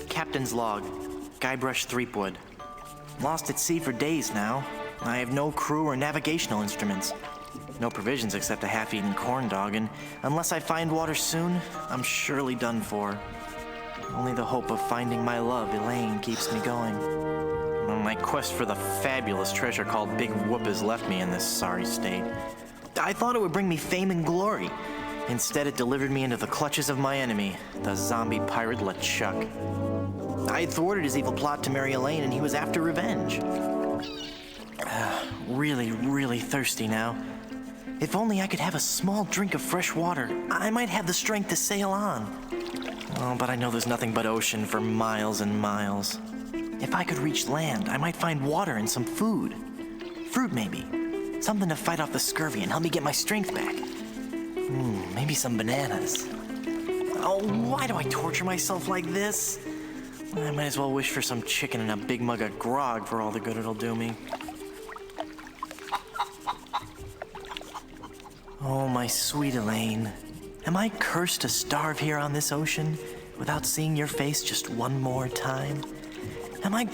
Captain's log. Guybrush Threepwood. Lost at sea for days now. I have no crew or navigational instruments. No provisions except a half-eaten corn dog, and unless I find water soon, I'm surely done for. Only the hope of finding my love, Elaine, keeps me going. My quest for the fabulous treasure called Big Whoop has left me in this sorry state. I thought it would bring me fame and glory. Instead, it delivered me into the clutches of my enemy, the zombie pirate LeChuck. I had thwarted his evil plot to marry Elaine, and he was after revenge. Really, really thirsty now. If only I could have a small drink of fresh water, I might have the strength to sail on. Oh, but I know there's nothing but ocean for miles and miles. If I could reach land, I might find water and some food. Fruit, maybe. Something to fight off the scurvy and help me get my strength back. Maybe some bananas. Oh, why do I torture myself like this? I might as well wish for some chicken and a big mug of grog for all the good it'll do me. Oh, my sweet Elaine. Am I cursed to starve here on this ocean without seeing your face just one more time? Am I...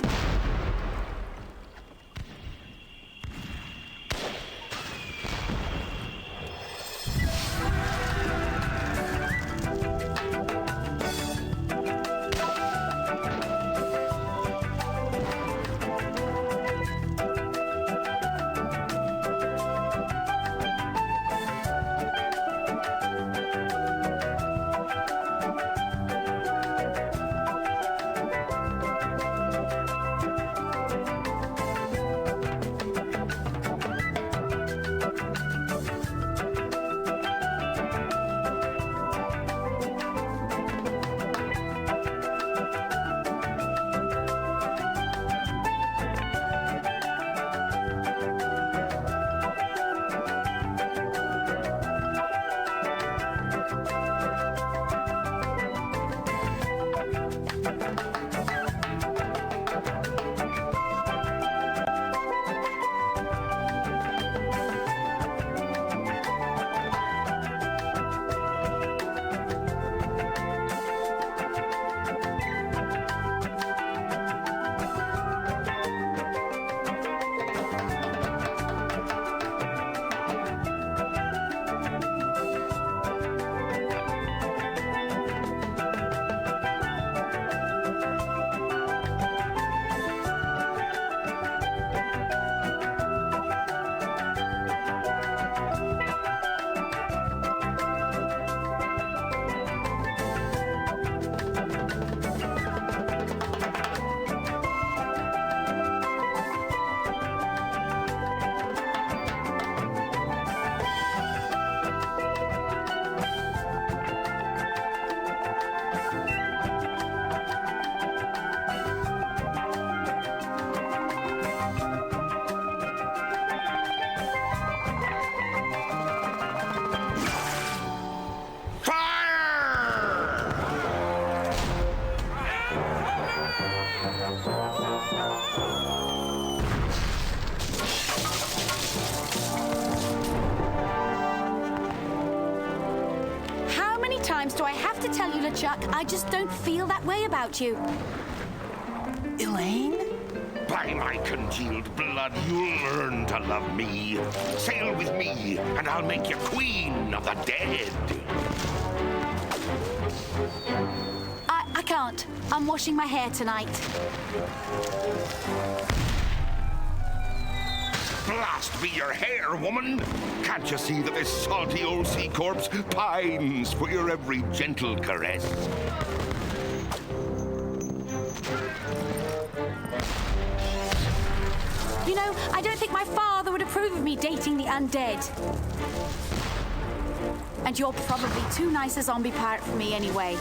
Do I have to tell you, LeChuck, I just don't feel that way about you. Elaine? By my congealed blood, you'll learn to love me. Sail with me, and I'll make you queen of the dead. I can't. I'm washing my hair tonight. Blast be your hair, woman! Can't you see that this salty old sea corpse pines for your every gentle caress? I don't think my father would approve of me dating the undead. And you're probably too nice a zombie pirate for me anyway.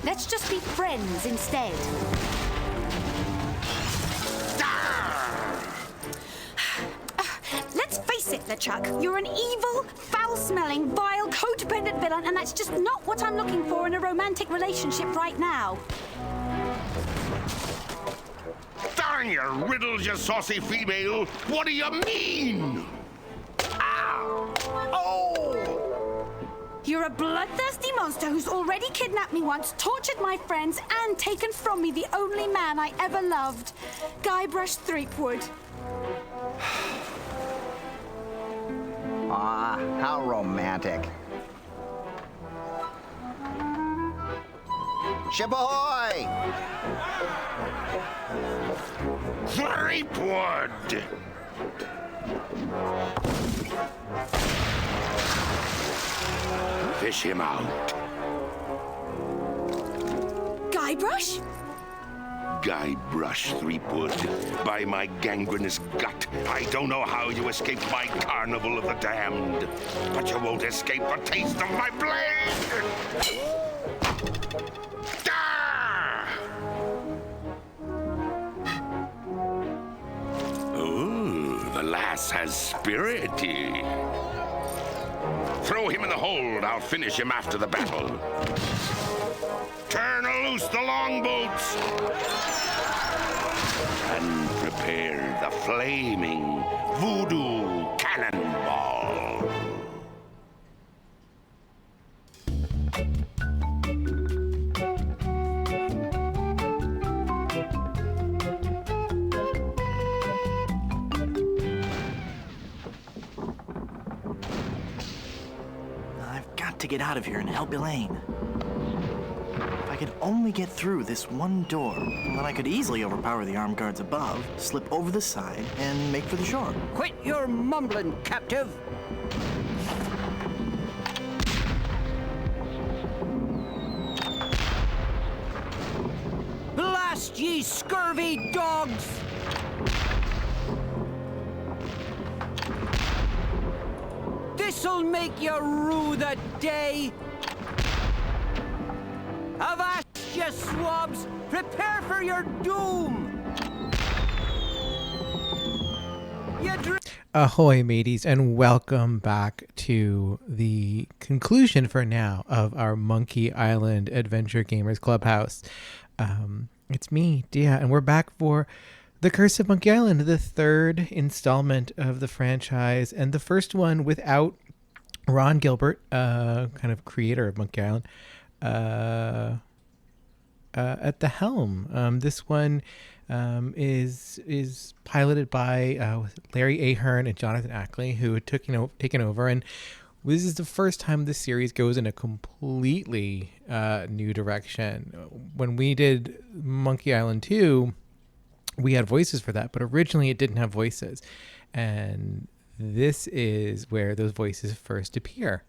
Let's just be friends instead. Let's face it, LeChuck. You're an evil, foul-smelling, vile, codependent villain, and that's just not what I'm looking for in a romantic relationship right now. Darn your riddles, you saucy female! What do you mean? Ow! Oh! You're a bloodthirsty monster who's already kidnapped me once, tortured my friends, and taken from me the only man I ever loved, Guybrush Threepwood. Aw, how romantic. Shaboy! Threepwood! Fish him out. Guybrush? Guybrush Threepwood, by my gangrenous gut, I don't know how you escaped my carnival of the damned, but you won't escape a taste of my blade! Ah! Ooh, the lass has spirity. Throw him in the hold. I'll finish him after the battle. Turn loose the longboats and prepare the flaming voodoo cannonball. I've got to get out of here and help Elaine. If I could only get through this one door, then I could easily overpower the armed guards above, slip over the side, and make for the shore. Quit your mumbling, captive! Blast ye scurvy dogs! This'll make you rue the day! Avast, ye swabs! Prepare for your doom! Ahoy, mateys, and welcome back to the conclusion for now of our Monkey Island Adventure Gamers Clubhouse. It's me, Dia, and we're back for The Curse of Monkey Island, the third installment of the franchise, and the first one without Ron Gilbert, kind of creator of Monkey Island, at the helm. This one is piloted by Larry Ahern and Jonathan Ackley, who had taken over, and this is the first time this series goes in a completely new direction. When we did Monkey Island 2, we had voices for that, but originally it didn't have voices, and this is where those voices first appear.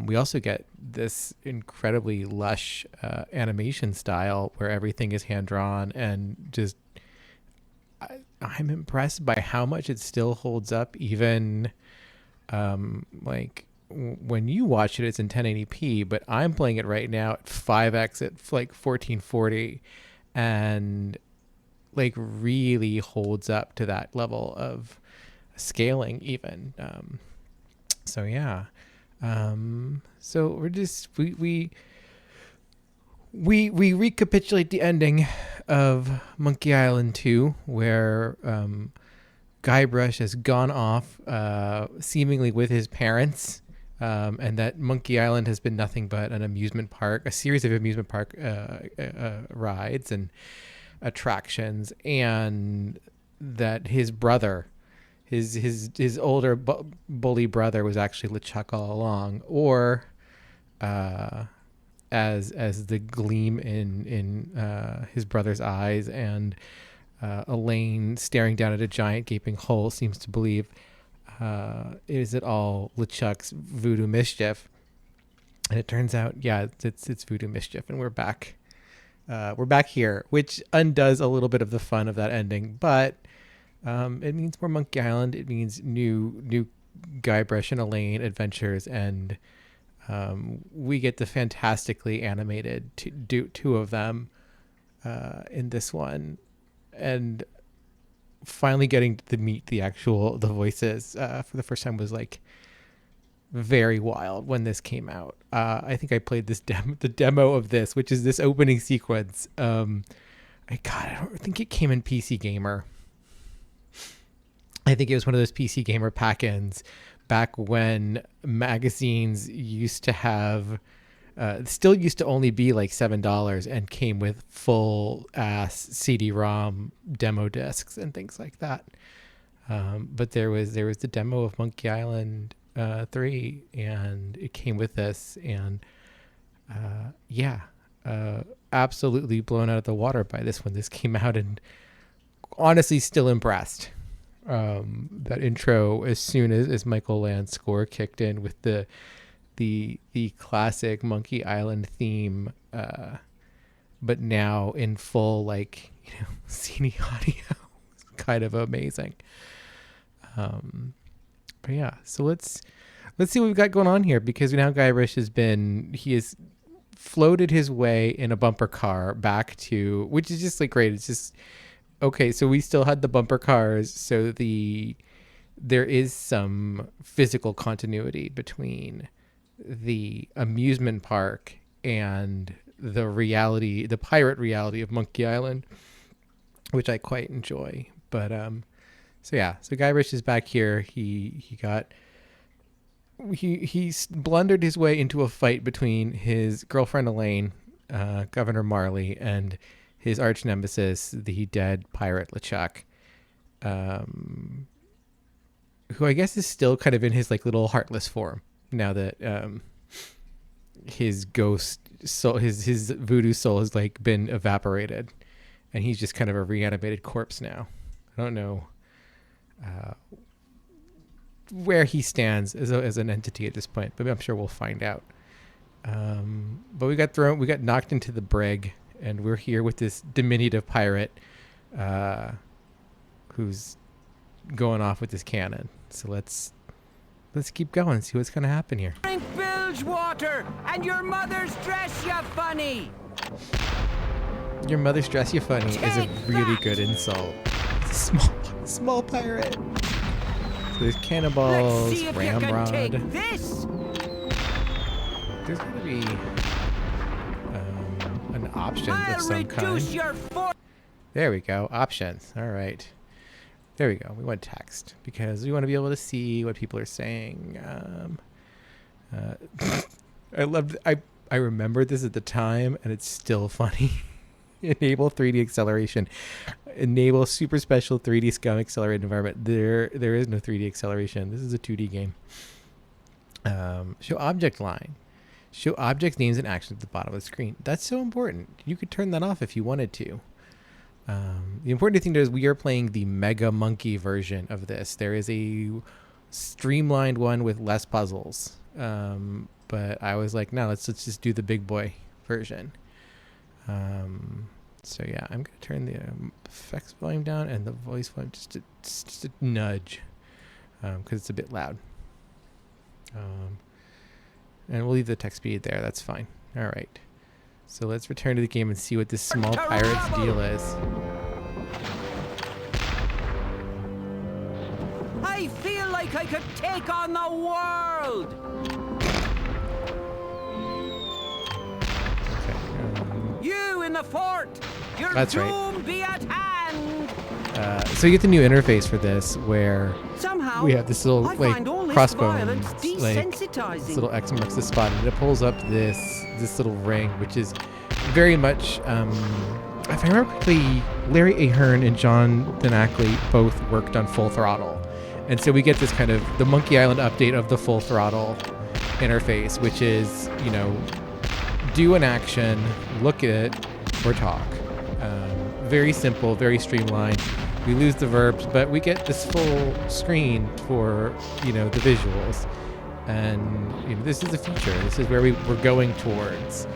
We also get this incredibly lush animation style where everything is hand-drawn, and just I'm impressed by how much it still holds up, even like when you watch it, it's in 1080p, but I'm playing it right now at 5x at like 1440, and like really holds up to that level of scaling even. So yeah. So we're just we recapitulate the ending of Monkey Island 2, where Guybrush has gone off seemingly with his parents, and that Monkey Island has been nothing but an amusement park, a series of amusement park rides and attractions, and that his brother, his older bully brother, was actually LeChuck all along, or as the gleam in his brother's eyes and Elaine staring down at a giant gaping hole seems to believe, is it all LeChuck's voodoo mischief? And it turns out, yeah, it's voodoo mischief, and we're back here, which undoes a little bit of the fun of that ending, but It means more Monkey Island. It means new Guybrush and Elaine adventures, and we get the fantastically animated two of them in this one, and finally getting to meet the voices for the first time was like very wild when this came out. I think I played the demo of this, which is this opening sequence. I don't think it came in PC Gamer. I think it was one of those PC Gamer pack-ins back when magazines used to have, still used to only be like $7 and came with full ass CD-ROM demo discs and things like that. But there was the demo of Monkey Island 3, and it came with this, and absolutely blown out of the water by this when this came out, and honestly still impressed. That intro, as soon as Michael Land's score kicked in with the classic Monkey Island theme, but now in full CD audio, kind of amazing. But yeah, so let's see what we've got going on here, because now Guybrush has floated his way in a bumper car back to, which is just like great. It's just okay. So we still had the bumper cars, so there is some physical continuity between the amusement park and the pirate reality of Monkey Island, which I quite enjoy. But so Guybrush is back here. He blundered his way into a fight between his girlfriend Elaine, Governor Marley, and his arch nemesis, the dead pirate LeChuck, who I guess is still kind of in his little heartless form now that his ghost soul, his voodoo soul has been evaporated, and he's just kind of a reanimated corpse now. I don't know where he stands as an entity at this point, but I'm sure we'll find out. But we got knocked into the brig, and we're here with this diminutive pirate who's going off with his cannon. So let's keep going and see what's going to happen here. Drink bilge water, and your mother's dress you funny. Your mother's dress you funny is a really good insult. It's a small pirate. So there's cannonballs, ramrod. This. There's going to be an option of some kind. There we go. Options. All right. There we go. We want text because we want to be able to see what people are saying. I remember this at the time, and it's still funny. Enable 3D acceleration. Enable super special 3D scum accelerated environment. There is no 3D acceleration. This is a 2D game. Show object line. Show object names and actions at the bottom of the screen. That's so important. You could turn that off if you wanted to. The important thing is we are playing the Mega Monkey version of this. There is a streamlined one with less puzzles. But I was like, no, let's just do the big boy version. So yeah, I'm gonna turn the effects volume down and the voice volume just a nudge, because it's a bit loud. And we'll leave the text speed there. That's fine. All right. So let's return to the game and see what this small pirate's deal is. I feel like I could take on the world. You in the fort. Your That's doom right. be at hand. So you get the new interface for this, where Somehow, we have this little I find all this crossbones, violence this desensitizing. little X marks the spot, and it pulls up this little ring, which is very much, if I remember correctly, Larry Ahern and Jonathan Ackley both worked on Full Throttle, and so we get this kind of the Monkey Island update of the Full Throttle interface, which is, do an action, look at it, or talk. Very simple, very streamlined. We lose the verbs, but we get this full screen for, the visuals. And, this is the future. This is where we're going towards.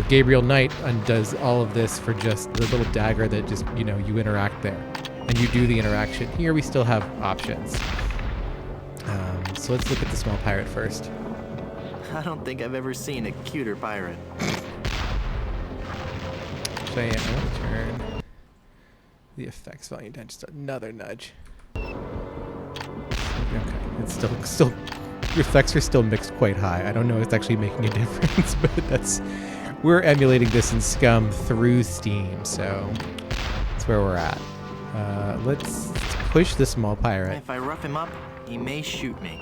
Gabriel Knight undoes all of this for just the little dagger that just, you interact there. And and you do the interaction. Here we still have options. So let's look at the small pirate first. I don't think I've ever seen a cuter pirate. So yeah, I want to turn the effects volume down just another nudge. Okay, it's still the effects are still mixed quite high. I don't know if it's actually making a difference, but we're emulating this in Scum through Steam, so that's where we're at. Let's push the small pirate. If I rough him up, he may shoot me.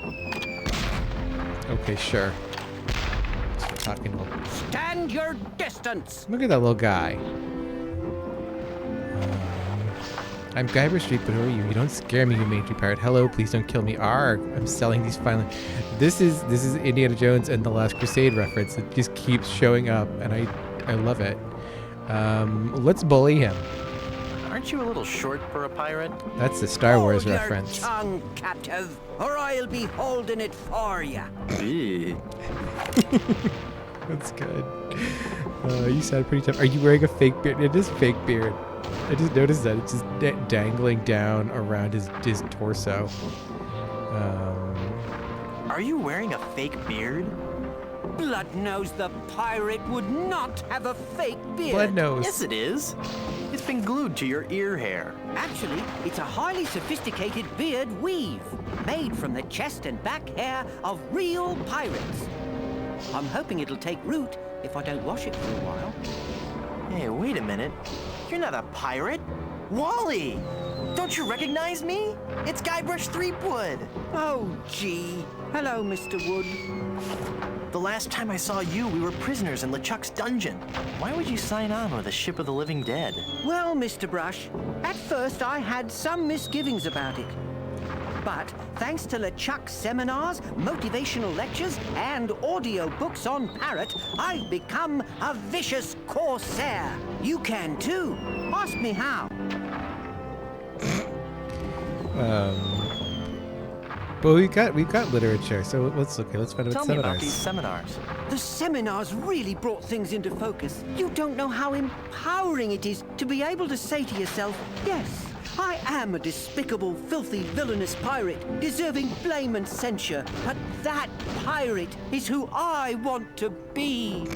Okay, sure. Start talking to him. Stand your distance! Look at that little guy. I'm Gilbert Street, but who are you? You don't scare me, you mangy pirate. Hello, please don't kill me. Arg! I'm selling these fine. This is Indiana Jones and the Last Crusade reference. It just keeps showing up, and I love it. Let's bully him. Aren't you a little short for a pirate? That's the Star Wars Hold reference. your tongue, captive, or I'll be holding it for you. Ew. That's good. You sound pretty tough. Are you wearing a fake beard? It is fake beard. I just noticed that. It's just dangling down around his torso. Are you wearing a fake beard? Bloodnose the pirate would not have a fake beard. Bloodnose. Yes, it is. It's been glued to your ear hair. Actually, it's a highly sophisticated beard weave, made from the chest and back hair of real pirates. I'm hoping it'll take root if I don't wash it for a while. Hey, wait a minute. You're not a pirate. Wally! Don't you recognize me? It's Guybrush Threepwood. Oh, gee. Hello, Mr. Wood. The last time I saw you, we were prisoners in LeChuck's dungeon. Why would you sign on with a ship of the living dead? Well, Mr. Brush, at first I had some misgivings about it. But thanks to LeChuck's seminars, motivational lectures, and audio books on Parrot, I've become a vicious corsair. You can too. Ask me how. But we've got literature, so let's find out Tell what me about seminars. these seminars. The seminars really brought things into focus. You don't know how empowering it is to be able to say to yourself, yes, I am a despicable, filthy, villainous pirate, deserving blame and censure, but that pirate is who I want to be.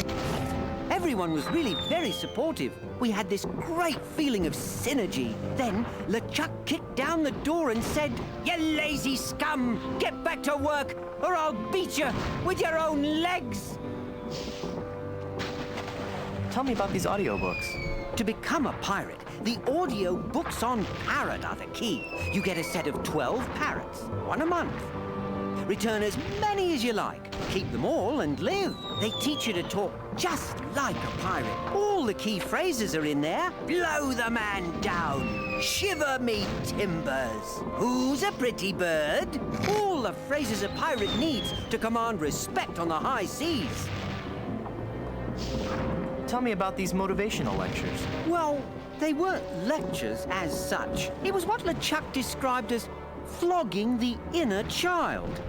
Everyone was really very supportive. We had this great feeling of synergy. Then LeChuck kicked down the door and said, "You lazy scum! Get back to work, or I'll beat you with your own legs!" Tell me about these audiobooks. To become a pirate, the audio books on Parrot are the key. You get a set of 12 parrots, one a month. Return as many as you like. Keep them all and live. They teach you to talk just like a pirate. All the key phrases are in there. Blow the man down. Shiver me timbers. Who's a pretty bird? All the phrases a pirate needs to command respect on the high seas. Tell me about these motivational lectures. Well, they weren't lectures as such. It was what LeChuck described as flogging the inner child.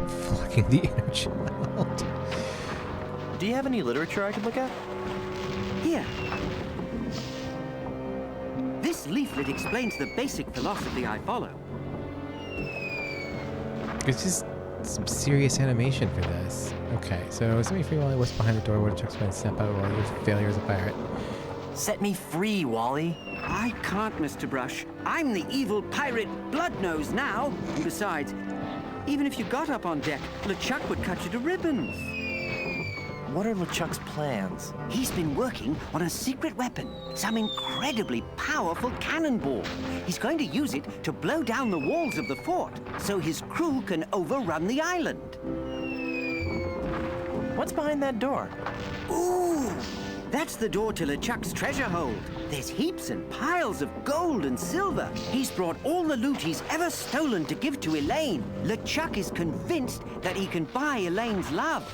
Flogging the inner child. Do you have any literature I could look at? Here. This leaflet explains the basic philosophy I follow. It's just some serious animation for this. Okay, so set me free while I was behind the door. What a Chuck's been snap out while your failure as a pirate. Set me free, Wally. I can't, Mr. Brush. I'm the evil pirate Bloodnose now. And besides, even if you got up on deck, LeChuck would cut you to ribbons. What are LeChuck's plans? He's been working on a secret weapon, some incredibly powerful cannonball. He's going to use it to blow down the walls of the fort, so his crew can overrun the island. What's behind that door? Ooh! That's the door to LeChuck's treasure hold. There's heaps and piles of gold and silver. He's brought all the loot he's ever stolen to give to Elaine. LeChuck is convinced that he can buy Elaine's love.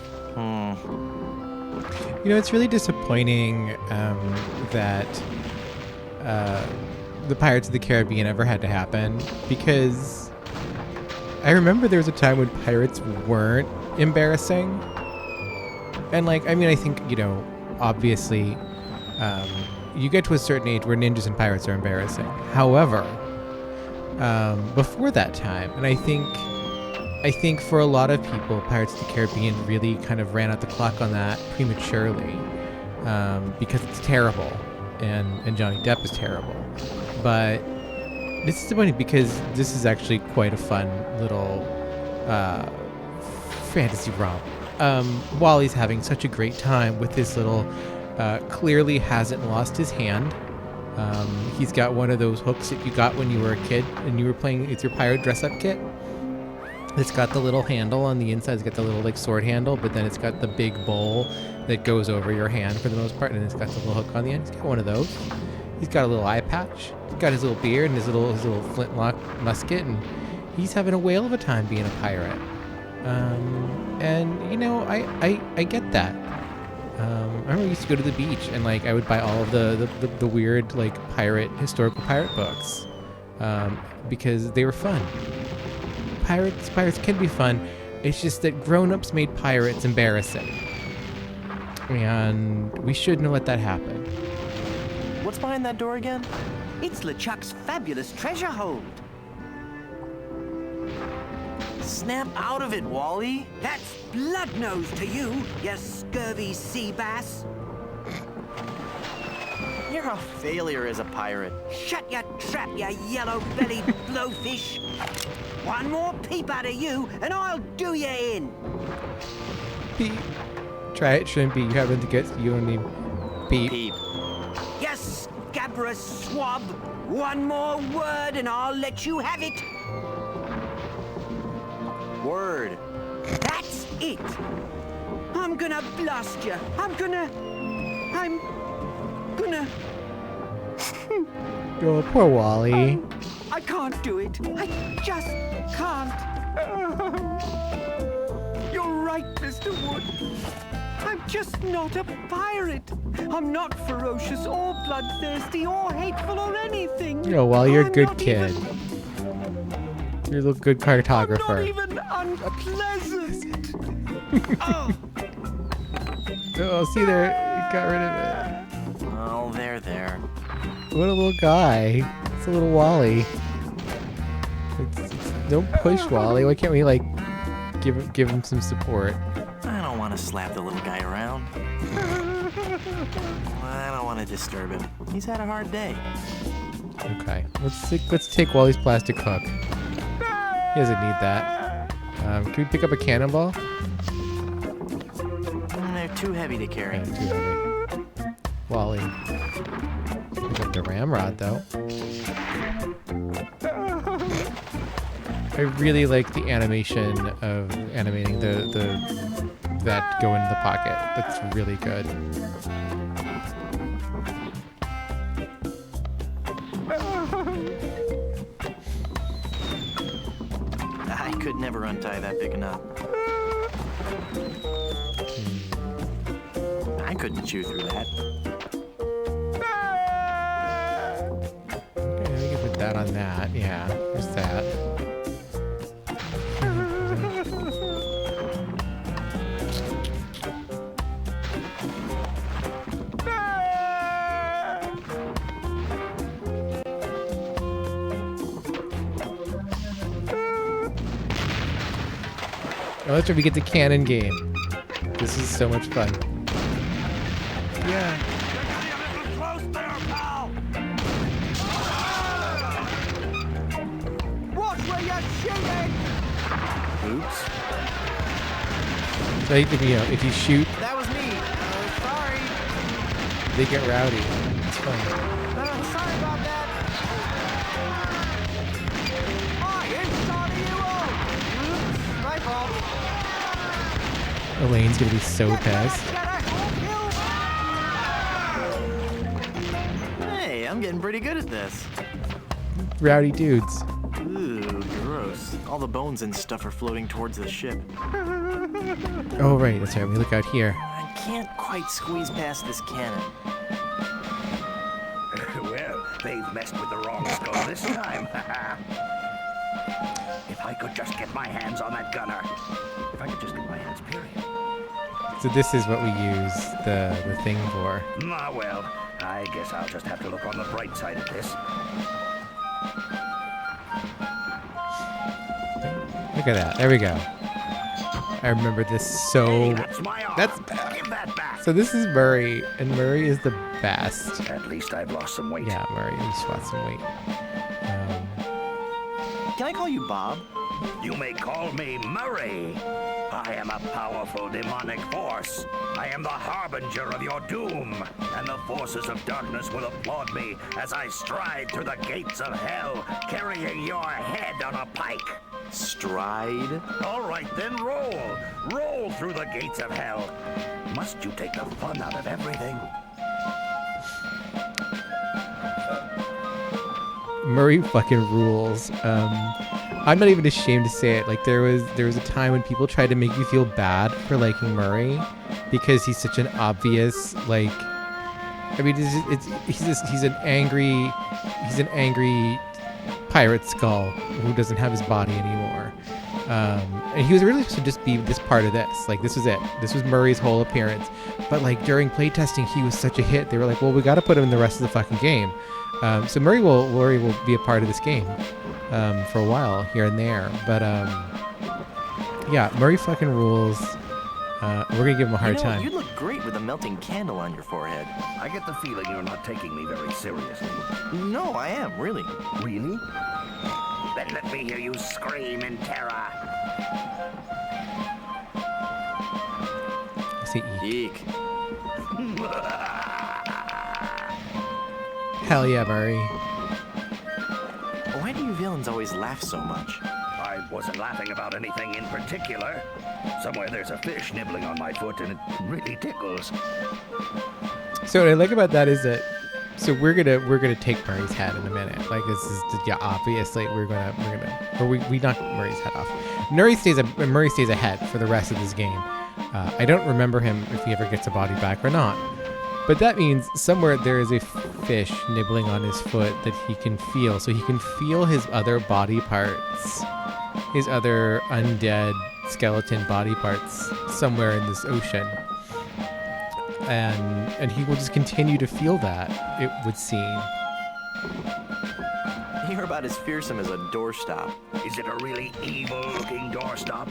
You know, it's really disappointing that the Pirates of the Caribbean ever had to happen, because I remember there was a time when pirates weren't embarrassing. And, like, I mean, I think, you know, obviously, you get to a certain age where ninjas and pirates are embarrassing. However, before that time. And I think for a lot of people, Pirates of the Caribbean really kind of ran out the clock on that prematurely, because it's terrible, and Johnny Depp is terrible. But it's disappointing because this is actually quite a fun little fantasy romp. Wally's having such a great time with this little, clearly hasn't lost his hand. He's got one of those hooks that you got when you were a kid and you were playing with your pirate dress-up kit. It's got the little handle on the inside. It's got the little like sword handle, but then it's got the big bowl that goes over your hand for the most part, and it's got the little hook on the end. He's got one of those. He's got a little eye patch. He's got his little beard and his little flintlock musket, and he's having a whale of a time being a pirate. And you know, I get that. I remember I used to go to the beach and like I would buy all of the weird like historical pirate books, because they were fun. Pirates can be fun. It's just that grown-ups made pirates embarrassing, and we shouldn't let that happen. What's behind that door again? It's LeChuck's fabulous treasure hold. Snap out of it, Wally. That's blood nose to you, you scurvy sea bass. You're a failure as a pirate. Shut your trap, you yellow-bellied blowfish. One more peep out of you, and I'll do you in. Beep. Try it, shouldn't be. You haven't to get. You don't need beep. Peep. You scabrous swab. One more word, and I'll let you have it. Word. That's it. I'm gonna blast you. I'm gonna. Oh, poor Wally. I can't do it. I just can't. You're right, Mr. Wood. I'm just not a pirate. I'm not ferocious or bloodthirsty or hateful or anything. You know, Wally, you're a I'm good not kid. You're a little good I'm cartographer. not even unpleasant. Oh, see there, you got rid of it. Oh, there. What a little guy. It's a little Wally. Don't push Wally. Why can't we like give him some support? I don't want to slap the little guy around. I don't want to disturb him. He's had a hard day. Okay, let's take Wally's plastic hook. He doesn't need that. Can we pick up a cannonball? They're too heavy to carry. Yeah, too heavy. Wally. Pick up the ramrod though. I really like the animation of animating that go into the pocket. That's really good. I could never untie that big knot. I couldn't chew through that. Okay, we can put that on that. Yeah, there's that. Oh, that's where we get the cannon game. This is so much fun. Yeah. Watch where you're shooting. Oops. So if you shoot, That was me. Sorry. they get rowdy. It's fun. Sorry about that. I am sorry you all. Oops. My fault. Elaine's gonna be so pissed. Hey, I'm getting pretty good at this. Rowdy dudes. Ooh, gross. All the bones and stuff are floating towards the ship. Oh right, that's right. We look out here. I can't quite squeeze past this cannon. Well, they've messed with the wrong skull this time. If I could just get my hands on that gunner. If I could just get my hands, period. So this is what we use the thing for. Ah, well, I guess I'll just have to look on the bright side of this. Look at that. There we go. I remember this so... That's my arm. That's Give that back. So this is Murray, and Murray is the best. At least I've lost some weight. Yeah, Murray, you just lost some weight. Can I call you Bob? You may call me Murray. I am a powerful demonic force. I am the harbinger of your doom, and the forces of darkness will applaud me as I stride through the gates of hell, carrying your head on a pike. Stride? All right, then roll. Roll through the gates of hell. Must you take the fun out of everything? Murray fucking rules. I'm not even ashamed to say it. Like there was a time when people tried to make you feel bad for liking Murray because he's such an obvious like. I mean, he's an angry pirate skull who doesn't have his body anymore. And he was really supposed to just be this part of this. Like this was it. This was Murray's whole appearance. But like during playtesting, he was such a hit. They were like, well, we got to put him in the rest of the fucking game. So Murray will be a part of this game for a while here and there. But yeah, Murray fucking rules. We're gonna give him a hard time. You'd look great with a melting candle on your forehead. I get the feeling you're not taking me very seriously. No, I am, really. Really? Then let me hear you scream in terror. I say eek. Eek. Hell yeah, Murray. Why do you villains always laugh so much? I wasn't laughing about anything in particular. Somewhere there's a fish nibbling on my foot and it really tickles. So what I like about that is that we're gonna take Murray's head in a minute. Like this is obviously we knock Murray's head off. Murray stays ahead for the rest of this game. I don't remember him if he ever gets a body back or not. But that means somewhere there is a fish nibbling on his foot that he can feel. So he can feel his other body parts, his other undead skeleton body parts somewhere in this ocean. And he will just continue to feel that, it would seem. You're about as fearsome as a doorstop. Is it a really evil-looking doorstop?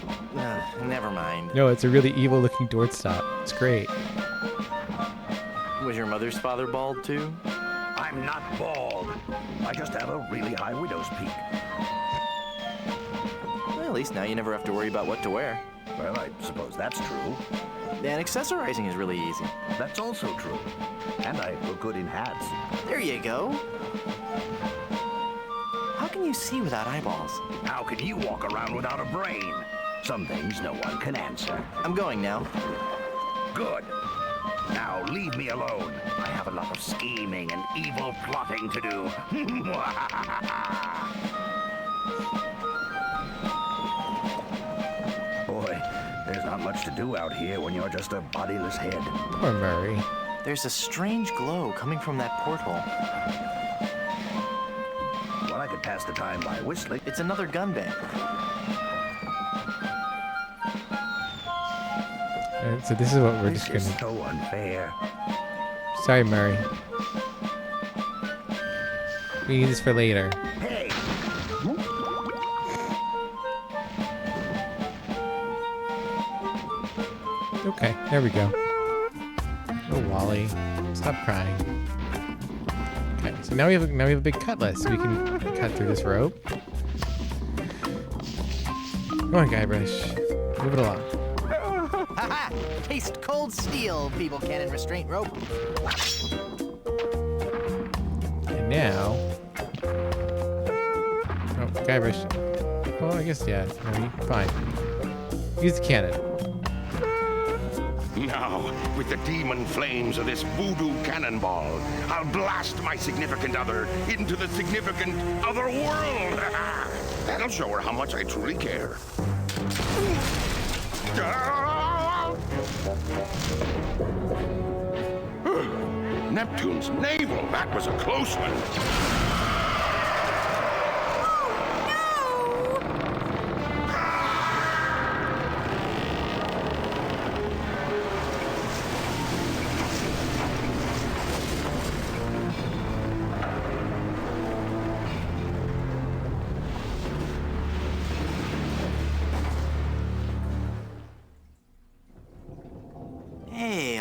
Never mind. No, it's a really evil-looking doorstop. It's great. Was your mother's father bald too? I'm not bald. I just have a really high widow's peak. Well, at least now you never have to worry about what to wear. Well, I suppose that's true. And accessorizing is really easy. That's also true. And I look good in hats. There you go. How can you see without eyeballs? How can you walk around without a brain? Some things no one can answer. I'm going now. Good. Now leave me alone. I have a lot of scheming and evil plotting to do. Boy, there's not much to do out here when you're just a bodiless head. Poor Murray. There's a strange glow coming from that porthole. Well, I could pass the time by whistling. It's another gun bay. So this is what we're just This is gonna... so unfair. Sorry, Murray. We need this for later. Hey! Okay, there we go. Oh, Wally, stop crying. Okay, so now we have a big cutlass, so we can cut through this rope. Come on, Guybrush, move it along. Haha! Taste cold steel, feeble cannon restraint rope. And now... Oh, Guybrush. Well, I guess, yeah. No, fine. Use the cannon. Now, with the demon flames of this voodoo cannonball, I'll blast my significant other into the significant other world. That'll show her how much I truly care. Neptune's navel, that was a close one.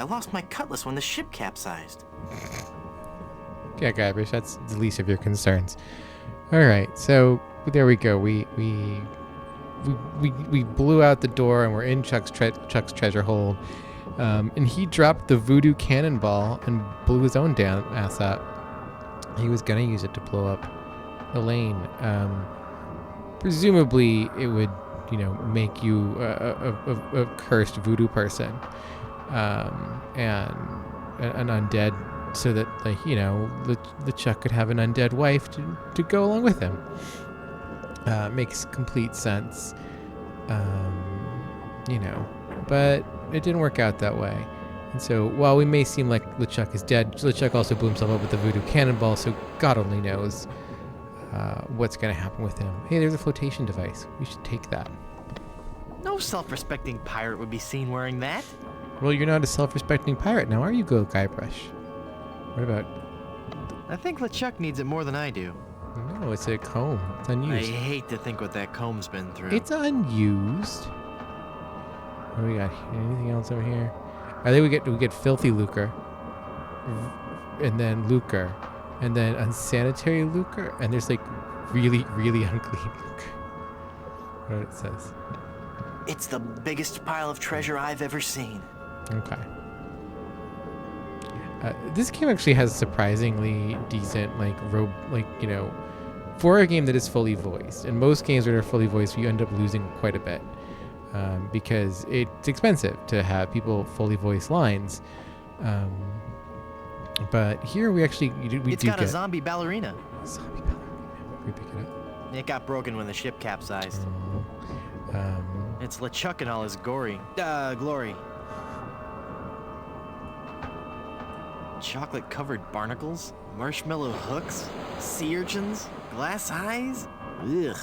lost my cutlass when the ship capsized. Yeah, Guybrush, that's the least of your concerns. All right, so there we go. We blew out the door and we're in Chuck's treasure hold. And he dropped the voodoo cannonball and blew his own damn ass up. He was gonna use it to blow up Elaine. Presumably, it would, make you a cursed voodoo person, and an undead, so that the Chuck could have an undead wife to go along with him. Makes complete sense, but it didn't work out that way. And so while we may seem like LeChuck is dead, LeChuck also blew himself up with the voodoo cannonball, so God only knows what's going to happen with him. Hey, there's a flotation device. We should take that. No self-respecting pirate would be seen wearing that. Well, you're not a self-respecting pirate now, are you, Guybrush? What about... I think LeChuck needs it more than I do. No, it's a comb. It's unused. I hate to think what that comb's been through. It's unused. What do we got? Anything else over here? I think we get filthy lucre, and then lucre, and then unsanitary lucre, and there's like really, really unclean lucre. What it says. It's the biggest pile of treasure I've ever seen. Okay. This game actually has surprisingly decent, for a game that is fully voiced. And most games that are fully voiced, you end up losing quite a bit. Because it's expensive to have people fully voice lines. But here we actually It's got a zombie ballerina. Zombie ballerina. Can we pick it up? It got broken when the ship capsized. It's LeChuck in all his glory. Chocolate-covered barnacles, marshmallow hooks, sea urchins, glass eyes. Ugh.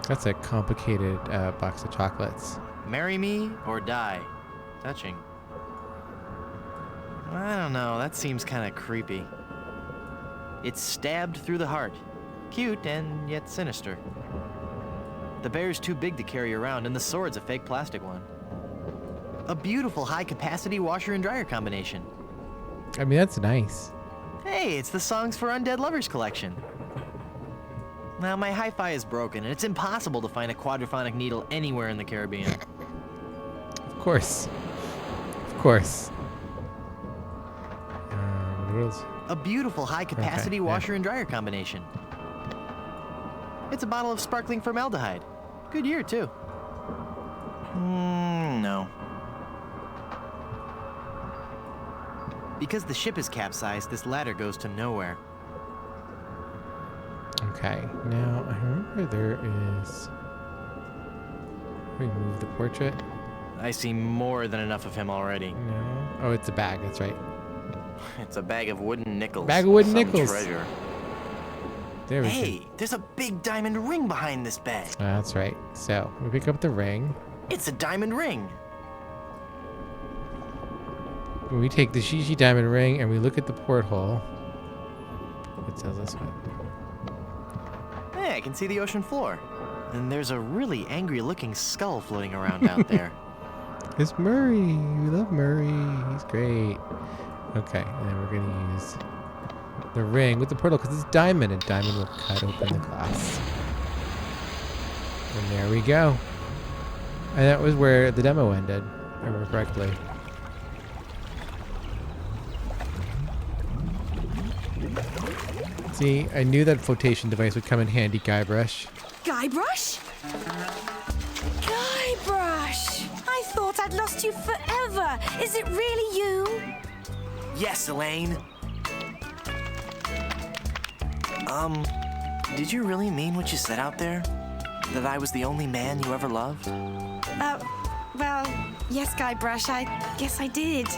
That's a complicated box of chocolates. Marry me or die. Touching. I don't know, that seems kind of creepy. It's stabbed through the heart. Cute and yet sinister. The bear's too big to carry around, and the sword's a fake plastic one. A beautiful high-capacity washer and dryer combination. I mean, that's nice. Hey, it's the Songs for Undead Lovers collection. Now, my hi-fi is broken, and it's impossible to find a quadraphonic needle anywhere in the Caribbean. Of course. Of course. What else? A beautiful high-capacity washer and dryer combination. It's a bottle of sparkling formaldehyde. Good year, too. No. Because the ship is capsized, this ladder goes to nowhere. Okay, now I remember there is... Remove the portrait? I see more than enough of him already. No. Oh, it's a bag, that's right. It's a bag of wooden nickels. Bag of wooden Some nickels. treasure. There we go. Hey, there's a big diamond ring behind this bag. That's right. So, we pick up the ring. It's a diamond ring. We take the Shishi diamond ring and we look at the porthole. It tells us what. Hey, I can see the ocean floor. And there's a really angry-looking skull floating around out there. It's Murray. We love Murray. He's great. Okay, and then we're gonna use the ring with the portal because it's diamond, and diamond will cut open the glass. And there we go. And that was where the demo ended, if I remember correctly. See, I knew that flotation device would come in handy, Guybrush. Guybrush? Guybrush! I thought I'd lost you forever. Is it really you? Yes, Elaine. Did you really mean what you said out there? That I was the only man you ever loved? Well, yes, Guybrush, I guess I did.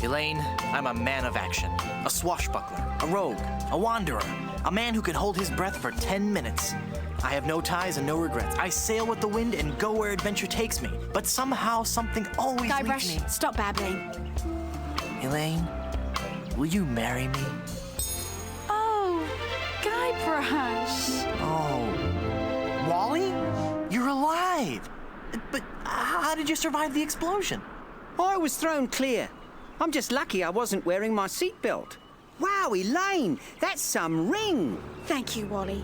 Elaine, I'm a man of action. A swashbuckler, a rogue, a wanderer, a man who can hold his breath for 10 minutes. I have no ties and no regrets. I sail with the wind and go where adventure takes me. But somehow, something always leads me... Guybrush, stop babbling. Elaine, will you marry me? Oh, Guybrush. Oh, Wally? You're alive! But how did you survive the explosion? I was thrown clear. I'm just lucky I wasn't wearing my seatbelt. Wow, Elaine, that's some ring. Thank you, Wally.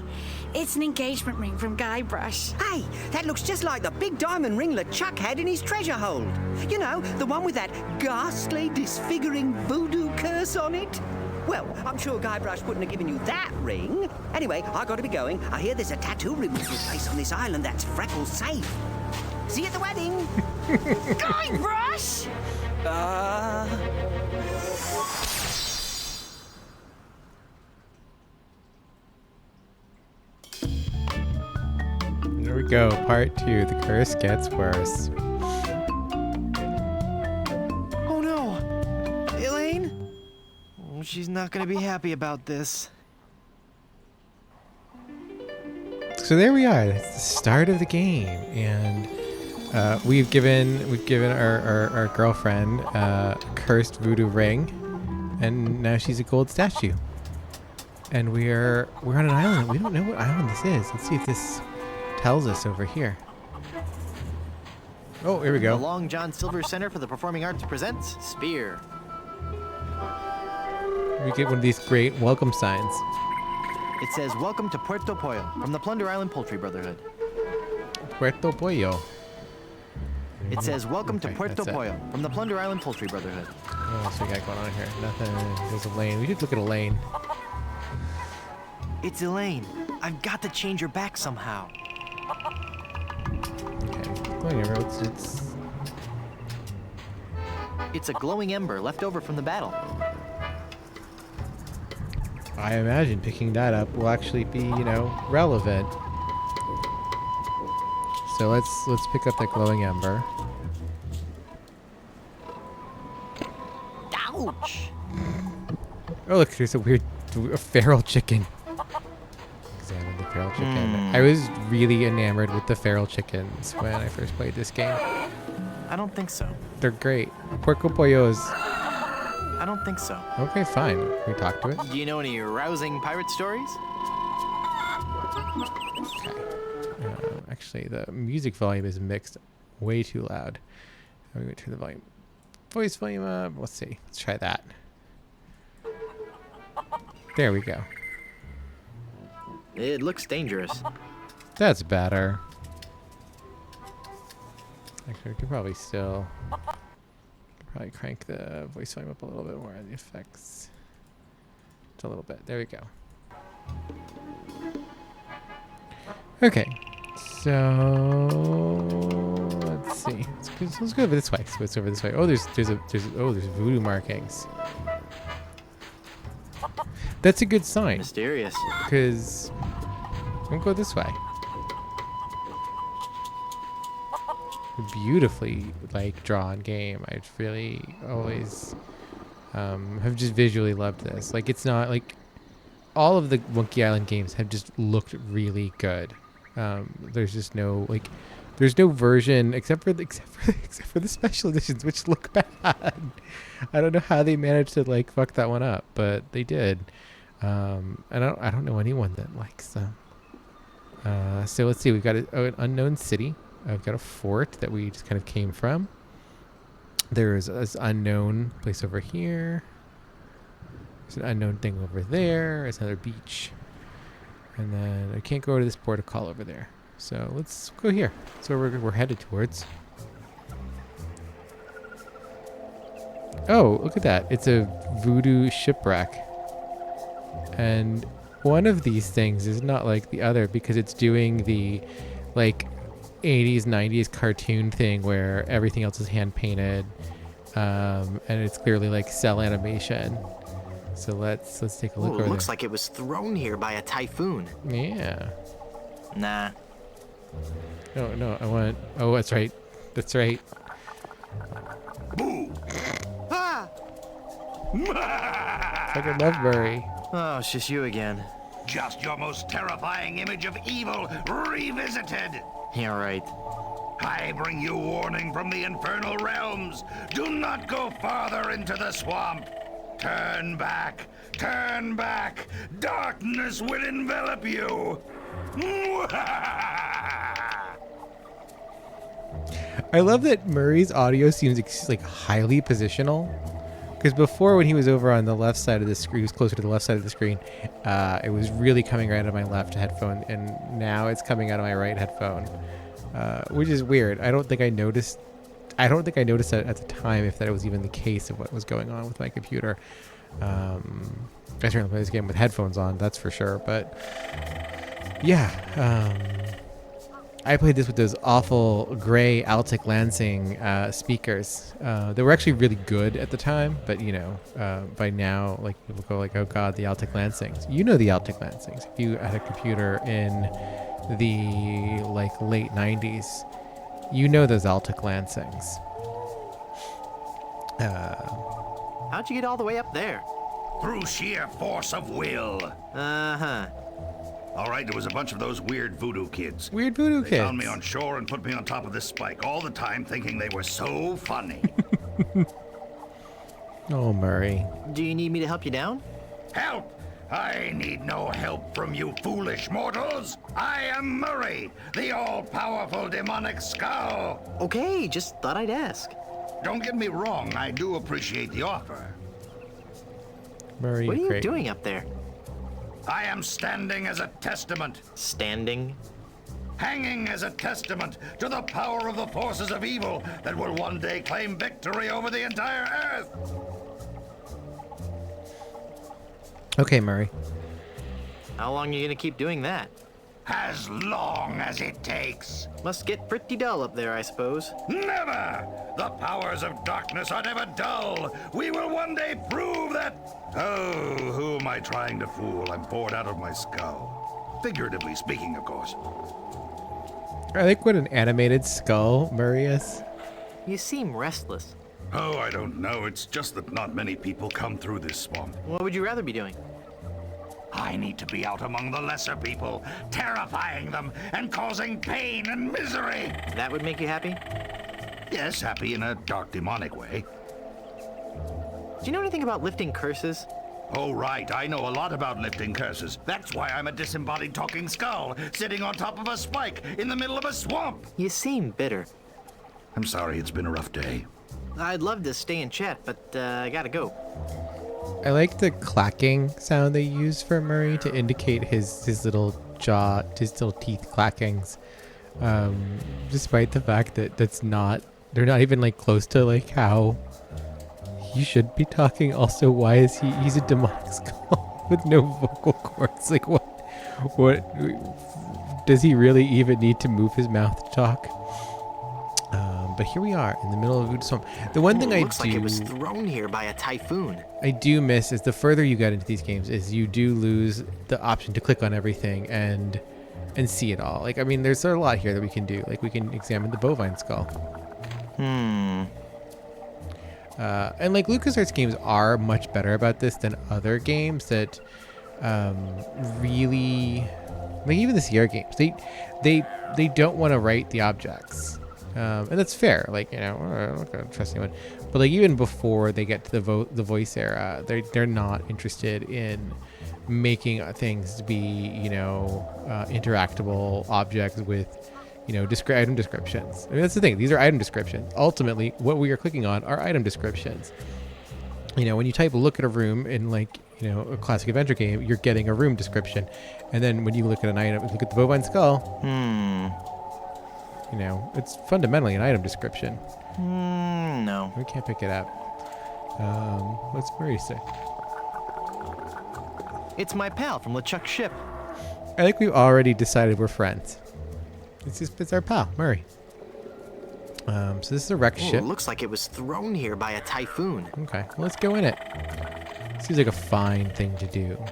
It's an engagement ring from Guybrush. Hey, that looks just like the big diamond ring LeChuck had in his treasure hold. You know, the one with that ghastly, disfiguring voodoo curse on it. Well, I'm sure Guybrush wouldn't have given you that ring. Anyway, I gotta be going. I hear there's a tattoo removal place on this island that's Freckles safe. See you at the wedding. Guybrush! There we go. Part 2. The curse gets worse. Oh no! Elaine? Oh, she's not gonna be happy about this. So there we are. That's the start of the game, and we've given our girlfriend a cursed voodoo ring, and now she's a gold statue. And we're on an island. We don't know what island this is. Let's see if this tells us over here. Oh, here we The go. Long John Silver Center for the Performing Arts presents Sphere. We get one of these great welcome signs. It says, "Welcome to Puerto Pollo" from the Plunder Island Poultry Brotherhood. Puerto Pollo. It says, "Welcome to Okay, Puerto that's it. Pollo from the Plunder Island Poultry Brotherhood." What else we got going on here? Nothing. There's a lane. We should look at a lane. It's Elaine. I've got to change her back somehow. Okay. Whatever. It's a glowing ember left over from the battle. I imagine picking that up will actually be, relevant. So let's pick up that glowing ember. Ouch! Oh look, there's a feral chicken. Examine the feral chicken. I was really enamored with the feral chickens when I first played this game. I don't think so. They're great. Puerco Pollos. I don't think so. Okay, fine. Can we talk to it? Do you know any rousing pirate stories? Actually, the music volume is mixed way too loud. I'm going to turn the voice volume up. Let's see. Let's try that. There we go. It looks dangerous. That's better. Actually, we could probably still... Probably crank the voice volume up a little bit more on the effects. Just a little bit. There we go. Okay. So let's see. Let's go over this way. So it's over this way. Oh, there's voodoo markings. That's a good sign Mysterious. because don't go this way. Beautifully drawn game. I really always have just visually loved this. It's not all of the Monkey Island games have just looked really good. There's just no there's no version except for the special editions, which look bad. I don't know how they managed to fuck that one up, but they did. And I don't know anyone that likes them. So let's see. We've got an unknown city. I've got a fort that we just kind of came from. There's this unknown place over here. There's an unknown thing over there. There's another beach. And then I can't go to this port of call over there. So let's go here. That's where we're headed towards. Oh, look at that. It's a voodoo shipwreck. And one of these things is not like the other because it's doing the 80s 90s cartoon thing where everything else is hand painted, and it's clearly cell animation. So let's take a look. It looks like it was thrown here by a typhoon. Yeah. Nah. No, I want. Oh, that's right. That's right. Boo! I love Murray. Oh, it's just you again. Just your most terrifying image of evil revisited. Yeah, right. I bring you warning from the infernal realms. Do not go farther into the swamp. Turn back. Turn back. Darkness will envelop you. I love that Murray's audio seems highly positional. Because before, when he was over on the left side of the screen, he was closer to the left side of the screen, it was really coming right out of my left headphone, and now it's coming out of my right headphone, which is weird. I don't think I noticed that at the time, if that was even the case of what was going on with my computer. I certainly play this game with headphones on, that's for sure. But yeah, I played this with those awful gray Altic Lansing speakers. They were actually really good at the time, but by now, like, people go like, "Oh God, the Altic Lansings." You know the Altic Lansings. If you had a computer in the late '90s, you know those Altic Lansings. How'd you get all the way up there? Through sheer force of will. Uh-huh. All right, there was a bunch of those weird voodoo kids. Weird voodoo They kids. found me on shore and put me on top of this spike all the time, thinking they were so funny. Oh, Murray. Do you need me to help you down? Help! I need no help from you foolish mortals. I am Murray, the all-powerful demonic skull. Okay, just thought I'd ask. Don't get me wrong, I do appreciate the offer. Murray, What are you great. doing up there? I am standing as a testament, Standing? hanging as a testament to the power of the forces of evil that will one day claim victory over the entire earth. Okay, Murray. How long are you gonna keep doing that? As long as it takes. Must get pretty dull up there, I suppose. Never! The powers of darkness are never dull. We will one day prove that... Oh, who am I trying to fool? I'm bored out of my skull. Figuratively speaking, of course. I like what an animated skull Murray is. You seem restless. Oh, I don't know. It's just that not many people come through this swamp. What would you rather be doing? I need to be out among the lesser people, terrifying them and causing pain and misery. That would make you happy? Yes, happy in a dark, demonic way. Do you know anything about lifting curses? Oh, right. I know a lot about lifting curses. That's why I'm a disembodied talking skull, sitting on top of a spike in the middle of a swamp. You seem bitter. I'm sorry, it's been a rough day. I'd love to stay and chat, but I gotta go. I like the clacking sound they use for Murray to indicate his little jaw, his little teeth clackings. Despite the fact that they're not even close to how he should be talking. Also, why is he's a demonic skull with no vocal cords? What does he really even need to move his mouth to talk? But here we are in the middle of Voodoo Swamp. The one thing looks like it was thrown here by a typhoon. I do miss is the further you get into these games is you do lose the option to click on everything and see it all. There's a lot here that we can do. We can examine the bovine skull. And LucasArts games are much better about this than other games that really, even the Sierra games. They don't want to write the objects. And that's fair. I'm not gonna trust anyone. But even before they get to the voice era, they're not interested in making things be interactable objects with item descriptions. That's the thing. These are item descriptions. Ultimately, what we are clicking on are item descriptions. When you type "look at a room" in a classic adventure game, you're getting a room description, and then when you look at an item, look at the bovine skull. It's fundamentally an item description. No. We can't pick it up. What's Murray say? It's my pal from LeChuck's ship. I think we've already decided we're friends. It's our pal, Murray. So this is a wrecked ship. It looks like it was thrown here by a typhoon. Okay, let's go in it. Seems like a fine thing to do.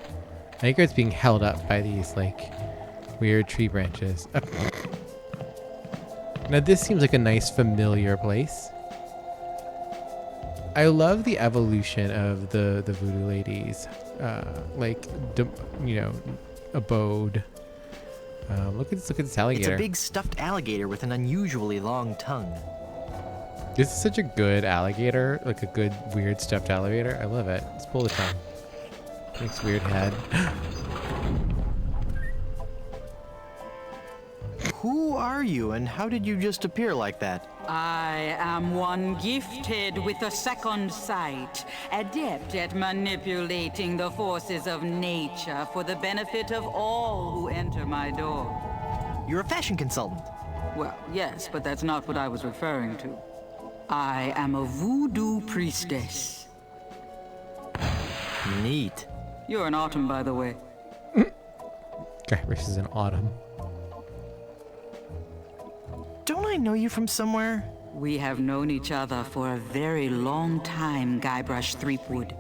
I think it's being held up by these weird tree branches. Now this seems like a nice familiar place. I love the evolution of the voodoo ladies, abode. Look at this alligator. It's a big stuffed alligator with an unusually long tongue. This is such a good alligator, a good weird stuffed alligator. I love it. Let's pull the tongue. Makes weird head. Who are you, and how did you just appear like that? I am one gifted with a second sight, adept at manipulating the forces of nature for the benefit of all who enter my door. You're a fashion consultant. Well, yes, but that's not what I was referring to. I am a voodoo priestess. Neat. You're an autumn, by the way. Guybrush is in autumn. Don't I know you from somewhere? We have known each other for a very long time, Guybrush Threepwood.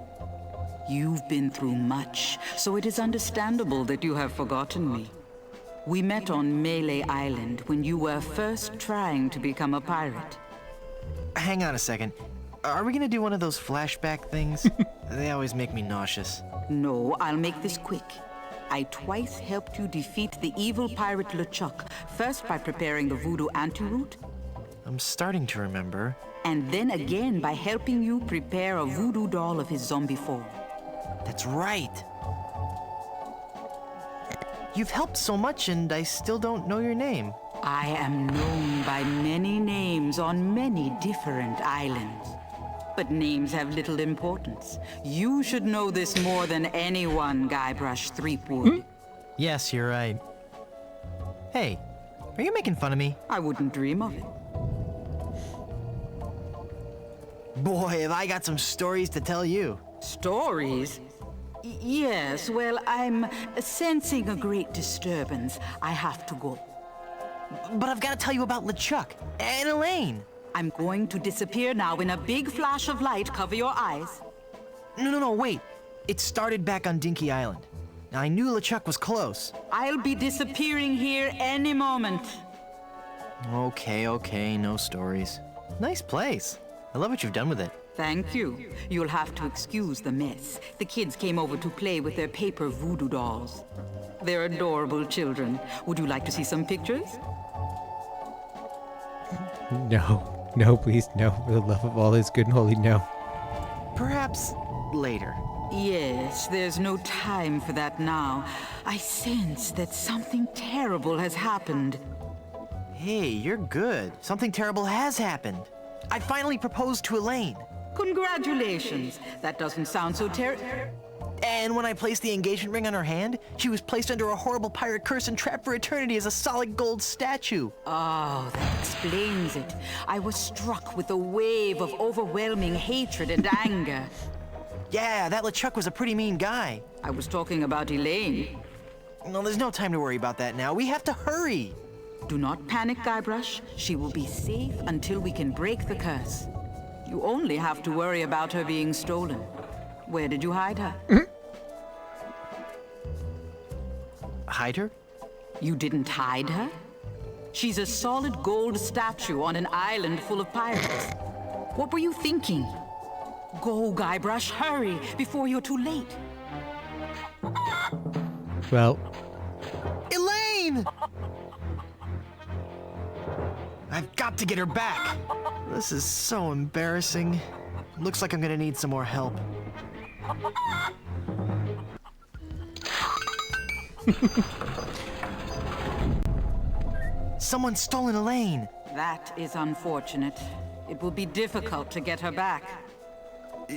You've been through much, so it is understandable that you have forgotten me. We met on Melee Island when you were first trying to become a pirate. Hang on a second. Are we gonna do one of those flashback things? They always make me nauseous. No, I'll make this quick. I twice helped you defeat the evil pirate LeChuck, first by preparing the voodoo antidote, I'm starting to remember. and then again by helping you prepare a voodoo doll of his zombie form. That's right. You've helped so much, and I still don't know your name. I am known by many names on many different islands. But names have little importance. You should know this more than anyone, Guybrush Threepwood. Yes, you're right. Hey, are you making fun of me? I wouldn't dream of it. Boy, have I got some stories to tell you. Stories? Yes, well, I'm sensing a great disturbance. I have to go. But I've got to tell you about LeChuck and Elaine. I'm going to disappear now in a big flash of light. Cover your eyes. No, wait. It started back on Dinky Island. Now, I knew LeChuck was close. I'll be disappearing here any moment. Okay, no stories. Nice place. I love what you've done with it. Thank you. You'll have to excuse the mess. The kids came over to play with their paper voodoo dolls. They're adorable children. Would you like to see some pictures? No, please, no. For the love of all is good and holy, no. Perhaps later. Yes, there's no time for that now. I sense that something terrible has happened. Hey, you're good. Something terrible has happened. I finally proposed to Elaine. Congratulations. That doesn't sound so And when I placed the engagement ring on her hand, she was placed under a horrible pirate curse and trapped for eternity as a solid gold statue. Oh, that explains it. I was struck with a wave of overwhelming hatred and anger. Yeah, that LeChuck was a pretty mean guy. I was talking about Elaine. No, there's no time to worry about that now. We have to hurry. Do not panic, Guybrush. She will be safe until we can break the curse. You only have to worry about her being stolen. Where did you hide her? Hide her? You didn't hide her? She's a solid gold statue on an island full of pirates. What were you thinking? Go, Guybrush, hurry, before you're too late. Well, Elaine! I've got to get her back. This is so embarrassing. Looks like I'm gonna need some more help. Someone's stolen Elaine. That is unfortunate. It will be difficult to get her back.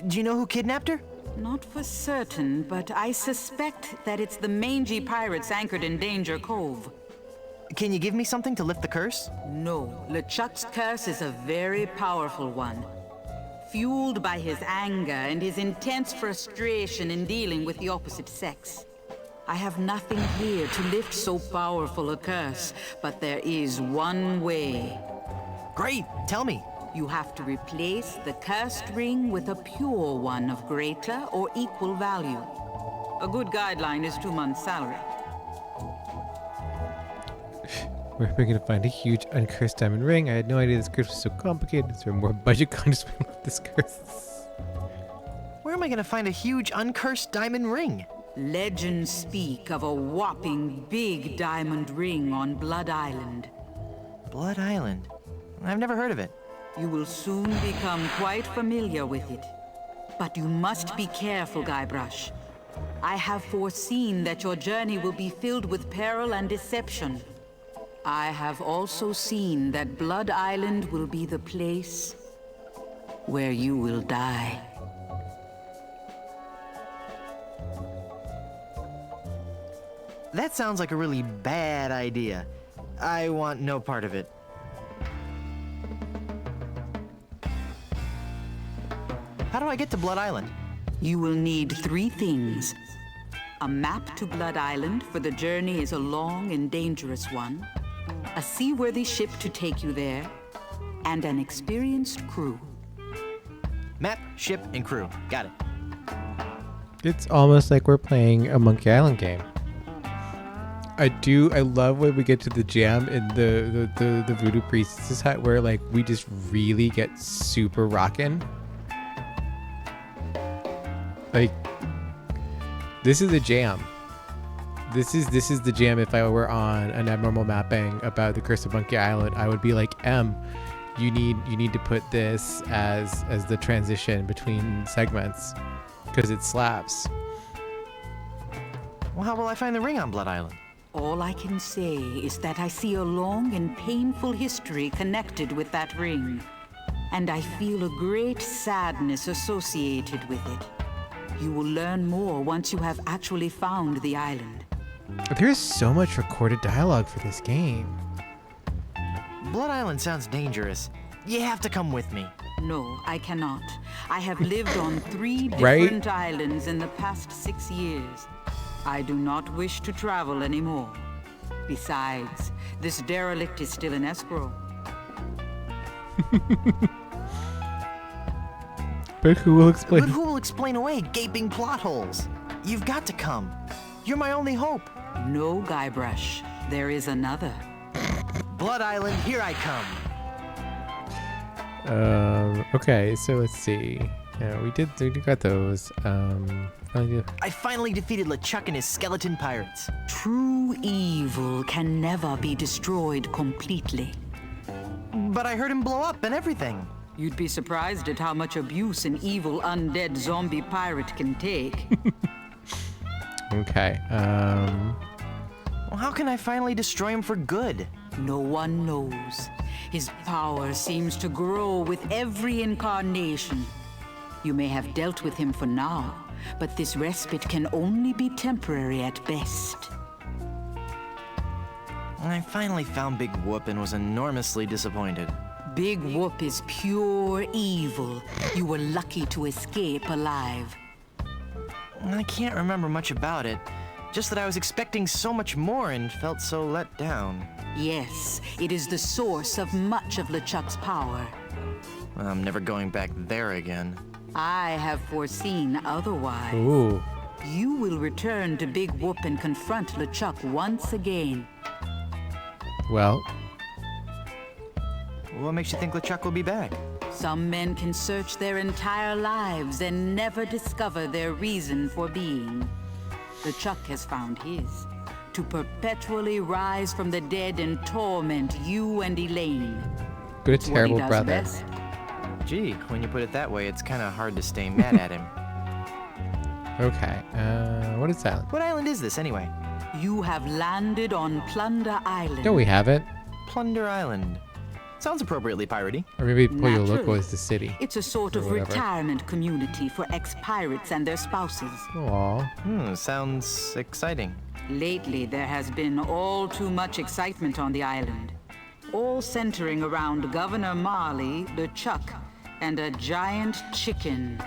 Do you know who kidnapped her? Not for certain, but I suspect that it's the mangy pirates anchored in Danger Cove. Can you give me something to lift the curse? No, LeChuck's curse is a very powerful one. Fueled by his anger and his intense frustration in dealing with the opposite sex. I have nothing here to lift so powerful a curse, but there is one way. Great, tell me. You have to replace the cursed ring with a pure one of greater or equal value. A good guideline is 2 months' salary. we're going to find a huge uncursed diamond ring. I had no idea this curse was so complicated. Is there a more budget-conscious way to lift this curse? Where am I gonna find a huge uncursed diamond ring? Legends speak of a whopping big diamond ring on Blood Island. Blood Island. I've never heard of it. You will soon become quite familiar with it. But you must be careful, Guybrush. I have foreseen that your journey will be filled with peril and deception. I have also seen that Blood Island will be the place where you will die. That sounds like a really bad idea. I want no part of it. How do I get to Blood Island? You will need 3 things. A map to Blood Island, for the journey is a long and dangerous one. A seaworthy ship to take you there. And an experienced crew. Map, ship, and crew. Got it. It's almost like we're playing a Monkey Island game. I love when we get to the jam in the Voodoo Priestess hut where like we just really get super rockin'. Like this is a jam. This is the jam. If I were on an abnormal mapping about the Curse of Monkey Island, I would be like, you need to put this as the transition between segments because it slaps. Well, how will I find the ring on Blood Island? All I can say is that I see a long and painful history connected with that ring. And I feel a great sadness associated with it. You will learn more once you have actually found the island. There's so much recorded dialogue for this game. Blood Island sounds dangerous. You have to come with me. No, I cannot. I have lived on 3 different islands in the past 6 years. I do not wish to travel anymore. Besides, this derelict is still in escrow. But who will explain? But who will explain away gaping plot holes? You've got to come. You're my only hope. No, Guybrush. There is another. Blood Island, here I come. Okay, so let's see. Yeah, we got those. I finally defeated LeChuck and his skeleton pirates. True evil can never be destroyed completely. But I heard him blow up and everything. You'd be surprised at how much abuse an evil undead zombie pirate can take. Okay. Well, how can I finally destroy him for good? No one knows. His power seems to grow with every incarnation. You may have dealt with him for now, but this respite can only be temporary at best. I finally found Big Whoop and was enormously disappointed. Big Whoop is pure evil. You were lucky to escape alive. I can't remember much about it. Just that I was expecting so much more and felt so let down. Yes, it is the source of much of LeChuck's power. I'm never going back there again. I have foreseen otherwise. Ooh. You will return to Big Whoop and confront LeChuck once again. Well. What makes you think LeChuck will be back? Some men can search their entire lives and never discover their reason for being. LeChuck has found his. To perpetually rise from the dead and torment you and Elaine. Good, It's what he terrible does brother. best. Gee, when you put it that way, it's kind of hard to stay mad at him. Okay. What is that? What island is this, anyway? You have landed on Plunder Island. No, we haven't. Plunder Island. Sounds appropriately piratey. Or maybe Pollo Loco Naturally. is the city. It's a sort of Or whatever. retirement community for ex-pirates and their spouses. Aw. Sounds exciting. Lately, there has been all too much excitement on the island. All centering around Governor Marley, LeChuck, and a giant chicken.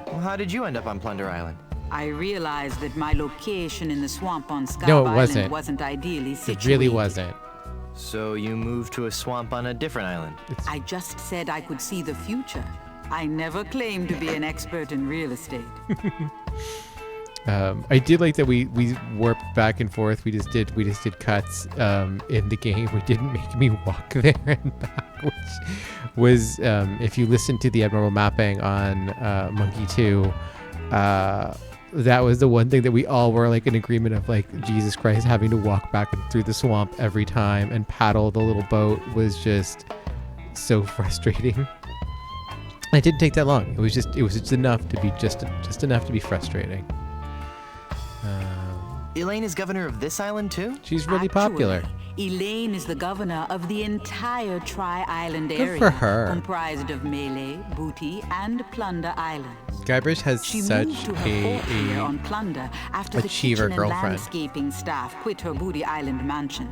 Well, how did you end up on Plunder Island? I realized that my location in the swamp on Sky No, it Island wasn't. ideally situated. It really wasn't. So you moved to a swamp on a different island. I just said I could see the future. I never claimed to be an expert in real estate. I did like that we warped back and forth. We just did cuts in the game. We didn't make me walk there and back, which was if you listen to the abnormal mapping on Monkey 2, that was the one thing that we all were like in agreement of, like, Jesus Christ, having to walk back through the swamp every time and paddle the little boat was just so frustrating. It didn't take that long. It was just enough to be just enough to be frustrating. Elaine is governor of this island too? She's really popular. Elaine is the governor of the entire Tri-Island Good area, for her. comprised of melee, booty, and plunder islands. Guybrush has She such moved to her fort here on a plunder after the achiever kitchen and girlfriend. landscaping staff quit her booty island mansion.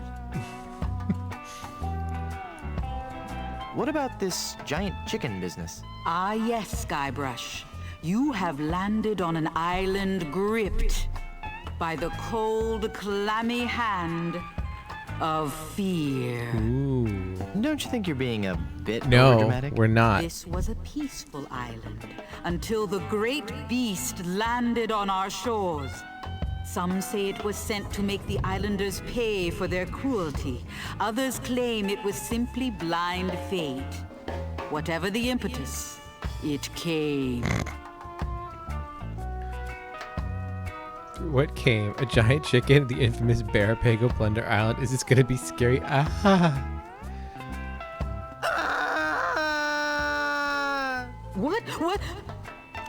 What about this giant chicken business? Ah yes, Guybrush. You have landed on an island gripped by the cold, clammy hand of fear. Ooh. Don't you think you're being a bit No, overdramatic? we're not. This was a peaceful island until the great beast landed on our shores. Some say it was sent to make the islanders pay for their cruelty. Others claim it was simply blind fate. Whatever the impetus, it came. What came? A giant chicken, the infamous bear, Pago Plunder Island. Is this gonna be scary? Ah! What? What?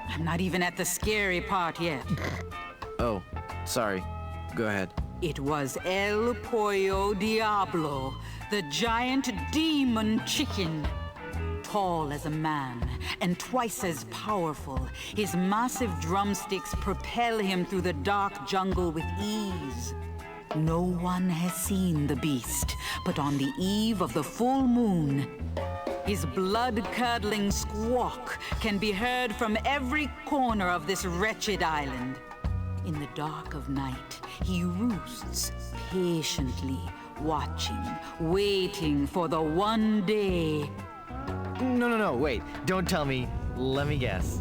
I'm not even at the scary part yet. Oh, sorry. Go ahead. It was El Pollo Diablo, the giant demon chicken. Tall as a man and twice as powerful, his massive drumsticks propel him through the dark jungle with ease. No one has seen the beast, but on the eve of the full moon, his blood-curdling squawk can be heard from every corner of this wretched island. In the dark of night, he roosts patiently, watching, waiting for the one day. No, wait. Don't tell me. Let me guess.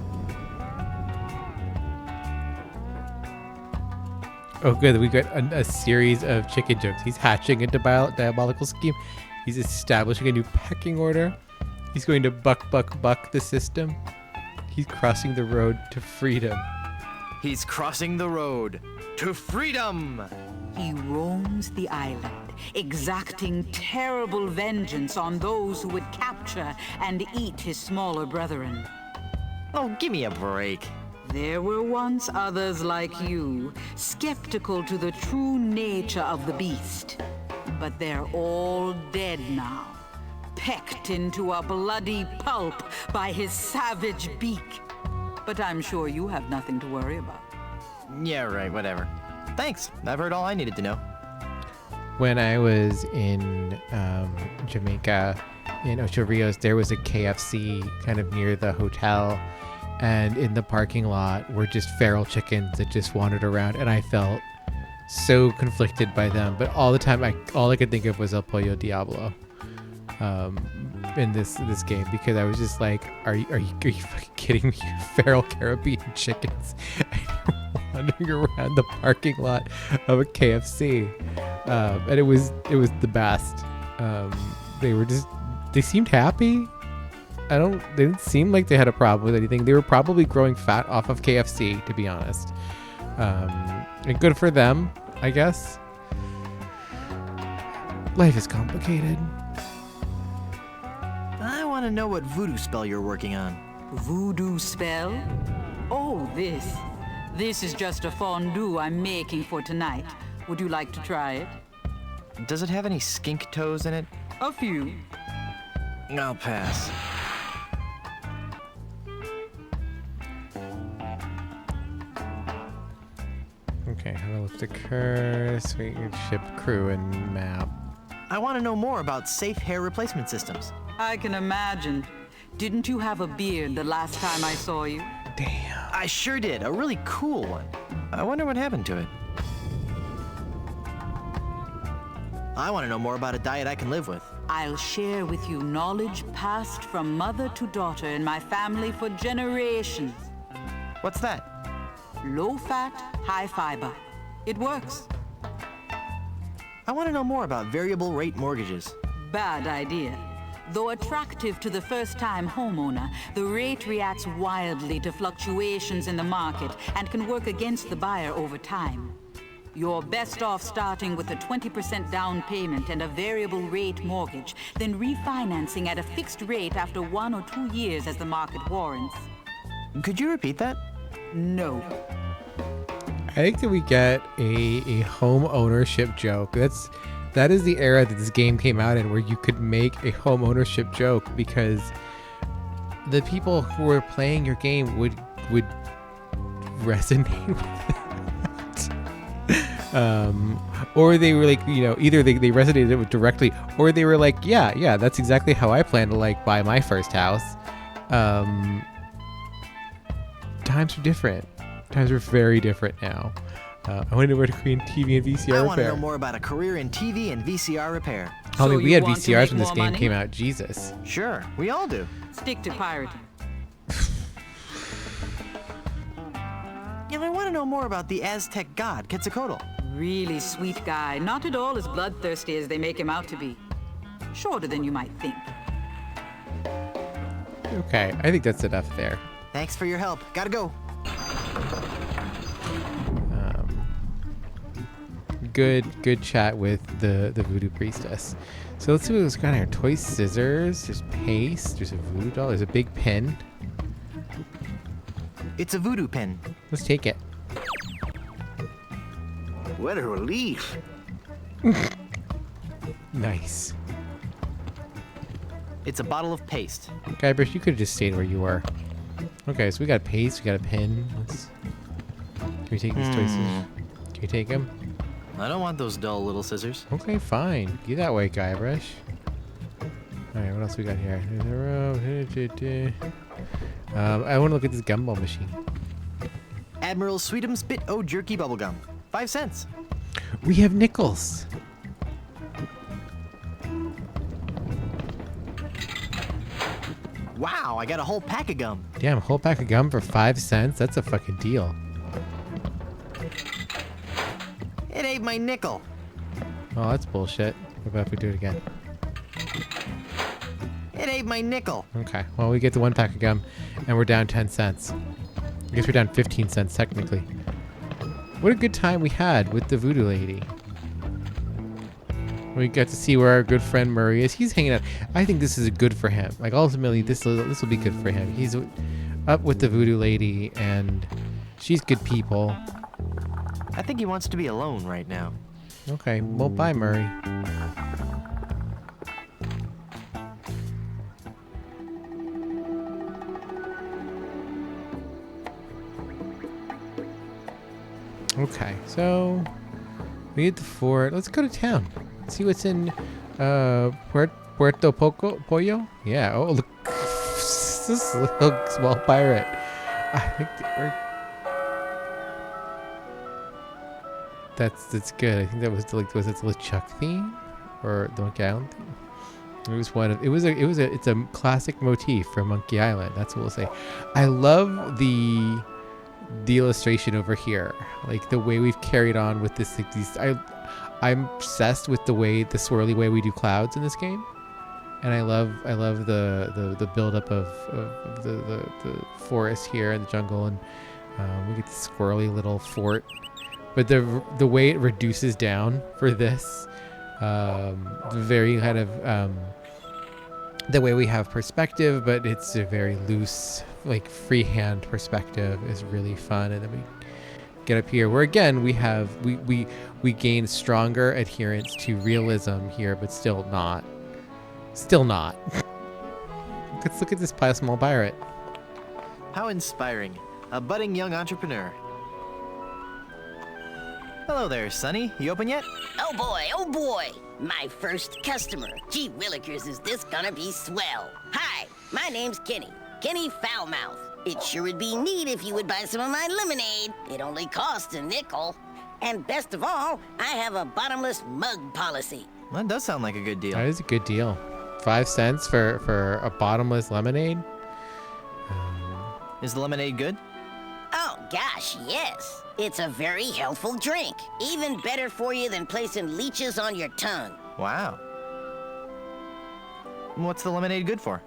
Oh, good. We got a series of chicken jokes. He's hatching a diabolical scheme. He's establishing a new pecking order. He's going to buck the system. He's crossing the road to freedom. He's crossing the road to freedom! He roams the island, exacting terrible vengeance on those who would capture and eat his smaller brethren. Oh, give me a break. There were once others like you, skeptical to the true nature of the beast. But they're all dead now, pecked into a bloody pulp by his savage beak. But I'm sure you have nothing to worry about. Yeah, right, whatever. Thanks. I've heard all I needed to know. When I was in Jamaica, in Ocho Rios, there was a KFC kind of near the hotel, and in the parking lot were just feral chickens that just wandered around, and I felt so conflicted by them. But all the time, all I could think of was El Pollo Diablo in this game, because I was just like, are you fucking kidding me? You feral Caribbean chickens wandering around the parking lot of a KFC, and it was the best. They seemed happy. They didn't seem like they had a problem with anything. They were probably growing fat off of KFC, to be honest. And good for them, I guess. Life is complicated. I want to know what voodoo spell you're working on. Voodoo spell? Oh, this. This is just a fondue I'm making for tonight. Would you like to try it? Does it have any skink toes in it? A few. I'll pass. Okay, hello with the curse, sweet ship crew and map. I want to know more about safe hair replacement systems. I can imagine. Didn't you have a beard the last time I saw you? Damn. I sure did. A really cool one. I wonder what happened to it. I want to know more about a diet I can live with. I'll share with you knowledge passed from mother to daughter in my family for generations. What's that? Low fat, high fiber. It works. I want to know more about variable rate mortgages. Bad idea. Though attractive to the first-time homeowner, the rate reacts wildly to fluctuations in the market and can work against the buyer over time. You're best off starting with a 20% down payment and a variable rate mortgage, then refinancing at a fixed rate after 1 or 2 years as the market warrants. Could you repeat that? No. I think that we get a home ownership joke. That is the era that this game came out in, where you could make a home ownership joke, because the people who were playing your game would resonate with it. Or they were like, either they resonated with directly, or they were like, yeah, that's exactly how I plan to like buy my first house. Times are different. Times are very different now. I want to know where to Korean TV and VCR repair. I want to know more about a career in TV and VCR repair. I mean, So we you had want to VCRs make when this more game money? came out. Jesus. Sure, we all do. Stick to pirating. I want to know more about the Aztec god, Quetzalcoatl. Really sweet guy, not at all as bloodthirsty as they make him out to be. Shorter than you might think. Okay, I think that's enough there. Thanks for your help. Gotta go. Good chat with the voodoo priestess. So let's see what's got here. Toy scissors, there's paste, there's a voodoo doll, there's a big pin. It's a voodoo pin. Let's take it. What a relief. Nice. It's a bottle of paste. Guybrush, you could have just stayed where you were. Okay, so we got paste, we got a pin. Can we take these toy scissors? Can you take them? I don't want those dull little scissors. Okay, fine. Get that way, Guybrush. Alright, what else we got here? I want to look at this gumball machine. Admiral Sweetum's Bit O Jerky Bubblegum. 5 cents. We have nickels. Wow, I got a whole pack of gum. Damn, a whole pack of gum for 5 cents? That's a fucking deal. It ate my nickel. Oh, that's bullshit. What about if we do it again? It ate my nickel. Okay, well, we get the 1 pack of gum, and we're down 10 cents. I guess we're down 15 cents, technically. What a good time we had with the voodoo lady. We got to see where our good friend Murray is. He's hanging out. I think this is good for him. Like, ultimately, this will be good for him. He's up with the voodoo lady, and she's good people. I think he wants to be alone right now. Okay, well, bye, Murray. Okay, so we hit the fort. Let's go to town. See what's in Puerto Pollo? Yeah. Oh, look. This little small pirate. I think that's good. I think that was was it the LeChuck theme or the Monkey Island theme? It was one of it's a classic motif from Monkey Island. That's what we'll say. I love the illustration over here, like the way we've carried on with this. Like I'm obsessed with the swirly way we do clouds in this game, and I love the buildup of the forest here and the jungle, and we get the squirrely little fort. But the way it reduces down for this, very kind of the way we have perspective, but it's a very loose, like freehand perspective is really fun. And then we get up here where again we have we gain stronger adherence to realism here, but still not. Let's look at this small pirate. How inspiring. A budding young entrepreneur. Hello there, Sonny. You open yet? Oh boy, my first customer. Gee willikers, is this gonna be swell. Hi, my name's Kenny Foulmouth. It sure would be neat if you would buy some of my lemonade. It only costs a nickel. And best of all, I have a bottomless mug policy. That does sound like a good deal. That is a good deal. 5 cents for a bottomless lemonade. Is the lemonade good? Oh gosh, yes. It's a very healthful drink. Even better for you than placing leeches on your tongue. Wow. What's the lemonade good for?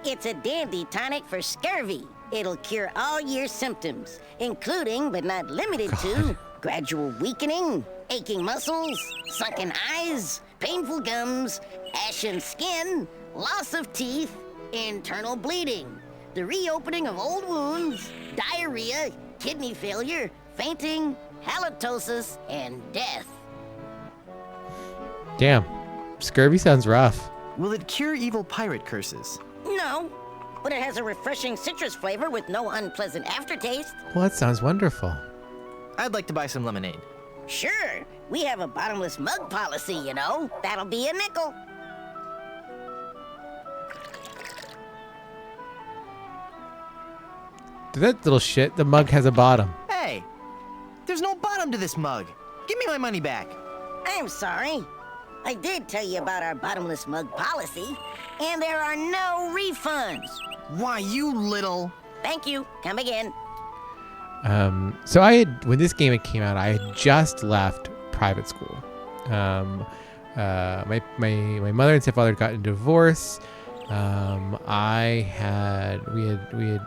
It's a dandy tonic for scurvy. It'll cure all your symptoms, including, but not limited to, gradual weakening, aching muscles, sunken eyes, painful gums, ashen skin, loss of teeth, internal bleeding, the reopening of old wounds, diarrhea, kidney failure, fainting, halitosis, and death. Damn. Scurvy sounds rough. Will it cure evil pirate curses? No, but it has a refreshing citrus flavor with no unpleasant aftertaste. Well, that sounds wonderful. I'd like to buy some lemonade. Sure, we have a bottomless mug policy, you know. That'll be a nickel. That little shit, the mug has a bottom. Hey, there's no bottom to this mug. Give me my money back. I'm sorry. I did tell you about our bottomless mug policy, and there are no refunds. Why, you little... Thank you. Come again. So when this game came out, I had just left private school. My mother and stepfather had gotten a divorce. We had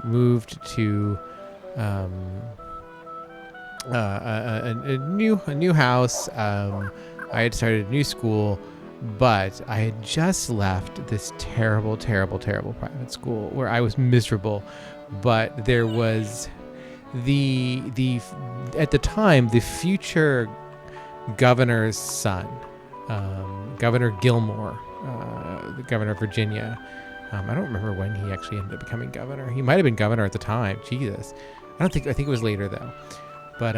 moved to a new house. I had started a new school, but I had just left this terrible private school where I was miserable. But there was at the time the future governor's son, Governor Gilmore, the governor of Virginia. I don't remember when he actually ended up becoming governor. He might have been governor at the time. Jesus, I think it was later though. But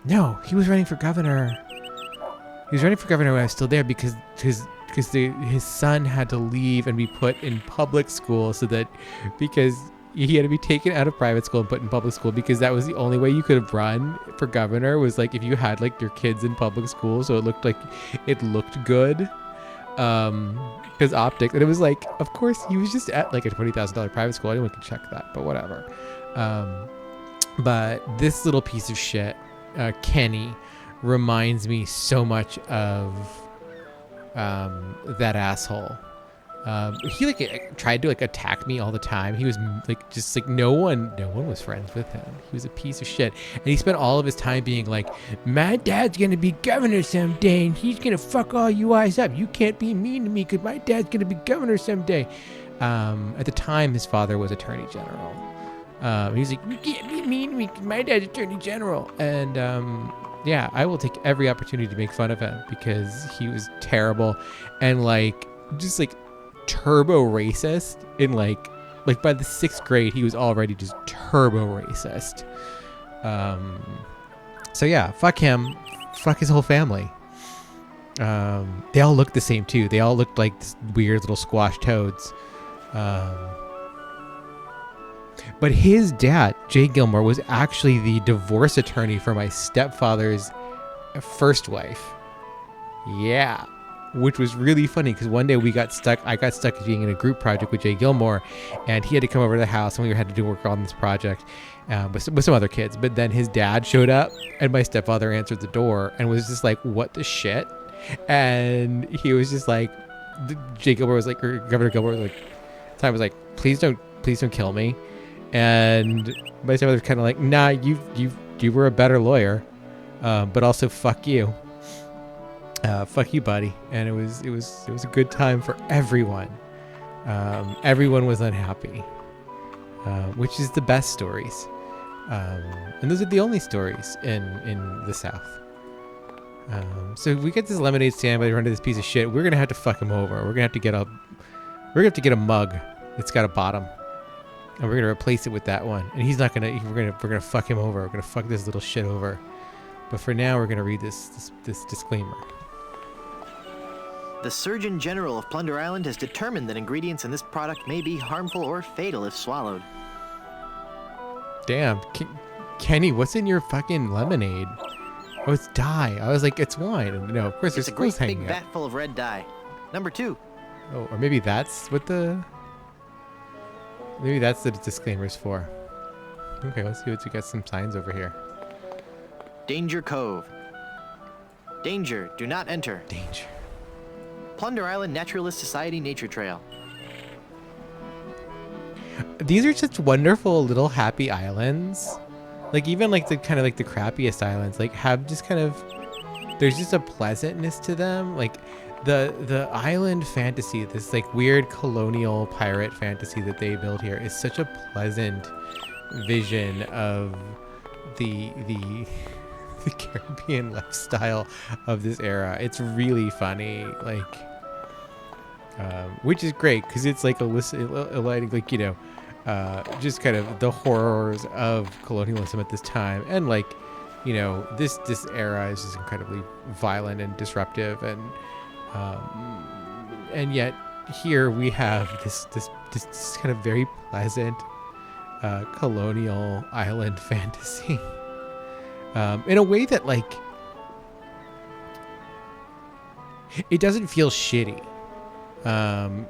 no, he was running for governor. He was running for governor when I was still there because his son had to leave and be put in public school because he had to be taken out of private school and put in public school because that was the only way you could have run for governor was like if you had like your kids in public school, so it looked good. Because optics, and it was like, of course, he was just at like a $20,000 private school. Anyone can check that, but whatever. But this little piece of shit, Kenny, reminds me so much of that asshole. He like tried to like attack me all the time. He was like just like no one was friends with him. He was a piece of shit, and he spent all of his time being like, my dad's gonna be governor someday and he's gonna fuck all you eyes up. You can't be mean to me because my dad's gonna be governor someday. At the time his father was attorney general. He's like, you can't be mean to me because my dad's attorney general. And yeah, I will take every opportunity to make fun of him because he was terrible and like just like turbo racist in like by the 6th grade he was already just turbo racist. So yeah, fuck him, fuck his whole family. They all looked the same too. They all looked like this weird little squash toads. But his dad, Jay Gilmore, was actually the divorce attorney for my stepfather's first wife. Yeah. Which was really funny because one day I got stuck being in a group project with Jay Gilmore, and he had to come over to the house and we had to do work on this project with some other kids. But then his dad showed up and my stepfather answered the door and was just like, what the shit? And he was just like, Jay Gilmore was like, or Governor Gilmore was like, time was like, please don't kill me. And my stepfather was kind of like, nah, you were a better lawyer, but also fuck you. Fuck you, buddy. And it was a good time for everyone. Everyone was unhappy, which is the best stories. And those are the only stories in the South. So we get this lemonade stand by running this piece of shit. We're gonna have to fuck him over. We're gonna have to get a mug that's got a bottom, and we're gonna replace it with that one. And he's not gonna. We're gonna fuck him over. We're gonna fuck this little shit over. But for now, we're gonna read this disclaimer. The Surgeon General of Plunder Island has determined that ingredients in this product may be harmful or fatal if swallowed. Damn, Kenny, what's in your fucking lemonade? Oh, it's dye. I was like, it's wine. And no, of course, It's there's a great hanging big out. vat full of red dye. Number 2. Oh, or maybe that's what maybe that's the disclaimer's for. Okay, let's see what we got. Some signs over here. Danger Cove. Danger, do not enter. Danger. Plunder Island Naturalist Society Nature Trail. these are such wonderful little happy islands. Like even like the kind of like the crappiest islands like have just kind of, there's just a pleasantness to them. Like the island fantasy, this like weird colonial pirate fantasy that they build here is such a pleasant vision of the Caribbean lifestyle of this era. It's really funny, like which is great because it's like like, you know, just kind of the horrors of colonialism at this time, and like, you know, this era is just incredibly violent and disruptive, and yet here we have this kind of very pleasant colonial island fantasy in a way that like it doesn't feel shitty.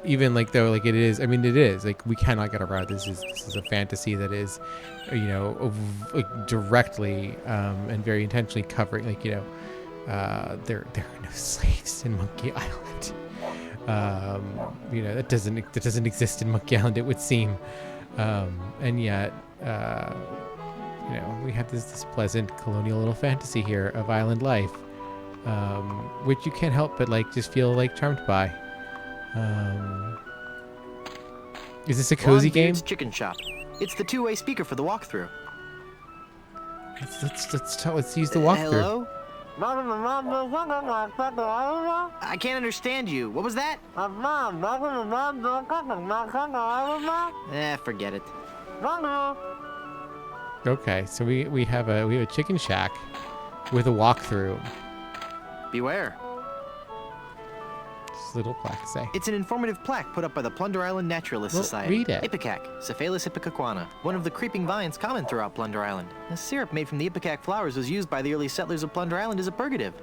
Even like though like it is, I mean it is like we cannot get around this is a fantasy that is, you know, like directly and very intentionally covering, like, you know, there are no slaves in Monkey Island. You know, that doesn't exist in Monkey Island, it would seem, and yet you know, we have this pleasant colonial little fantasy here of island life, which you can't help but like just feel like charmed by. Is this a cozy game? Chicken shop. It's the two-way speaker for the walkthrough. Let's use the walkthrough. Hello? I can't understand you. What was that? Forget it. Okay, so we have a chicken shack with a walkthrough. Beware. This little plaque say. It's an informative plaque put up by the Plunder Island Naturalist Society. Read it. Ipecac, Cephalus ipecacuana, one of the creeping vines common throughout Plunder Island. The syrup made from the ipecac flowers was used by the early settlers of Plunder Island as a purgative.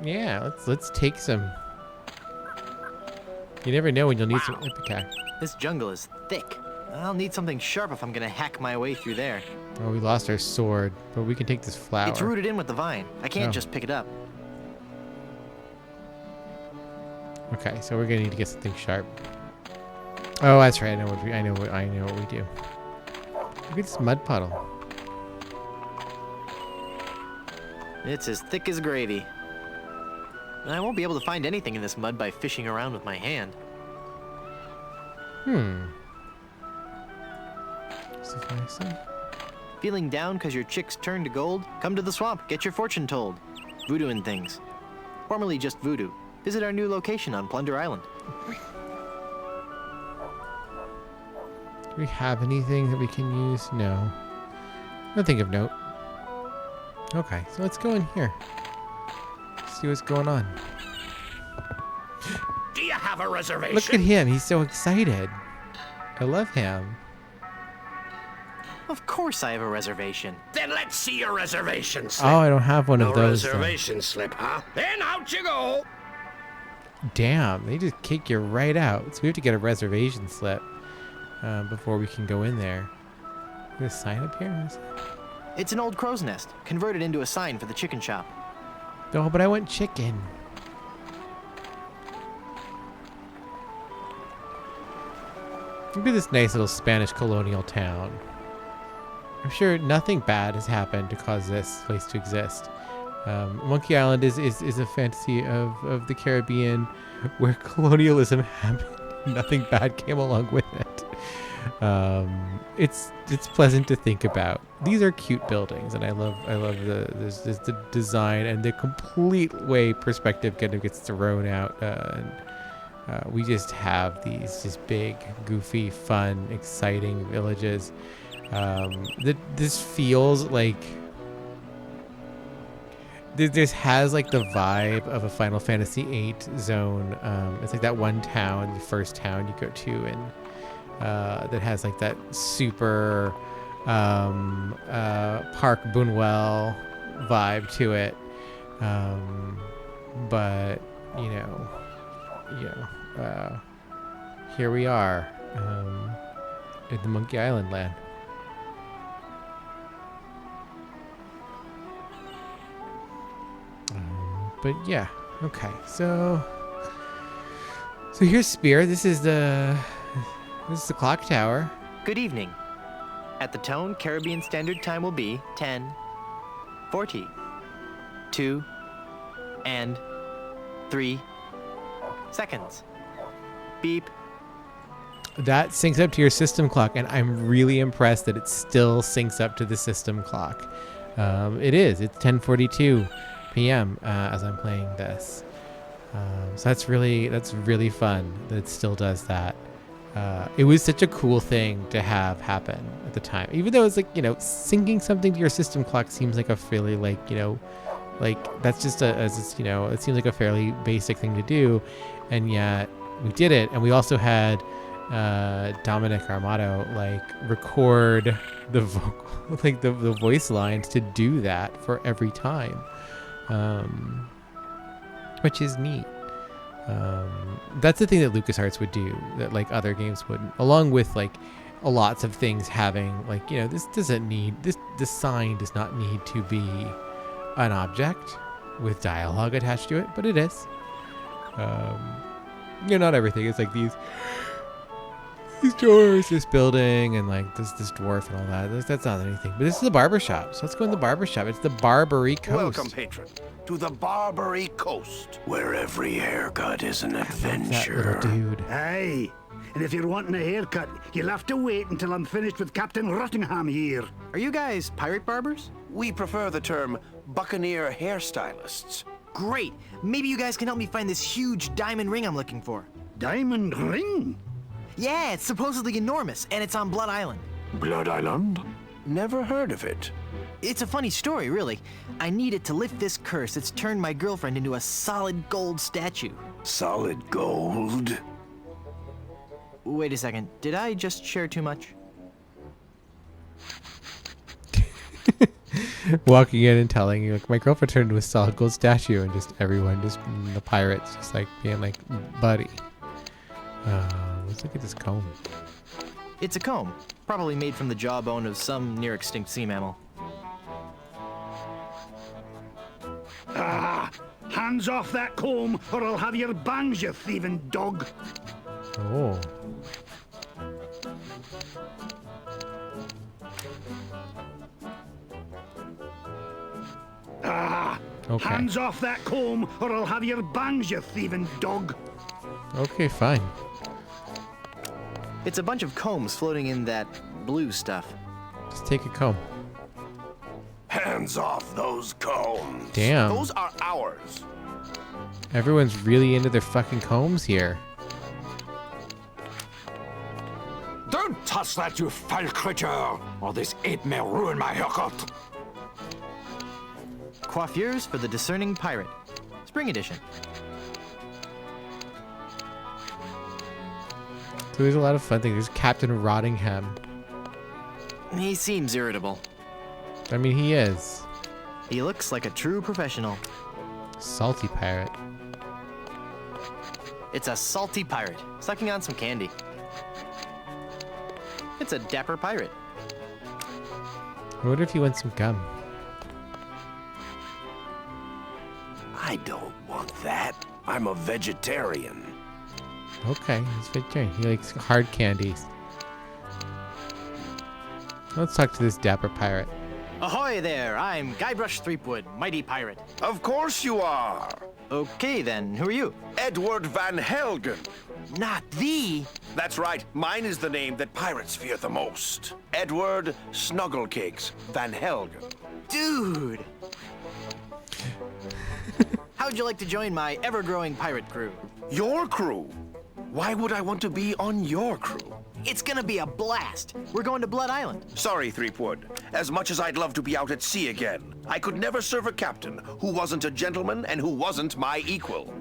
Yeah, let's take some. You never know when you'll need some ipecac. This jungle is thick. I'll need something sharp if I'm gonna hack my way through there. Oh, we lost our sword, but we can take this flower. It's rooted in with the vine. I can't just pick it up. Okay, so we're gonna need to get something sharp. Oh, that's right. I know what we do. Look at this mud puddle. It's as thick as gravy. I won't be able to find anything in this mud by fishing around with my hand. Sufficing. Feeling down because your chicks turned to gold? Come to the swamp, get your fortune told. Voodoo and things. Formerly just voodoo. Visit our new location on Plunder Island. Do we have anything that we can use? No. Nothing of note. Okay, so let's go in here. See what's going on. Do you have a reservation? Look at him. He's so excited. I love him. Of course I have a reservation. Then let's see your reservation slip. Oh, I don't have one No of those. reservation slip, huh? Then out you go. Damn, they just kick you right out. So we have to get a reservation slip before we can go in there. There's a sign up here? It's an old crow's nest, converted into a sign for the chicken shop. Oh, but I want chicken. Look at this nice little Spanish colonial town. I'm sure nothing bad has happened to cause this place to exist. Monkey Island is a fantasy of the Caribbean where colonialism happened. Nothing bad came along with it. It's pleasant to think about. These are cute buildings, and I love the design and the complete way perspective kind of gets thrown out. We just have these just big, goofy, fun, exciting villages. This feels like this has like the vibe of a Final Fantasy VIII zone. It's like that one town, the first town you go to, and that has like that super Park Bunwell vibe to it. But here we are in the Monkey Island land. But yeah, okay. So here's Spear. This is the clock tower. Good evening. At the tone, Caribbean Standard Time will be 10:40, 2, and 3 seconds. Beep. That syncs up to your system clock, and I'm really impressed that it still syncs up to the system clock. It's 10:42 p.m. As I'm playing this. So that's really fun that it still does that. It was such a cool thing to have happen at the time, even though it's like, syncing something to your system clock seems like a fairly that's just it seems like a fairly basic thing to do, and yet we did it. And we also had Dominic Armato record the vocal, the voice lines to do that for every time, which is neat. That's the thing that LucasArts would do that other games wouldn't, along with lots of things having this sign does not need to be an object with dialogue attached to it, but it is. Not everything. It's these doors, this building, and this dwarf and all that. That's not anything. But this is a barbershop, so let's go in the barbershop. It's the Barbary Coast. Welcome, patron, to the Barbary Coast, where every haircut is an adventure. That little dude. Aye, and if you're wanting a haircut, you'll have to wait until I'm finished with Captain Rottingham here. Are you guys pirate barbers? We prefer the term buccaneer hairstylists. Great. Maybe you guys can help me find this huge diamond ring I'm looking for. Diamond ring? Yeah, it's supposedly enormous, and it's on Blood Island. Blood Island? Never heard of it. It's a funny story, really. I need it to lift this curse that's turned my girlfriend into a solid gold statue. Solid gold? Wait a second. Did I just share too much? Walking in and telling you, my girlfriend turned into a solid gold statue, and just everyone, the pirates, just being buddy. Let's look at this comb. It's a comb, probably made from the jawbone of some near-extinct sea mammal. Hands off that comb, or I'll have your bangs, you thieving dog. Oh. Okay. Hands off that comb, or I'll have your bangs, you thieving dog. Okay, fine. It's a bunch of combs floating in that blue stuff. Just take a comb. Hands off those combs. Damn. Those are ours. Everyone's really into their fucking combs here. Don't touch that, you foul creature, or this ape may ruin my haircut. Coiffures for the Discerning Pirate. Spring edition. So there's a lot of fun things. There's Captain Rottingham. He seems irritable. I mean, he is. He looks like a true professional. Salty pirate. It's a salty pirate, sucking on some candy. It's a dapper pirate. I wonder if he wants some gum. I don't want that. I'm a vegetarian. Okay, he's vegetarian. He likes hard candies. Let's talk to this dapper pirate. Ahoy there, I'm Guybrush Threepwood, mighty pirate. Of course you are. Okay then, who are you? Edward Van Helgen. Not thee. That's right, mine is the name that pirates fear the most. Edward Snugglecakes Van Helgen. Dude. How'd you like to join my ever-growing pirate crew? Your crew? Why would I want to be on your crew? It's gonna be a blast. We're going to Blood Island. Sorry, Threepwood. As much as I'd love to be out at sea again, I could never serve a captain who wasn't a gentleman and who wasn't my equal.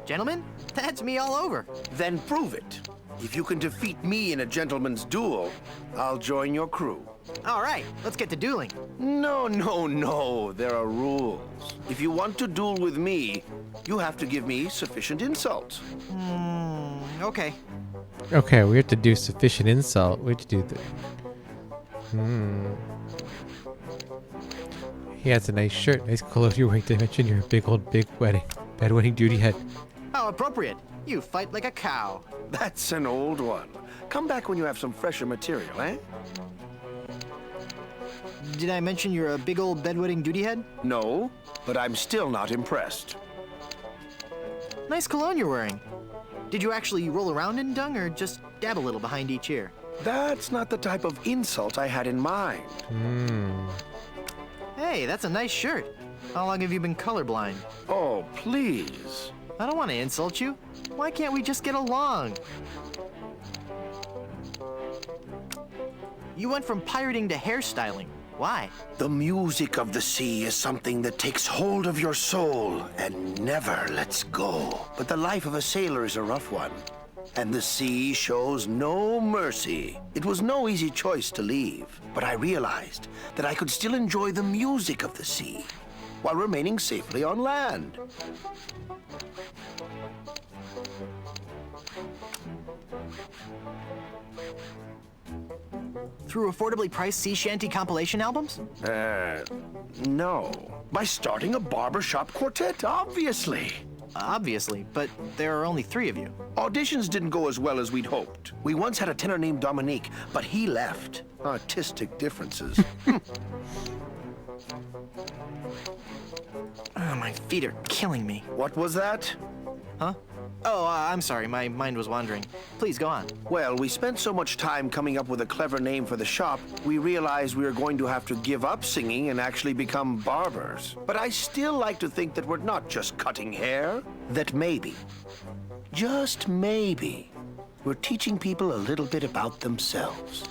Gentlemen, that's me all over. Then prove it. If you can defeat me in a gentleman's duel, I'll join your crew. All right, let's get to dueling. No. There are rules. If you want to duel with me, you have to give me sufficient insult. Okay. Okay, we have to do sufficient insult. We have to do the... He has a nice shirt, nice clothes you're wearing to mention your big bedwetting duty head. How appropriate. You fight like a cow. That's an old one. Come back when you have some fresher material, eh? Did I mention you're a big old bedwetting duty head? No, but I'm still not impressed. Nice cologne you're wearing. Did you actually roll around in dung or just dab a little behind each ear? That's not the type of insult I had in mind. Hey, that's a nice shirt. How long have you been colorblind? Oh, please. I don't want to insult you. Why can't we just get along? You went from pirating to hairstyling. Why? The music of the sea is something that takes hold of your soul and never lets go. But the life of a sailor is a rough one, and the sea shows no mercy. It was no easy choice to leave, but I realized that I could still enjoy the music of the sea while remaining safely on land. Through affordably priced sea shanty compilation albums? No. By starting a barbershop quartet, obviously. Obviously, but there are only 3 of you. Auditions didn't go as well as we'd hoped. We once had a tenor named Dominique, but he left. Artistic differences. Oh, my feet are killing me. What was that? Huh? Oh, I'm sorry. My mind was wandering. Please go on. Well, we spent so much time coming up with a clever name for the shop, we realized we were going to have to give up singing and actually become barbers. But I still like to think that we're not just cutting hair. That maybe, just maybe, we're teaching people a little bit about themselves.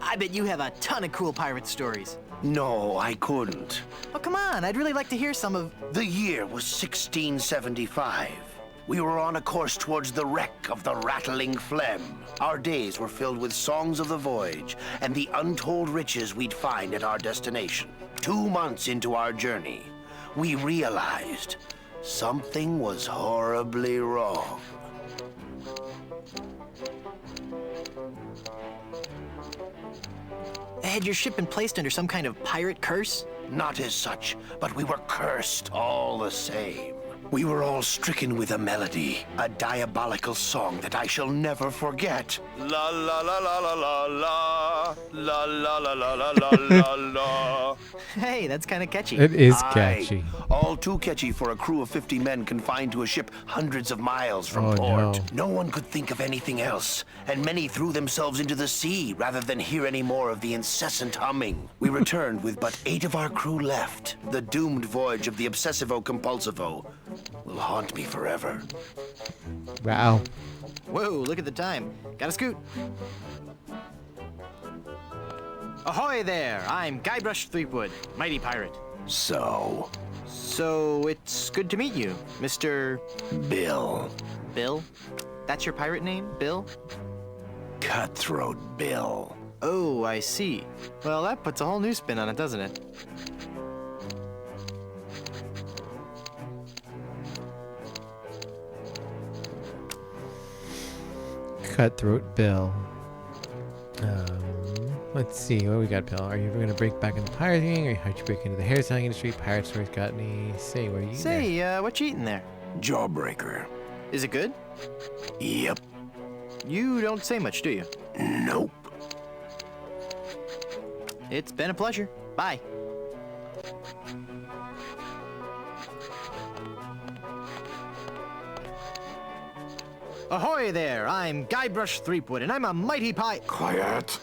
I bet you have a ton of cool pirate stories. No, I couldn't. Oh, come on. I'd really like to hear some of... The year was 1675. We were on a course towards the wreck of the Rattling Phlegm. Our days were filled with songs of the voyage and the untold riches we'd find at our destination. 2 months into our journey, we realized something was horribly wrong. Had your ship been placed under some kind of pirate curse? Not as such, but we were cursed all the same. We were all stricken with a melody, a diabolical song that I shall never forget. La la la la la la la, la la la la la la la la. Hey, that's kind of catchy. It is catchy. All too catchy for a crew of 50 men confined to a ship hundreds of miles from port. No one could think of anything else, and many threw themselves into the sea rather than hear any more of the incessant humming. We returned with but 8 of our crew left. The doomed voyage of the Obsessivo-Compulsivo will haunt me forever. Wow. Whoa, look at the time. Gotta scoot. Ahoy there! I'm Guybrush Threepwood, mighty pirate. So, it's good to meet you, Mr. Bill. Bill? That's your pirate name, Bill? Cutthroat Bill. Oh, I see. Well, that puts a whole new spin on it, doesn't it? Cutthroat Bill. Let's see, what we got, Bill? Are you ever gonna break back into pirating, or how'd you break into the hairstyling industry? Pirate stories got any say? What are you eating there? Say, what you eating there? Jawbreaker. Is it good? Yep. You don't say much, do you? Nope. It's been a pleasure. Bye. Ahoy there! I'm Guybrush Threepwood, and I'm a mighty Quiet.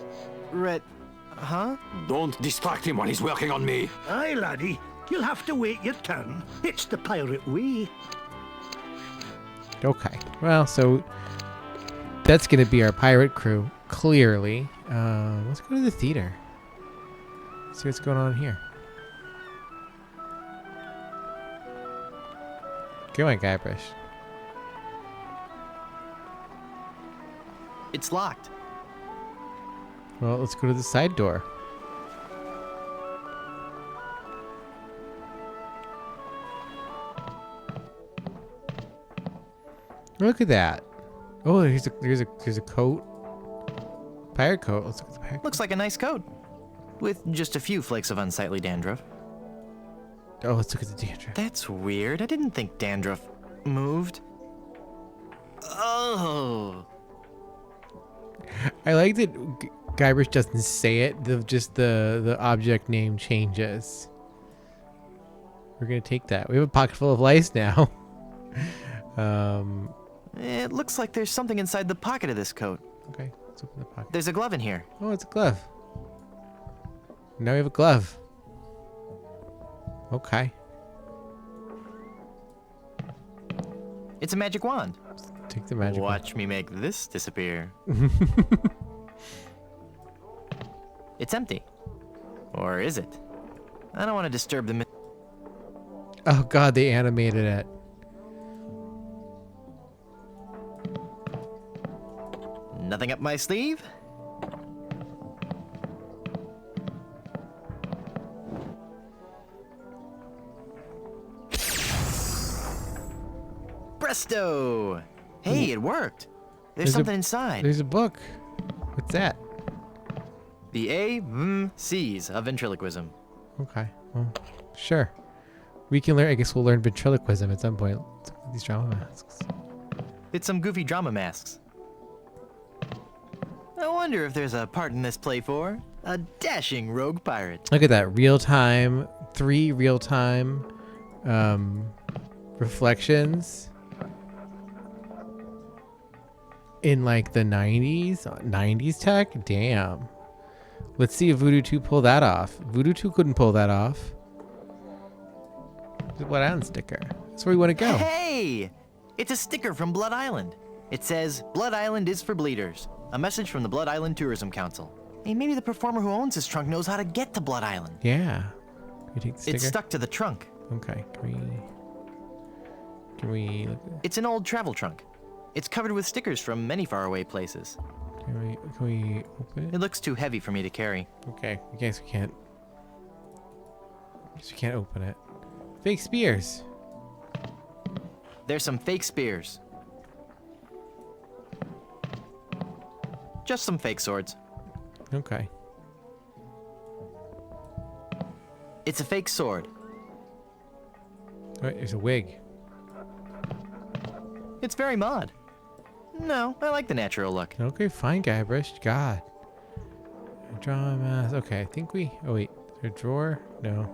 Huh? Don't distract him while he's working on me. Aye, laddie. You'll have to wait your turn. It's the pirate way. Okay. Well, so that's gonna be our pirate crew, clearly. Let's go to the theater. See what's going on here. Go on, Guybrush. It's locked. Well, let's go to the side door. Look at that. Oh, there's a coat. Pirate coat. Let's look at the pirate coat. Looks like a nice coat. With just a few flakes of unsightly dandruff. Oh, let's look at the dandruff. That's weird. I didn't think dandruff... Moved? Oh. I like that Guybrush doesn't say it. Just the object name changes. We're gonna take that. We have a pocket full of lice now. It looks like there's something inside the pocket of this coat. Okay, let's open the pocket. There's a glove in here. Oh, it's a glove. Now we have a glove. Okay. It's a magic wand. Take the magic wand. Watch me make this disappear. It's empty. Or is it? I don't want to disturb the... Oh god, they animated it. Nothing up my sleeve? Presto! Hey, it worked. There's something inside. There's a book. What's that? The A-M-C's of ventriloquism. Okay, well, sure. We can learn, I guess we'll learn ventriloquism at some point. These drama masks. It's some goofy drama masks. I wonder if there's a part in this play for a dashing rogue pirate. Look at that, real-time, 3 real-time reflections in like the 90s tech. Damn. Let's see if Voodoo 2 pull that off. Voodoo 2 couldn't pull that off. There's a Blood Island sticker. That's where we want to go. Hey! It's a sticker from Blood Island. It says, Blood Island is for bleeders. A message from the Blood Island Tourism Council. Hey, maybe the performer who owns this trunk knows how to get to Blood Island. Yeah. Can we take the sticker? It's stuck to the trunk. Okay. Can we look at it? It's an old travel trunk. It's covered with stickers from many faraway places. Can we open it? It looks too heavy for me to carry. Okay. I guess we can't. Guess we can't open it. Fake spears. There's some fake spears. Just some fake swords. Okay. It's a fake sword. Wait, there's a wig. It's very mod. No, I like the natural look. Okay, fine, Guybrush. God. Drama mask. Okay, I think we... Oh, wait. Is there a drawer? No.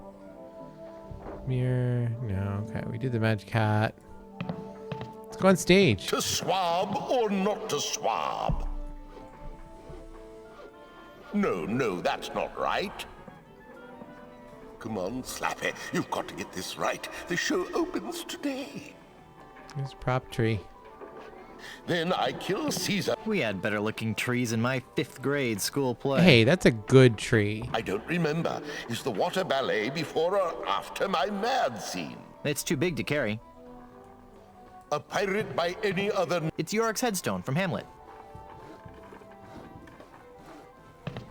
Mirror? No. Okay, we did the magic hat. Let's go on stage. To swab or not to swab? No, that's not right. Come on, Slappy. You've got to get this right. The show opens today. There's a prop tree. Then I kill Caesar. We had better looking trees in my 5th grade school play. Hey, that's a good tree. I don't remember. Is the water ballet before or after my mad scene? It's too big to carry. A pirate by any other... It's Yorick's headstone from Hamlet.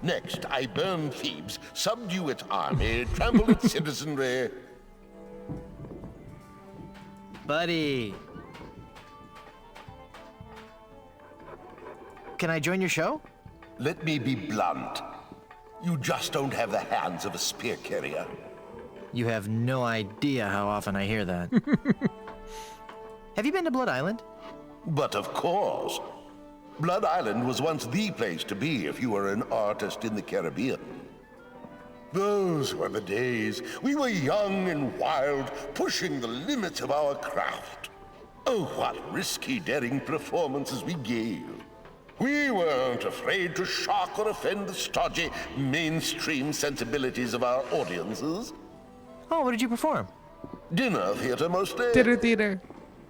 Next, I burn Thebes, subdue its army, trample its citizenry. Buddy. Can I join your show? Let me be blunt. You just don't have the hands of a spear carrier. You have no idea how often I hear that. Have you been to Blood Island? But of course. Blood Island was once the place to be if you were an artist in the Caribbean. Those were the days. We were young and wild, pushing the limits of our craft. Oh, what risky, daring performances we gave. We weren't afraid to shock or offend the stodgy, mainstream sensibilities of our audiences. Oh, what did you perform? Dinner theater, mostly. Dinner theater.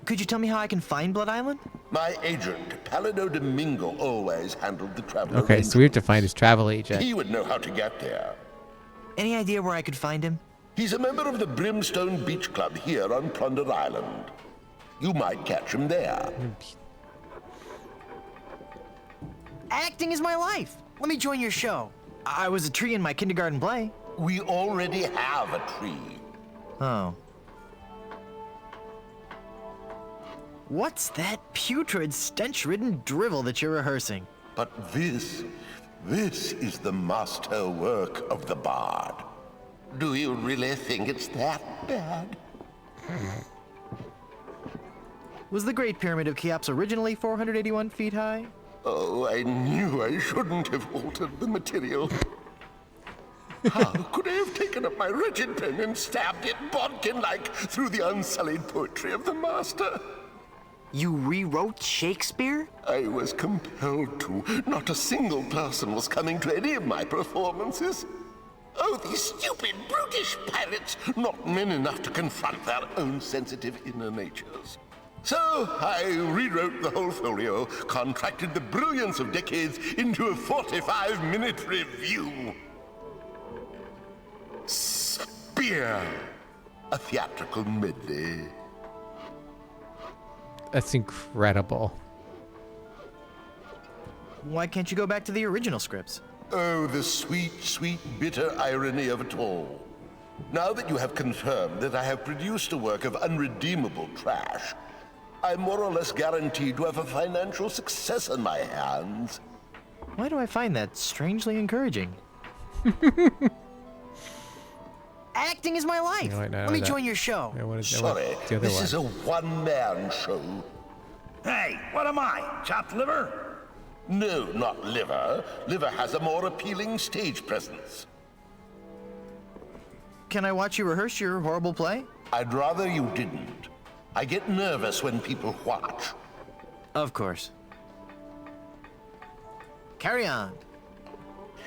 Could you tell me how I can find Blood Island? My agent, Palido Domingo, always handled the travel Okay, so we have to find his travel agent. He would know how to get there. Any idea where I could find him? He's a member of the Brimstone Beach Club here on Plunder Island. You might catch him there. Acting is my life. Let me join your show. I was a tree in my kindergarten play. We already have a tree. Oh. What's that putrid, stench-ridden drivel that you're rehearsing? But this is the master work of the bard. Do you really think it's that bad? Was the Great Pyramid of Cheops originally 481 feet high? Oh, I knew I shouldn't have altered the material. How could I have taken up my wretched pen and stabbed it bodkin-like through the unsullied poetry of the master? You rewrote Shakespeare? I was compelled to. Not a single person was coming to any of my performances. Oh, these stupid, brutish pirates, not men enough to confront their own sensitive inner natures. So I rewrote the whole folio, contracted the brilliance of decades into a 45-minute review. Spear, a theatrical medley. That's incredible. Why can't you go back to the original scripts? Oh, the sweet, sweet, bitter irony of it all. Now that you have confirmed that I have produced a work of unredeemable trash, I'm more or less guaranteed to have a financial success on my hands. Why do I find that strangely encouraging? Acting is my life. No, Let me join your show. Yeah, Sorry, this is a one-man show. Hey, what am I? Chopped liver? No, not liver. Liver has a more appealing stage presence. Can I watch you rehearse your horrible play? I'd rather you didn't. I get nervous when people watch. Of course. Carry on.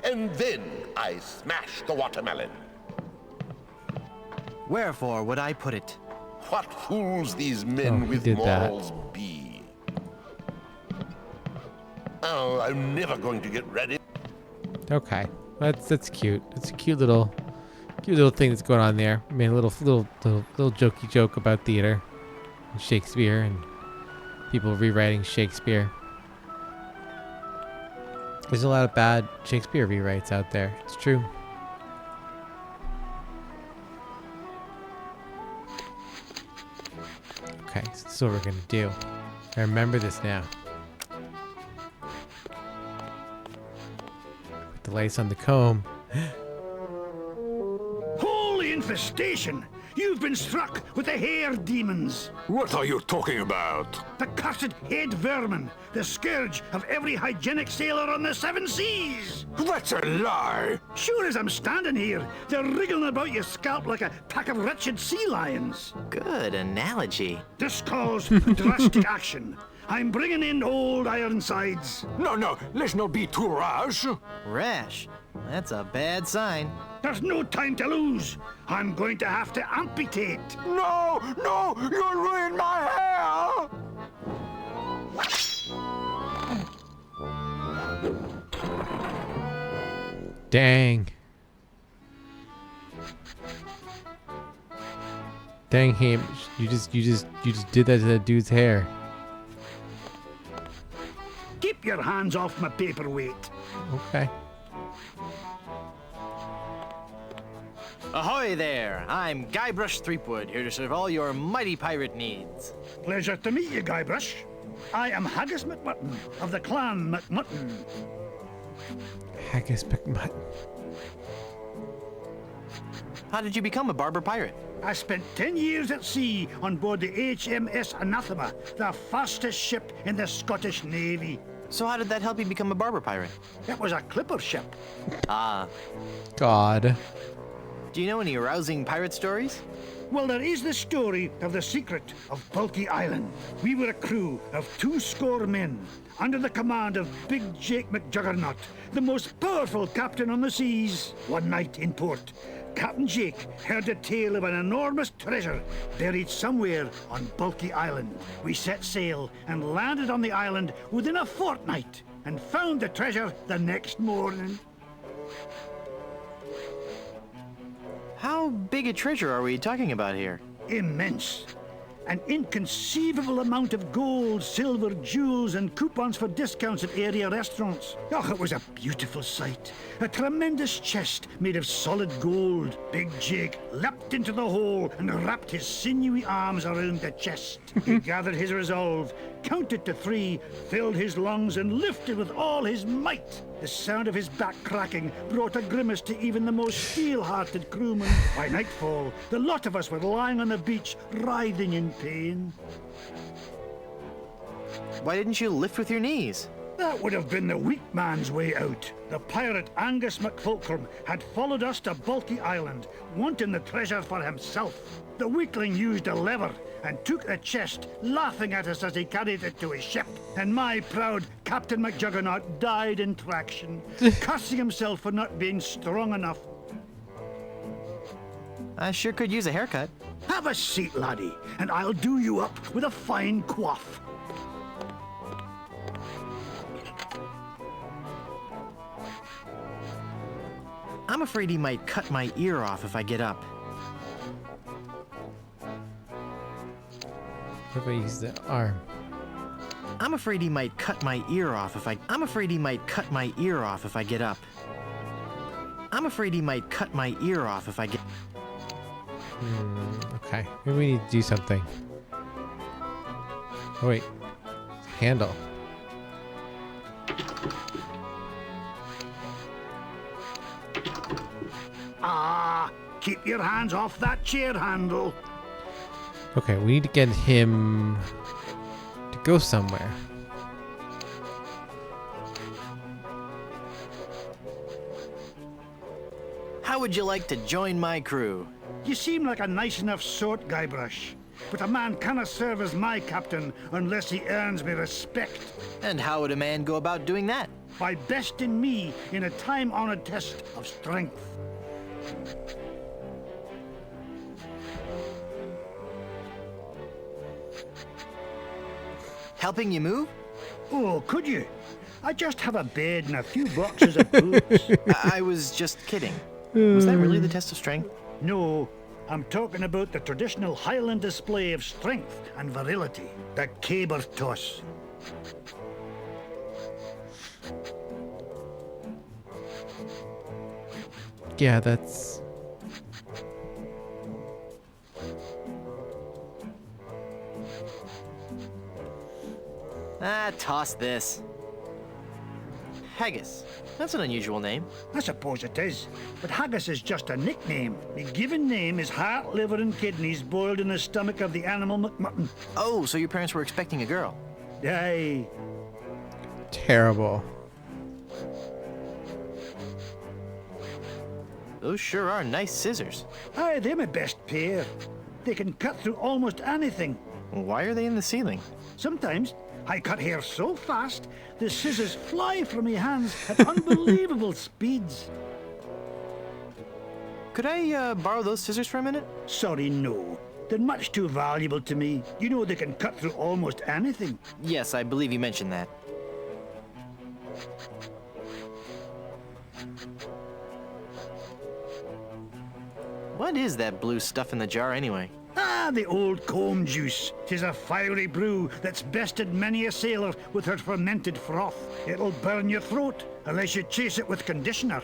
And then I smash the watermelon. Wherefore would I put it? What fools these men with morals be? Oh, I'm never going to get ready. Okay, that's cute. It's a cute little thing that's going on there. I mean, a little jokey joke about theater, and Shakespeare, and people rewriting Shakespeare. There's a lot of bad Shakespeare rewrites out there. It's true. Okay, so this is what we're gonna do. I remember this now. Put the lace on the comb. Holy infestation! You've been struck with the hair demons. What are you talking about? The cursed head vermin, the scourge of every hygienic sailor on the 7 seas. That's a lie. Sure as I'm standing here, they're wriggling about your scalp like a pack of wretched sea lions. Good analogy. This calls for drastic action. I'm bringing in old Ironsides. No, let's not be too rash. Rash? That's a bad sign. There's no time to lose. I'm going to have to amputate. No, you'll ruin my hair. Dang. Dang him. You just did that to that dude's hair. Keep your hands off my paperweight. Okay. Ahoy there! I'm Guybrush Threepwood, here to serve all your mighty pirate needs. Pleasure to meet you, Guybrush. I am Haggis McMutton of the clan McMutton. Haggis McMutton. How did you become a barber pirate? I spent 10 years at sea on board the HMS Anathema, the fastest ship in the Scottish Navy. So how did that help you become a barber pirate? It was a clipper ship. Ah. God. Do you know any arousing pirate stories? Well, there is the story of the secret of Bulky Island. We were a crew of 200 men, under the command of Big Jake McJuggernaut, the most powerful captain on the seas. One night in port, Captain Jake heard a tale of an enormous treasure buried somewhere on Bulky Island. We set sail and landed on the island within a fortnight and found the treasure the next morning. How big a treasure are we talking about here? Immense. An inconceivable amount of gold, silver, jewels, and coupons for discounts at area restaurants. Oh, it was a beautiful sight. A tremendous chest made of solid gold. Big Jake leapt into the hole and wrapped his sinewy arms around the chest. He gathered his resolve, counted to 3, filled his lungs, and lifted with all his might. The sound of his back cracking brought a grimace to even the most steel-hearted crewman. By nightfall, the lot of us were lying on the beach, writhing in pain. Why didn't you lift with your knees? That would have been the weak man's way out. The pirate Angus MacFulcrum had followed us to Bulky Island, wanting the treasure for himself. The weakling used a lever and took the chest, laughing at us as he carried it to his ship. And my proud Captain McJuggernaut died in traction, cursing himself for not being strong enough. I sure could use a haircut. Have a seat, laddie, and I'll do you up with a fine coif. I'm afraid he might cut my ear off if I get up. What if I use the arm? I'm afraid he might cut my ear off if I... I'm afraid he might cut my ear off if I get up. I'm afraid he might cut my ear off if I get... Okay, maybe we need to do something. Oh wait, handle. Ah, keep your hands off that chair handle. Okay, we need to get him to go somewhere. How would you like to join my crew? You seem like a nice enough sort, Guybrush. But a man cannot serve as my captain unless he earns me respect. And how would a man go about doing that? By besting me in a time-honored test of strength. Helping you move? Oh, could you? I just have a bed and a few boxes of boots. I was just kidding. Was that really the test of strength? No, I'm talking about the traditional Highland display of strength and virility, the caber toss. Yeah, that's... Toss this. Haggis. That's an unusual name. I suppose it is, but haggis is just a nickname. The given name is heart, liver, and kidneys boiled in the stomach of the animal McMutton. Oh, so your parents were expecting a girl? Aye. Terrible. Those sure are nice scissors. Aye, they're my best pair. They can cut through almost anything. Why are they in the ceiling? Sometimes I cut hair so fast, the scissors fly from my hands at unbelievable speeds. Could I borrow those scissors for a minute? Sorry, no. They're much too valuable to me. You know they can cut through almost anything. Yes, I believe you mentioned that. What is that blue stuff in the jar anyway? Ah, the old comb juice. 'Tis a fiery brew that's bested many a sailor with her fermented froth. It'll burn your throat unless you chase it with conditioner.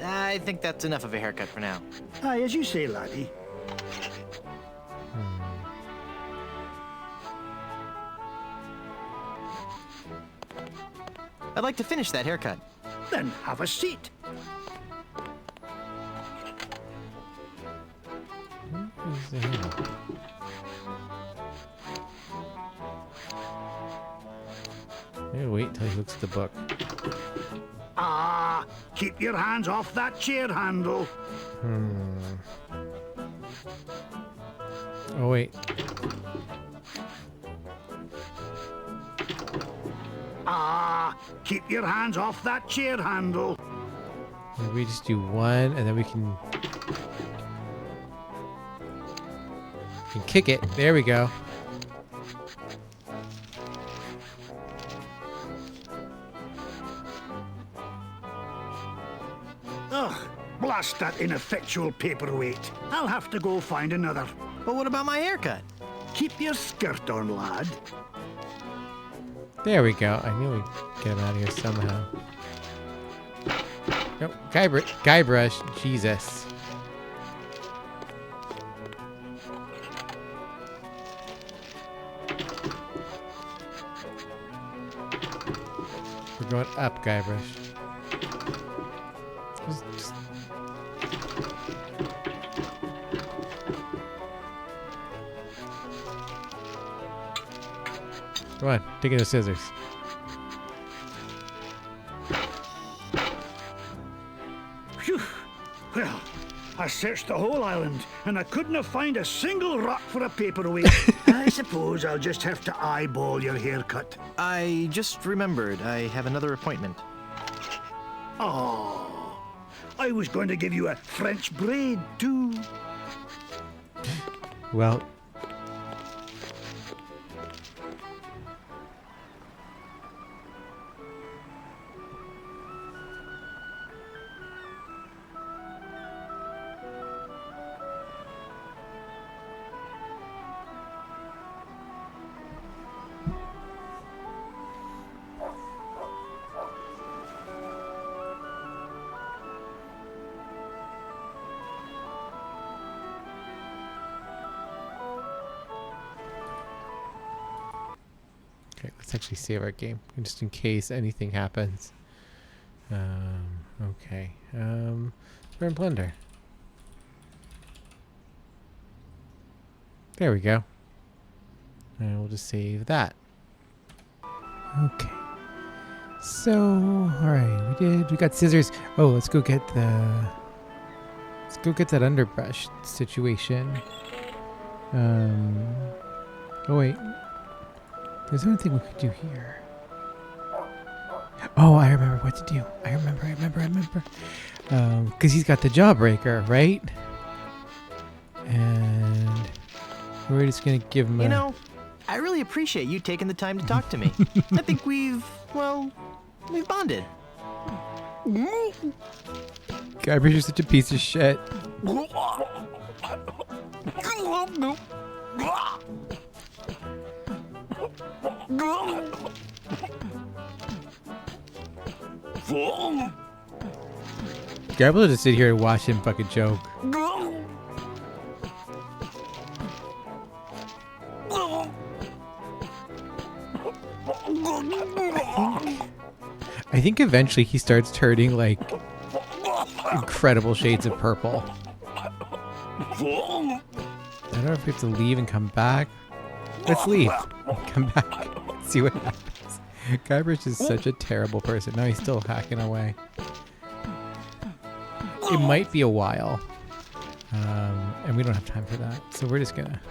I think that's enough of a haircut for now. Aye, as you say, laddie. I'd like to finish that haircut. Then have a seat. Maybe wait till he looks at the book. Ah, keep your hands off that chair handle. Oh wait. Ah, keep your hands off that chair handle. Maybe we just do one and then we can kick it. There we go. Ugh, blast that ineffectual paperweight. I'll have to go find another. But what about my haircut? Keep your skirt on, lad. There we go. I knew we'd get him out of here somehow. Nope. Guybrush. Jesus. We're going up, Guybrush. Come on, take the scissors. Phew. Well, I searched the whole island, and I couldn't find a single rock for a paperweight. I suppose I'll just have to eyeball your haircut. I just remembered I have another appointment. Oh, I was going to give you a French braid, too. Well, okay, let's actually save our game just in case anything happens. Okay. We're in Blender. There we go. And we'll just save that. Okay. So, alright, we got scissors. Oh, let's go get that underbrush situation. Oh wait. There's one thing we could do here. Oh, I remember what to do. I remember. Because he's got the jawbreaker, right? And we're just going to give him You know, I really appreciate you taking the time to talk to me. I think we've bonded. Guybrush is such a piece of shit. Guybrush will just sit here and watch him fucking joke. I think eventually he starts turning like incredible shades of purple. I don't know if we have to leave and come back. Let's leave. Come back. See what happens. Guybrush is such a terrible person. Now he's still hacking away. It might be a while. And we don't have time for that. So we're just gonna...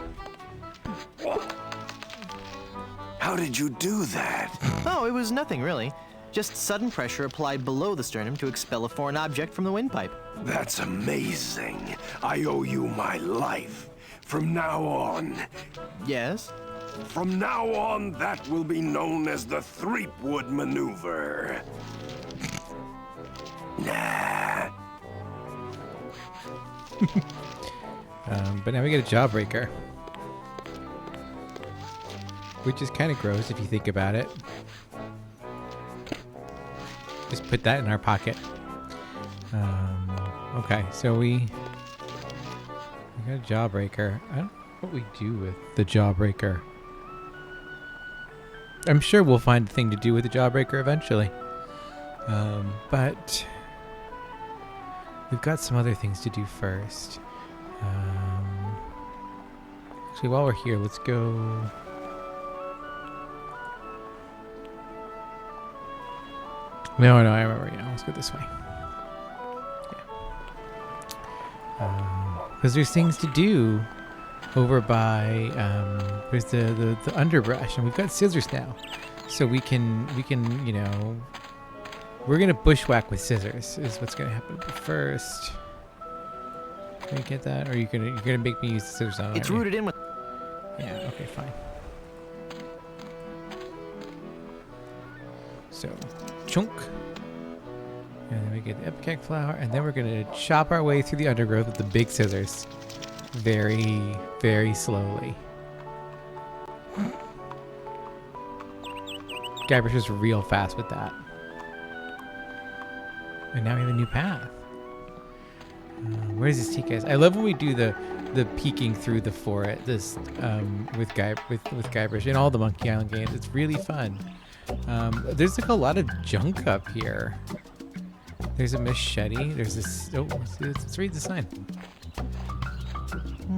How did you do that? Oh, it was nothing really. Just sudden pressure applied below the sternum to expel a foreign object from the windpipe. That's amazing. I owe you my life. From now on. Yes? From now on, that will be known as the Threepwood Maneuver. Nah. But now we get a jawbreaker. Which is kind of gross if you think about it. Just put that in our pocket. Okay, so we got a jawbreaker. I don't know what we do with the jawbreaker. I'm sure we'll find a thing to do with the jawbreaker eventually. But we've got some other things to do first. Actually, while we're here, let's go... No, I remember. Yeah, let's go this way. Because there's things to do over by there's the underbrush, and we've got scissors now, so we can you know, we're gonna bushwhack with scissors is what's gonna happen. But first, can you get that, or are you're gonna make me use the scissors on it? It's rooted in with. Yeah. Okay. Fine. So, chunk. And then we get the ipecac flower, and then we're gonna chop our way through the undergrowth with the big scissors. Very, very slowly. Guybrush is real fast with that. And now we have a new path. Where does this take us? I love when we do the peeking through the forest this with Guybrush in all the Monkey Island games. It's really fun. There's like a lot of junk up here. There's a machete. There's this. Oh, let's read the sign.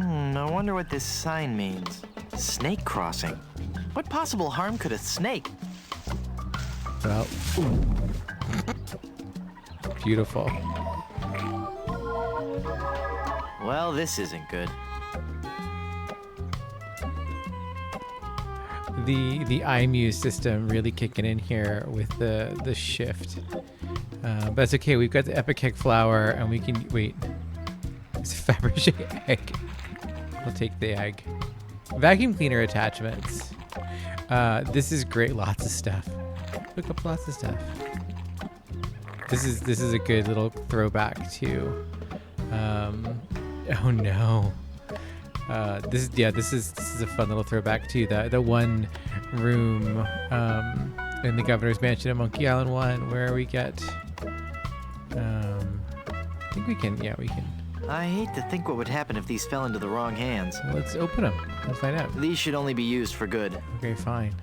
I wonder what this sign means. Snake crossing. What possible harm could a snake? Well, beautiful. Well, this isn't good. The iMuse system really kicking in here with the shift. But that's okay. We've got the Epic flower, and we can wait. It's a Fabergé egg. We'll take the egg. Vacuum cleaner attachments. This is great. Lots of stuff. Look up lots of stuff. This is a good little throwback to. Oh no. This is a fun little throwback to the one room in the governor's mansion at Monkey Island 1 where we get. I think we can. Yeah, we can. I hate to think what would happen if these fell into the wrong hands. Well, let's open them. Let's find out. These should only be used for good. Okay, fine.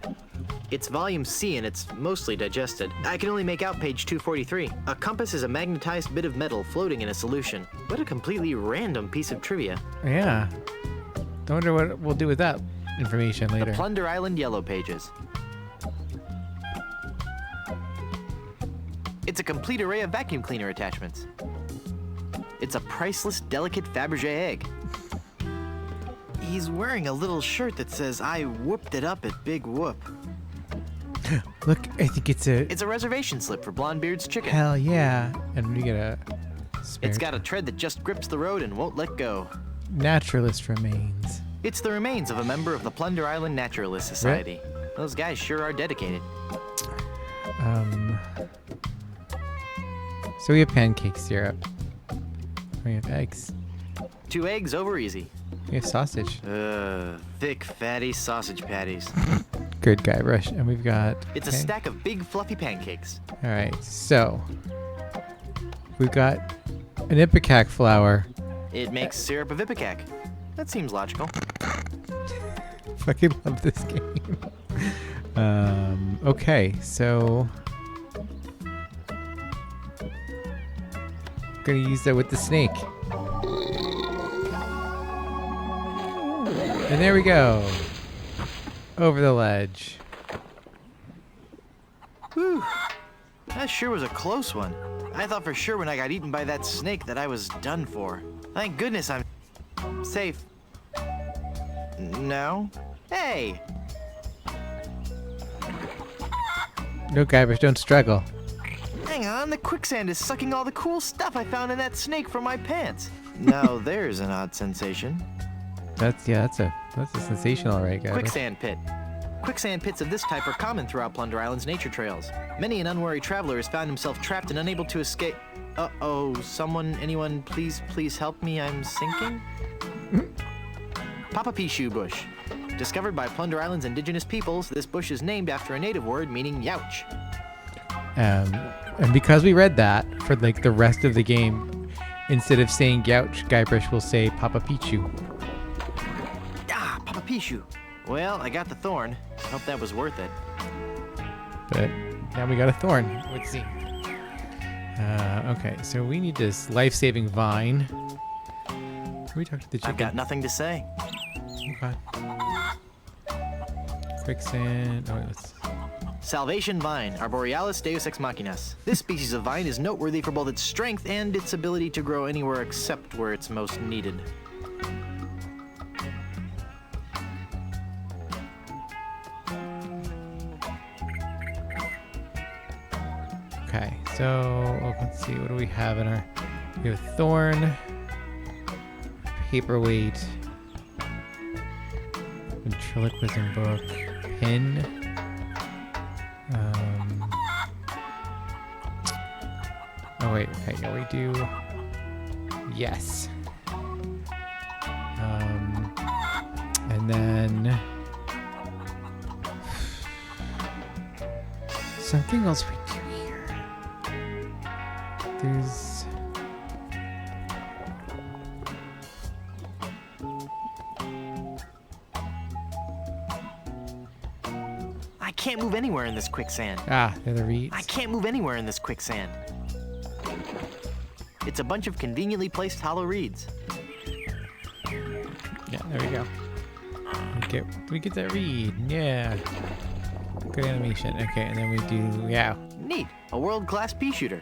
It's volume C and it's mostly digested. I can only make out page 243. A compass is a magnetized bit of metal floating in a solution. What a completely random piece of trivia. Yeah. I wonder what we'll do with that information later. The Plunder Island Yellow Pages. It's a complete array of vacuum cleaner attachments. It's a priceless, delicate Fabergé egg. He's wearing a little shirt that says, "I whooped it up at Big Whoop." Look, I think it's a... It's a reservation slip for Blondebeard's chicken. Hell yeah. And we get a... It's got a tread that just grips the road and won't let go. Naturalist remains. It's the remains of a member of the Plunder Island Naturalist Society. Right. Those guys sure are dedicated. So we have pancake syrup. We have eggs. 2 eggs over easy. We have sausage. Thick, fatty sausage patties. Good Guybrush. And we've got... It's a stack of big, fluffy pancakes. All right, so we've got an ipecac flower. It makes syrup of ipecac. That seems logical. Fucking love this game. Okay, so gonna use that with the snake. And there we go. Over the ledge. Whew. That sure was a close one. I thought for sure when I got eaten by that snake that I was done for. Thank goodness I'm safe. No? Hey! No, Guybrush, don't struggle. Hang on, the quicksand is sucking all the cool stuff I found in that snake from my pants. Now there's an odd sensation. That's a sensational, right, Guybrush? Quicksand pit. Quicksand pits of this type are common throughout Plunder Island's nature trails. Many an unwary traveler has found himself trapped and unable to escape. Uh-oh, anyone, please help me, I'm sinking? Papa Pichu bush. Discovered by Plunder Island's indigenous peoples, this bush is named after a native word meaning youch. And because we read that, for like the rest of the game, instead of saying youch, Guybrush will say Papa Pichu. Ah, Papa Pichu. Well, I got the thorn. Hope that was worth it. But now we got a thorn. Let's see. Okay, so we need this life-saving vine. Can we talk to the chicken? I've got nothing to say. Okay. Quicksand. Oh, let's... Salvation vine, Arborealis deus ex machinas. This species of vine is noteworthy for both its strength and its ability to grow anywhere except where it's most needed. Okay, so let's see, what do we have in our... We have thorn, paperweight, ventriloquism book, pin, oh wait, okay, yeah, we do, yes. And then something else we do here. There's I can't move anywhere in this quicksand. they're the reeds. I can't move anywhere in this quicksand. It's a bunch of conveniently placed hollow reeds. Yeah, there we go. We get that read. Yeah. Good animation. Okay, and then we do, yeah. Neat. A world-class pea shooter.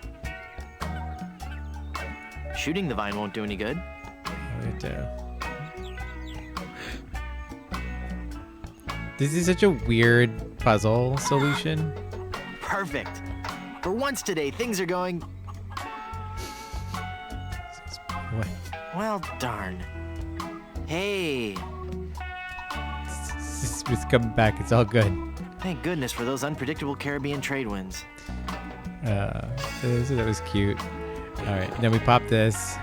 Shooting the vine won't do any good. This is such a weird puzzle solution. Perfect. For once today, things are going... What? Well, darn. Hey. It's coming back. It's all good. Thank goodness for those unpredictable Caribbean trade winds. That was cute. All right, then we pop this.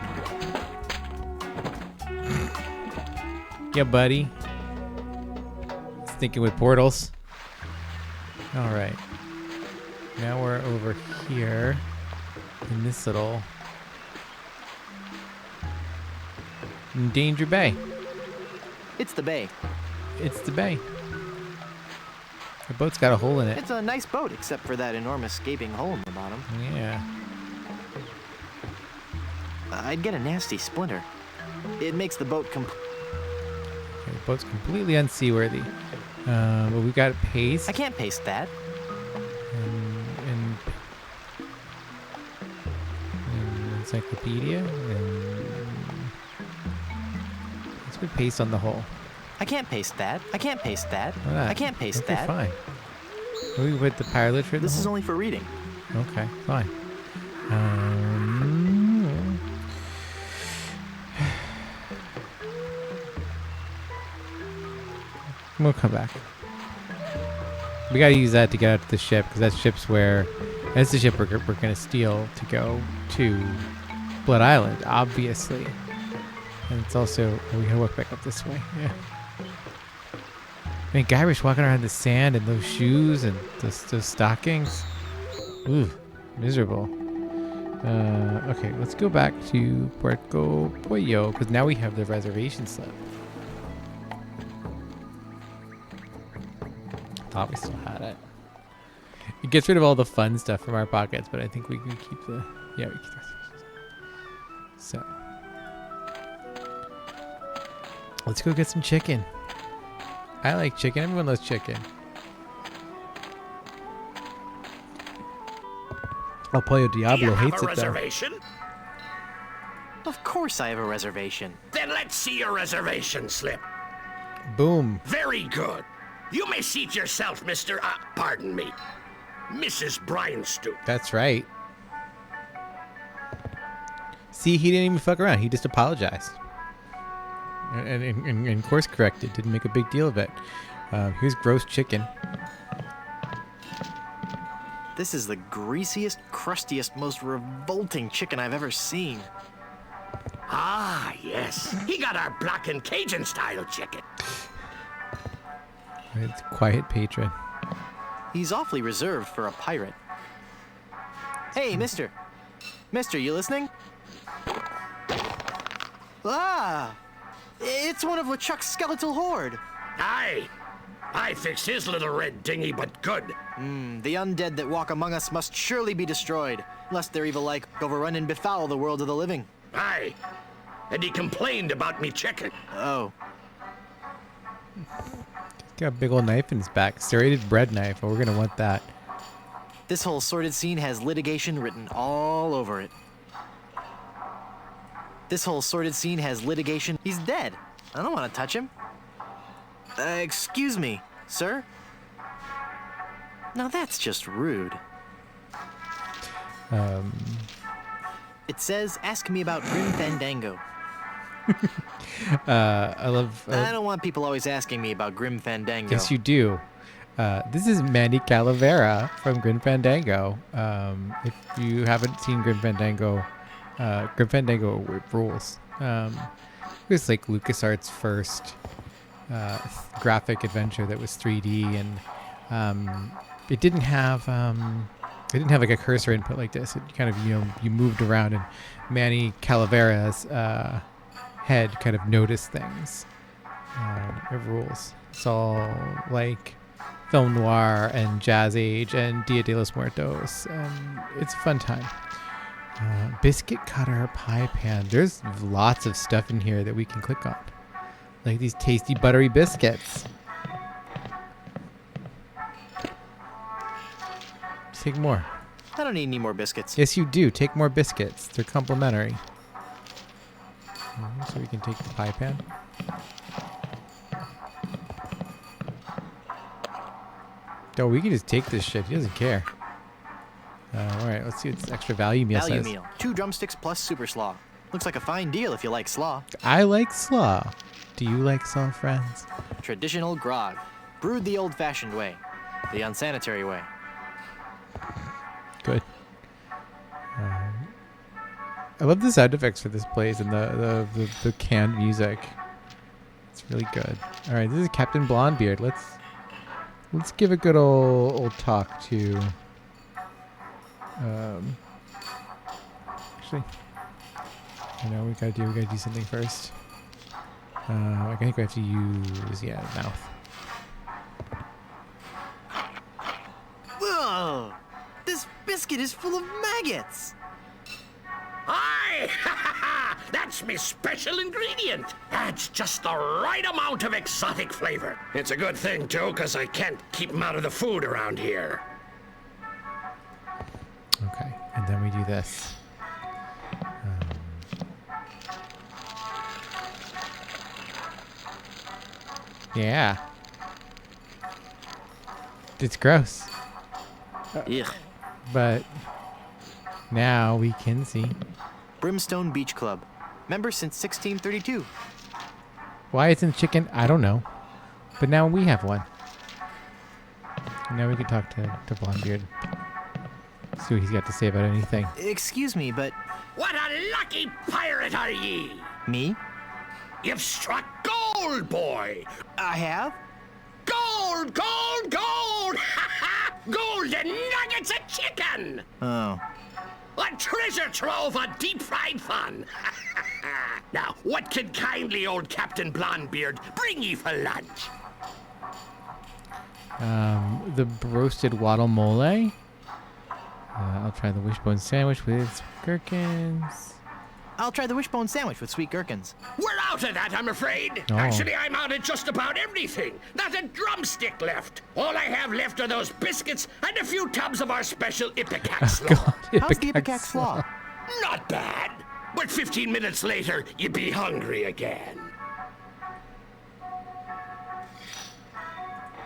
Yeah, buddy. Thinking with portals. All right. Now we're over here in this little Danger Bay. It's the bay. It's the bay. The boat's got a hole in it. It's a nice boat, except for that enormous gaping hole in the bottom. Yeah. I'd get a nasty splinter. It makes the boat Okay, the boat's completely unseaworthy. But we got paste. I can't paste that. And encyclopedia. And let's put paste on the hole. I can't paste that. I can't paste that. Why not? I can't paste Okay, that. Fine. We put the pirate literature in the This is hole? only for reading. Okay, fine. We'll come back. We gotta use that to get out to the ship, because that's the ship we're gonna steal to go to Blood Island, obviously. And it's also, we gotta walk back up this way. Yeah. I mean, Guybrush walking around in the sand and those shoes and those stockings. Ooh, miserable. Okay, let's go back to Puerto Pollo, because now we have the reservation slip. Thought we still had it. It gets rid of all the fun stuff from our pockets, but I think we can keep the... Yeah, we keep the reservation slip. So. Let's go get some chicken. I like chicken. Everyone loves chicken. El Pollo Diablo hates it, though. Reservation? Of course I have a reservation. Then let's see your reservation slip. Boom. Very good. You may seat yourself, Mr. Pardon me, Mrs. Bryanstoop. That's right. See, he didn't even fuck around. He just apologized. And course corrected. Didn't make a big deal of it. Here's gross chicken. This is the greasiest, crustiest, most revolting chicken I've ever seen. Ah, yes. He got our black and Cajun style chicken. It's quiet patron. He's awfully reserved for a pirate. Hey, mister. Mister, you listening? Ah! It's one of LeChuck's skeletal horde. Aye. I fixed his little red dinghy, but good. The undead that walk among us must surely be destroyed, lest their evil like overrun and befoul the world of the living. Aye. And he complained about me chicken. Oh. Got a big old knife in his back. Serrated bread knife. Well, we're gonna want that. This whole sordid scene has litigation written all over it. This whole sordid scene has litigation. He's dead. I don't want to touch him. Excuse me, sir? Now that's just rude. It says, ask me about Grim Fandango. I don't want people always asking me about Grim Fandango. Yes, you do. This is Manny Calavera from Grim Fandango. If you haven't seen Grim Fandango rules. It was like LucasArts' first graphic adventure that was 3D, and it didn't have like a cursor input like this. It kind of you moved around, and Manny Calavera's head kind of noticed things. It rules. It's all like film noir and jazz age and Dia de los Muertos. It's a fun time. Biscuit cutter, pie pan. There's lots of stuff in here that we can click on. Like these tasty buttery biscuits. Take more. I don't need any more biscuits. Yes, you do. Take more biscuits. They're complimentary. So we can take the pie pan. Oh, we can just take this shit. He doesn't care. All right, let's see what this extra value meal says. Value meal. 2 drumsticks plus super slaw. Looks like a fine deal if you like slaw. I like slaw. Do you like slaw, friends? Traditional grog. Brewed the old-fashioned way. The unsanitary way. Good. I love the sound effects for this place and the canned music. It's really good. All right, this is Captain Blondebeard. Let's give a good old talk to. Actually, I know we gotta do something first. I think we have to use mouth. Whoa! This biscuit is full of maggots. Aye! That's my special ingredient. Adds just the right amount of exotic flavor. It's a good thing, too, because I can't keep them out of the food around here. Okay, and then we do this. Yeah. It's gross. Ugh. But now we can see. Brimstone Beach Club. Member since 1632. Why isn't chicken? I don't know. But now we have one. And now we can talk to Blondebeard. See what he's got to say about anything. Excuse me, but... What a lucky pirate are ye! Me? You've struck gold, boy! I have? Gold, gold, gold! Golden nuggets of chicken! Oh. A treasure trove of deep-fried fun. Now, what can kindly old Captain Blondebeard bring ye for lunch? The roasted waddle mole. I'll try the wishbone sandwich with gherkins. I'll try the wishbone sandwich with sweet gherkins. We're out of that, I'm afraid. Oh. Actually, I'm out of just about everything. Not a drumstick left. All I have left are those biscuits and a few tubs of our special Ipecac slaw. How's the Ipecac slaw? Not bad. But 15 minutes later, you'd be hungry again.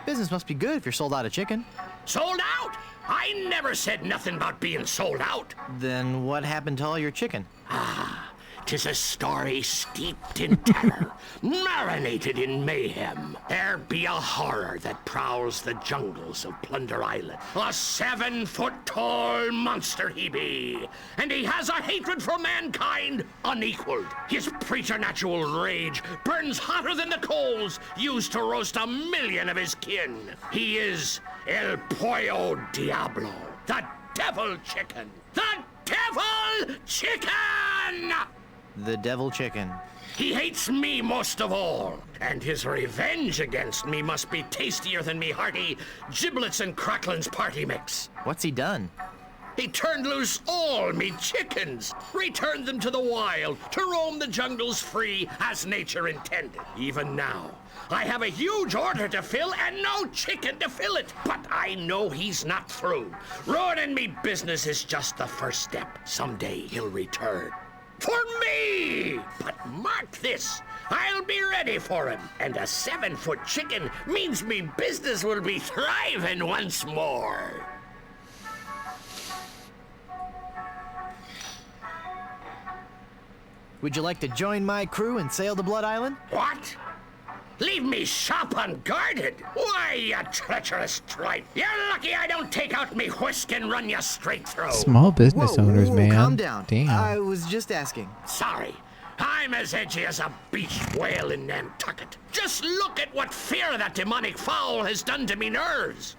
Business must be good if you're sold out of chicken. Sold out? I never said nothing about being sold out. Then what happened to all your chicken? Ah, 'tis a story steeped in terror, marinated in mayhem. There be a horror that prowls the jungles of Plunder Island. A 7-foot-tall monster he be, and he has a hatred for mankind unequaled. His preternatural rage burns hotter than the coals used to roast 1,000,000 of his kin. He is El Pollo Diablo, the Devil Chicken. The Devil Chicken! The devil chicken. He hates me most of all, and his revenge against me must be tastier than me hearty giblets and cracklins party mix. What's he done? He turned loose all me chickens, returned them to the wild, to roam the jungles free as nature intended. Even now, I have a huge order to fill and no chicken to fill it. But I know he's not through. Ruining me business is just the first step. Someday he'll return. For me! But mark this, I'll be ready for him. And a 7-foot chicken means me business will be thriving once more. Would you like to join my crew and sail to Blood Island? What? Leave me shop unguarded? Why, you treacherous tripe. You're lucky I don't take out me whisk and run you straight through. Small business owners, man. Calm down. Damn. I was just asking. Sorry. I'm as edgy as a beached whale in Nantucket. Just look at what fear of that demonic fowl has done to me nerves.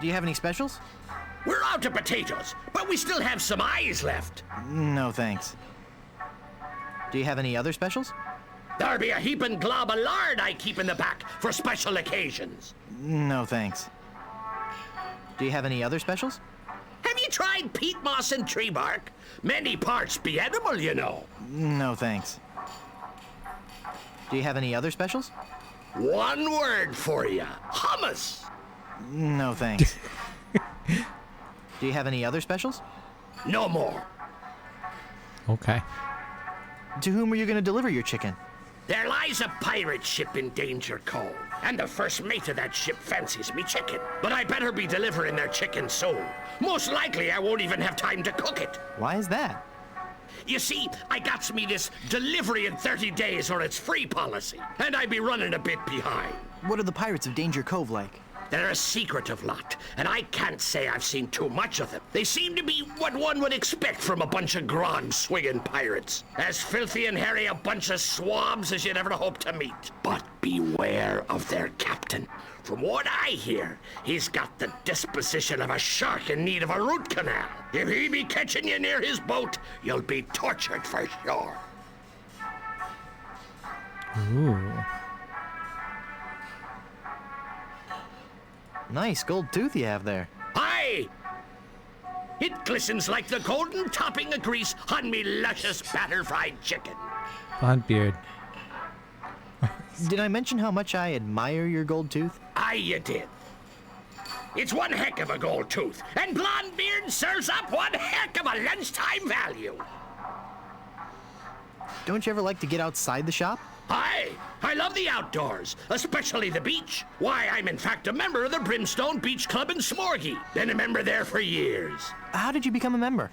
Do you have any specials? We're out of potatoes, but we still have some eyes left. No, thanks. Do you have any other specials? There be a heaping glob of lard I keep in the back for special occasions. No, thanks. Do you have any other specials? Have you tried peat moss and tree bark? Many parts be edible, you know. No, thanks. Do you have any other specials? One word for you. Hummus. No, thanks. Do you have any other specials? No more. Okay. To whom are you going to deliver your chicken? There lies a pirate ship in Danger Cove, and the first mate of that ship fancies me chicken. But I better be delivering their chicken soon. Most likely I won't even have time to cook it. Why is that? You see, I got me this delivery in 30 days or it's free policy, and I be running a bit behind. What are the pirates of Danger Cove like? They're a secretive lot, and I can't say I've seen too much of them. They seem to be what one would expect from a bunch of grog-swinging pirates. As filthy and hairy a bunch of swabs as you'd ever hope to meet. But beware of their captain. From what I hear, he's got the disposition of a shark in need of a root canal. If he be catching you near his boat, you'll be tortured for sure. Ooh. Nice gold tooth you have there. Aye! It glistens like the golden topping of grease on me luscious batter-fried chicken. Blonde beard. Did I mention how much I admire your gold tooth? Aye, you did. It's one heck of a gold tooth, and blonde beard serves up one heck of a lunchtime value. Don't you ever like to get outside the shop? Aye, I love the outdoors, especially the beach. Why, I'm in fact a member of the Brimstone Beach Club in Smorgy. Been a member there for years. How did you become a member?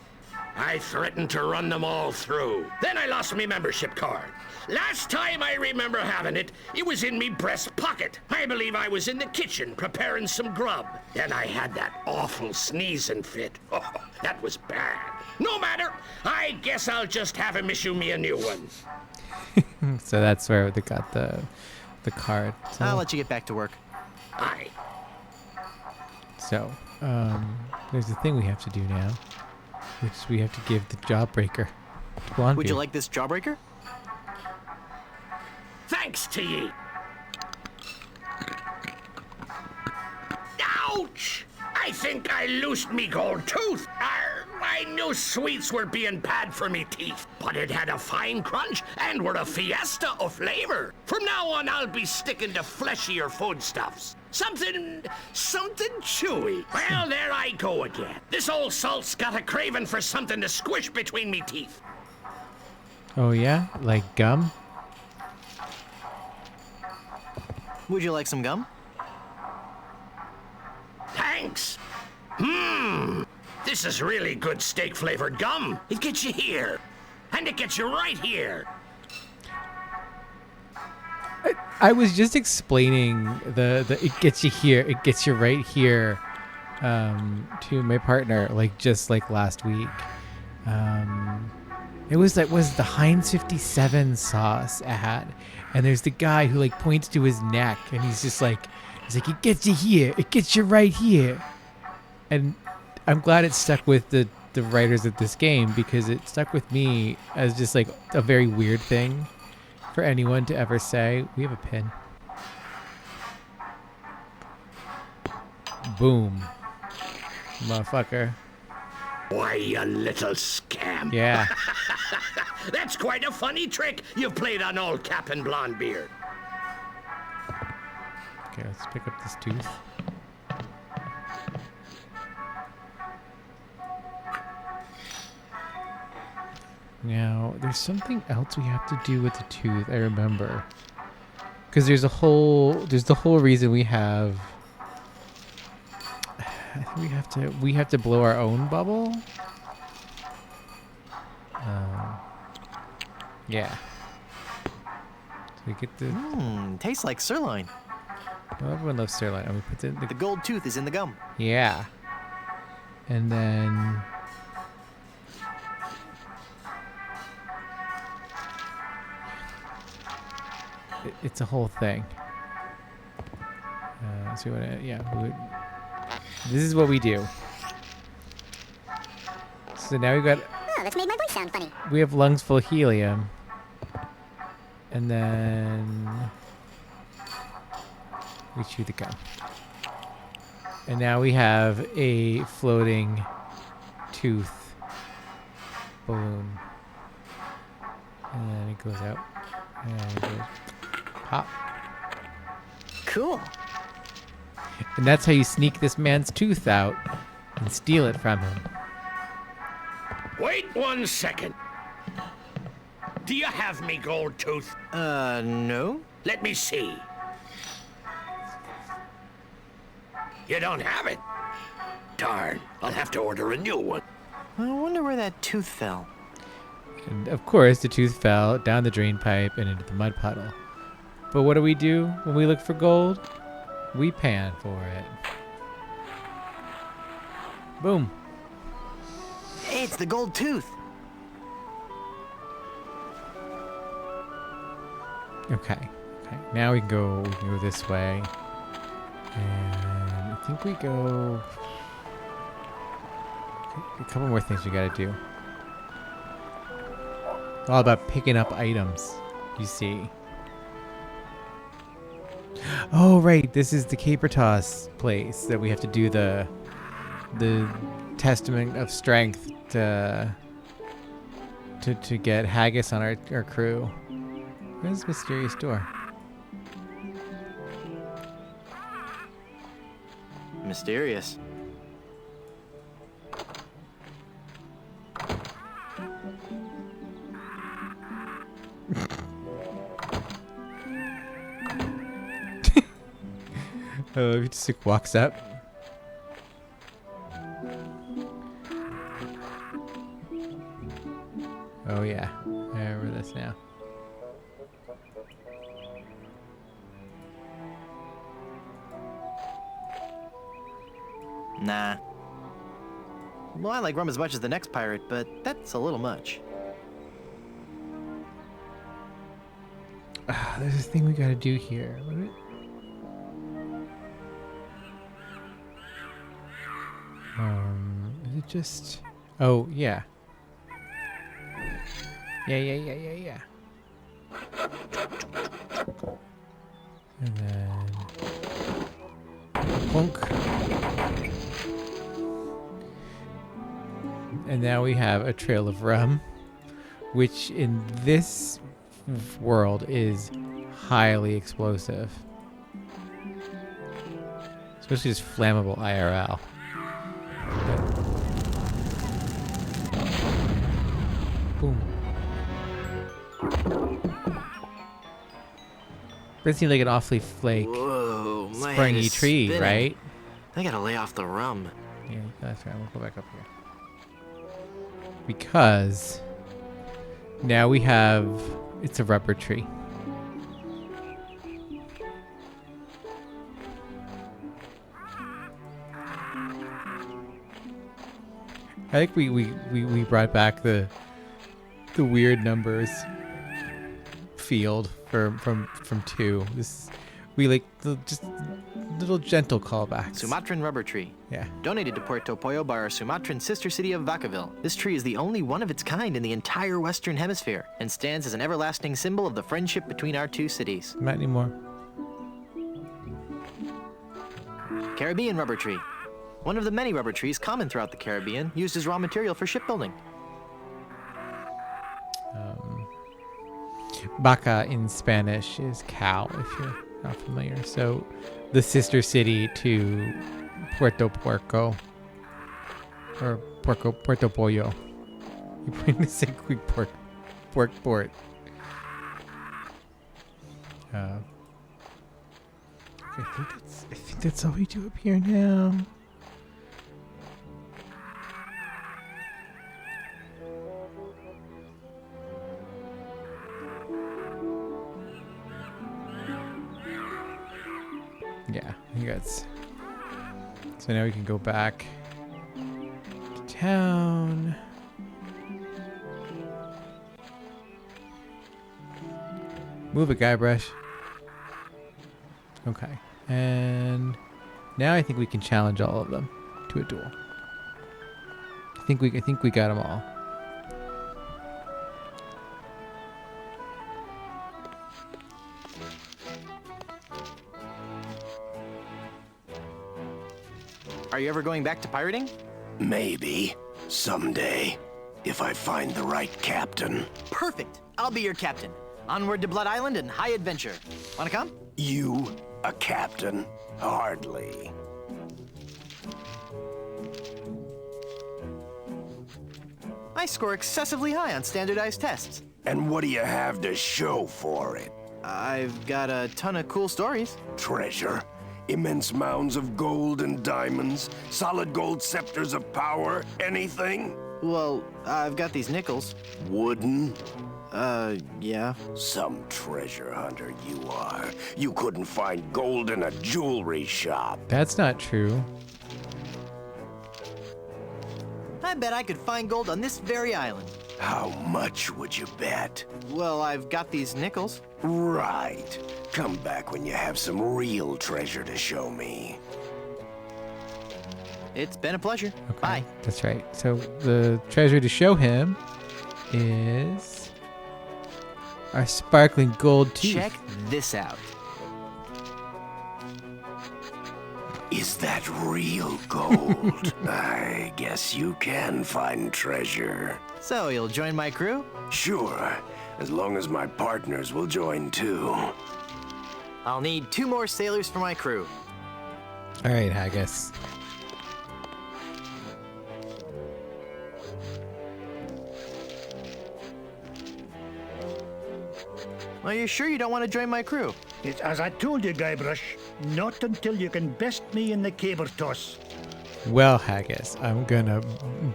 I threatened to run them all through. Then I lost me membership card. Last time I remember having it, it was in me breast pocket. I believe I was in the kitchen preparing some grub. Then I had that awful sneezing fit. Oh, that was bad. No matter, I guess I'll just have him issue me a new one. So that's where they got the card. So, I'll let you get back to work. Aye. So, there's a thing we have to do now, which is we have to give the jawbreaker to Blonde Would you Beard. like this jawbreaker? Thanks to ye. Ouch! I think I loosed me gold tooth. I knew sweets were being bad for me teeth, but it had a fine crunch and were a fiesta of flavor. From now on, I'll be sticking to fleshier foodstuffs. Something chewy. Well, there I go again. This old salt's got a craving for something to squish between me teeth. Oh yeah? Like gum? Would you like some gum? Thanks. This is really good steak-flavored gum. It gets you here. And it gets you right here. I was just explaining the it gets you here, it gets you right here to my partner, just like last week. It was the Heinz 57 sauce ad, and there's the guy who points to his neck, and he's like it gets you here, it gets you right here. And I'm glad it stuck with the writers of this game, because it stuck with me as just a very weird thing for anyone to ever say. We have a pin. Boom. Motherfucker. Why, you little scamp. Yeah. That's quite a funny trick you've played on old Cap'n Blondebeard. Okay, let's pick up this tooth. Now, there's something else we have to do with the tooth, I remember. Because there's the whole reason we have... I think we have to blow our own bubble? Yeah. So we get the... Tastes like sirloin. Well, everyone loves sirloin. And we put The gold tooth is in the gum. Yeah. And then... It's a whole thing. So this is what we do. So now we've got... Oh, that's made my voice sound funny. We have lungs full of helium. And then... we chew the gum. And now we have a floating tooth balloon. And then it goes out. And it goes pop. Cool. And that's how you sneak this man's tooth out and steal it from him. Wait 1 second. Do you have me gold tooth? No. Let me see. You don't have it? Darn, I'll have to order a new one. I wonder where that tooth fell. And of course, the tooth fell down the drain pipe and into the mud puddle. But what do we do when we look for gold? We pan for it. Boom. Hey, it's the gold tooth. Okay. Now we can go this way. And I think we go... Okay, a couple more things we gotta do. It's all about picking up items, you see. Oh, right. This is the caper toss place that we have to do the testament of strength to get haggis on our crew. Where's this mysterious door? Mysterious. Oh, he just like walks up. Oh yeah, I remember this now. Nah. Well, I like rum as much as the next pirate, but that's a little much. There's this thing we gotta do here. What is it? Is it just... Oh, yeah. Yeah. And then... Plunk. And now we have a trail of rum, which in this world is highly explosive. Especially just flammable IRL. Boom. That seems like an awfully Whoa, my head springy is tree, spinning. right? I gotta lay off the rum. Yeah, that's right. We'll go back up here. Because now we have... It's a rubber tree. I think we brought back the weird numbers field from 2. We like just little gentle callbacks. Sumatran rubber tree. Yeah. Donated to Puerto Pollo by our Sumatran sister city of Vacaville. This tree is the only one of its kind in the entire Western Hemisphere and stands as an everlasting symbol of the friendship between our two cities. Not anymore. Caribbean rubber tree. One of the many rubber trees common throughout the Caribbean, used as raw material for shipbuilding. Baca in Spanish is cow, if you're not familiar. So, the sister city to Puerto Puerco, or Puerto Pollo. You bring the sick quick pork port. I think that's all we do up here now. Yeah, I think that's... So now we can go back to town. Move it, Guybrush. Okay. And now I think we can challenge all of them to a duel. I think we got them all. Are you ever going back to pirating? Maybe. Someday, if I find the right captain. Perfect. I'll be your captain. Onward to Blood Island and high adventure. Wanna come? You, a captain? Hardly. I score excessively high on standardized tests. And what do you have to show for it? I've got a ton of cool stories. Treasure? Immense mounds of gold and diamonds? Solid gold scepters of power? Anything? Well, I've got these nickels. Wooden? Yeah. Some treasure hunter you are. You couldn't find gold in a jewelry shop. That's not true. I bet I could find gold on this very island. How much would you bet? Well, I've got these nickels. Right. Come back when you have some real treasure to show me. It's been a pleasure. Okay, Bye. that's right. So the treasure to show him is our sparkling gold tooth. Check this out. Is that real gold? I guess you can find treasure. So, you'll join my crew? Sure, as long as my partners will join too. I'll need 2 more sailors for my crew. All right, Haggis. Are you sure you don't want to join my crew? It's as I told you, Guybrush, not until you can best me in the caber toss. Well, Haggis, I'm gonna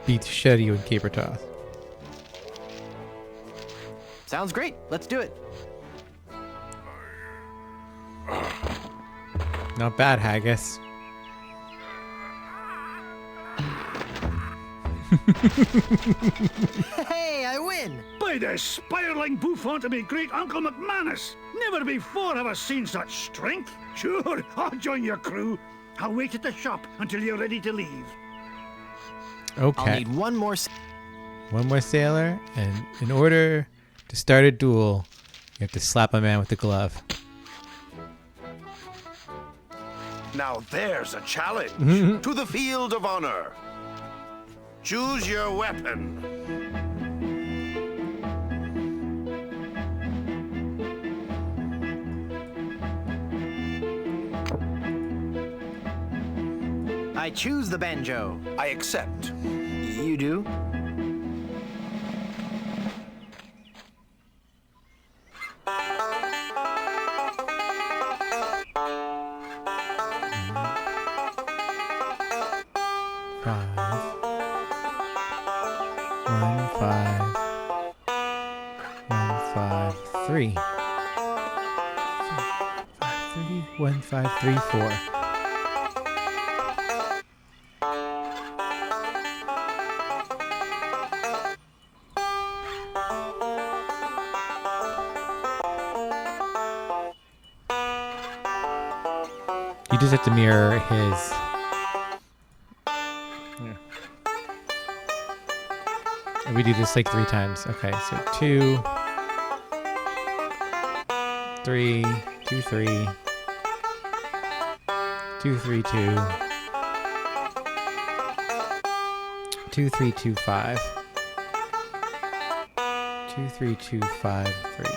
beat the shit out of you in caber toss. Sounds great. Let's do it. Not bad, Haggis. Hey, I win! By the spiraling bouffant of me great Uncle McManus! Never before have I seen such strength. Sure, I'll join your crew. I'll wait at the shop until you're ready to leave. Okay. I'll need one more sailor, and in order to start a duel, you have to slap a man with a glove. Now there's a challenge. To the field of honor. Choose your weapon. I choose the banjo. I accept. You do? Three. 1, 5, 3, 4. You just have to mirror his. Yeah. And we do this like 3 times. Okay, so 2, 3, 2, 3, 2, 3, 2, 2, 3, 2, 5, 2, 3, 2, 5, 3, 2.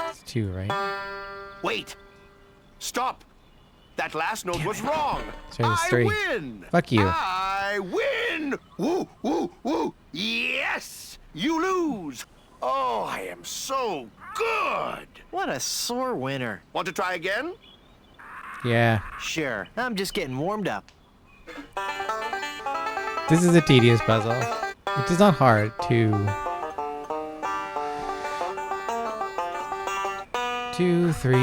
It's 2, right? Wait! Stop! That last note was wrong! So it's I 3. win! Fuck you. I win! Woo, woo, woo! Yes! You lose! Oh, I am so good! What a sore winner. Want to try again? Yeah. Sure, I'm just getting warmed up. This is a tedious puzzle. It is not hard to... 2, 3...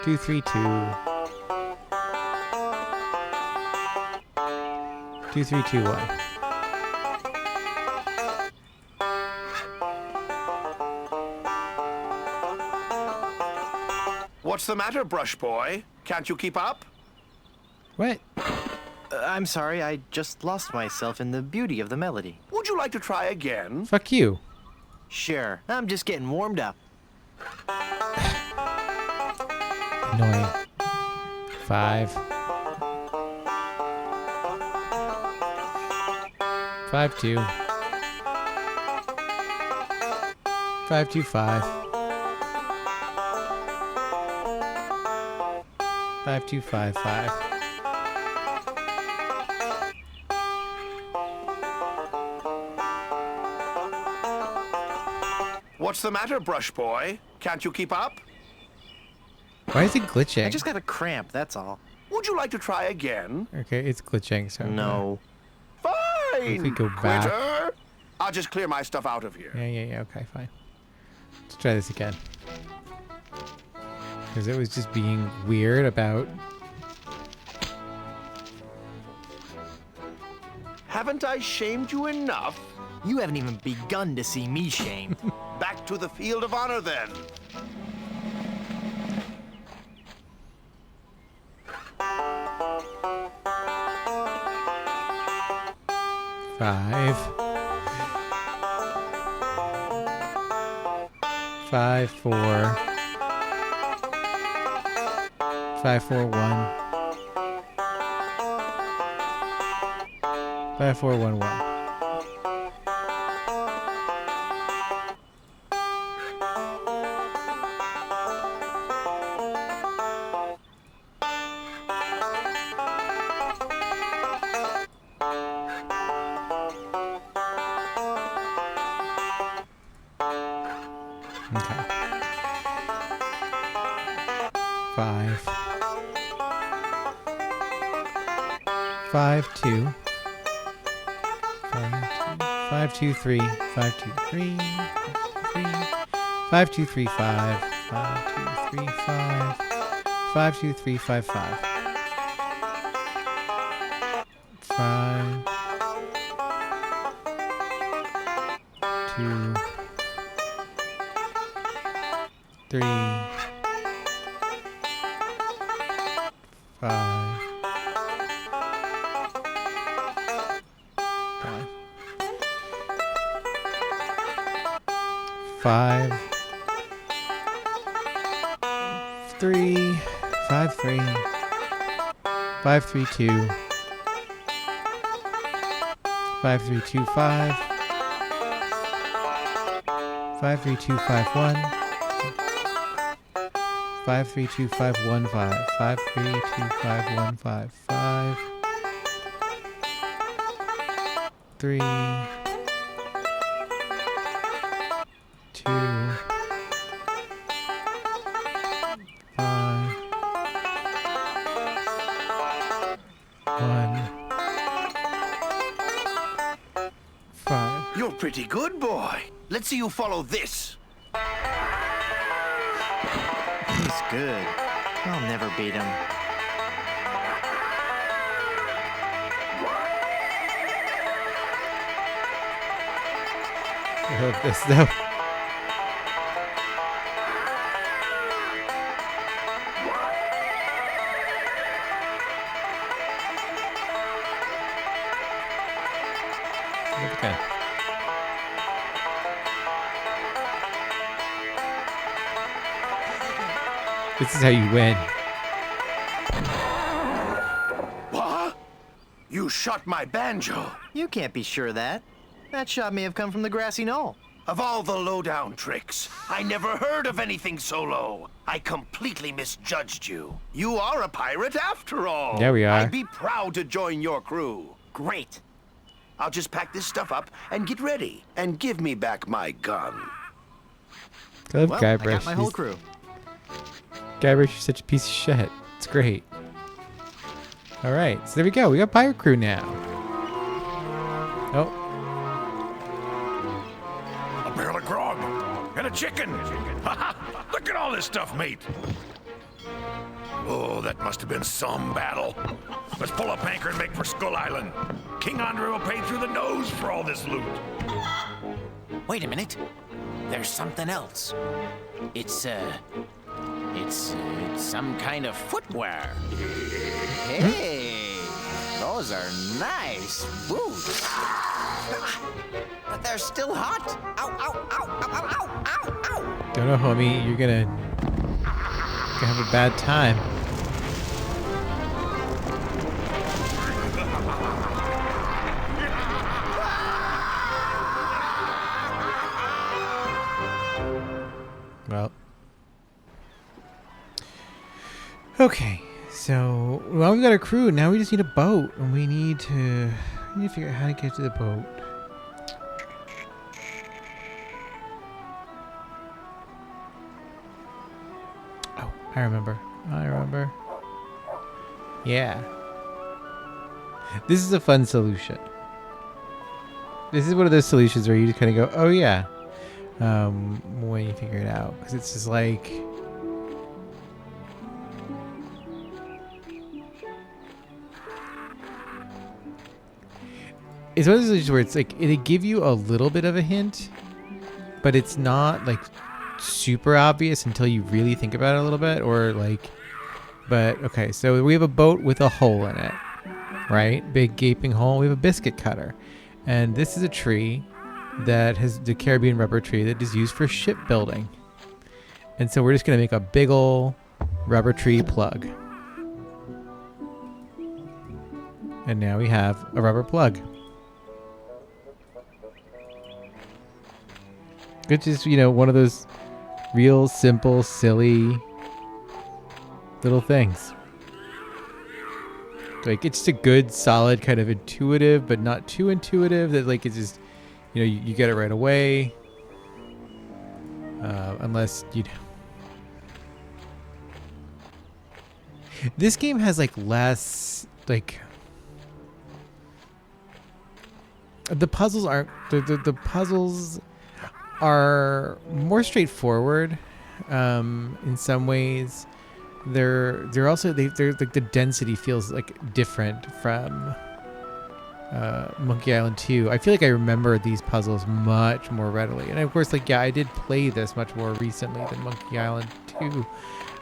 2, 3, 2... 2, 3, 2, 1. What's the matter, Brush Boy? Can't you keep up? What? I'm sorry, I just lost myself in the beauty of the melody. Would you like to try again? Fuck you. Sure, I'm just getting warmed up. Annoying. 5. 5 2. 5 2 5. 5 2 5 5. What's the matter, Brush Boy? Can't you keep up? Why is it glitching? I just got a cramp, that's all. Would you like to try again? Okay, it's glitching, so... No. Fine! If we go back... Quitter! I'll just clear my stuff out of here. Yeah, okay, fine. Let's try this again. Because it was just being weird about... Haven't I shamed you enough? You haven't even begun to see me shamed. Back to the field of honor, then. Five. 5 4. 5 4 1. 5 4 1 1. Okay. 5 5 2 5 2 3 5 2 3 5 2 3 5 5 2 3 5 5 2 3 5 5 5 2 3 5 5 3 5 3 5 3 2 5 3 2 5 5 3 2 5 1 5 3 2 5 1 5 5 3 2 5 1 5 5 3 2 5 1 5. You're pretty good, boy. Let's see you follow this. He's good. I'll never beat him. I love this though. Okay. This is how you win. What? You shot my banjo. You can't be sure of that. That shot may have come from the grassy knoll. Of all the lowdown tricks, I never heard of anything so low. I completely misjudged you. You are a pirate after all. Yeah, we are. I'd be proud to join your crew. Great. I'll just pack this stuff up and get ready. And give me back my gun. I love Well, Guybrush. I got my whole crew. Guybrush is such a piece of shit. It's great. Alright, so there we go. We got pirate crew now. Oh. A barrel of grog and a chicken. Look at all this stuff, mate. Oh, that must have been some battle. Let's pull up anchor and make for Skull Island. King Andre will pay through the nose for all this loot. Wait a minute. There's something else. It's It's some kind of footwear. Hey, those are nice boots. But they're still hot. Ow, ow, ow, ow, ow, ow, ow, ow. Don't know, homie. You're gonna have a bad time. Well. Okay. So, well, we've got a crew. Now we just need a boat. And we need to figure out how to get to the boat. Oh, I remember. Yeah. This is a fun solution. This is one of those solutions where you just kind of go, oh yeah. When you figure it out. Because it's just like... It's one of those solutions where it's like, it'll give you a little bit of a hint, but it's not like super obvious until you really think about it a little bit, or like... But, okay, so we have a boat with a hole in it, right? Big gaping hole. We have a biscuit cutter. And this is a tree that has the Caribbean rubber tree that is used for shipbuilding. And so we're just going to make a big ol' rubber tree plug. And now we have a rubber plug. Which is, one of those real simple, silly little things. Like, it's just a good, solid, kind of intuitive, but not too intuitive that, like, it's just, you get it right away. Unless, This game has, like, less, like... The puzzles aren't... The puzzles are more straightforward in some ways. They're also they're like, the density feels like different from Monkey Island 2. I feel like I remember these puzzles much more readily, and of course, like, yeah, I did play this much more recently than Monkey Island 2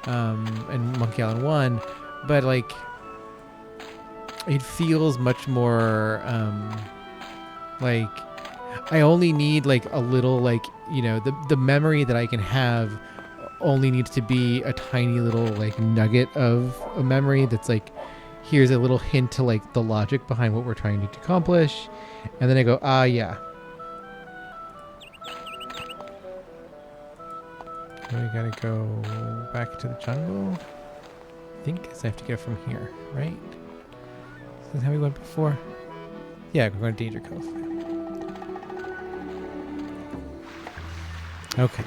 and Monkey Island 1, but like it feels much more like I only need like a little, like, the memory that I can have only needs to be a tiny little, like, nugget of a memory that's like, here's a little hint to, like, the logic behind what we're trying to accomplish. And then I go, yeah. Now we gotta go back to the jungle. I think, because I have to get from here, right? Is this how we went before? Yeah, we're going to Danger Cove. Okay.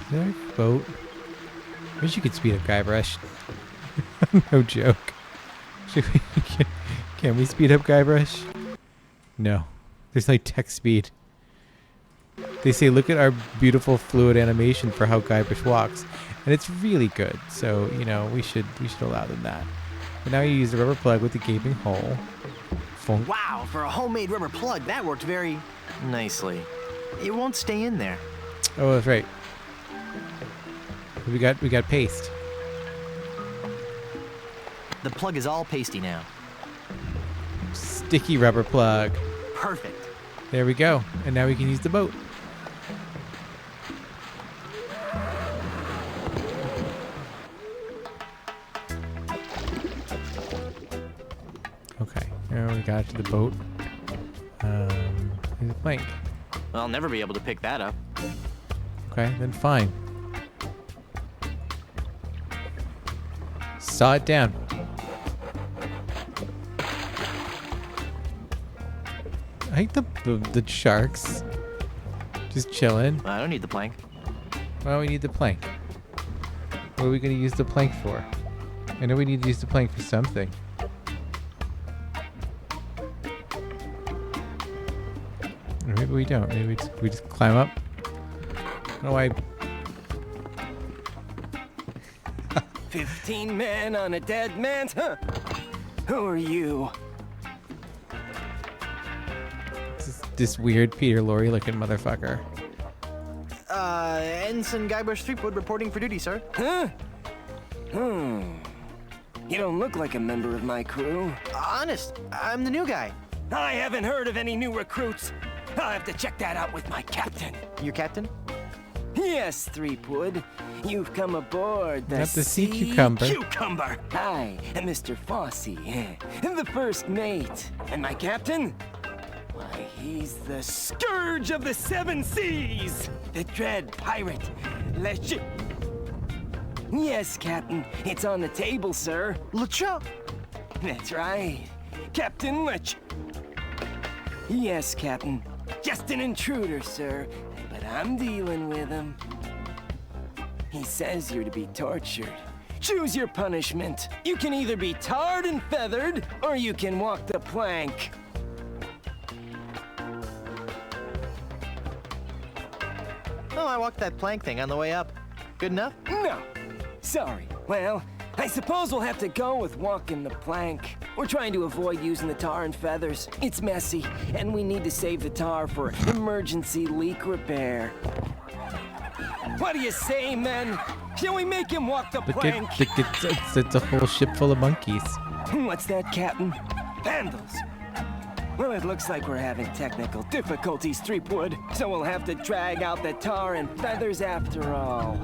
There's our boat. I wish you could speed up Guybrush. No joke. Can we speed up Guybrush? No. There's like text speed. They say, look at our beautiful fluid animation for how Guybrush walks. And it's really good. So, we should allow them that. But now you use the rubber plug with the gaping hole. Wow, for a homemade rubber plug, that worked very nicely. It won't stay in there. Oh, that's right. We got paste. The plug is all pasty now. Sticky rubber plug. Perfect. There we go. And now we can use the boat. Okay. Now we got to the boat. Here's a plank. I'll never be able to pick that up. Okay, then fine. Saw it down. I think the sharks just chilling. I don't need the plank. Well, we need the plank. What are we going to use the plank for? I know we need to use the plank for something. Or maybe we don't. Maybe we just climb up. I don't know why. 15 men on a dead man's... Huh. Who are you? This weird Peter Lorre looking motherfucker. Ensign Guybrush Threepwood reporting for duty, sir. Huh? You don't look like a member of my crew. Honest, I'm the new guy. I haven't heard of any new recruits. I'll have to check that out with my captain. Your captain? Yes, Threepwood. You've come aboard Not the sea cucumber. Cucumber. I am Mr. Fossey, the first mate. And my captain? Why, he's the scourge of the seven seas. The dread pirate, LeChup. Yes, Captain. It's on the table, sir. LeChup? That's right. Captain LeChup. Yes, Captain. Just an intruder, sir. But I'm dealing with him. He says you're to be tortured. Choose your punishment. You can either be tarred and feathered, or you can walk the plank. Oh, I walked that plank thing on the way up. Good enough? No. Sorry. Well, I suppose we'll have to go with walking the plank. We're trying to avoid using the tar and feathers. It's messy, and we need to save the tar for emergency leak repair. What do you say, men? Shall we make him walk the plank? It's a whole ship full of monkeys. What's that, Captain? Vandals. Well, it looks like we're having technical difficulties, Threepwood, so we'll have to drag out the tar and feathers after all.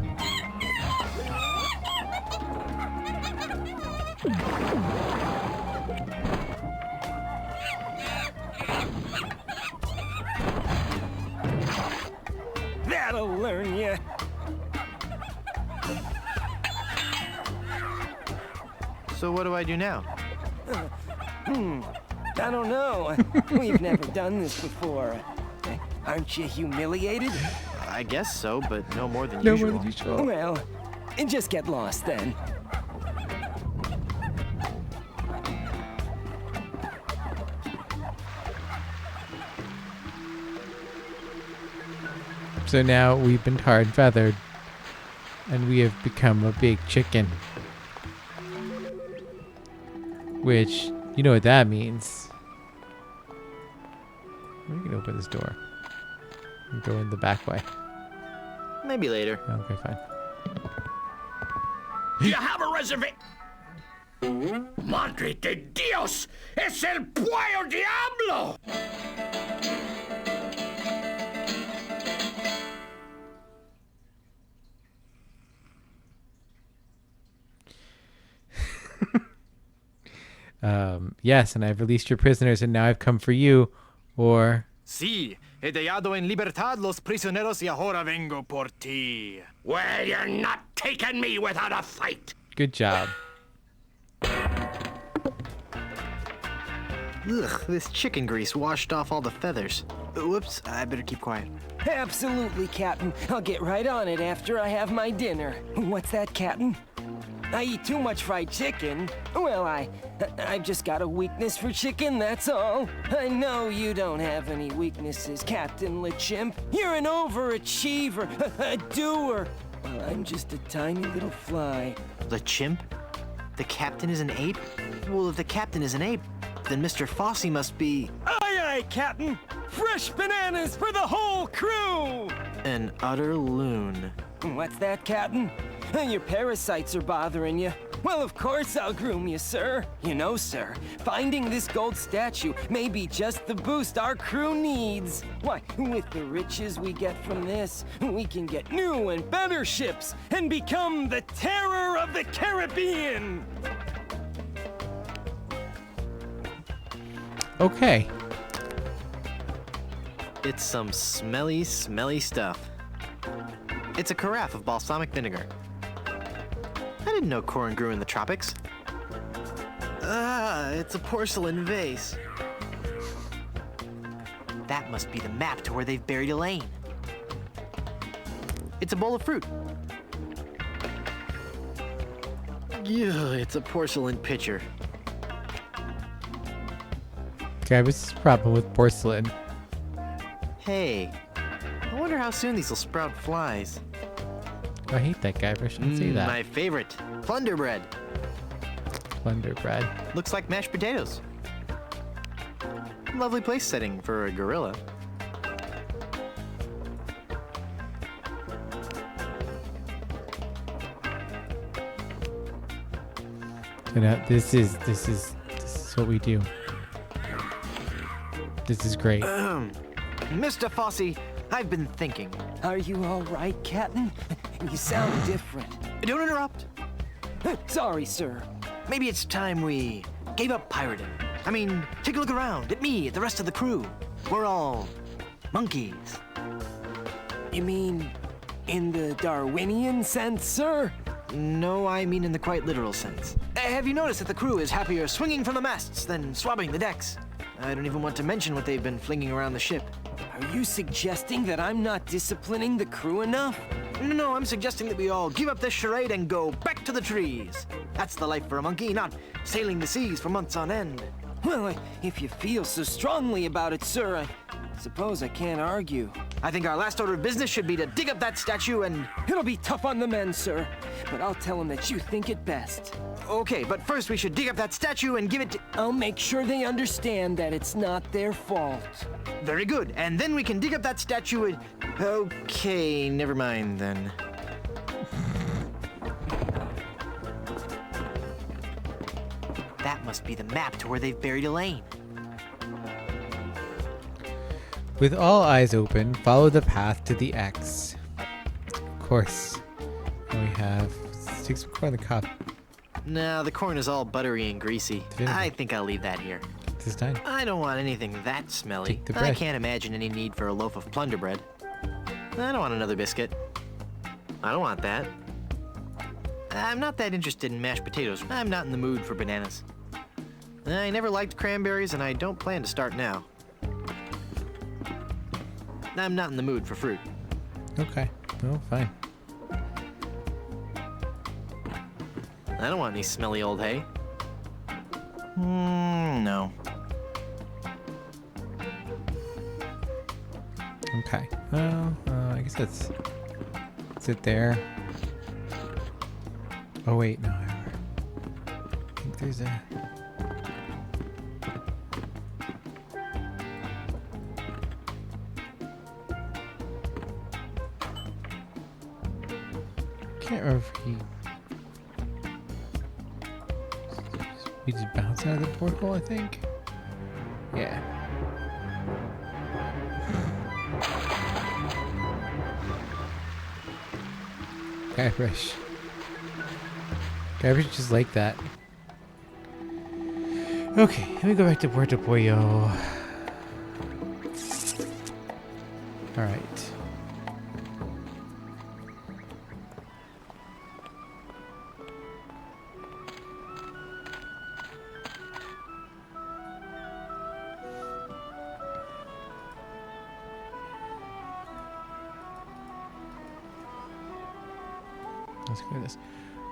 That'll learn you. So what do I do now? I don't know. We've never done this before. Aren't you humiliated? I guess so, but no more than No usual. more than usual. Well, just get lost then. So now we've been tarred and feathered, and we have become a big chicken. Which, you know what that means. We can open this door and go in the back way. Maybe later. Okay, fine. You have a reservation. Madre de Dios! Es el Puello Diablo! Yes, and I've released your prisoners, and now I've come for you. Or... Sí, he dejado en libertad los prisioneros y ahora vengo por ti. Well, you're not taking me without a fight. Good job. Ugh, this chicken grease washed off all the feathers. Whoops, I better keep quiet. Absolutely, Captain. I'll get right on it after I have my dinner. What's that, Captain? I eat too much fried chicken. Well, I've just got a weakness for chicken, that's all. I know you don't have any weaknesses, Captain LeChimp. You're an overachiever, a doer. Well, I'm just a tiny little fly. LeChimp? The captain is an ape? Well, if the captain is an ape, then Mr. Fossey must be... Aye, aye, Captain! Fresh bananas for the whole crew! an utter loon. What's that, Captain? Your parasites are bothering you. Well, of course I'll groom you, sir. You know, sir, finding this gold statue may be just the boost our crew needs. Why, with the riches we get from this, we can get new and better ships and become the terror of the Caribbean. Okay. It's some smelly, smelly stuff. It's a carafe of balsamic vinegar. I didn't know corn grew in the tropics. Ah, it's a porcelain vase. That must be the map to where they've buried Elaine. It's a bowl of fruit. Ugh, it's a porcelain pitcher. Okay, what's this problem with porcelain? Hey, I wonder how soon these will sprout flies. I hate that guy, but I shouldn't say that. My favorite, plunder bread. Plunder bread. Looks like mashed potatoes. Lovely place setting for a gorilla. So now this is what we do. This is great. Mr. Fossey, I've been thinking. Are you all right, Captain? You sound different. Don't interrupt. Sorry, sir. Maybe it's time we gave up pirating. I mean, take a look around at me, at the rest of the crew. We're all monkeys. You mean in the Darwinian sense, sir? No, I mean in the quite literal sense. Have you noticed that the crew is happier swinging from the masts than swabbing the decks? I don't even want to mention what they've been flinging around the ship. Are you suggesting that I'm not disciplining the crew enough? No, I'm suggesting that we all give up this charade and go back to the trees. That's the life for a monkey, not sailing the seas for months on end. Well, if you feel so strongly about it, sir, I suppose I can't argue. I think our last order of business should be to dig up that statue and... It'll be tough on the men, sir, but I'll tell them that you think it best. Okay, but first we should dig up that statue and give it to... I'll make sure they understand that it's not their fault. Very good, and then we can dig up that statue and... Okay, never mind then. That must be the map to where they've buried Elaine. With all eyes open, follow the path to the X. Of course. And we have... Let's take some corn in the cup. No, the corn is all buttery and greasy. I think I'll leave that here. This time. I don't want anything that smelly. Take the bread. I can't imagine any need for a loaf of plunder bread. I don't want another biscuit. I don't want that. I'm not that interested in mashed potatoes. I'm not in the mood for bananas. I never liked cranberries, and I don't plan to start now. I'm not in the mood for fruit. Okay. Oh, fine. I don't want any smelly old hay. No. Okay. Well, I guess that's it there. Oh wait, no. I think there's a... Can't remember if we just bounce out of the portal, I think. Yeah. Guybrush. Guybrush just like that. Okay, let me go back to Puerto Pollo. Alright. Let's go to this.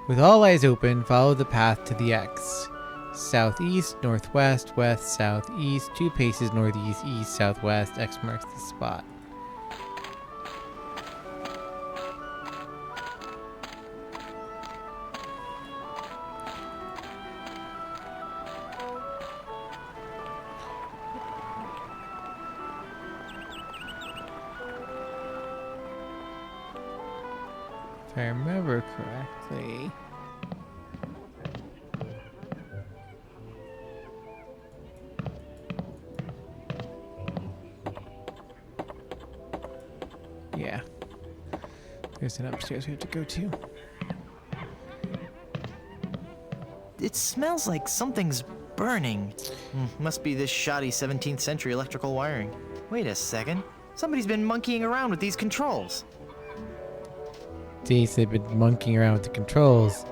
With all eyes open, follow the path to the X. Southeast, northwest, west, southeast, 2 paces northeast, east, southwest. X marks the spot. If I remember correctly. Yeah. There's an upstairs we have to go to. It smells like something's burning. Must be this shoddy 17th century electrical wiring. Wait a second. Somebody's been monkeying around with these controls. They've been monkeying around with the controls.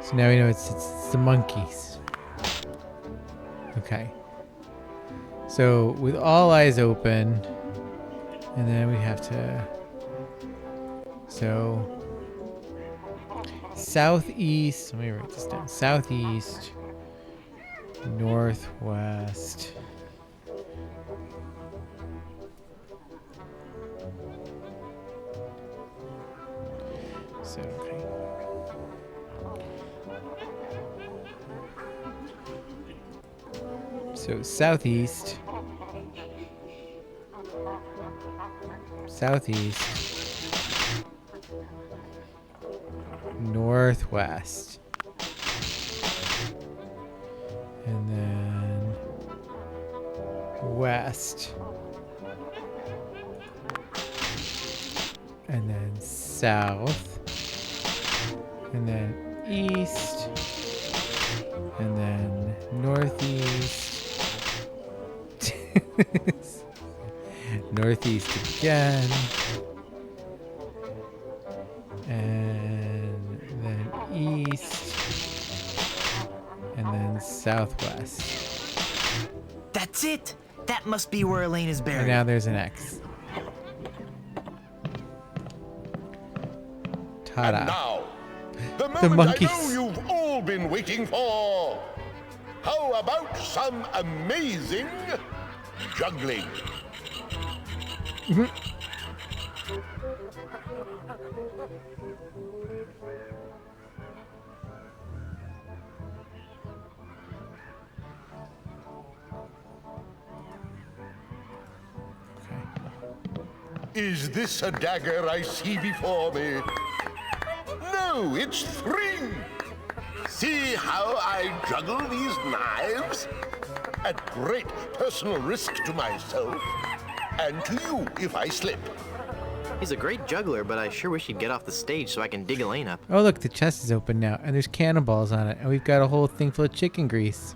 So now we know it's the monkeys. Okay. So with all eyes open, and then we have to... So... Southeast, let me write this down. Southeast, northwest. So, okay. So southeast, southeast, northwest. And then west. And then south. And then east. And then northeast. Northeast again. And then east. And then southwest. That's it! That must be where Elaine is buried. And now there's an X. Ta-da. And now, the moment monkeys. I know you've all been waiting for. How about some amazing juggling? Is this a dagger I see before me? No, it's 3. See how I juggle these knives? At great personal risk to myself, and to you if I slip. He's a great juggler, but I sure wish he'd get off the stage so I can dig Elaine up. Oh, look, the chest is open now, and there's cannonballs on it, and we've got a whole thing full of chicken grease.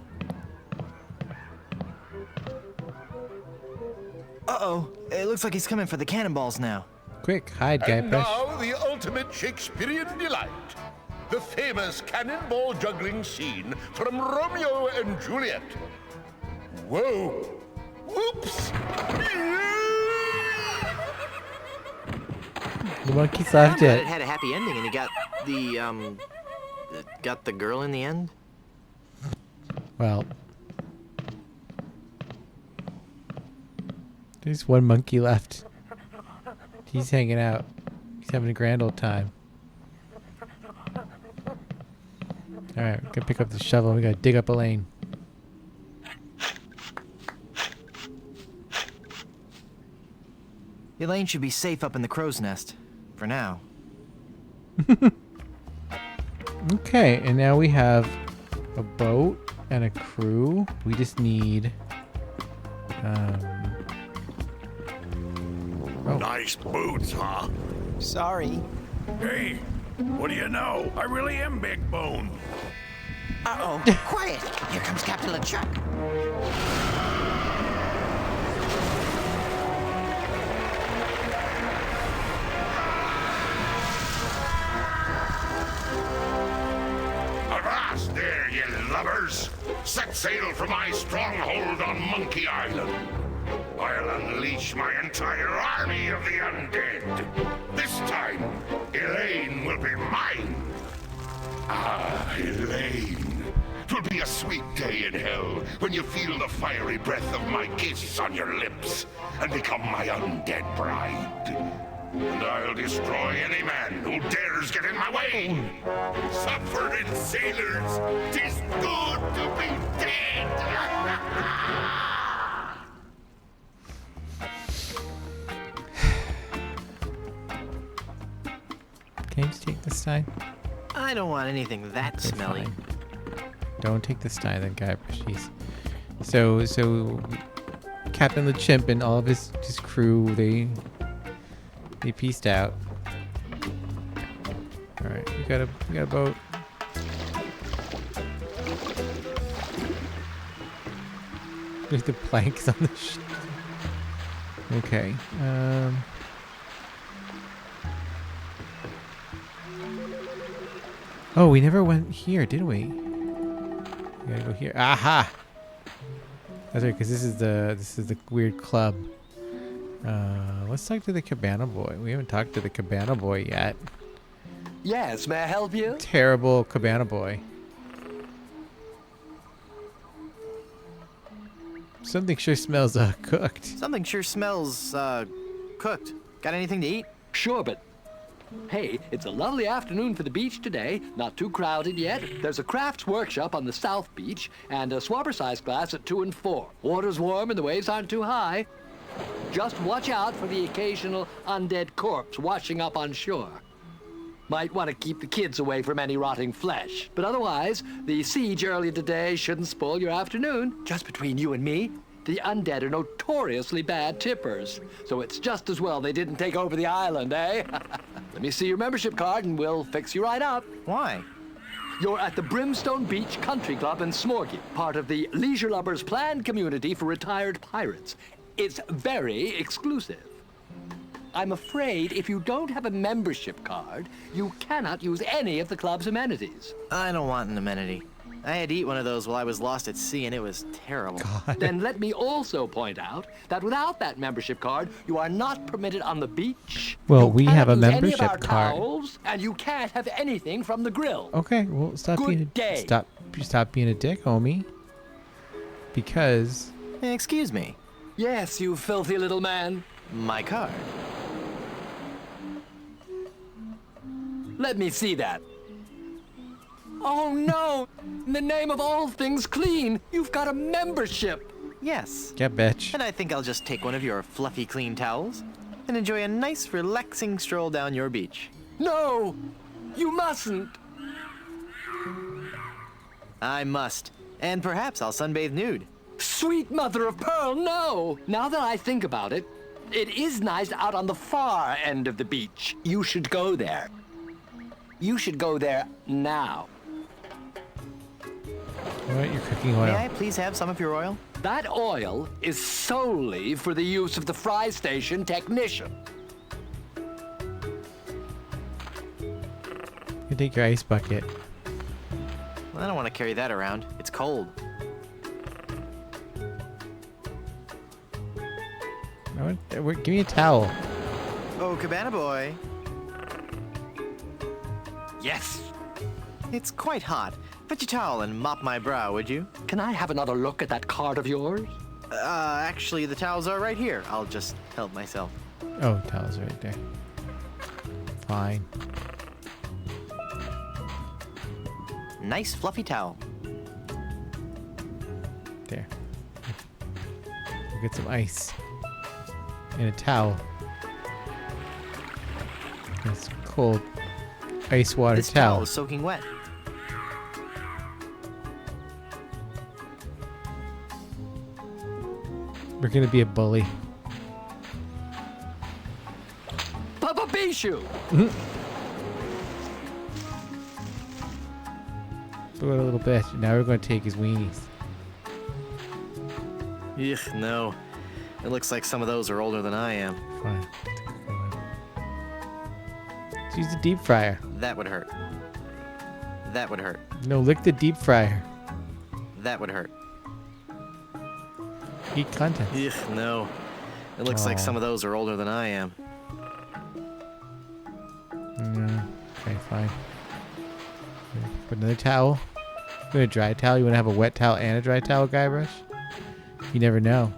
Uh-oh. It looks like he's coming for the cannonballs now. Quick, hide, And Guybrush. now the ultimate Shakespearean delight. The famous cannonball juggling scene from Romeo and Juliet. Whoa! Whoops! The monkeys laughed I'm glad it. it had a happy ending and he got the girl in the end. Well, there's one monkey left. He's hanging out. He's having a grand old time. Alright, we gotta pick up the shovel. We gotta dig up Elaine. Elaine should be safe up in the crow's nest. For now. Okay, and now we have a boat and a crew. We just need... Nice boots, huh? Sorry. Hey, what do you know? I really am big boned. Uh-oh. Quiet. Here comes Captain LeChuck. Avast there, ye lubbers! Set sail for my stronghold on Monkey Island. I'll unleash my entire army of the undead. This time, Elaine will be mine. Ah, Elaine. 'Twill be a sweet day in hell when you feel the fiery breath of my kiss on your lips and become my undead bride. And I'll destroy any man who dares get in my way. Suffering sailors, 'tis good to be dead. Can you just take this side? I don't want anything that Okay, smelly. fine. Don't take this side then, Guybrush. Jeez. So Captain the Chimp and all of his crew, they pieced out. All right, we got a boat. There's the planks on the ship. Okay. Oh, we never went here, did we? We gotta go here. Aha! That's right, because this is the weird club. Let's talk to the Cabana Boy. We haven't talked to the Cabana Boy yet. Yes, may I help you? Terrible Cabana Boy. Something sure smells cooked. Something sure smells cooked. Got anything to eat? Sure, but hey, it's a lovely afternoon for the beach today. Not too crowded yet. There's a crafts workshop on the South Beach and a swabber-sized class at 2 and 4. Water's warm and the waves aren't too high. Just watch out for the occasional undead corpse washing up on shore. Might want to keep the kids away from any rotting flesh. But otherwise, the siege earlier today shouldn't spoil your afternoon. Just between you and me, the undead are notoriously bad tippers. So it's just as well they didn't take over the island, eh? Let me see your membership card and we'll fix you right up. Why? You're at the Brimstone Beach Country Club in Smorgy, part of the Leisure Lovers planned community for retired pirates. It's very exclusive. I'm afraid if you don't have a membership card, you cannot use any of the club's amenities. I don't want an amenity. I had to eat one of those while I was lost at sea, and it was terrible. Then let me also point out that without that membership card, you are not permitted on the beach. Well, we have a Can't use any of membership our card. towels, and you can't have anything from the grill. Okay, well, stop Good day. stop being a dick, homie. Because. Excuse me. Yes, you filthy little man. My card. Let me see that. Oh no! In the name of all things clean, you've got a membership. Yes. Yeah, bitch. And I think I'll just take one of your fluffy clean towels and enjoy a nice relaxing stroll down your beach. No! You mustn't! I must. And perhaps I'll sunbathe nude. Sweet mother of pearl, no! Now that I think about it, it is nice out on the far end of the beach. You should go there. You should go there now. What? You're cooking oil. May I please have some of your oil? That oil is solely for the use of the fry station technician. You take your ice bucket. Well, I don't want to carry that around. It's cold. Give me a towel. Oh, Cabana Boy. Yes. It's quite hot. Put your towel and mop my brow, would you? Can I have another look at that card of yours? Actually, the towels are right here. I'll just help myself. Oh, towel's right there. Fine. Nice fluffy towel. There. We'll get some ice. And a towel. It's cold. Ice water This towel. towel is soaking wet. We're gonna be a bully. Papa Bishu! What a little bitch. Now we're gonna take his weenies. Ugh, no. It looks like some of those are older than I am. Fine. Let's use the deep fryer. That would hurt. That would hurt. No, lick the deep fryer. That would hurt. Eat content. Ugh, no. It looks like some of those are older than I am. Okay, fine. Put another towel. You want a dry towel? You want to have a wet towel and a dry towel, Guybrush? You never know.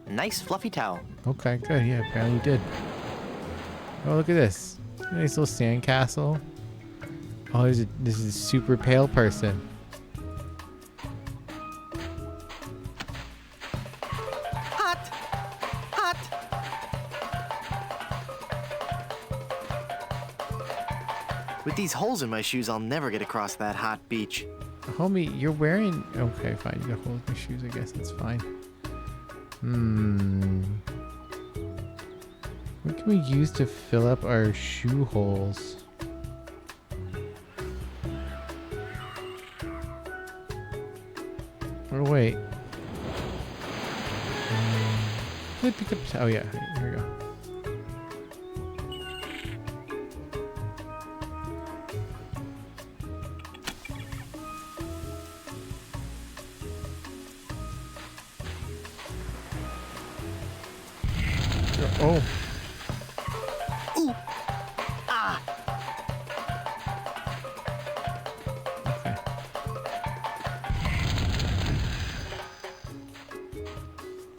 Nice fluffy towel. Okay, good. Yeah, apparently you did. Oh, look at this. Nice little sandcastle. Oh, this is a super pale person. Hot! Hot! With these holes in my shoes, I'll never get across that hot beach. Homie, you're wearing... Okay, fine. You got holes in your shoes. I guess that's fine. What can we use to fill up our shoe holes? Or wait. Let me pick up... Oh, yeah. Here we go. Oh. Ooh. Ah.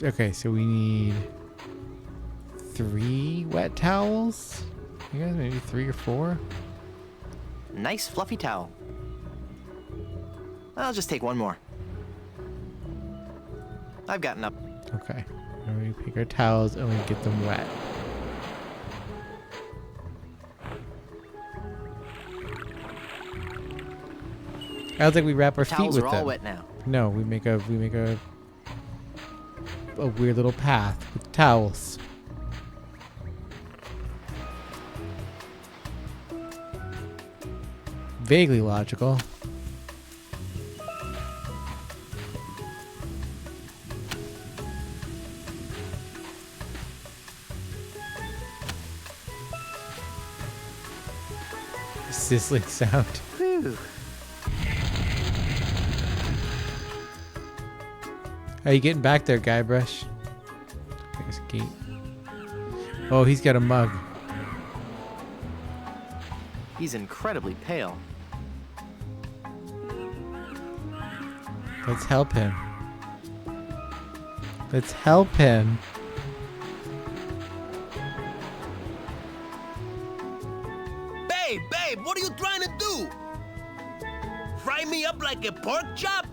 Okay, so we need 3 wet towels? You guys maybe 3 or 4? Nice fluffy towel. I'll just take one more. I've gotten up. Okay. And we pick our towels and we get them wet. I don't think we wrap our feet Towels with are them. all wet now. No, we make a weird little path with towels. Vaguely logical. Sizzling sound. Whew. How you getting back there, Guybrush? There's a gate. Oh, he's got a mug. He's incredibly pale. Let's help him. Let's help him. Babe, what are you trying to do? Fry me up like a pork chop?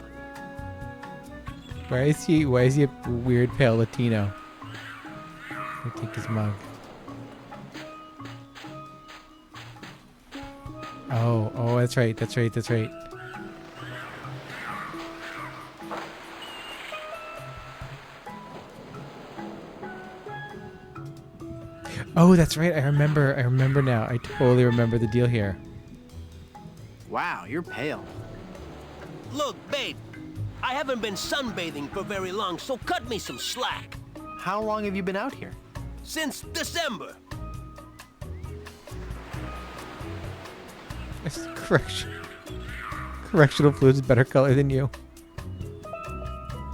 Why is he a weird pale Latino? I take his mug. Oh, that's right. Oh, that's right. I remember now. I totally remember the deal here. Wow, you're pale. Look, babe, I haven't been sunbathing for very long, so cut me some slack. How long have you been out here? Since December. Correctional fluid's better color than you.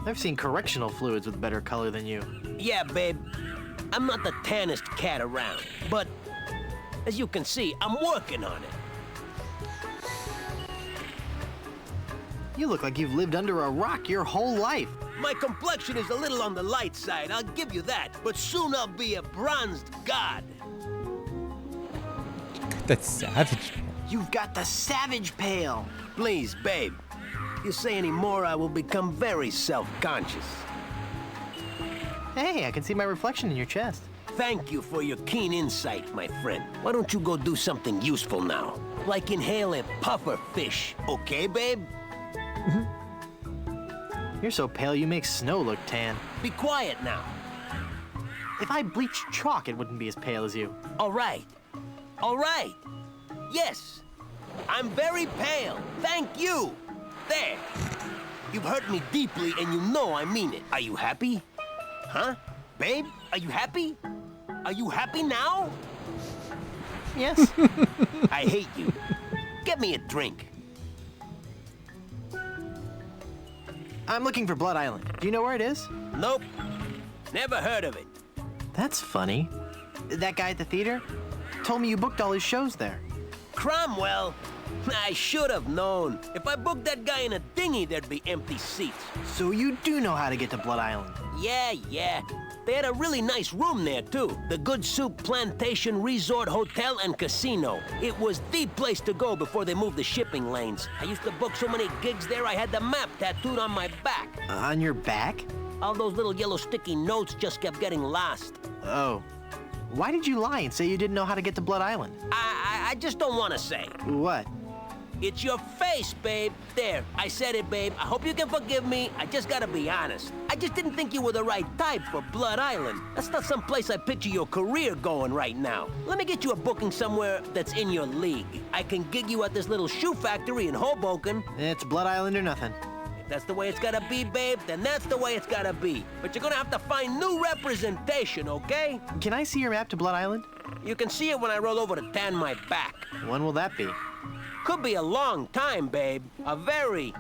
I've seen correctional fluids with better color than you. Yeah, babe, I'm not the tannest cat around, but as you can see, I'm working on it. You look like you've lived under a rock your whole life. My complexion is a little on the light side, I'll give you that, but soon I'll be a bronzed god. That's savage. You've got the savage pale. Please, babe, if you say any more, I will become very self-conscious. Hey, I can see my reflection in your chest. Thank you for your keen insight, my friend. Why don't you go do something useful now? Like inhale a puffer fish, okay, babe? You're so pale you make snow look tan. Be quiet now. If I bleached chalk, it wouldn't be as pale as you. All right. Yes, I'm very pale. Thank you. There. You've hurt me deeply, and you know I mean it. Are you happy? Huh? Babe, are you happy? Are you happy now? Yes. I hate you. Get me a drink. I'm looking for Blood Island. Do you know where it is? Nope. Never heard of it. That's funny. That guy at the theater told me you booked all his shows there. Cromwell? I should have known. If I booked that guy in a dinghy, there'd be empty seats. So you do know how to get to Blood Island? Yeah. They had a really nice room there, too. The Good Soup Plantation Resort Hotel and Casino. It was the place to go before they moved the shipping lanes. I used to book so many gigs there, I had the map tattooed on my back. On your back? All those little yellow sticky notes just kept getting lost. Oh. Why did you lie and say you didn't know how to get to Blood Island? I just don't want to say. What? It's your face, babe. There, I said it, babe. I hope you can forgive me. I just gotta be honest. I just didn't think you were the right type for Blood Island. That's not some place I picture your career going right now. Let me get you a booking somewhere that's in your league. I can gig you at this little shoe factory in Hoboken. It's Blood Island or nothing. If that's the way it's gotta be, babe, then that's the way it's gotta be. But you're gonna have to find new representation, okay? Can I see your map to Blood Island? You can see it when I roll over to tan my back. When will that be? Could be a long time, babe. A very,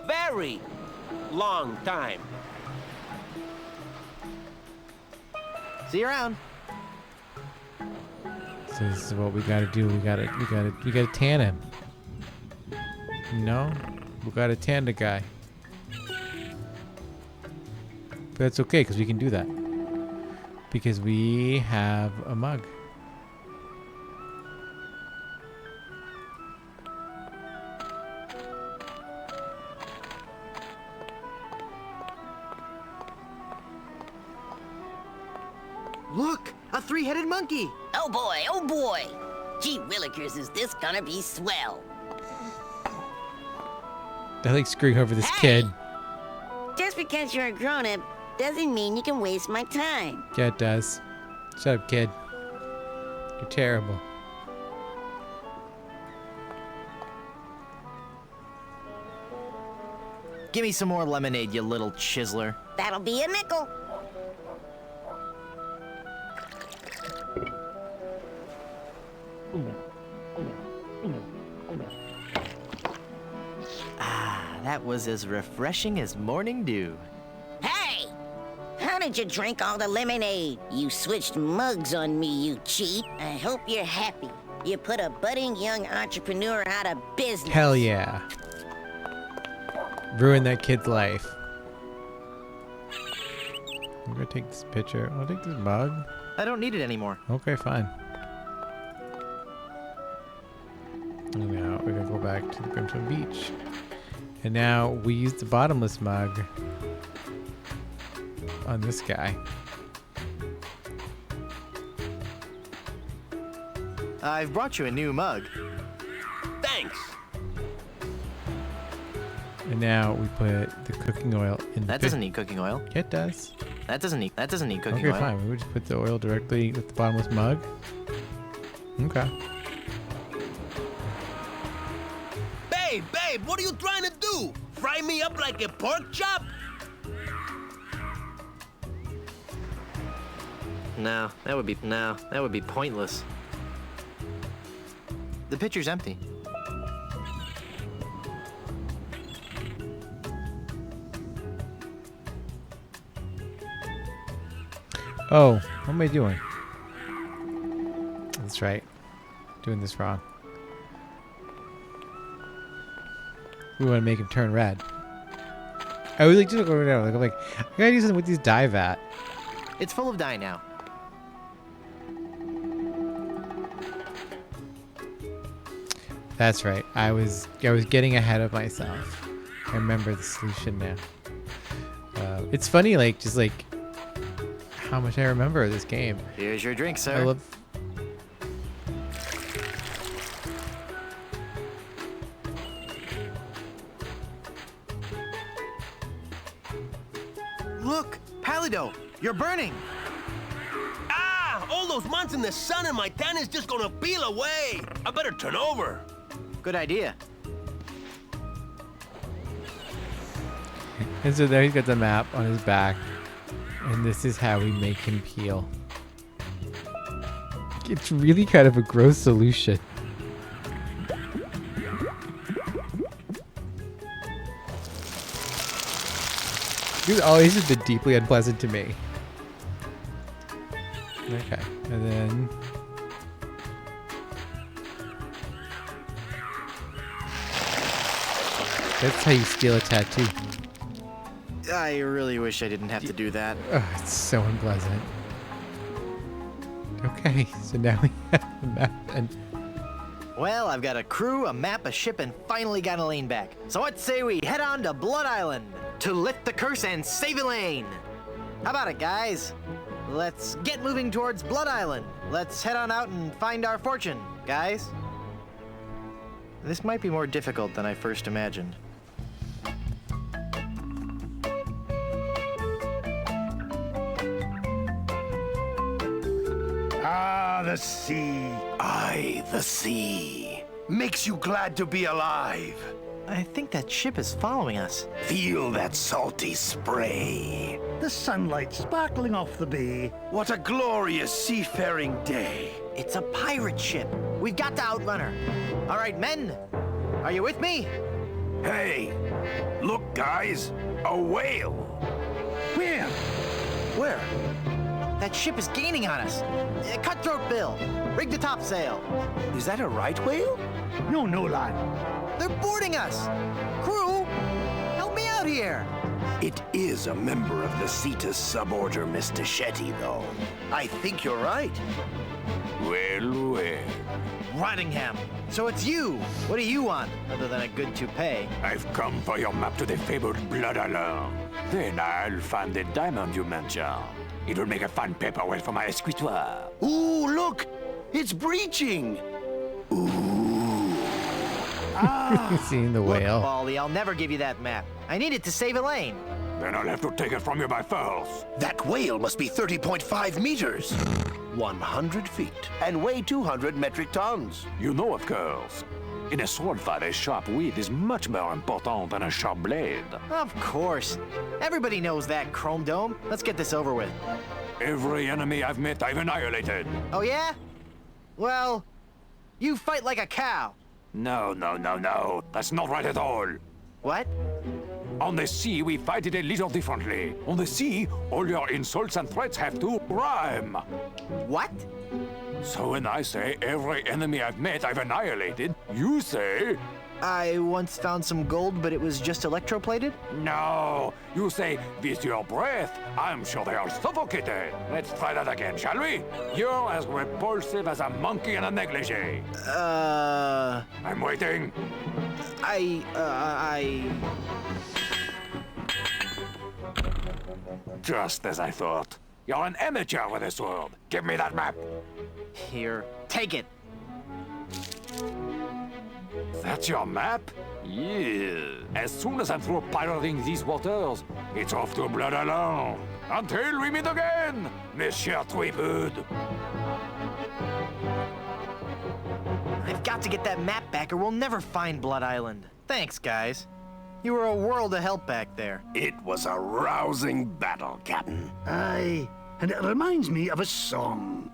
very long time. See you around. So this is what we gotta do. We gotta tan him. No? We gotta tan the guy. But that's okay, because we can do that. Because we have a mug. Look! A three-headed monkey! Oh boy! Gee willikers, is this gonna be swell? They're like screwing over this kid. Just because you're a grown-up doesn't mean you can waste my time. Yeah, it does. Shut up, kid. You're terrible. Give me some more lemonade, you little chiseler. That'll be a nickel. That was as refreshing as morning dew. Hey! How did you drink all the lemonade? You switched mugs on me, you cheat. I hope you're happy. You put a budding young entrepreneur out of business. Hell yeah. Ruin that kid's life. I'm gonna take this picture. I'll take this mug. I don't need it anymore. Okay, fine. And now we're gonna go back to the Brimstone Beach. And now we use the bottomless mug on this guy. I've brought you a new mug. Thanks. And now we put the cooking oil in. That doesn't need cooking oil. Yeah, it does. That doesn't need cooking Okay, oil. fine. We would just put the oil directly with the bottomless mug. Okay. Babe, what are you trying to do? Fry me up like a pork chop? No, that would be pointless. The pitcher's empty. Oh, what am I doing? That's right. Doing this wrong. We want to make him turn red. I was like, just go down. Like, I'm like, I gotta do something with these dye vat. It's full of dye now. That's right. I was getting ahead of myself. I remember the solution now. It's funny, like, just like how much I remember of this game. Here's your drink, sir. I love. Look, Palido, you're burning. Ah! All those months in the sun and my tan is just gonna peel away. I better turn over. Good idea. And so there he's got the map on his back, and this is how we make him peel. It's really kind of a gross solution. It's always just been deeply unpleasant to me. Okay, and then that's how you steal a tattoo. I really wish I didn't have to do that. Oh, it's so unpleasant. Okay, so now we have the map and... Well, I've got a crew, a map, a ship, and finally got Elaine back. So what say we head on to Blood Island to lift the curse and save Elaine? How about it, guys? Let's get moving towards Blood Island. Let's head on out and find our fortune, guys. This might be more difficult than I first imagined. Ah, the sea. Aye, the sea. Makes you glad to be alive. I think that ship is following us. Feel that salty spray. The sunlight sparkling off the bay. What a glorious seafaring day. It's a pirate ship. We've got to outrun her. All right, men. Are you with me? Hey, look, guys. A whale. Where? Where? That ship is gaining on us. Cutthroat Bill, rig the topsail. Is that a right whale? No, lad. They're boarding us. Crew, help me out here. It is a member of the Cetus suborder, Mr. Shetty, though. I think you're right. Well, well. Rottingham. So it's you. What do you want, other than a good toupee? I've come for your map to the fabled Blood Island. Then I'll find the diamond you mentioned. It'll make a fine paperweight for my escritoire. Ooh, look! It's breaching! Ooh. Seeing the whale. Look, Baldy, I'll never give you that map. I need it to save Elaine. Then I'll have to take it from you by force. That whale must be 30.5 meters. 100 feet. And weigh 200 metric tons. You know, of course. In a sword fight, a sharp wit is much more important than a sharp blade. Of course. Everybody knows that, Chrome Dome. Let's get this over with. Every enemy I've met, I've annihilated. Oh, yeah? Well, you fight like a cow. No. That's not right at all. What? On the sea, we fight it a little differently. On the sea, all your insults and threats have to rhyme. What? So when I say every enemy I've met, I've annihilated, you say... I once found some gold, but it was just electroplated? No, you say, with your breath, I'm sure they are suffocated. Let's try that again, shall we? You're as repulsive as a monkey in a negligee. I'm waiting. Just as I thought. You're an amateur with a sword. Give me that map. Here, take it. That's your map? Yeah. As soon as I'm through pirating these waters, it's off to Blood Island. Until we meet again, Monsieur Tweepood. I've got to get that map back or we'll never find Blood Island. Thanks, guys. You were a world of help back there. It was a rousing battle, Captain. Aye, and it reminds me of a song.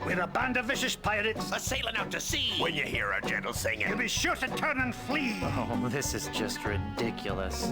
We're a band of vicious pirates, A-sailing out to sea. When you hear a gentle singing, you'll be sure to turn and flee. Oh, this is just ridiculous.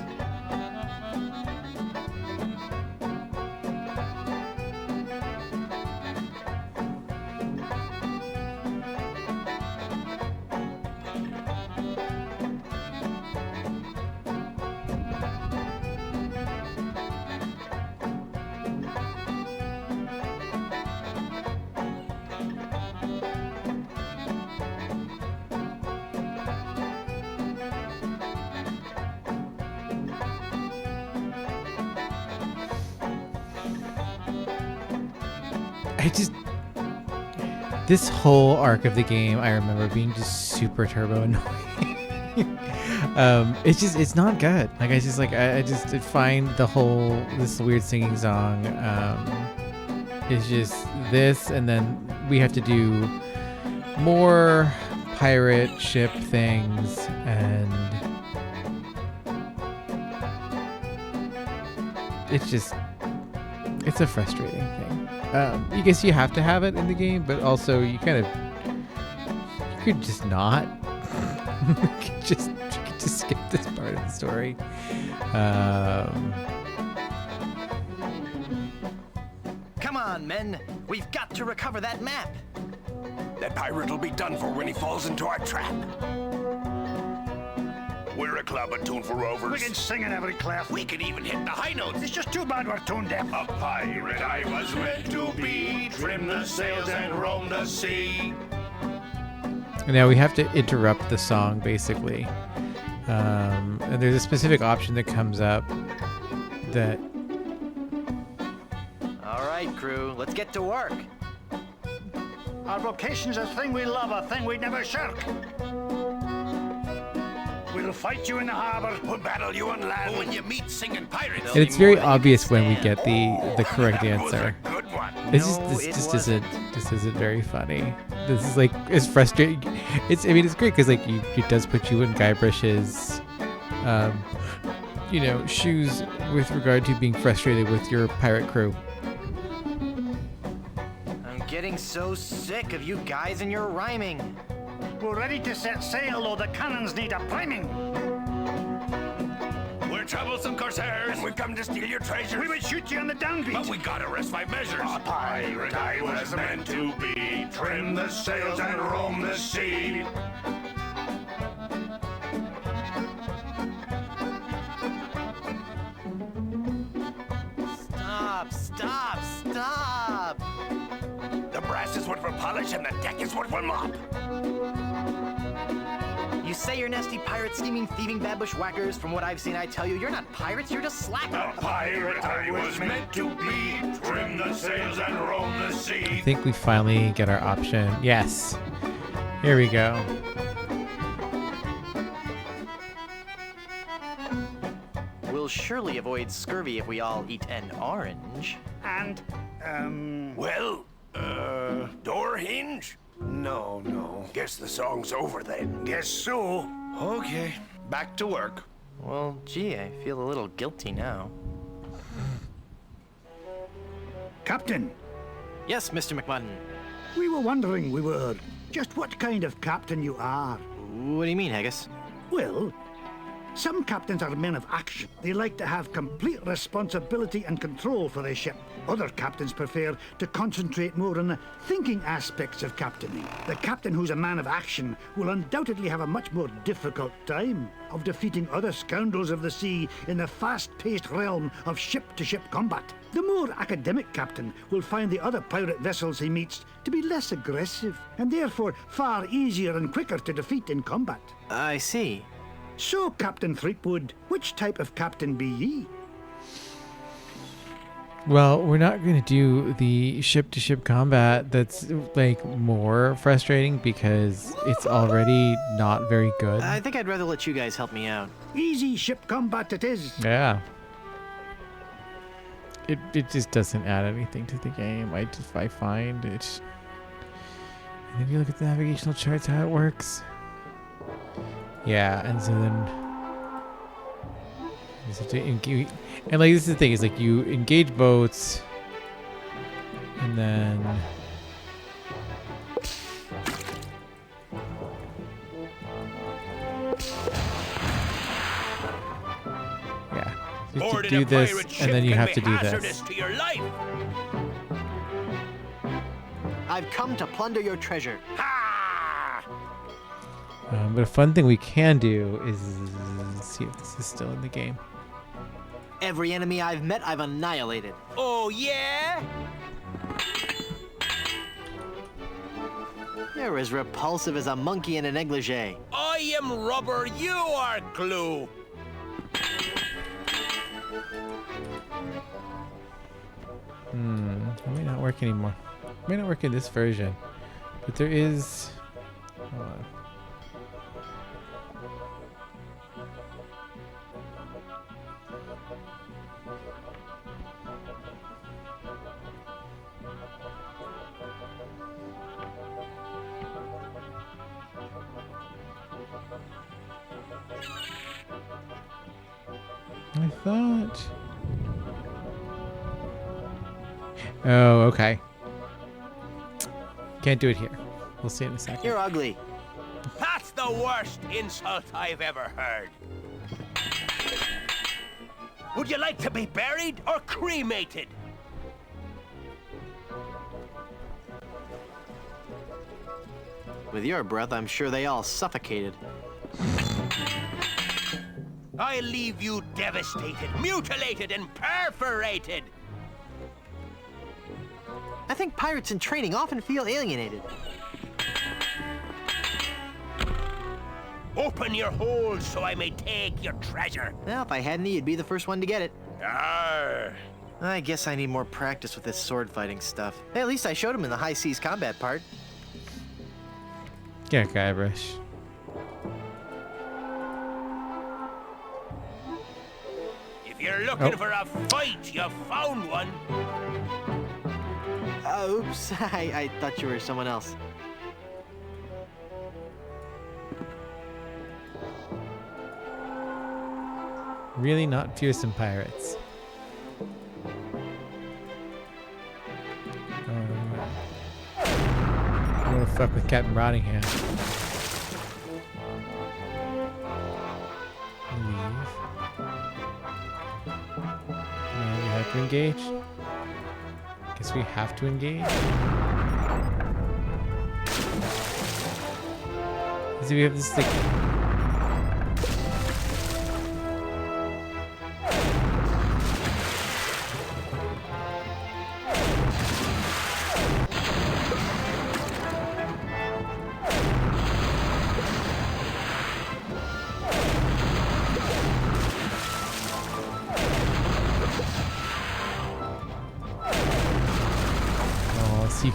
This whole arc of the game, I remember being just super turbo annoying. It's not good. Like I just find this weird singing song. It's just this, and then we have to do more pirate ship things, and it's a frustrating thing. I guess you have to have it in the game, but also you could just not. you could just skip this part of the story. Come on, men. We've got to recover that map. That pirate will be done for when he falls into our trap. We're a club attuned for rovers. We can sing in every clef. We can even hit the high notes. It's just too bad we're tone deaf. A pirate I was meant to be, trim the sails and roam the sea. And now we have to interrupt the song, basically. And there's a specific option that comes up that... All right, crew, let's get to work. Our vocation's a thing we love, a thing we'd never shirk. We'll fight you in the harbor. We'll battle you on land. When you meet singing pirates. And it's very obvious when we get the correct answer. Good one. This isn't very funny. This is like, it's frustrating. It's great because like it does put you in Guybrush's shoes with regard to being frustrated with your pirate crew. I'm getting so sick of you guys and your rhyming. We're ready to set sail, though the cannons need a priming. We're troublesome corsairs, and we've come to steal your treasures. We would shoot you on the downbeat. But we gotta rest by measures. A pirate I was meant to be, trim the sails and roam the sea. Stop! The brass is what we'll polish, and the deck is what we'll mop. You say you're nasty pirates, scheming, thieving, bad bushwhackers. From what I've seen, I tell you, you're not pirates, you're just slackers. A pirate I was meant to be, trim the sails and roam the sea. I think we finally get our option. Yes. Here we go. We'll surely avoid scurvy if we all eat an orange. And, Well, door hinge? No. Guess the song's over then. Guess so. Okay, back to work. Well, gee, I feel a little guilty now. Captain, Yes, Mr. McMutton. we were wondering, just what kind of captain you are. What do you mean, Haggis? Well, some captains are men of action. They like to have complete responsibility and control for their ship. Other captains prefer to concentrate more on the thinking aspects of captaining. The captain who's a man of action will undoubtedly have a much more difficult time of defeating other scoundrels of the sea in the fast-paced realm of ship-to-ship combat. The more academic captain will find the other pirate vessels he meets to be less aggressive, and therefore far easier and quicker to defeat in combat. I see. So, Captain Threepwood, which type of captain be ye? Well, we're not going to do the ship-to-ship combat that's, like, more frustrating because it's already not very good. I think I'd rather let you guys help me out. Easy ship combat it is. Yeah. It just doesn't add anything to the game. I find it... And if you look at the navigational charts, how it works... Yeah, and so then you just have to engage, and like this is the thing, is like you engage boats, and then yeah, you have to do this, and then you have to do this. To your life. I've come to plunder your treasure. But a fun thing we can do is see if this is still in the game. Every enemy I've met, I've annihilated. Oh, yeah? You're as repulsive as a monkey in a negligee. I am rubber, you are glue. It may not work anymore. It may not work in this version. But there is... Hold on. I thought... Oh, okay. Can't do it here. We'll see in a second. You're ugly. That's the worst insult I've ever heard. Would you like to be buried or cremated? With your breath, I'm sure they all suffocated. I leave you devastated, mutilated, and perforated. I think pirates in training often feel alienated. Open your holes so I may take your treasure. Well, if I hadn't, you'd be the first one to get it. Arr. I guess I need more practice with this sword fighting stuff. Hey, at least I showed him in the high seas combat part. Yeah, Guybrush. If you're looking for a fight, you found one. Oops, I thought you were someone else. Really not fearsome pirates. I'm gonna fuck with Captain Rottingham. Leave. No, we have to engage. Guess we have to engage. So we have this like.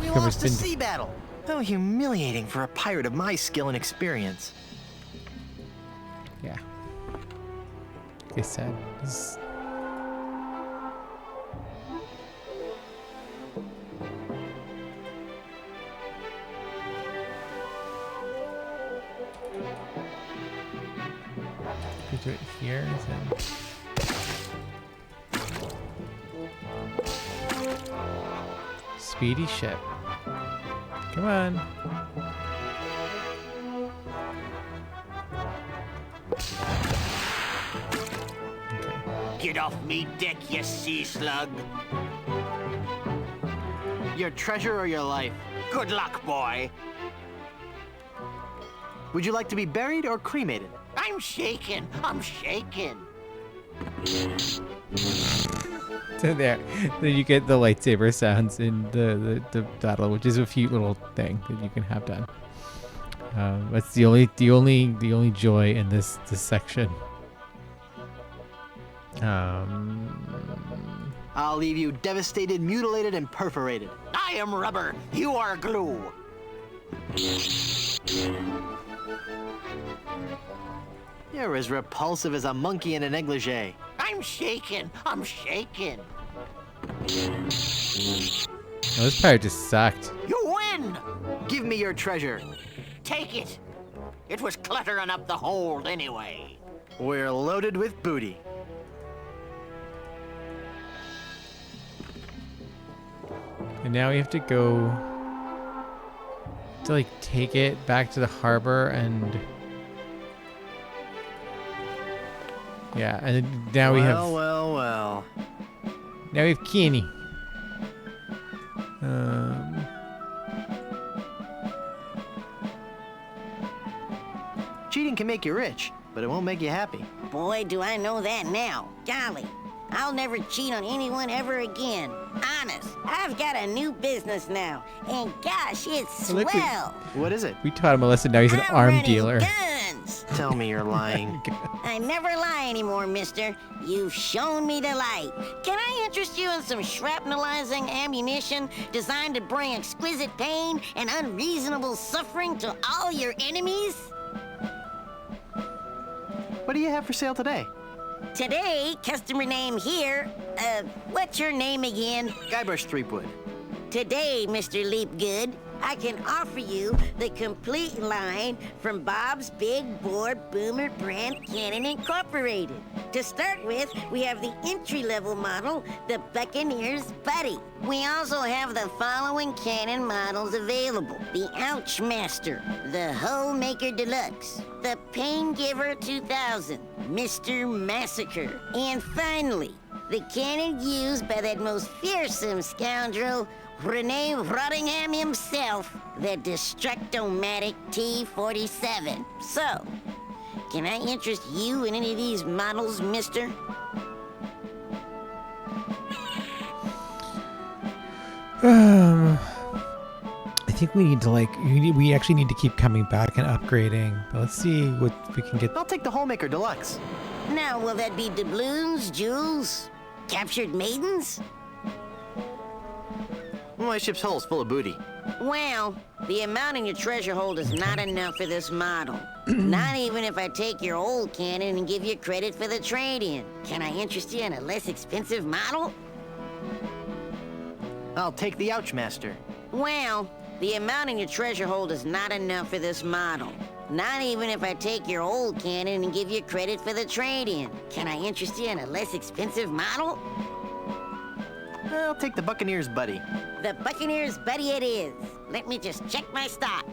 We lost the sea battle. How humiliating for a pirate of my skill and experience. Yeah. Like I said, this... We do it here, then... Speedy ship. Come on. Get off me deck, you sea slug. Your treasure or your life? Good luck, boy. Would you like to be buried or cremated? I'm shaking. I'm shaking. So there you get the lightsaber sounds in the battle, which is a cute little thing that you can have done. That's the only joy in this section. I'll leave you devastated, mutilated, and perforated. I am rubber. You are glue. You're as repulsive as a monkey in a negligee. I'm shaking. I'm shaking. Oh, this pirate just sucked. You win. Give me your treasure. Take it. It was cluttering up the hold anyway. We're loaded with booty. And now we have to go to like take it back to the harbor and yeah, and now we have Well. now we have Kenny. Cheating can make you rich, but it won't make you happy. Boy, do I know that now. Golly, I'll never cheat on anyone ever again. Honest, I've got a new business now, and gosh, it's Look, swell. What is it? We taught him a lesson. Now he's an I'm arm running dealer. Guns. Tell me you're lying. I never lie anymore, mister. You've shown me the light. Can I interest you in some shrapnelizing ammunition designed to bring exquisite pain and unreasonable suffering to all your enemies? What do you have for sale today? Today, customer name here, what's your name again? Guybrush Threepwood. Today, Mr. Leapgood, I can offer you the complete line from Bob's Big Bore Boomer Brand Cannon Incorporated. To start with, we have the entry-level model, the Buccaneer's Buddy. We also have the following cannon models available. The Ouch Master, the Hole Maker Deluxe, the Pain Giver 2000, Mr. Massacre, and finally, the cannon used by that most fearsome scoundrel, Renee Rottingham himself, the Destructomatic T-47. So, can I interest you in any of these models, mister? I think we need to we actually need to keep coming back and upgrading. But let's see what we can get. I'll take the Homemaker Deluxe. Now, will that be doubloons, jewels, captured maidens? My ship's hull's full of booty. Well, the amount in your treasure hold is not enough for this model. Not even if I take your old cannon and give you credit for the trade-in. Can I interest you in a less expensive model? I'll take the Ouch Master. Well, the amount in your treasure hold is not enough for this model. Not even if I take your old cannon and give you credit for the trade-in. Can I interest you in a less expensive model? I'll take the Buccaneer's Buddy. The Buccaneer's Buddy it is. Let me just check my stock.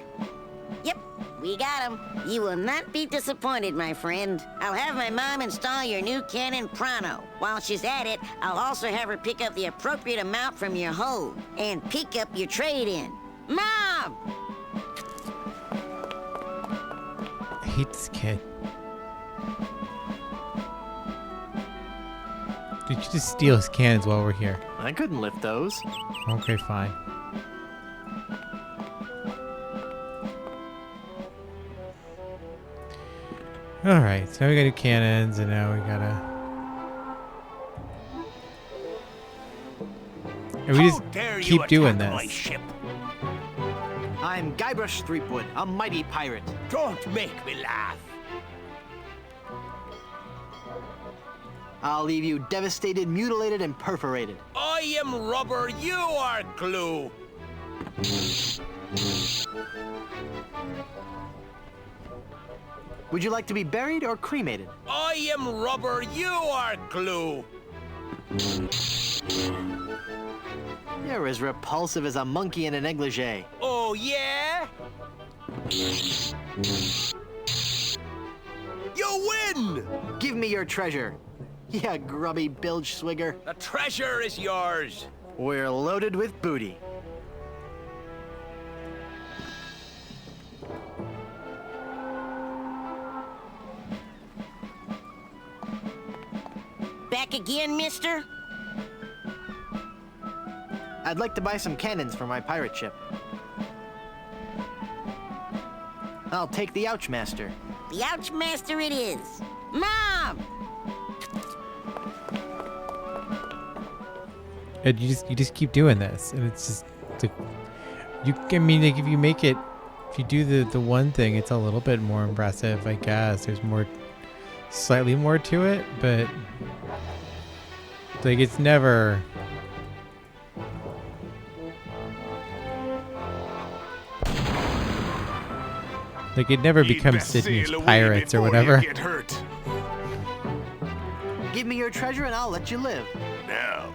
Yep, we got him. You will not be disappointed, my friend. I'll have my mom install your new cannon pronto. While she's at it, I'll also have her pick up the appropriate amount from your hold and pick up your trade-in. Mom! I hate this kid. Did you just steal his cannons while we're here? I couldn't lift those. Okay, fine. Alright, so now we gotta do cannons, and now we gotta... And we just keep doing this. I'm Guybrush Threepwood, a mighty pirate. Don't make me laugh. I'll leave you devastated, mutilated, and perforated. I am rubber, you are glue. Would you like to be buried or cremated? I am rubber, you are glue. You're as repulsive as a monkey in a negligee. Oh, yeah? You win! Give me your treasure. Yeah, grubby bilge swigger. The treasure is yours. We're loaded with booty. Back again, mister? I'd like to buy some cannons for my pirate ship. I'll take the Ouchmaster. The Ouchmaster it is. Mom! And you just keep doing this, and it's just I mean, like, if you make it, if you do the one thing, it's a little bit more impressive, I guess. There's slightly more to it, but like, it's never. Like, it never becomes Sydney's Pirates or whatever. Give me your treasure and I'll let you live. No,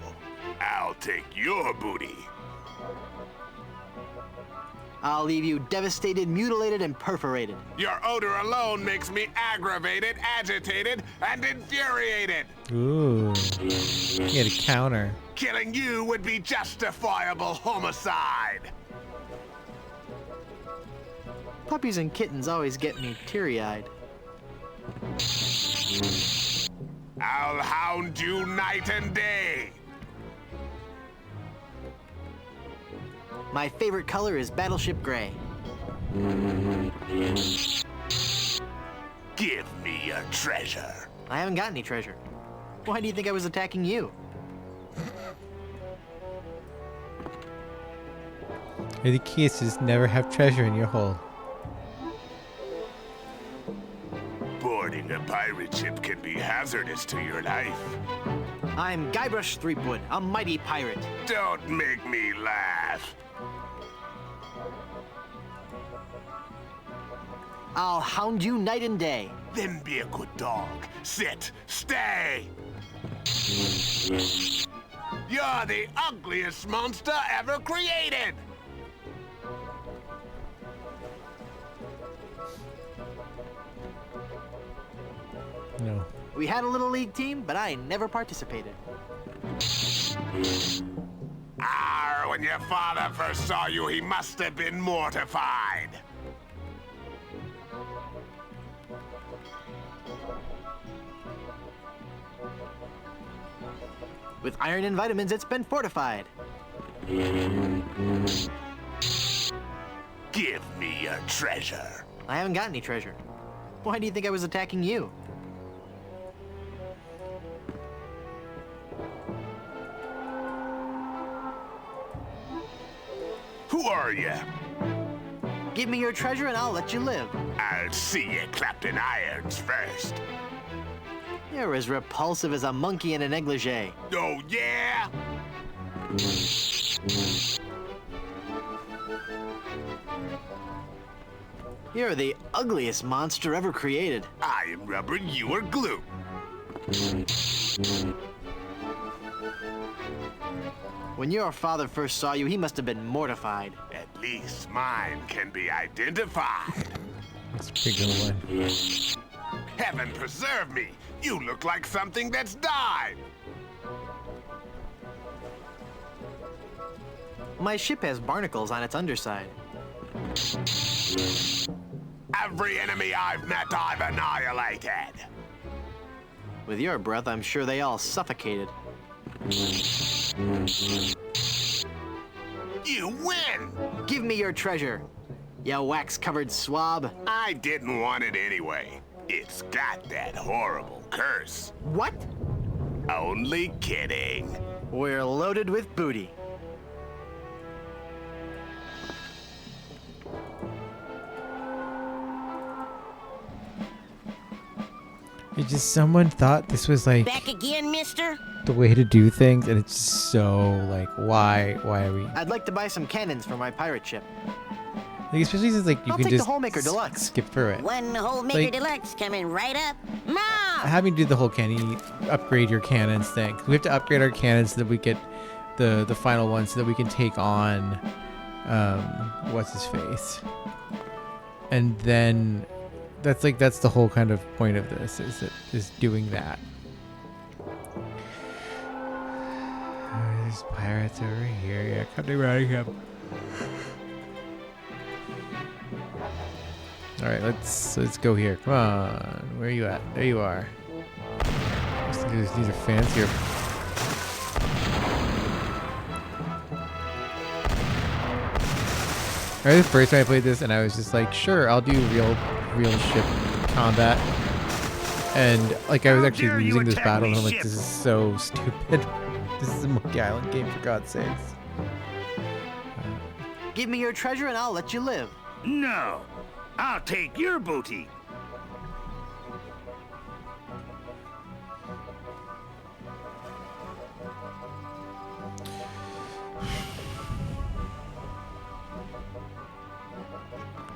I'll take your booty. I'll leave you devastated, mutilated, and perforated. Your odor alone makes me aggravated, agitated, and infuriated. Ooh. You get a counter. Killing you would be justifiable homicide. Puppies and kittens always get me teary-eyed. I'll hound you night and day. My favorite color is Battleship Gray. Give me your treasure. I haven't got any treasure. Why do you think I was attacking you? The key is to just never have treasure in your hold. Boarding a pirate ship can be hazardous to your life. I'm Guybrush Threepwood, a mighty pirate. Don't make me laugh. I'll hound you night and day. Then be a good dog. Sit. Stay. You're the ugliest monster ever created. No. We had a little league team, but I never participated. When your father first saw you, he must have been mortified. With iron and vitamins, it's been fortified. Give me your treasure. I haven't got any treasure. Why do you think I was attacking you? Who are you? Give me your treasure and I'll let you live. I'll see you clapped in irons first. You're as repulsive as a monkey in a negligee. Oh, yeah? You're the ugliest monster ever created. I am rubber, you are glue. When your father first saw you, he must have been mortified. At least mine can be identified. That's a pretty good one. Heaven preserve me! You look like something that's died! My ship has barnacles on its underside. Every enemy I've met, I've annihilated. With your breath, I'm sure they all suffocated. You win! Give me your treasure, you wax-covered swab. I didn't want it anyway. It's got that horrible curse. What? Only kidding. We're loaded with booty. It's just someone thought this was like Back again, mister? the way to do things, and it's so like, why are we? I'd like to buy some cannons for my pirate ship. Like, especially since like you I'll can take the just Homemaker Deluxe. skip through it. One Homemaker Like- Deluxe coming right up. Mom! Having to do the whole can you upgrade your cannons thing. We have to upgrade our cannons so that we get the final one, so that we can take on what's his face. And then that's the whole kind of point of this is doing that. There's pirates over here. Yeah, come to running him. All right, let's go here. Come on, where are you at? There you are. These are fancier. I remember the first time I played this, and I was just like, sure, I'll do real ship combat. And like I was actually losing this battle, and I'm like, this is so stupid. This is a Monkey Island game, for God's sakes. Give me your treasure and I'll let you live. No, I'll take your booty.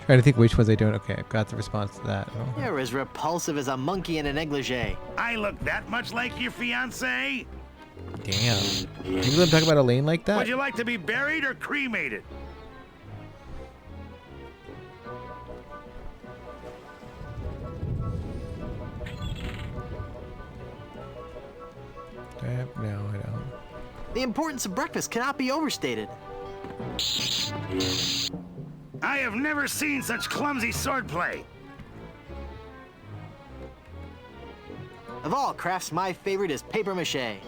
Trying to think which ones I don't. Okay, I've got the response to that. Oh. You're as repulsive as a monkey in a negligee. I look that much like your fiancé? Damn. You let him talk about Elaine like that? Would you like to be buried or cremated? No, I don't. The importance of breakfast cannot be overstated. I have never seen such clumsy swordplay. Of all crafts, my favorite is paper mache.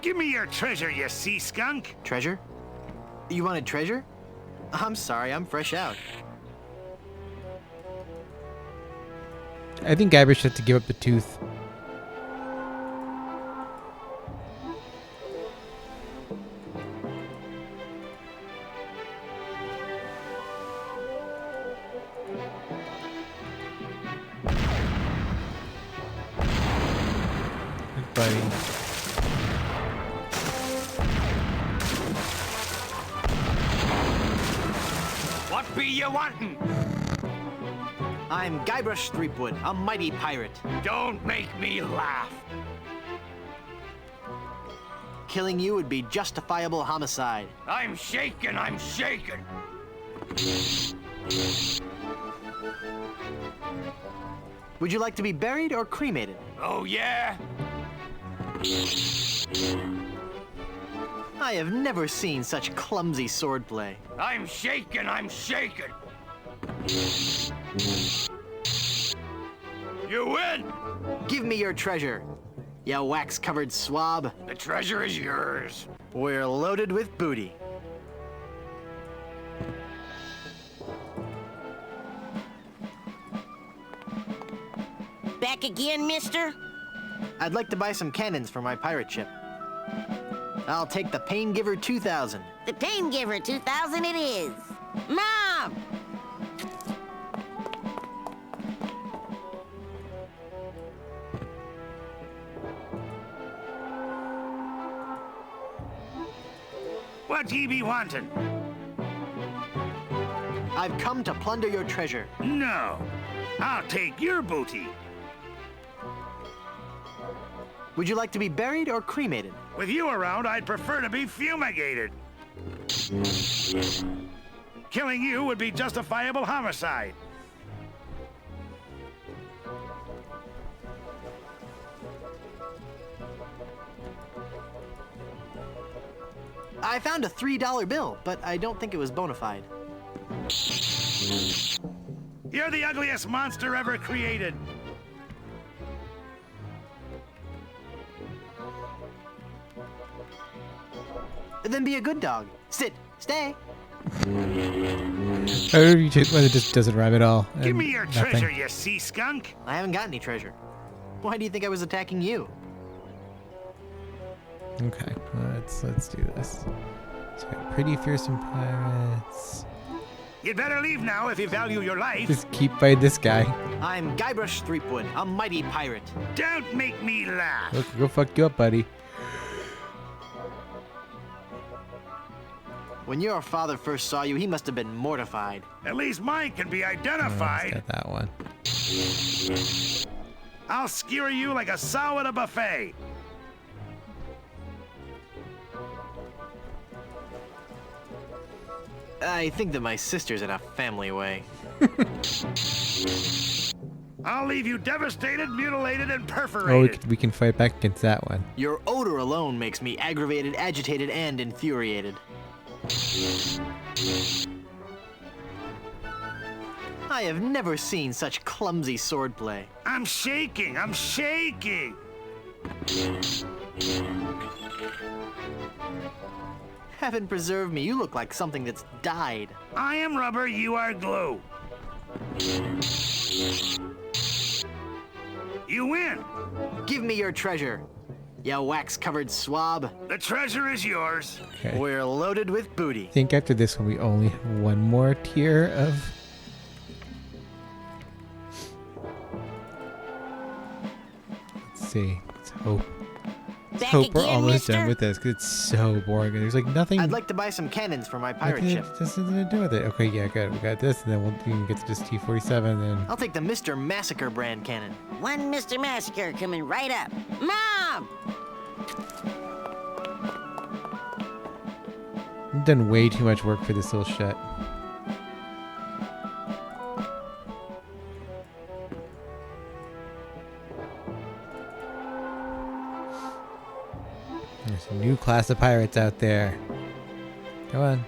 Give me your treasure, you sea skunk. Treasure? You wanted treasure? I'm sorry, I'm fresh out. I think Gilbert should have to give up the tooth. Buddy. What be you wantin'? I'm Guybrush Threepwood, a mighty pirate. Don't make me laugh. Killing you would be justifiable homicide. I'm shaking, I'm shaking. Would you like to be buried or cremated? Oh, yeah? I have never seen such clumsy swordplay. I'm shaking, I'm shaking. You win! Give me your treasure, you wax-covered swab. The treasure is yours. We're loaded with booty. Back again, mister? I'd like to buy some cannons for my pirate ship. I'll take the Pain Giver 2000. The Pain Giver 2000 it is. Mom! What ye be wanting? I've come to plunder your treasure. No, I'll take your booty. Would you like to be buried or cremated? With you around, I'd prefer to be fumigated. Killing you would be justifiable homicide. I found a $3 bill, but I don't think it was bona fide. You're the ugliest monster ever created. Then be a good dog. Sit. Stay. I don't know if you whether it just doesn't rhyme at all. Give me your Nothing. treasure, you sea skunk. I haven't got any treasure. Why do you think I was attacking you? Okay, let's do this. So we got pretty fearsome pirates. You'd better leave now if you value your life. Just keep fighting this guy. I'm Guybrush Threepwood, a mighty pirate. Don't make me laugh. Look, go fuck you up, buddy. When your father first saw you, he must have been mortified. At least mine can be Oh, identified. got that one. I'll skewer you like a sow at a buffet. I think that my sister's in a family way. I'll leave you devastated, mutilated, and Oh, perforated. we can fight back against that one. Your odor alone makes me aggravated, agitated, and infuriated. I have never seen such clumsy swordplay. I'm shaking. I'm shaking. Heaven preserve me, you look like something that's died. I am rubber, you are glue. You win. Give me your treasure, you wax-covered swab. The treasure is yours. Okay. We're loaded with booty. I think after this one, we only have one more tier of... Let's see. Let's hope. Let's Back hope we're again, almost mister? done with this, because it's so boring. There's like nothing... I'd like to buy some cannons for my pirate nothing ship. This has to do with it. Okay, yeah, good. We got this, and then we can get to this T-47, then... I'll take the Mr. Massacre brand cannon. One Mr. Massacre coming right up. Mom! I've done way too much work for this little shit. There's a new class of pirates out there. Come on.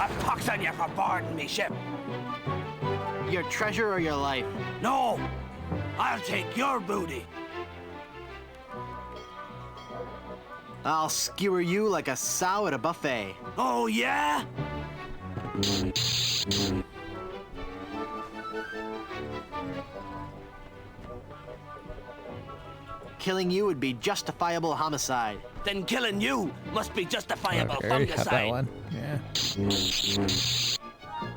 A pox on you for boarding me ship. Your treasure or your life? No, I'll take your booty. I'll skewer you like a sow at a buffet. Oh, yeah? Killing you would be justifiable homicide. Then killing you must be justifiable Okay, I already have that fungicide. one. Yeah.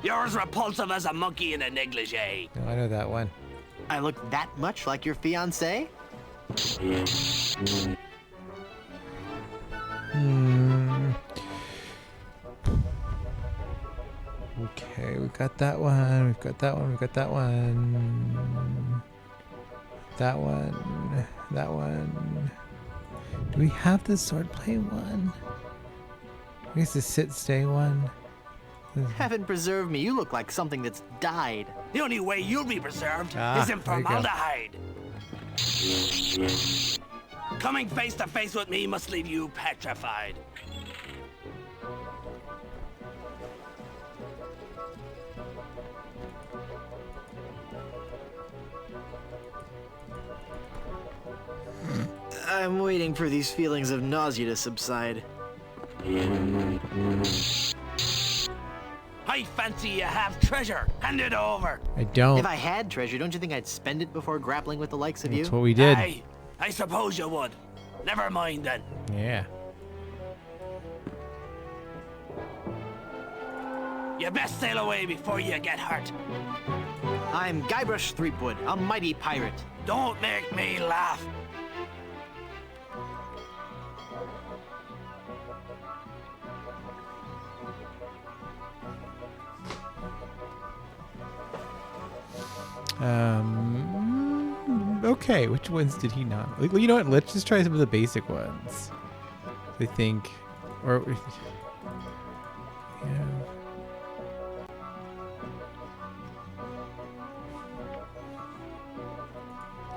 You're as repulsive as a monkey in a negligee. No, I know that one. I look that much like your fiancé? Hmm. Okay, we've got that one. We've got that one. We've got that one. That one. That one. Do we have the swordplay one? I guess the sit-stay one. Heaven preserve me, you look like something that's died. The only way you'll be preserved Ah, is in there you go. formaldehyde. Coming face to face with me must leave you petrified. I'm waiting for these feelings of nausea to subside. I fancy you have treasure. Hand it over. I don't. If I had treasure, don't you think I'd spend it before grappling with the likes of you? That's what we did. I suppose you would. Never mind then. Yeah. You best sail away before you get hurt. I'm Guybrush Threepwood, a mighty pirate. Don't make me laugh. Okay, which ones did he not? Like, well, you know what? Let's just try some of the basic ones. I think, or yeah.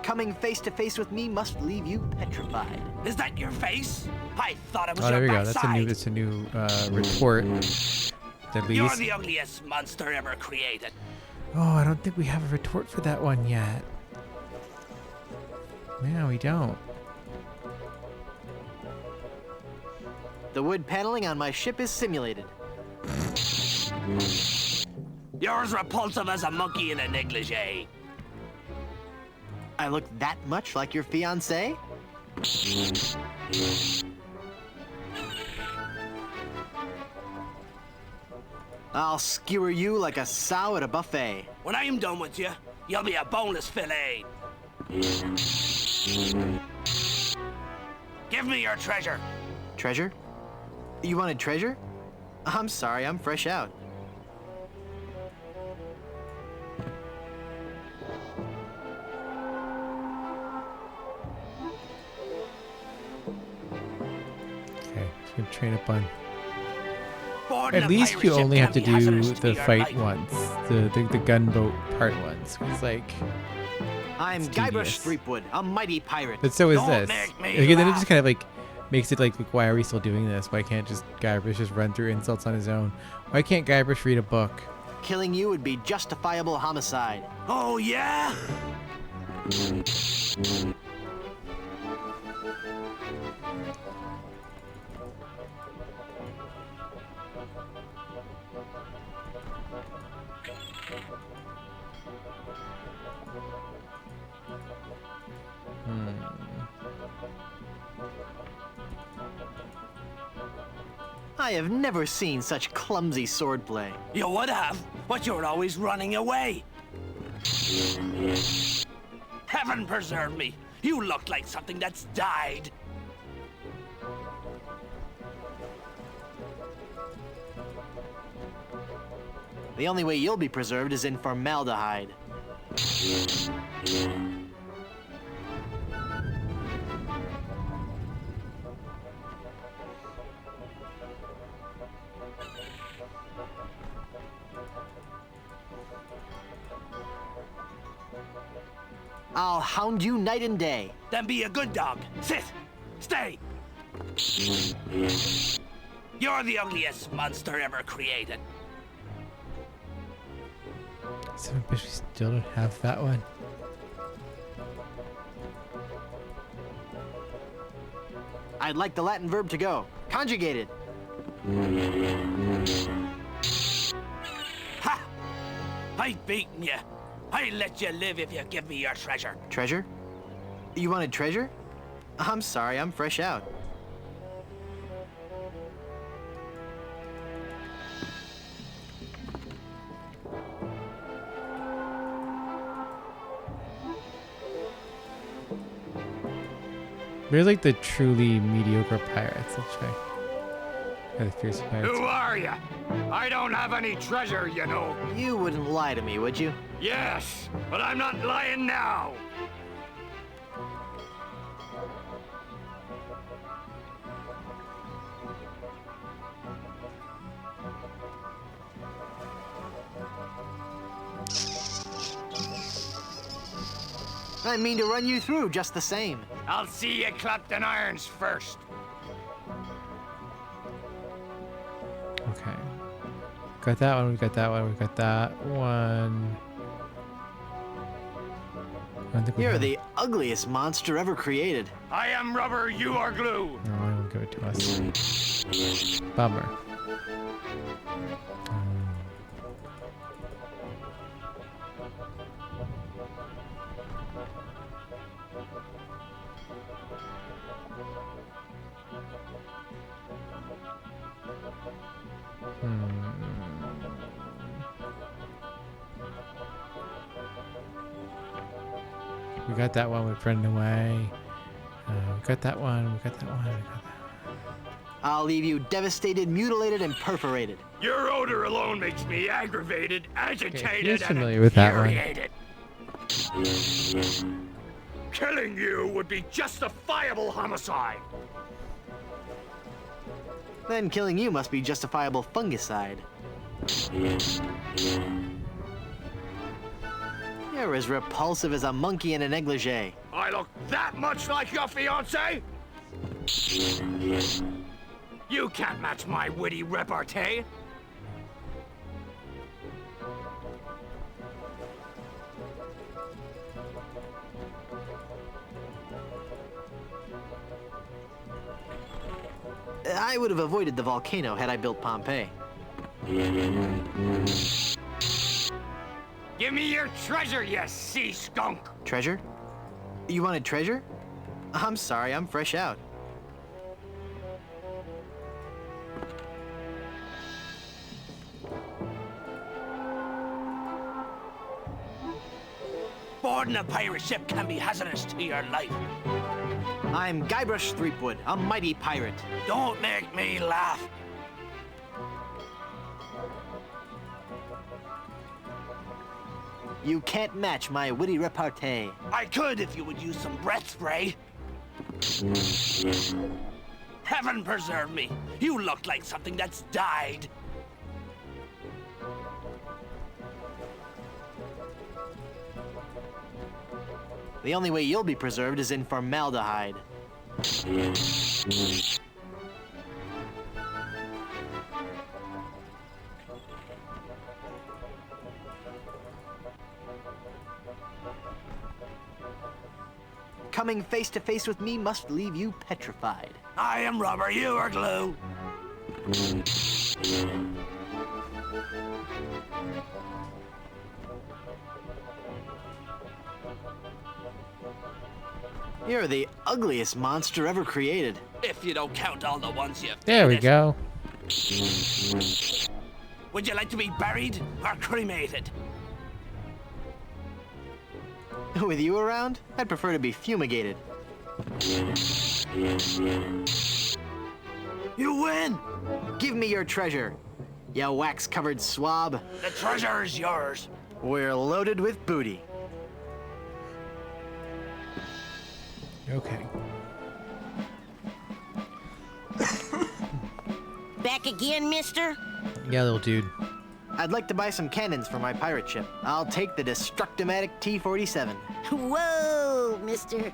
Coming face to face with me must leave you petrified. Is that your face? I thought it was Oh, your there we go. backside. That's a new retort. At You're least. the ugliest monster ever created. Oh, I don't think we have a retort for that one yet. No, we don't. The wood paneling on my ship is simulated. You're as repulsive as a monkey in a negligee. I look that much like your fiancé? I'll skewer you like a sow at a buffet. When I am done with you, you'll be a boneless fillet. Give me your treasure. Treasure? You wanted treasure? I'm sorry, I'm fresh out. Okay, just gonna train up on. Board At in a least pirate you ship only can have to be do hazardous to the me or fight life. once, the gunboat part once. It's like. I'm It's Guybrush tedious. Threepwood, a mighty pirate. But so is Don't this. make me Again, then it laugh. just kind of like makes it like, why are we still doing this? Why can't just Guybrush just run through insults on his own? Why can't Guybrush read a book? Killing you would be justifiable homicide. Oh, yeah? I have never seen such clumsy swordplay. You would have, but you're always running away. Heaven preserve me. You look like something that's died. The only way you'll be preserved is in formaldehyde. I'll hound you night and day. Then be a good dog. Sit. Stay. You're the ugliest monster ever created. So I wish we still don't have that one. I'd like the Latin verb to go. Conjugated. Ha! I've beaten you. I'll let you live if you give me your treasure. Treasure? You wanted treasure? I'm sorry, I'm fresh out. There's like the truly mediocre pirates. Let's try. Or the fierce pirates. Who are you? I don't have any treasure, you know. You wouldn't lie to me, would you? Yes, but I'm not lying now. I mean to run you through just the same. I'll see you clapped in irons first. Okay. Got that one. We got that one. We got that one. I don't think we You're have- the ugliest monster ever created. I am rubber, you are glue. No, I won't give it to us. Bummer. We got that one with running away. We got that one. We got that one. We got that one. I'll leave you devastated, mutilated, and perforated. Your odor alone makes me aggravated, agitated, he's and familiar with that one. infuriated. Killing you would be justifiable homicide. Then killing you must be justifiable fungicide. You're as repulsive as a monkey in a negligee. I look that much like your fiancé? You can't match my witty repartee. I would have avoided the volcano had I built Pompeii. Give me your treasure, you sea skunk! Treasure? You wanted treasure? I'm sorry, I'm fresh out. Boarding a pirate ship can be hazardous to your life. I'm Guybrush Threepwood, a mighty pirate. Don't make me laugh. You can't match my witty repartee. I could if you would use some breath spray. Heaven preserve me. You look like something that's died. The only way you'll be preserved is in formaldehyde. Coming face to face with me must leave you petrified. I am rubber, you are glue. You're the ugliest monster ever created. If you don't count all the ones you've There we go. Would you like to be buried or cremated? With you around, I'd prefer to be fumigated. You win! Give me your treasure, you wax-covered swab. The treasure is yours. We're loaded with booty. Okay. Back again, mister? Yeah, little dude. I'd like to buy some cannons for my pirate ship. I'll take the Destructomatic T-47. Whoa, mister.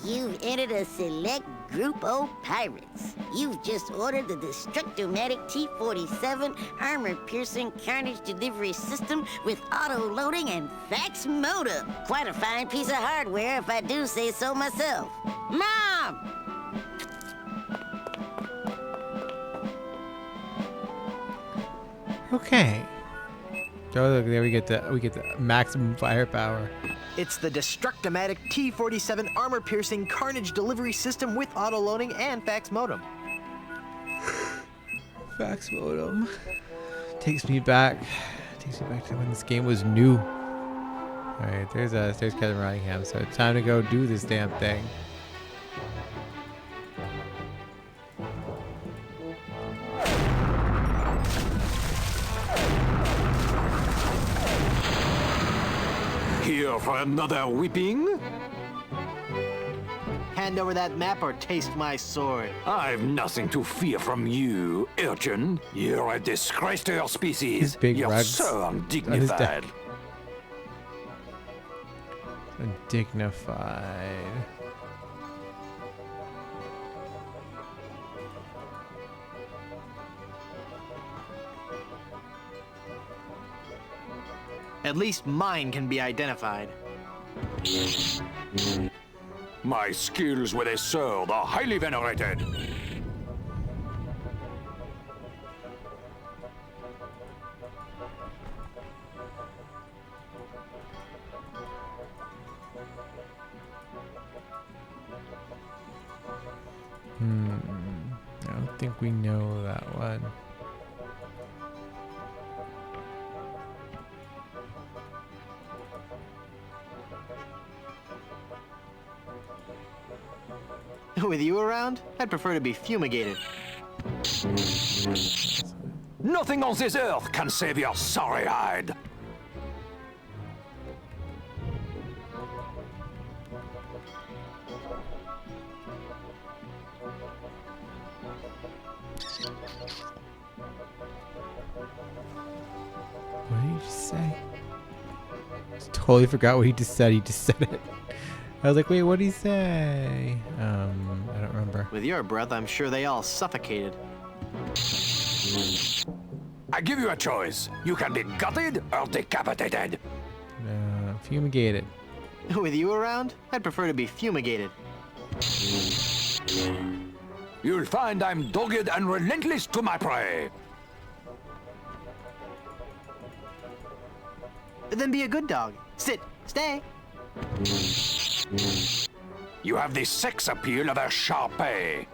You've entered a select group of pirates. You've just ordered the Destructomatic T-47 armor-piercing carnage delivery system with auto-loading and fax modem. Quite a fine piece of hardware, if I do say so myself. Mom! Okay. Oh, look, there we get the maximum firepower. It's the Destructomatic T-47 armor-piercing carnage delivery system with auto-loading and fax modem. Fax modem. Takes me back to when this game was new. All right, there's Kevin Rottingham. So it's time to go do this damn thing. Here for another whipping? Hand over that map or taste my sword. I've nothing to fear from you, urchin. You're a disgrace to your species. His big You're rugs so on his undignified. deck. Undignified. At least mine can be identified. My skills with a sword are highly venerated. I don't think we know that one. With you around, I'd prefer to be fumigated. Nothing on this earth can save your sorry hide. What did he just say? Totally forgot what he just said. He just said it. I was like, wait, what did he say? I don't remember. With your breath, I'm sure they all suffocated. I give you a choice. You can be gutted or decapitated. Fumigated. With you around, I'd prefer to be fumigated. You'll find I'm dogged and relentless to my prey. Then be a good dog. Sit. Stay. You have the sex appeal of a Sharpei.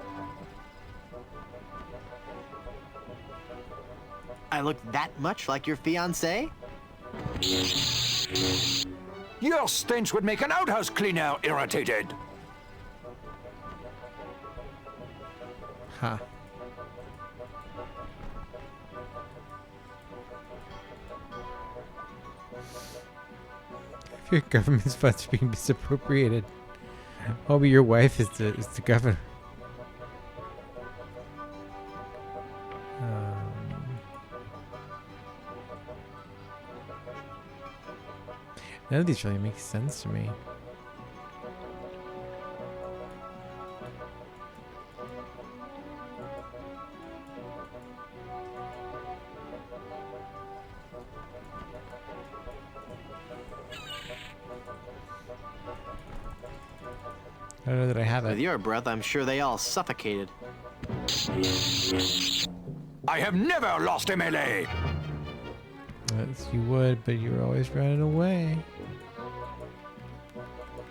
I look that much like your fiancé? Your stench would make an outhouse cleaner irritated. Huh. If your government's funds are being misappropriated, maybe your wife is the governor. None of these really make sense to me. I don't know that I have it. With your breath, I'm sure they all suffocated. I have never lost a melee. Yes, you would, but you were always running away.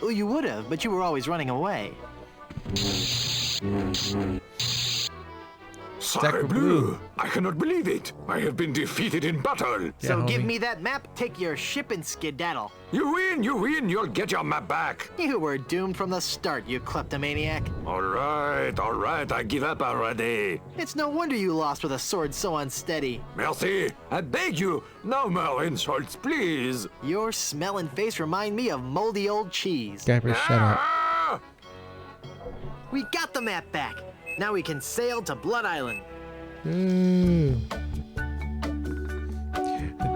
Well, you would have, but you were always running away. Sacre bleu! I cannot believe it. I have been defeated in battle. So give me that map, take your ship and skedaddle. You win, you win. You'll get your map back. You were doomed from the start, you kleptomaniac. All right. I give up already. It's no wonder you lost with a sword so unsteady. Merci. I beg you, no more insults, please. Your smell and face remind me of moldy old cheese. Gilbert, shut up. We got the map back. Now we can sail to Blood Island.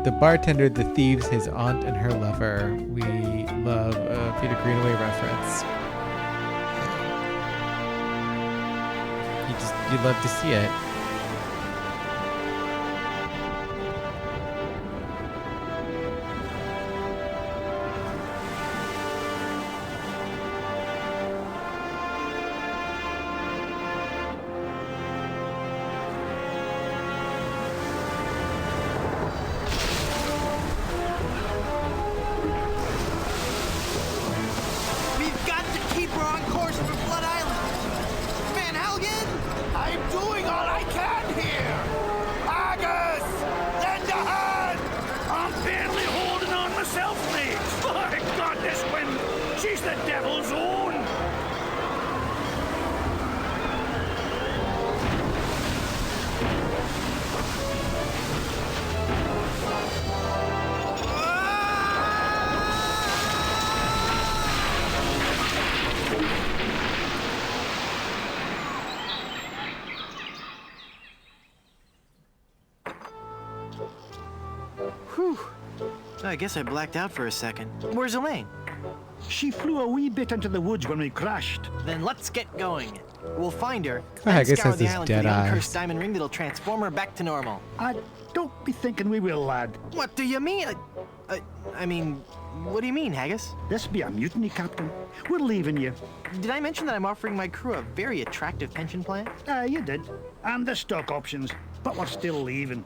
The bartender, the thieves, his aunt, and her lover. We love a Peter Greenaway reference. You love to see it. Whew. I guess I blacked out for a second. Where's Elaine? She flew a wee bit into the woods when we crashed. Then let's get going. We'll find her I guess scour that's the his island for dead the eyes. uncursed diamond ring that'll transform her back to normal. Don't be thinking we will, lad. What do you mean? I mean, what do you mean, Haggis? This be a mutiny, Captain. We're leaving you. Did I mention that I'm offering my crew a very attractive pension plan? You did. And the stock options. But we're still leaving.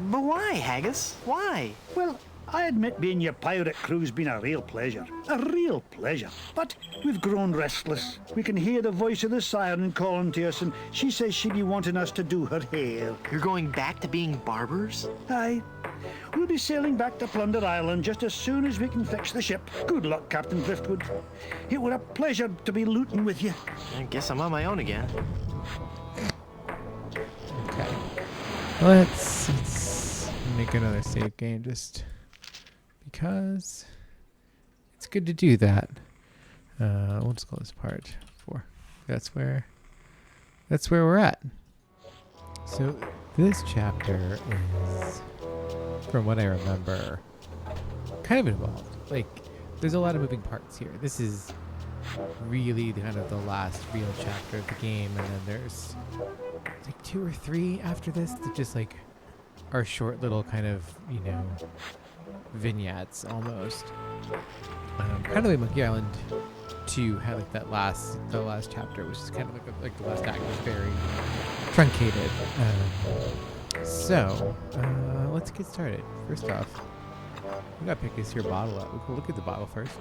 But why, Haggis? Why? Well, I admit being your pirate crew's been a real pleasure. A real pleasure. But we've grown restless. We can hear the voice of the siren calling to us, and she says she'd be wanting us to do her hair. You're going back to being barbers? Aye. We'll be sailing back to Plunder Island just as soon as we can fix the ship. Good luck, Captain Driftwood. It were a pleasure to be looting with you. I guess I'm on my own again. Okay. Let's make another save game just because it's good to do that. We'll just call this part 4. That's where we're at. So this chapter is, from what I remember, kind of involved. Like, there's a lot of moving parts here. This is really kind of the last real chapter of the game, and then there's like 2 or 3 after this that just like are short little kind of, you know, vignettes almost. Kind of like Monkey Island 2 had like the last chapter, which is kind of like the last act was very truncated. So let's get started. First off, we gotta pick this here bottle up. We can look at the bottle first.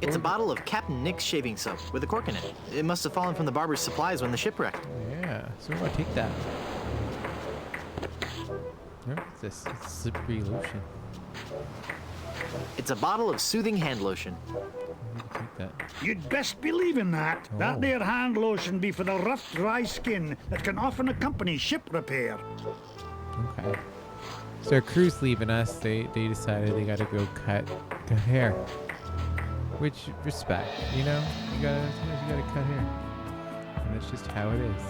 It's a bottle of Captain Nick's shaving soap with a cork in it. It must have fallen from the barber's supplies when the ship wrecked. Yeah, so we're gonna take that. What's this? It's slippery lotion. It's a bottle of soothing hand lotion. Take that. You'd best believe in that. Oh. That there hand lotion be for the rough, dry skin that can often accompany ship repair. Okay. So our crew's leaving us. They decided they gotta go cut hair. Which, respect, you know? You gotta cut hair. And that's just how it is.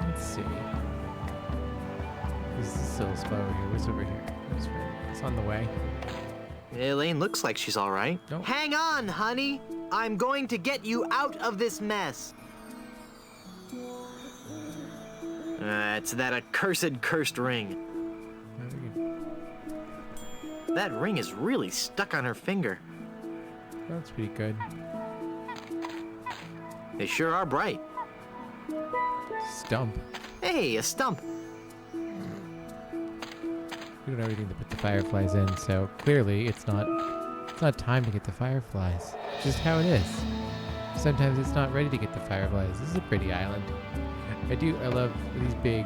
Let's see. This is still a spot over here. What's over here? It's on the way. Elaine looks like she's all right. Nope. Hang on, honey. I'm going to get you out of this mess. It's that accursed cursed ring. That ring is really stuck on her finger. That's pretty good. They sure are bright. Stump. Hey, a stump. We don't have anything to put the fireflies in, so clearly it's not time to get the fireflies. It's just how it is. Sometimes it's not ready to get the fireflies. This is a pretty island. I love these big,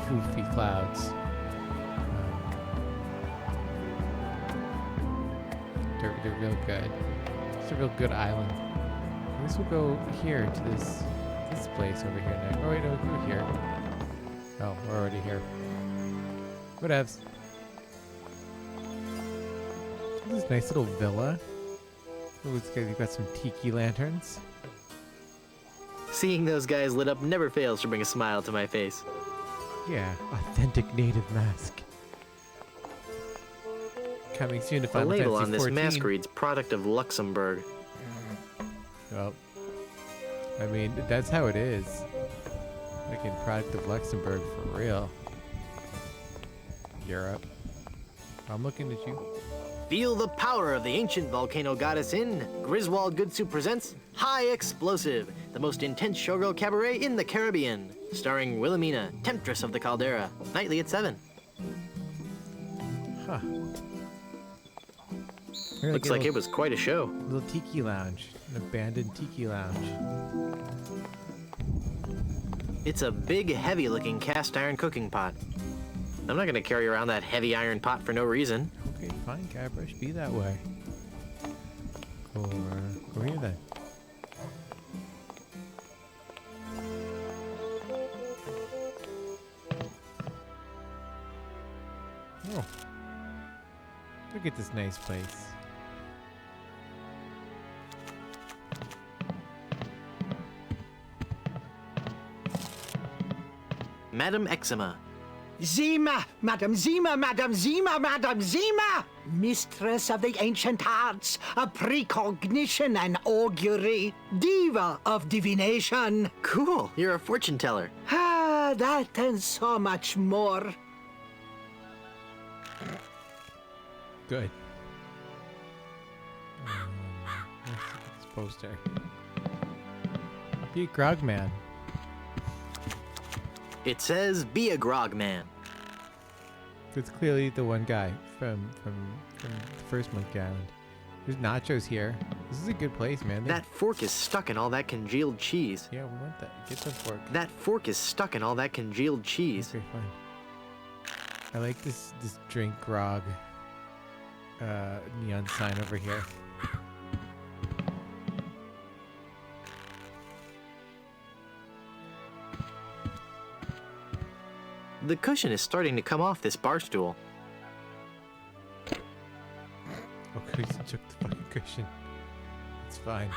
foofy clouds. They're real good. It's a real good island. I guess we'll go here to this place over here now. Oh wait, no, we're here. Oh, we're already here. Whatevs. This nice little villa. Oh, you've got some tiki lanterns. Seeing those guys lit up never fails to bring a smile to my face. Yeah, authentic native mask. Coming soon to The Final label Fantasy on this 14. mask reads product of Luxembourg. Well, I mean, that's how it is. Freaking product of Luxembourg for real. Europe. I'm looking at you. Feel the power of the ancient volcano goddess in Griswold Goodsu presents High Explosive, the most intense showgirl cabaret in the Caribbean, starring Wilhelmina, temptress of the caldera, nightly at 7. Huh. Looks like it was quite a show. Little tiki lounge, an abandoned tiki lounge. It's a big, heavy-looking cast iron cooking pot. I'm not gonna carry around that heavy iron pot for no reason. Okay, fine, Guybrush, be that way. Or go here then. Oh. Look at this nice place. Madam Eczema. Zima, Madam Zima, Madam Zima, Madam Zima! Mistress of the ancient arts, a precognition and augury, diva of divination. Cool, you're a fortune teller. Ah, that and so much more. Good. Where's this poster? Be a grog man. It says, be a grog man. It's clearly the one guy from the first Monkey Island. There's nachos here. This is a good place, man. That fork is stuck in all that congealed cheese. Yeah, we want that. Get the fork. That fork is stuck in all that congealed cheese. Okay, fine. I like this drink grog neon sign over here. The cushion is starting to come off this bar stool. Okay, you took the fucking cushion. It's fine.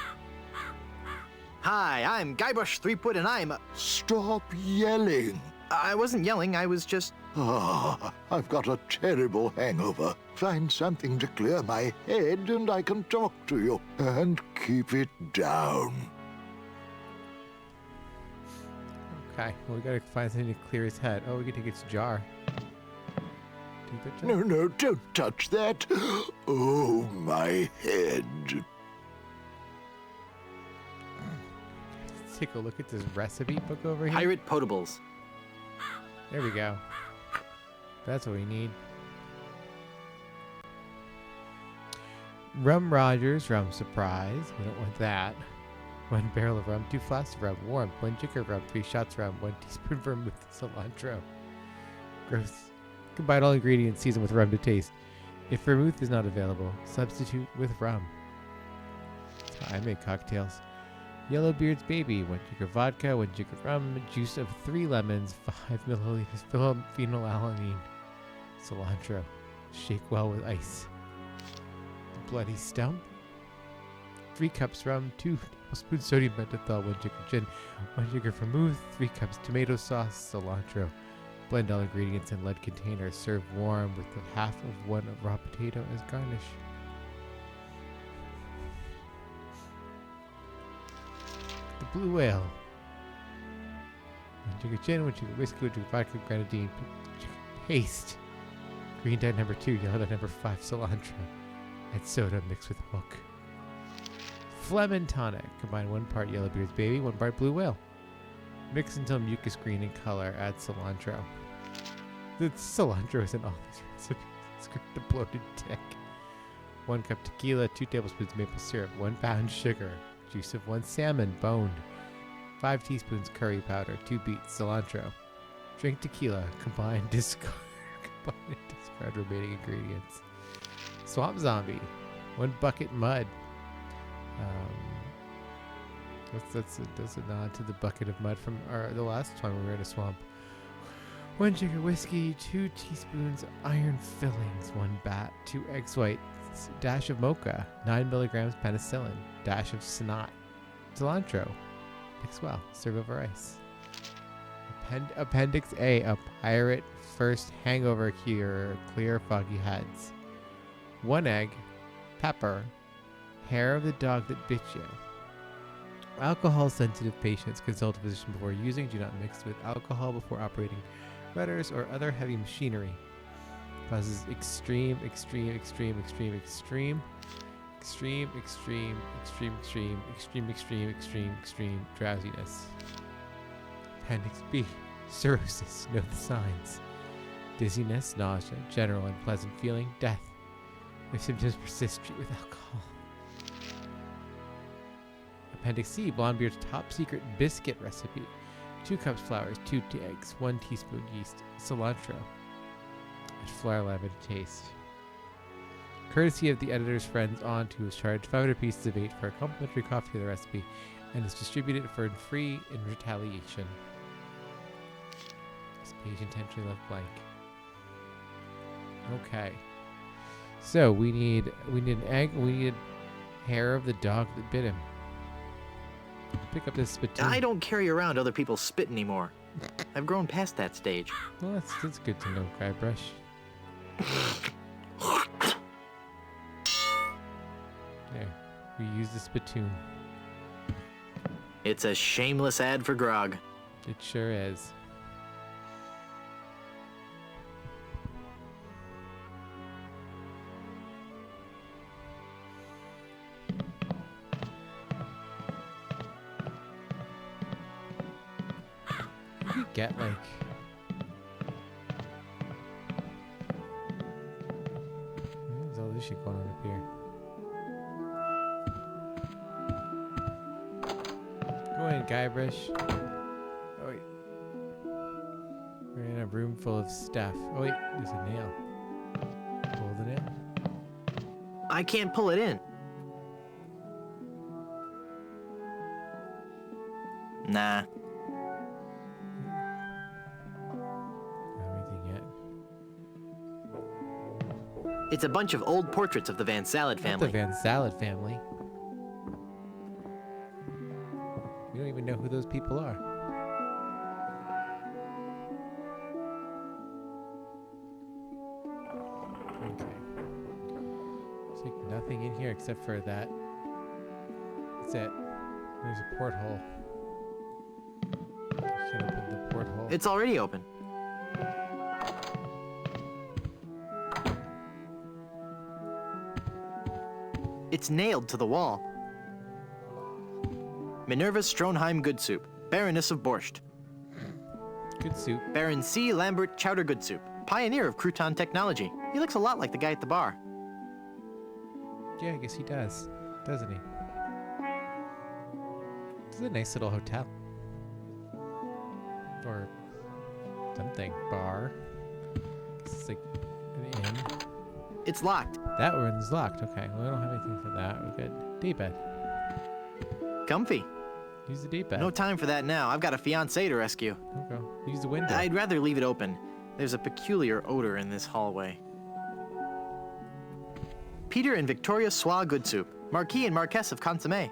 Hi, I'm Guybrush Threepwood and I'm... Stop yelling. I wasn't yelling, I was just... Ah, I've got a terrible hangover. Find something to clear my head and I can talk to you. And keep it down. Okay, well, we gotta find something to clear his head. Oh, we can take its jar. Take that jar? No, no, don't touch that. Oh, my head. Let's take a look at this recipe book over here. Pirate potables. There we go. That's what we need. Rum Rogers, rum surprise. We don't want that. 1 barrel of rum, 2 flasks of rum, warm, 1 jigger rum, 3 shots rum, 1 teaspoon vermouth with cilantro. Gross. Combine all ingredients, season with rum to taste. If vermouth is not available, substitute with rum. That's how I make cocktails. Yellowbeard's Baby, 1 jigger vodka, 1 jigger rum, juice of 3 lemons, 5 milliliters phenylalanine, cilantro. Shake well with ice. The Bloody Stump, 3 cups rum, 2 tablespoons sodium pentothal, 1 jigger gin, 1 jigger vermouth, 3 cups tomato sauce, cilantro. Blend all ingredients in lead container. Serve warm with the half of 1 raw potato as garnish. The Blue Whale. 1 jigger gin, 1 jigger whiskey, 1 jigger vodka, grenadine, paste. Green dye number 2, yellow dye number 5, cilantro. Add soda mixed with hook. Phlegm and tonic. Combine 1 part Yellowbeard's Baby, 1 part Blue Whale. Mix until mucus green in color. Add cilantro. The cilantro is in all these recipes. Scrape the bloated dick. 1 cup tequila, 2 tablespoons maple syrup, 1 pound sugar, juice of 1 salmon boned, 5 teaspoons curry powder, 2 beets, cilantro. Drink tequila. Combine and discard remaining ingredients. Swamp Zombie. 1 bucket mud. That's a nod to the bucket of mud from the last time we were in a swamp. 1 jigger whiskey, 2 teaspoons iron fillings, 1 bat, 2 eggs whites, dash of mocha, 9 milligrams penicillin, dash of snot, cilantro. Mix well. Serve over ice. Appendix A, a pirate first hangover cure, clear foggy heads. 1 egg, pepper, hair of the dog that bit you. Alcohol-sensitive patients consult a physician before using. Do not mix with alcohol before operating rudders or other heavy machinery. Causes extreme drowsiness. Appendix B, cirrhosis. Know the signs. Dizziness, nausea, general unpleasant feeling, death. If symptoms persist, treat with alcohol. Appendix C, Blondebeard's top secret biscuit recipe. 2 cups flour, 2 eggs, 1 teaspoon yeast, cilantro. Add flour leaven to taste. Courtesy of the editor's friends on who is charged 500 pieces of 8 for a complimentary copy of the recipe and is distributed for free in retaliation. This page intentionally left blank. Okay. So we need an egg, we need hair of the dog that bit him. Pick up this spittoon. I don't carry around other people's spit anymore. I've grown past that stage. Well, that's good to know, Guybrush. There, we use the spittoon. It's a shameless ad for grog. It sure is. Get like there's all this shit going on up here. Go in, Guybrush. Oh wait. We're in a room full of stuff. Oh wait, there's a nail. Pull the nail. I can't pull it in. Nah. It's a bunch of old portraits of the Van Salad family. Not the Van Salad family. We don't even know who those people are. Okay. There's like nothing in here except for that. That's it. There's a porthole. You can't open the porthole. It's already open. It's nailed to the wall. Minerva Stronheim Good Soup, Baroness of Borscht. Good soup. Baron C. Lambert Chowder Good Soup, pioneer of crouton technology. He looks a lot like the guy at the bar. Yeah, I guess he does. Doesn't he? This is a nice little hotel. Or something. Bar. It's like an inn. It's locked. That one's locked. Okay. Well, we don't have anything for that. We're good. D-pad. Comfy. Use the D-pad. No time for that now. I've got a fiancée to rescue. Okay. Use the window. I'd rather leave it open. There's a peculiar odor in this hallway. Peter and Victoria Soie Good Soup. Marquis and Marquess of Consommé.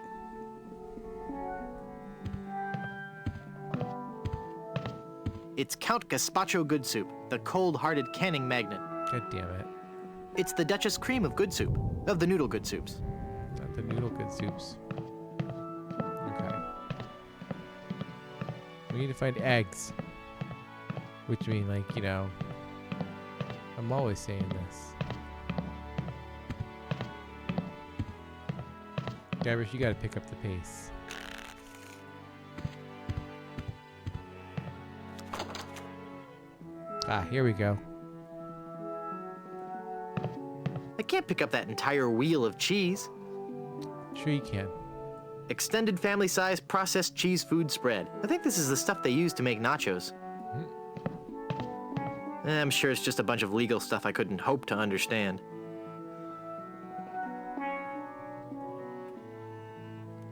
It's Count Gazpacho Good Soup, the cold-hearted canning magnet. God damn it. It's the Duchess Cream of Good Soup, of the Noodle Good Soups. Not the Noodle Good Soups. Okay. We need to find eggs. Which mean, like, you know, I'm always saying this. Gilbert, you gotta pick up the pace. Ah, here we go. I can't pick up that entire wheel of cheese. Sure you can. Extended family size processed cheese food spread. I think this is the stuff they use to make nachos. I'm sure it's just a bunch of legal stuff I couldn't hope to understand.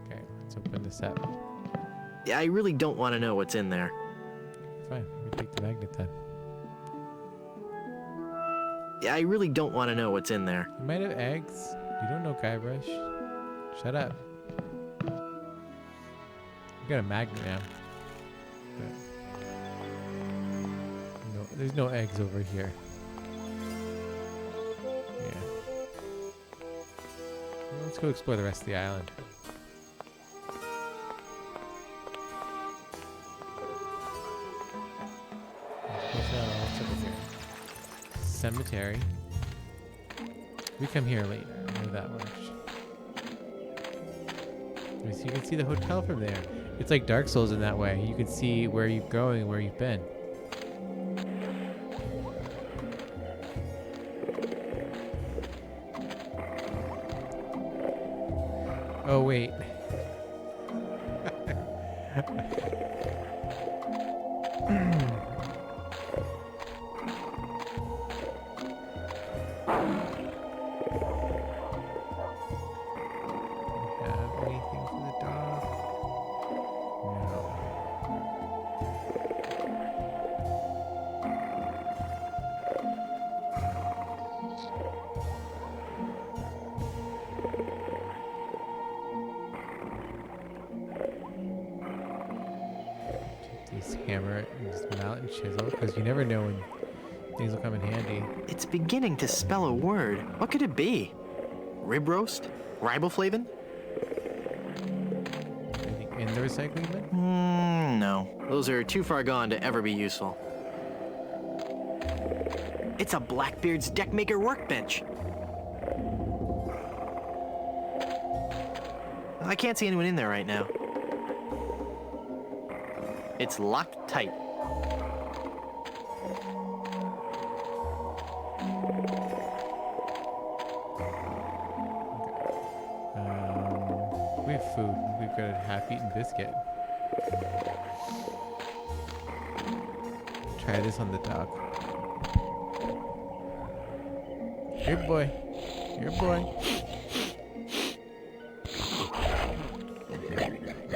Okay, let's open this up. Yeah, I really don't want to know what's in there. Fine, we can take the magnet then. Yeah, I really don't want to know what's in there. You might have eggs. You don't know, Guybrush. Shut up. You got a magnet now. But no, there's no eggs over here. Yeah. Well, let's go explore the rest of the island. What's over here? Cemetery. We come here later. I know that much. So you can see the hotel from there. It's like Dark Souls in that way. You can see where you're going and where you've been. Oh, wait. Hammer and just mallet and chisel, because you never know when things will come in handy. It's beginning to spell a word. What could it be? Rib roast? Riboflavin? Anything in the recycling bin? No. Those are too far gone to ever be useful. It's a Blackbeard's Deckmaker workbench. I can't see anyone in there right now. It's locked tight. We have food. We've got a half-eaten biscuit. Try this on the dog. Here, boy. Here, boy.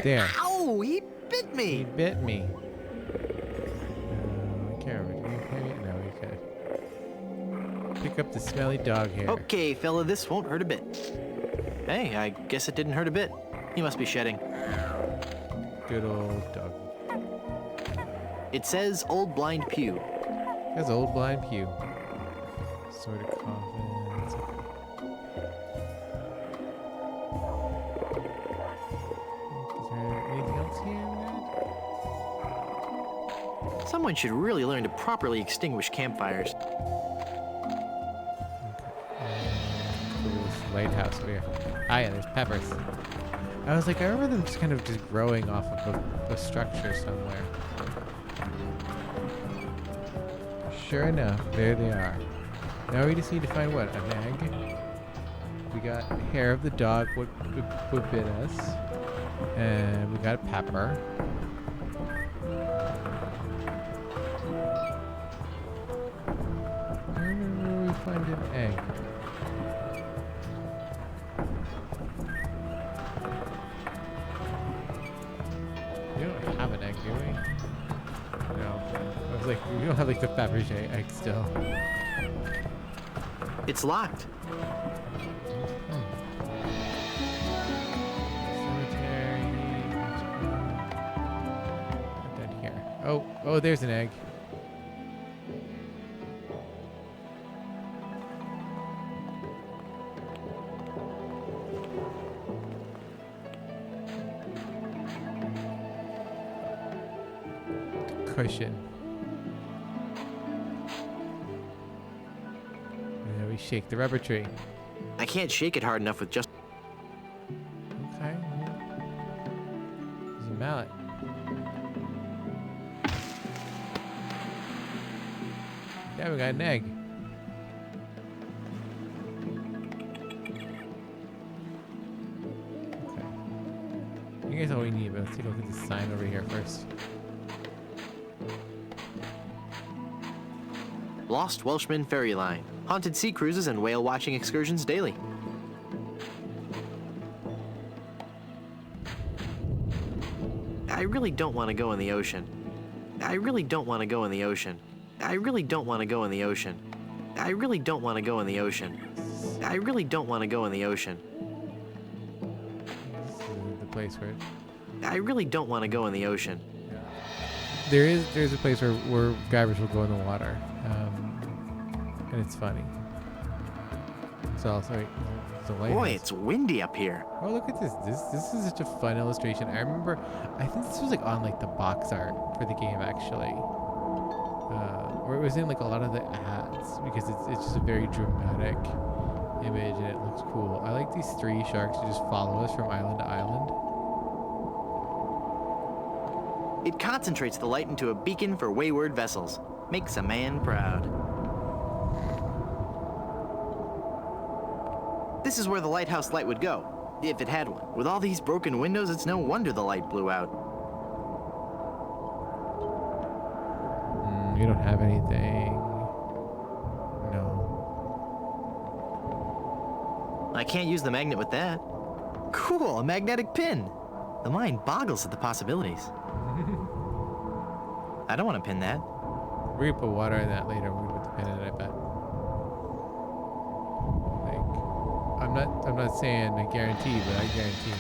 There. Ow! He bit me! He bit me. I can't remember. Did he hit me? No, he could. Pick up the smelly dog hair. Okay, fella, this won't hurt a bit. Hey, I guess it didn't hurt a bit. He must be shedding. Good old dog. It says Old Blind Pew. That's Old Blind Pew. Sort of coffins. Is there anything else here? Someone should really learn to properly extinguish campfires. This lighthouse over here. Ah, yeah, there's peppers. I was like, I remember them just kind of just growing off of a structure somewhere. Sure enough, there they are. Now we just need to find what? An egg? We got hair of the dog what bit us. And we got a pepper. find an egg. We don't have an egg, do we? No. I was like, we don't have like the Fabergé egg still. It's locked. Oh, there's an egg. Cushion. And then we shake the rubber tree. I can't shake it hard enough with just... Okay. There's a mallet. Yeah, we got an egg. Okay. I think that's all we need, but let's take a look at this sign over here first. Lost Welshman Ferry Line. Haunted sea cruises and whale watching excursions daily. I really don't want to go in the ocean. I really don't want to go in the ocean. I really don't want to go in the ocean. I really don't want to go in the ocean. I really don't want to go in the ocean. This is the place where... I really don't want to go in the ocean. There's a place where Guybrush will go in the water. And it's funny. So also, it's a lighthouse. Boy, it's windy up here. Oh, look at this. This is such a fun illustration. I remember, I think this was like on like the box art for the game actually. Or it was in like a lot of the ads because it's just a very dramatic image and it looks cool. I like these three sharks who just follow us from island to island. It concentrates the light into a beacon for wayward vessels. Makes a man proud. This is where the lighthouse light would go, if it had one. With all these broken windows, it's no wonder the light blew out. You don't have anything. No. I can't use the magnet with that. Cool, a magnetic pin. The mind boggles at the possibilities. I don't want to pin that. We're gonna put water in that later. We're gonna put the pin in it, I bet. I'm not saying I guarantee, but I guarantee.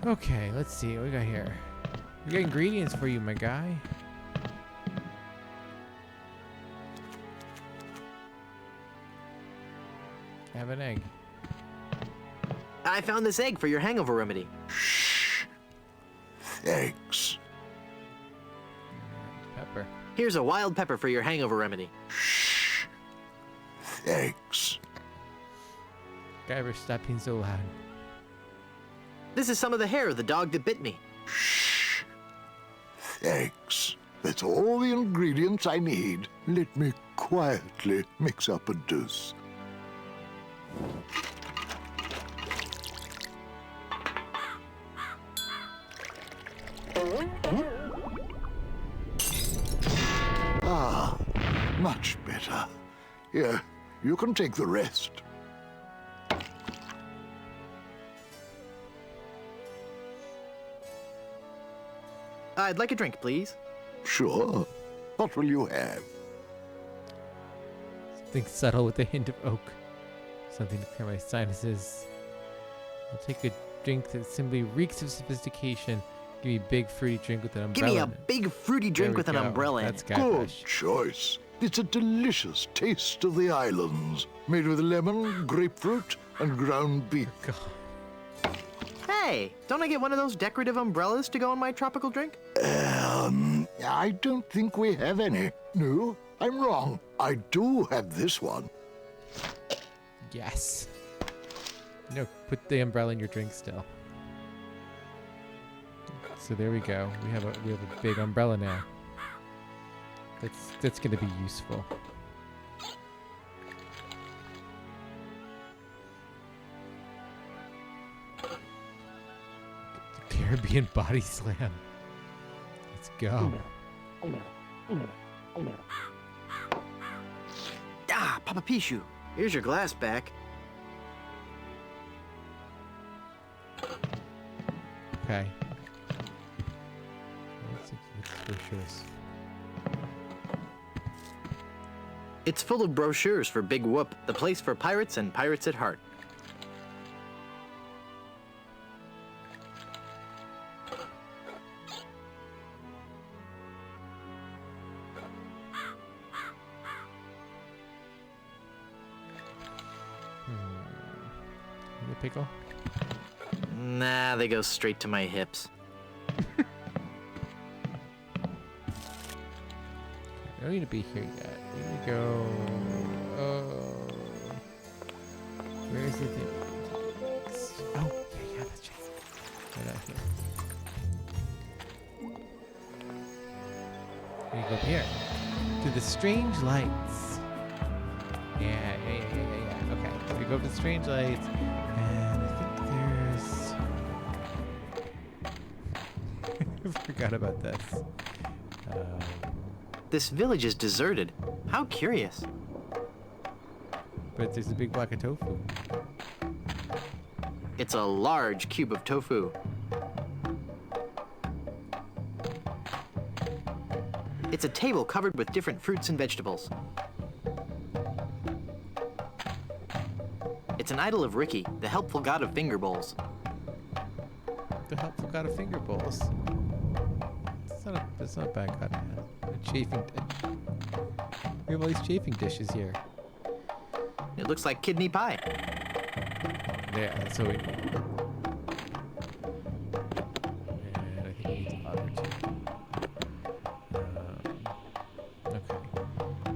Okay, let's see what we got here. We got ingredients for you, my guy. Have an egg. I found this egg for your hangover remedy. Thanks. Pepper. Here's a wild pepper for your hangover remedy. Thanks. Guybrush, stop being so loud. This is some of the hair of the dog that bit me. Thanks. That's all the ingredients I need. Let me quietly mix up a dose. Ah, much better. Here, you can take the rest. I'd like a drink, please. Sure. What will you have? Something subtle with a hint of oak. Something to clear my sinuses. I'll take a drink that simply reeks of sophistication. Give me a big fruity drink with an umbrella. Give me a in it. big fruity drink with an umbrella in That's it. Good Guybrush. choice. It's a delicious taste of the islands, made with lemon, grapefruit, and ground beef. Hey, don't I get one of those decorative umbrellas to go in my tropical drink? I don't think we have any. No, I'm wrong. I do have this one. Yes. No, put the umbrella in your drink still. So there we go. We have a big umbrella now. That's gonna be useful. Caribbean body slam. Let's go. Ah, Papa Pichu, here's your glass back. Okay. Let's brochures. It's full of brochures for Big Whoop, the place for pirates and pirates at heart. The pickle? Nah, they go straight to my hips. I don't need to be here yet. We need to go. Oh. Where is the thing? Oh, yeah, that's right. Right out here. We go up here. To the strange lights. Yeah. Okay, so we go up to the strange lights. And I think there's. I forgot about this. This village is deserted. How curious. But there's a big block of tofu. It's a large cube of tofu. It's a table covered with different fruits and vegetables. It's an idol of Ricky, the helpful god of finger bowls. The helpful god of finger bowls. That's not a bad god. A chafing dish. We have all these chafing dishes here. It looks like kidney pie. Yeah, that's what we need. And I think we need the other two. Okay.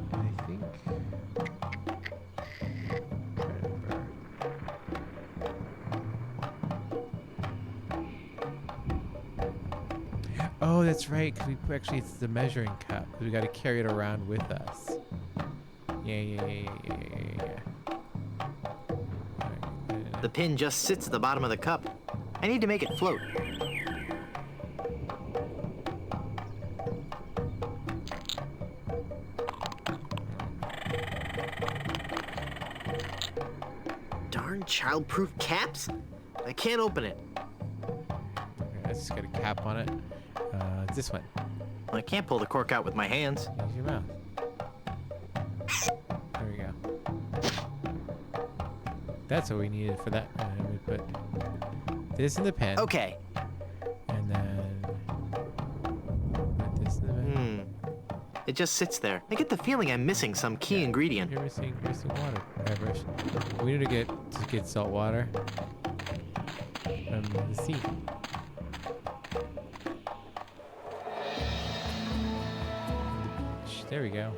And I think. Oh, that's right. Cause we actually it's the measuring cup. Cause we got to carry it around with us. Yeah. The pin just sits at the bottom of the cup. I need to make it float. Darn child-proof caps? I can't open it. Okay, I just got a cap on it. It's this one. I can't pull the cork out with my hands. Use your mouth. There we go. That's what we needed for that. And then we put this in the pen. Okay. And then put this in the pen. It just sits there. I get the feeling I'm missing some key ingredient. You're missing water, Guybrush. We need to get salt water from the sea. There we go.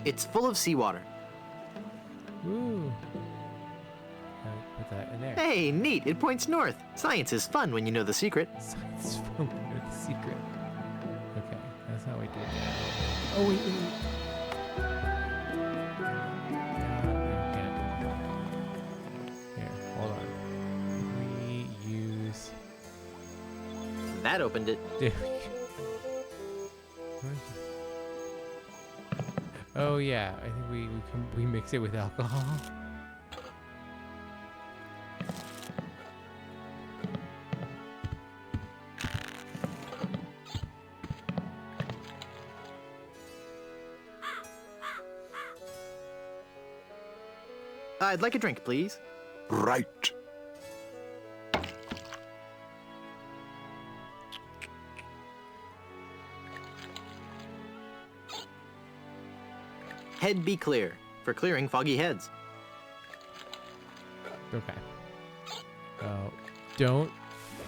It's full of seawater. Ooh. Put that in there. Hey, neat. It points north. Science is fun when you know the secret. Science is fun when you know the secret. Okay, that's how we do it. Oh, wait. Here, hold on. We use... That opened it. There we go. Oh yeah, I think we mix it with alcohol. I'd like a drink, please. Right. Head be clear, for clearing foggy heads. Okay. Oh, don't.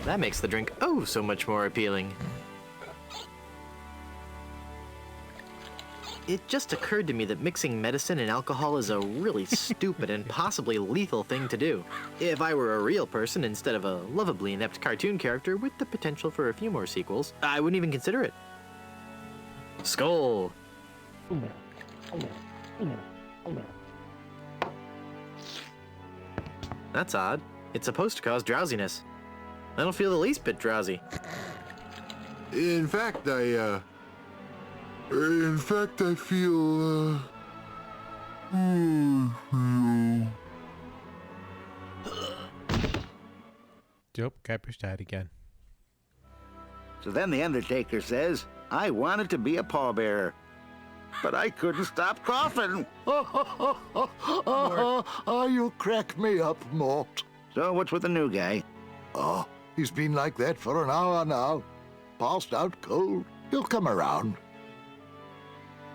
That makes the drink oh so much more appealing. It just occurred to me that mixing medicine and alcohol is a really stupid and possibly lethal thing to do. If I were a real person instead of a lovably inept cartoon character with the potential for a few more sequels, I wouldn't even consider it. Skull! That's odd. It's supposed to cause drowsiness. I don't feel the least bit drowsy. In fact, I feel, Nope, Guybrush died again. So then the Undertaker says, I wanted to be a pallbearer, but I couldn't stop coughing. You crack me up, Mort. So what's with the new guy? Oh, he's been like that for an hour now. Passed out cold. He'll come around.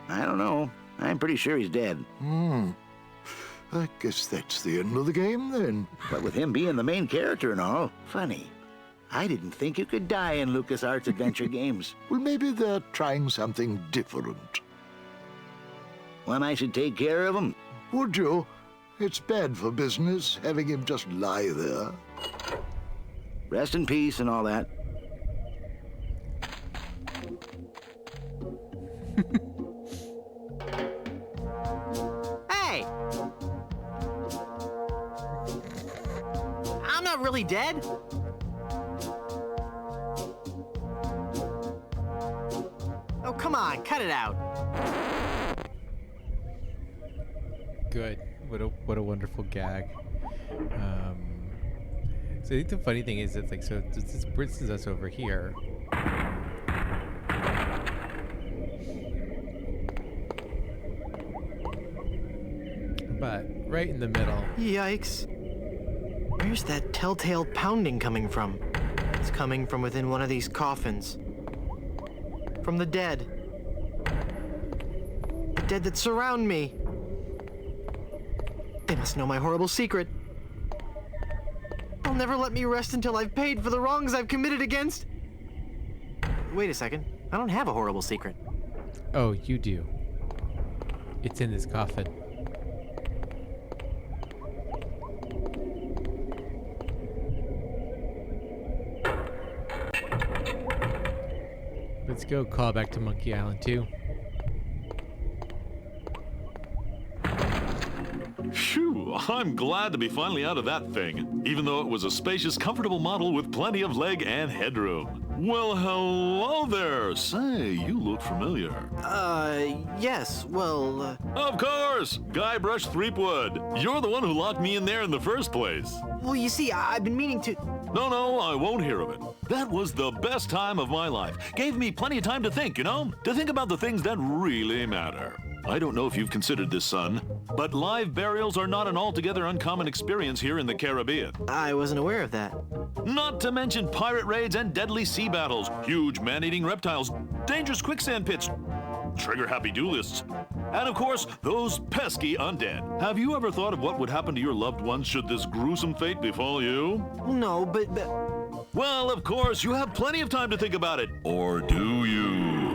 I don't know. I'm pretty sure he's dead. I guess that's the end of the game, then. But with him being the main character and all, funny. I didn't think you could die in LucasArts adventure games. Well, maybe they're trying something different. When I should take care of him? Would you? It's bad for business, having him just lie there. Rest in peace and all that. Hey! I'm not really dead. Oh, come on, cut it out. Good. What a wonderful gag. So I think the funny thing is, it's like, so this is us over here. But right in the middle. Yikes. Where's that telltale pounding coming from? It's coming from within one of these coffins. From the dead. The dead that surround me. They must know my horrible secret. They'll never let me rest until I've paid for the wrongs I've committed against... Wait a second. I don't have a horrible secret. Oh, you do. It's in this coffin. Let's go call back to Monkey Island 2. Phew, I'm glad to be finally out of that thing, even though it was a spacious, comfortable model with plenty of leg and headroom. Well, hello there. Say, you look familiar. Yes, well, Of course! Guybrush Threepwood. You're the one who locked me in there in the first place. Well, you see, I've been meaning to... No, I won't hear of it. That was the best time of my life. Gave me plenty of time to think, you know? To think about the things that really matter. I don't know if you've considered this, son, but live burials are not an altogether uncommon experience here in the Caribbean. I wasn't aware of that. Not to mention pirate raids and deadly sea battles, huge man-eating reptiles, dangerous quicksand pits, trigger-happy duelists, and of course, those pesky undead. Have you ever thought of what would happen to your loved ones should this gruesome fate befall you? No, but... Well, of course, you have plenty of time to think about it. Or do you?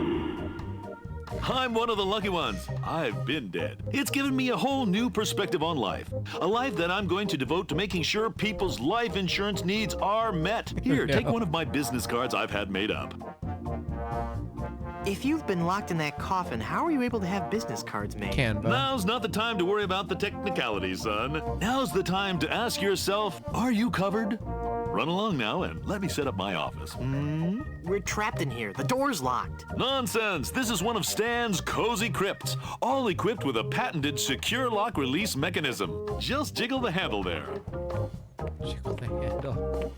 I'm one of the lucky ones. I've been dead. It's given me a whole new perspective on life. A life that I'm going to devote to making sure people's life insurance needs are met. Here, take one of my business cards I've had made up. If you've been locked in that coffin, how are you able to have business cards made? Canva. Now's not the time to worry about the technicalities, son. Now's the time to ask yourself, are you covered? Run along now and let me set up my office. We're trapped in here. The door's locked. Nonsense! This is one of Stan's cozy crypts, all equipped with a patented secure lock release mechanism. Just jiggle the handle there. Jiggle the handle.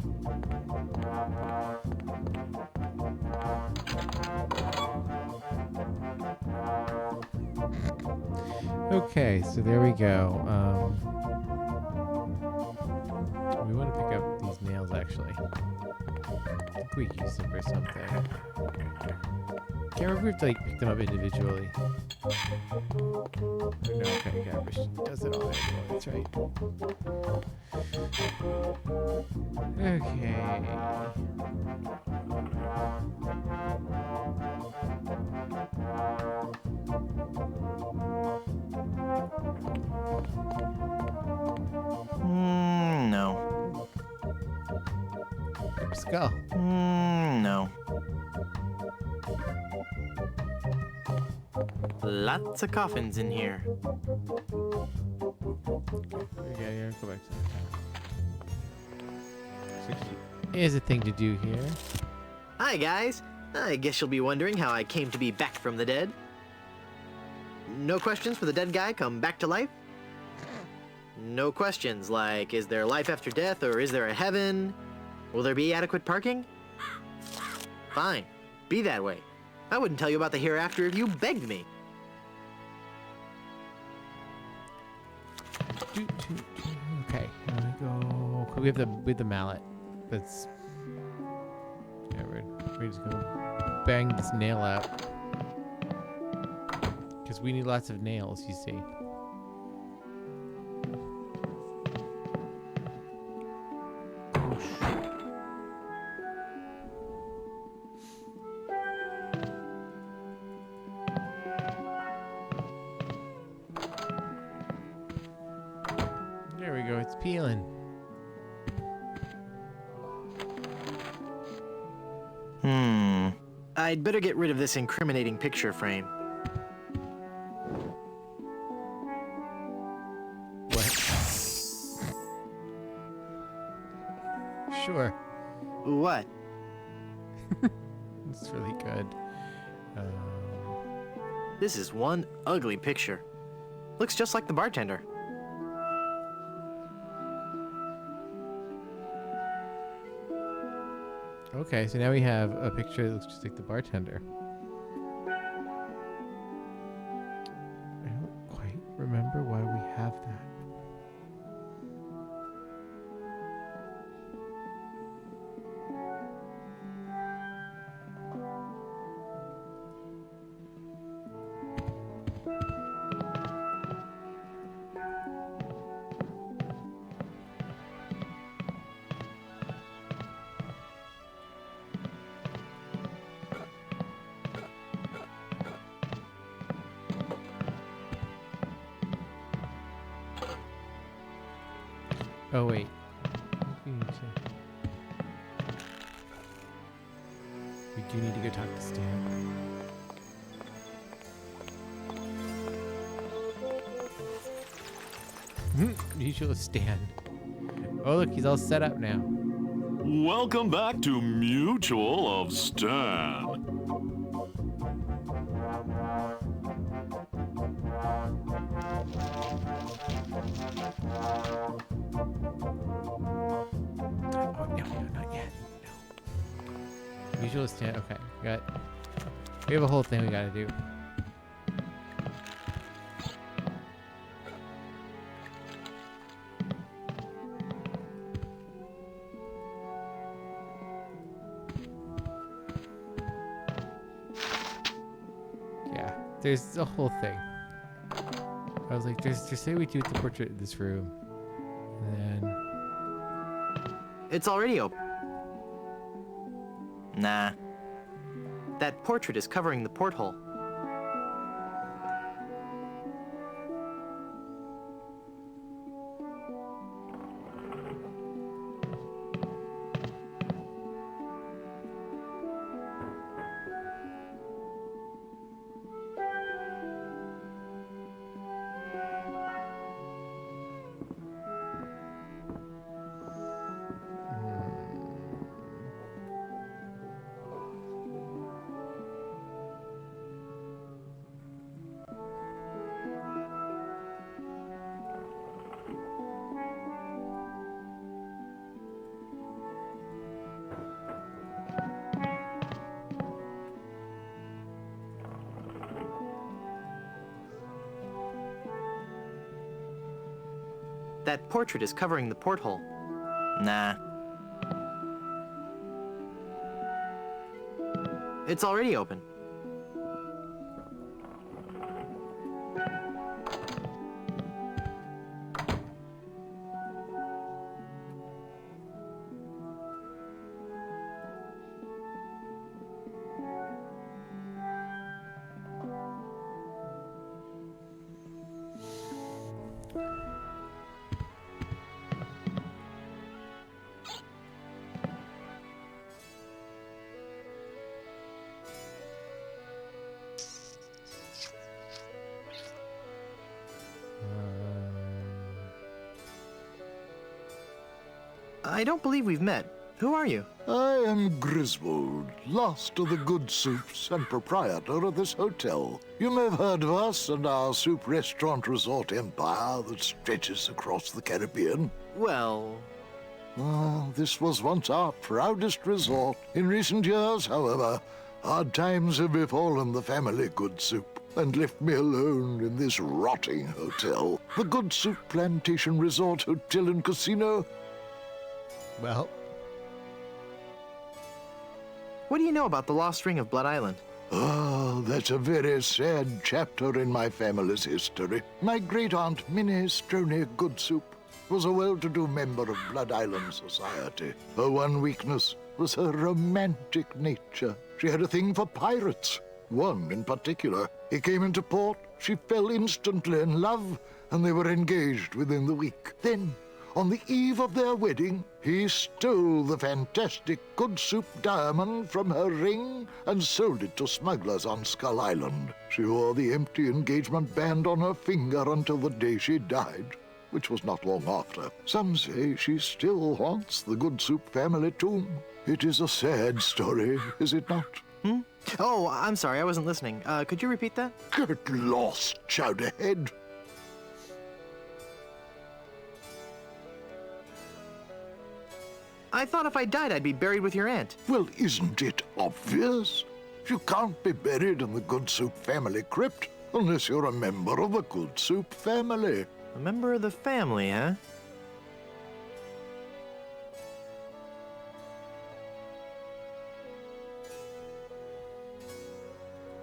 Okay, so there we go. We want to pick up these nails, actually. I think we use them for something. Can't remember if like pick them up individually. No, okay, Guybrush does it all anyway. That's right. Okay. skull? No. Lots of coffins in here. Yeah, go back to the top. Here's a thing to do here. Hi, guys. I guess you'll be wondering how I came to be back from the dead. No questions for the dead guy come back to life? No questions like, is there life after death or is there a heaven? Will there be adequate parking? Fine. Be that way. I wouldn't tell you about the hereafter if you begged me. Okay, here we go. We have the mallet. That's. Yeah, we're just gonna bang this nail out. Because we need lots of nails, you see. There we go, it's peeling. I'd better get rid of this incriminating picture frame. Sure. What? It's really good. This is one ugly picture. Looks just like the bartender. Okay, so now we have a picture that looks just like the bartender. I don't quite remember why we have that. Oh wait. We do need to go talk to Stan. Mutual Stan. Oh look, he's all set up now. Welcome back to Mutual of Stan. Mutual Stan. Okay, we have a whole thing we gotta do. Yeah, there's a whole thing. I was like, just say we do the portrait in this room, and then It's already open. Nah. That portrait is covering the porthole. That portrait is covering the porthole. Nah. It's already open. I don't believe we've met. Who are you? I am Griswold, last of the good soups and proprietor of this hotel. You may have heard of us and our soup restaurant resort empire that stretches across the Caribbean. Well... this was once our proudest resort. In recent years, however, hard times have befallen the family Good Soup and left me alone in this rotting hotel. The Good Soup Plantation Resort Hotel and Casino. Well... What do you know about the lost ring of Blood Island? Oh, that's a very sad chapter in my family's history. My great-aunt Minnie Stroney Good Soup was a well-to-do member of Blood Island society. Her one weakness was her romantic nature. She had a thing for pirates. One in particular. He came into port, she fell instantly in love, and they were engaged within the week. Then, on the eve of their wedding, he stole the fantastic Good Soup diamond from her ring and sold it to smugglers on Skull Island. She wore the empty engagement band on her finger until the day she died, which was not long after. Some say she still haunts the Good Soup family tomb. It is a sad story, is it not? Oh, I'm sorry, I wasn't listening. Could you repeat that? Get lost, Chowderhead. I thought if I died, I'd be buried with your aunt. Well, isn't it obvious? You can't be buried in the Good Soup family crypt unless you're a member of the Good Soup family. A member of the family, huh?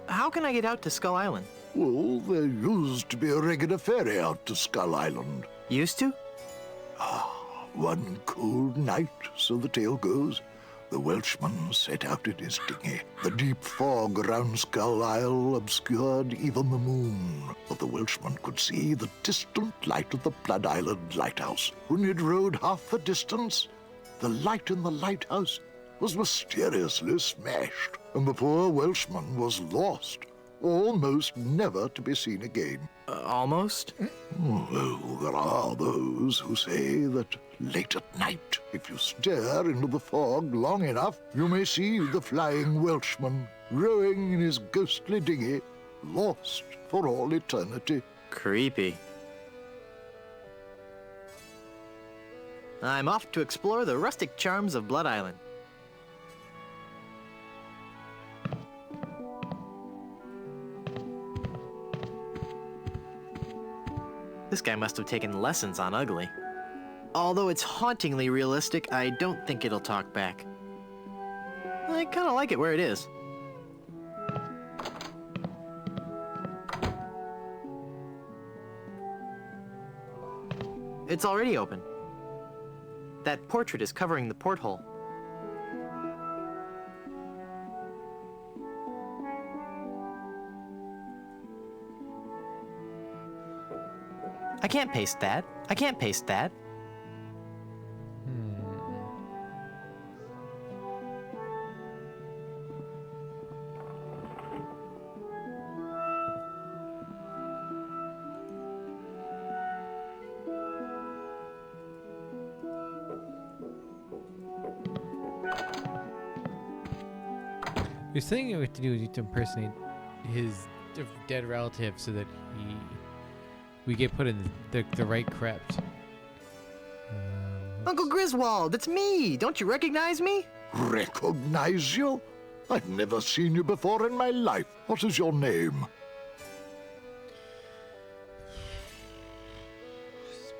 How can I get out to Skull Island? Well, there used to be a regular ferry out to Skull Island. Used to? One cold night, so the tale goes, the Welshman set out in his dinghy. The deep fog around Skull Isle obscured even the moon, but the Welshman could see the distant light of the Blood Island lighthouse. When he'd rowed half the distance, the light in the lighthouse was mysteriously smashed, and the poor Welshman was lost, almost never to be seen again. Almost? Well, there are those who say that late at night, if you stare into the fog long enough, you may see the flying Welshman rowing in his ghostly dinghy, lost for all eternity. Creepy. I'm off to explore the rustic charms of Blood Island. This guy must have taken lessons on Ugly. Although it's hauntingly realistic, I don't think it'll talk back. I kind of like it where it is. It's already open. That portrait is covering the porthole. I can't paste that. I can't paste that. You're saying what to do is to impersonate his dead relative so that we get put in the right crypt. Uncle Griswold, it's me! Don't you recognize me? Recognize you? I've never seen you before in my life. What is your name?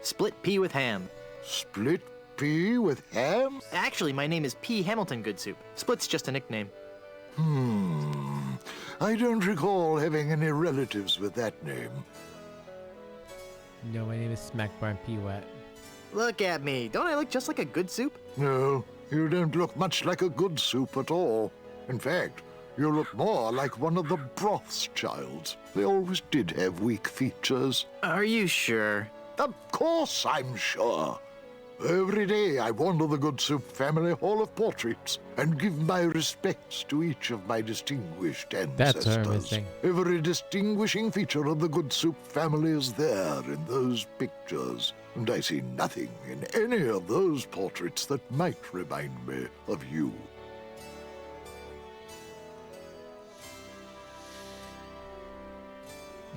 Split pea with ham. Split pea with ham? Actually, my name is P. Hamilton Good Soup. Split's just a nickname. I don't recall having any relatives with that name. No, my name is Smackbarn P. Wet. Look at me. Don't I look just like a Good Soup? No, you don't look much like a Good Soup at all. In fact, you look more like one of the Rothschilds. They always did have weak features. Are you sure? Of course I'm sure. Every day I wander the Good Soup family hall of portraits and give my respects to each of my distinguished ancestors. That's amazing. Every distinguishing feature of the Good Soup family is there in those pictures, and I see nothing in any of those portraits that might remind me of you.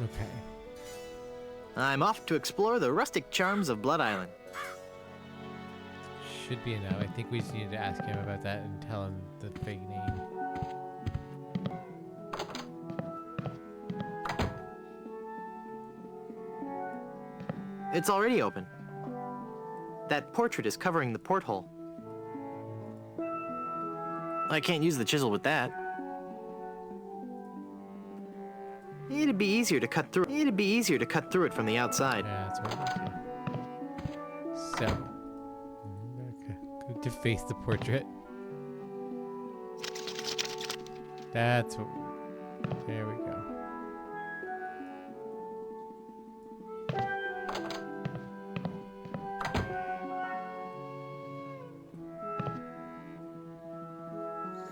Okay. I'm off to explore the rustic charms of Blood Island. Should be enough. I think we just need to ask him about that and tell him the fake name. It's already open. That portrait is covering the porthole. I can't use the chisel with that. It'd be easier to cut through. It'd be easier to cut through it from the outside. Yeah, that's what I do. So, I'm gonna deface the portrait. That's what. There we go.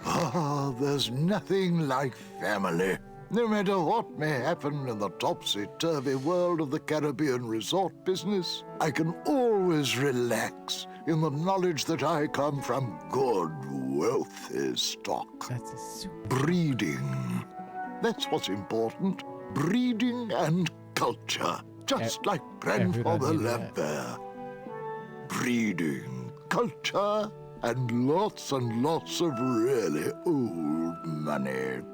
Ah, there's nothing like family. No matter what may happen in the topsy-turvy world of the Caribbean resort business, I can always relax in the knowledge that I come from good, wealthy stock. That's a super breeding. That's what's important. Breeding and culture. Just like Grandfather Lambert. Breeding, culture, and lots of really old money.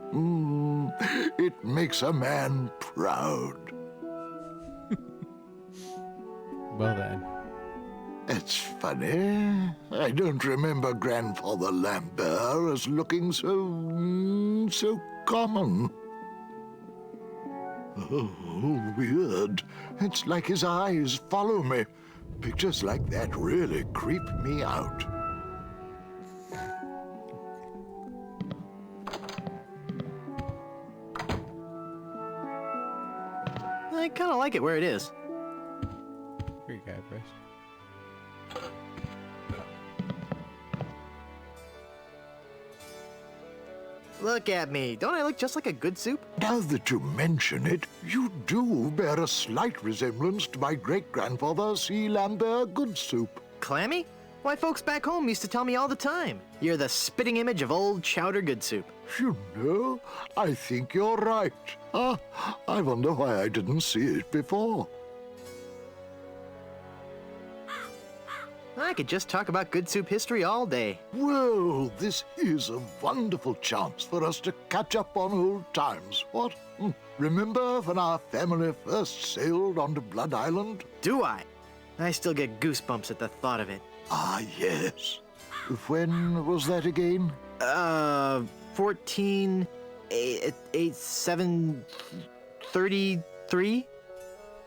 It makes a man proud. Well then. It's funny. I don't remember Grandfather Lambert as looking so common. Oh, weird. It's like his eyes follow me. Pictures like that really creep me out. I kind of like it where it is. Great guy, Bruce. Look at me. Don't I look just like a good soup? Now that you mention it, you do bear a slight resemblance to my great-grandfather C. Lambert Goodsoup. Clammy? Why, folks back home used to tell me all the time. You're the spitting image of old Chowder Goodsoup. You know, I think you're right. I wonder why I didn't see it before. I could just talk about good soup history all day. Well, this is a wonderful chance for us to catch up on old times, what? Remember when our family first sailed onto Blood Island? Do I? I still get goosebumps at the thought of it. Ah, yes. When was that again? 733?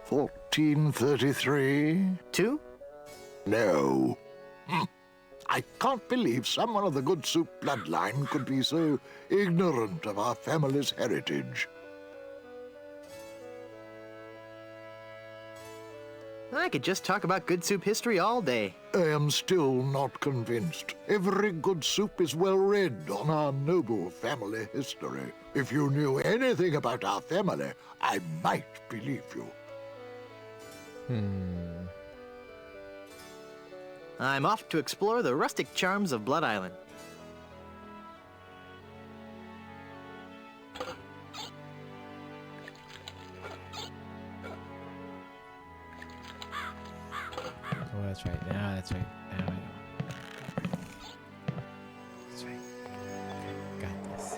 1433? 2? No. I can't believe someone of the Good Soup bloodline could be so ignorant of our family's heritage. I could just talk about good soup history all day. I am still not convinced. Every good soup is well read on our noble family history. If you knew anything about our family, I might believe you. I'm off to explore the rustic charms of Blood Island. Oh, that's right. Now that's right. Now I know. That's right. Got this.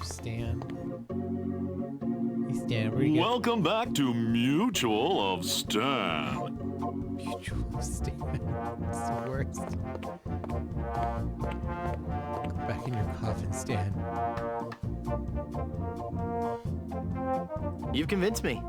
Stan. Hey, Stan, where you get? Welcome back to Mutual of Stan. Mutual of Stan. It's the worst. Go back in your coffin, Stan. You've convinced me.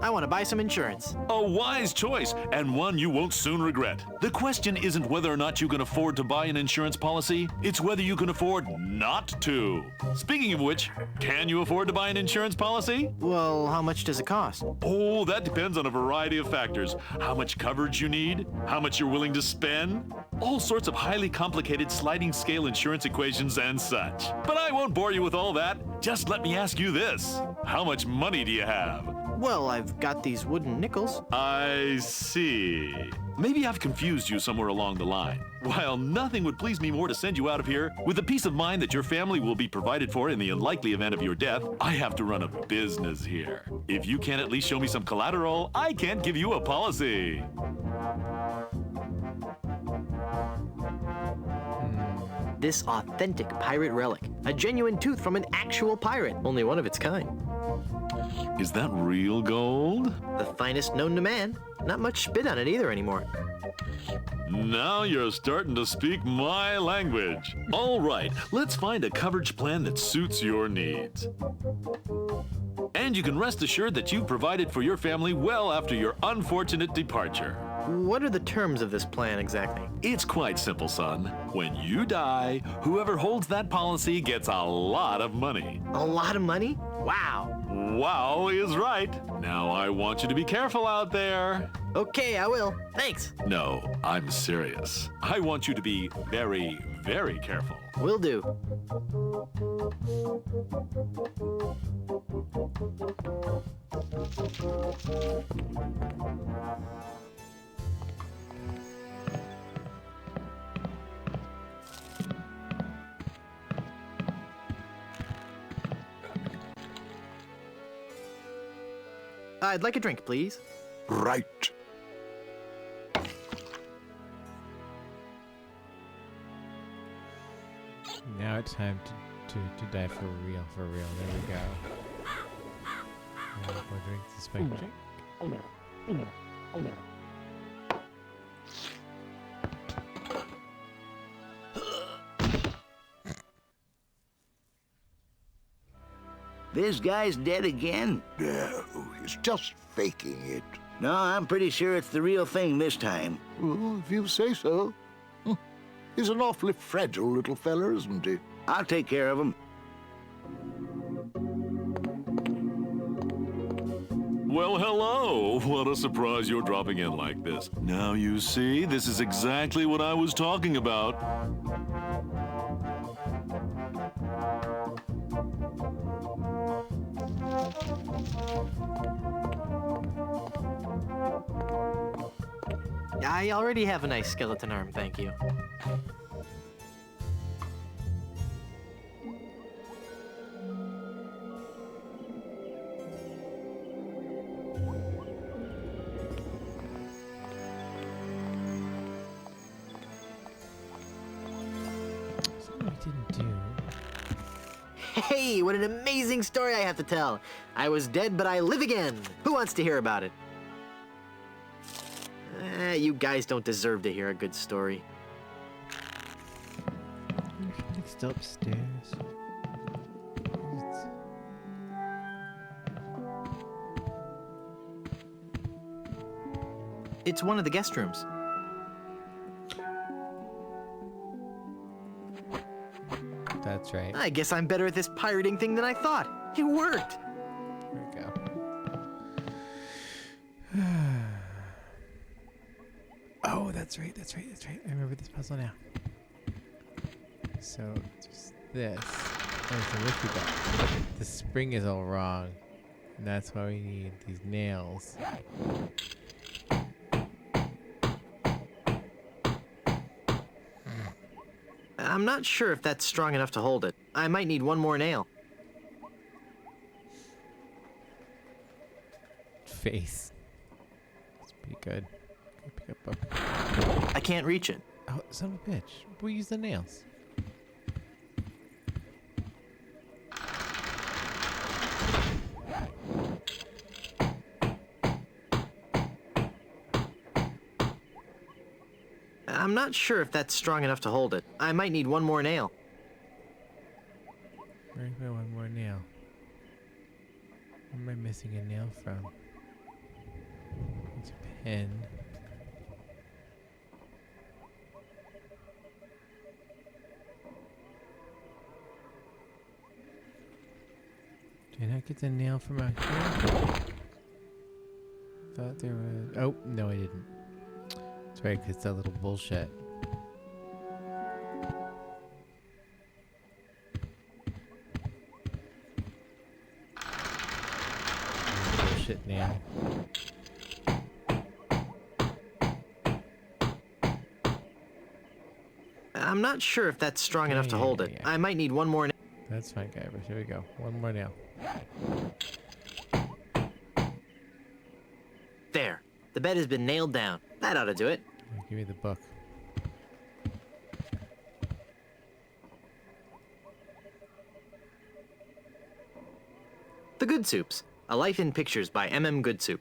I want to buy some insurance. A wise choice, and one you won't soon regret. The question isn't whether or not you can afford to buy an insurance policy, it's whether you can afford not to. Speaking of which, can you afford to buy an insurance policy? Well, how much does it cost? Oh, that depends on a variety of factors. How much coverage you need, how much you're willing to spend, all sorts of highly complicated sliding scale insurance equations and such. But I won't bore you with all that. Just let me ask you this. How much money do you have? Well, I've got these wooden nickels. I see. Maybe I've confused you somewhere along the line. While nothing would please me more to send you out of here with the peace of mind that your family will be provided for in the unlikely event of your death, I have to run a business here. If you can't at least show me some collateral, I can't give you a policy. This authentic pirate relic. A genuine tooth from an actual pirate. Only one of its kind. Is that real gold? The finest known to man. Not much spit on it either anymore. Now you're starting to speak my language. All right, let's find a coverage plan that suits your needs. And you can rest assured that you've provided for your family well after your unfortunate departure. What are the terms of this plan exactly? It's quite simple, son. When you die, whoever holds that policy gets a lot of money. A lot of money? Wow. Wow is right. Now I want you to be careful out there. Okay, I will. Thanks. No, I'm serious. I want you to be very, very careful. Will do. I'd like a drink, please. Right. Now it's time to die for real, for real. There we go. More drink to spike drink. This guy's dead again? No, he's just faking it. No, I'm pretty sure it's the real thing this time. Well, if you say so. He's an awfully fragile little fella, isn't he? I'll take care of him. Well, hello. What a surprise you're dropping in like this. Now you see, this is exactly what I was talking about. I already have a nice skeleton arm, thank you. Hey, what an amazing story I have to tell. I was dead, but I live again. Who wants to hear about it? You guys don't deserve to hear a good story. Next upstairs. It's one of the guest rooms. That's right. I guess I'm better at this pirating thing than I thought. It worked. There we go. Oh, that's right. I remember this puzzle now. So, just this. Oh, so look at that. The spring is all wrong. And that's why we need these nails. I'm not sure if that's strong enough to hold it. I might need one more nail. Face. That's pretty good. Pick up a... I can't reach it. Oh, son of a bitch. We'll use the nails. I'm not sure if that's strong enough to hold it. I might need one more nail. Where's my one more nail? Where am I missing a nail from? pen. Did I get the nail from out here? Thought there was... Oh, no I didn't. That's right, because that little bullshit. Bullshit nail. I'm not sure if that's strong enough to hold it. I might need one more. That's fine, Guybrush. Here we go. One more nail. There. The bed has been nailed down. That ought to do it. Give me the book. The Good Soups. A Life in Pictures by M.M. Goodsoup.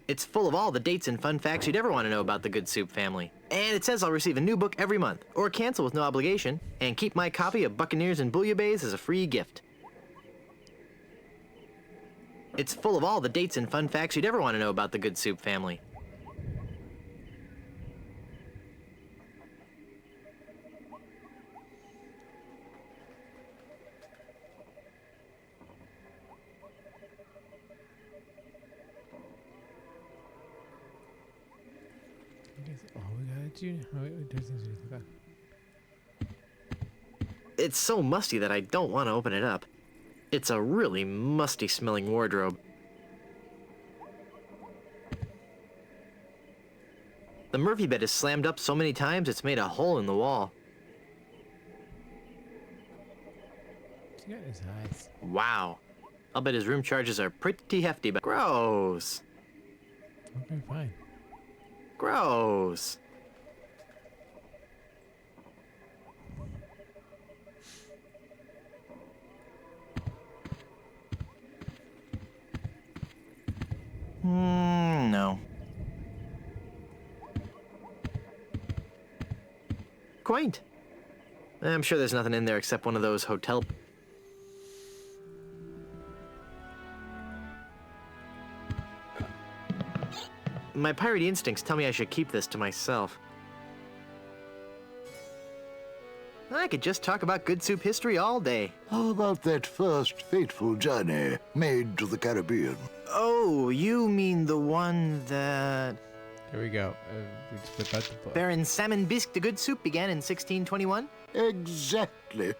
It's full of all the dates and fun facts you'd ever want to know about the Goodsoup family. And it says I'll receive a new book every month, or cancel with no obligation, and keep my copy of Buccaneers and Bouillabaisse as a free gift. It's full of all the dates and fun facts you'd ever want to know about the Goodsoup family. It's so musty that I don't want to open it up. It's a really musty smelling wardrobe. The Murphy bed is slammed up so many times it's made a hole in the wall. He got his eyes. Wow. I'll bet his room charges are pretty hefty, but gross. Okay, fine. Gross. No. Quaint. I'm sure there's nothing in there except one of those hotel... My piratey instincts tell me I should keep this to myself. I could just talk about Goodsoup history all day. How about that first fateful journey made to the Caribbean? Oh, you mean the one that... Here we go. We just whip out the book. Baron Salmon Bisque de Goodsoup began in 1621? Exactly.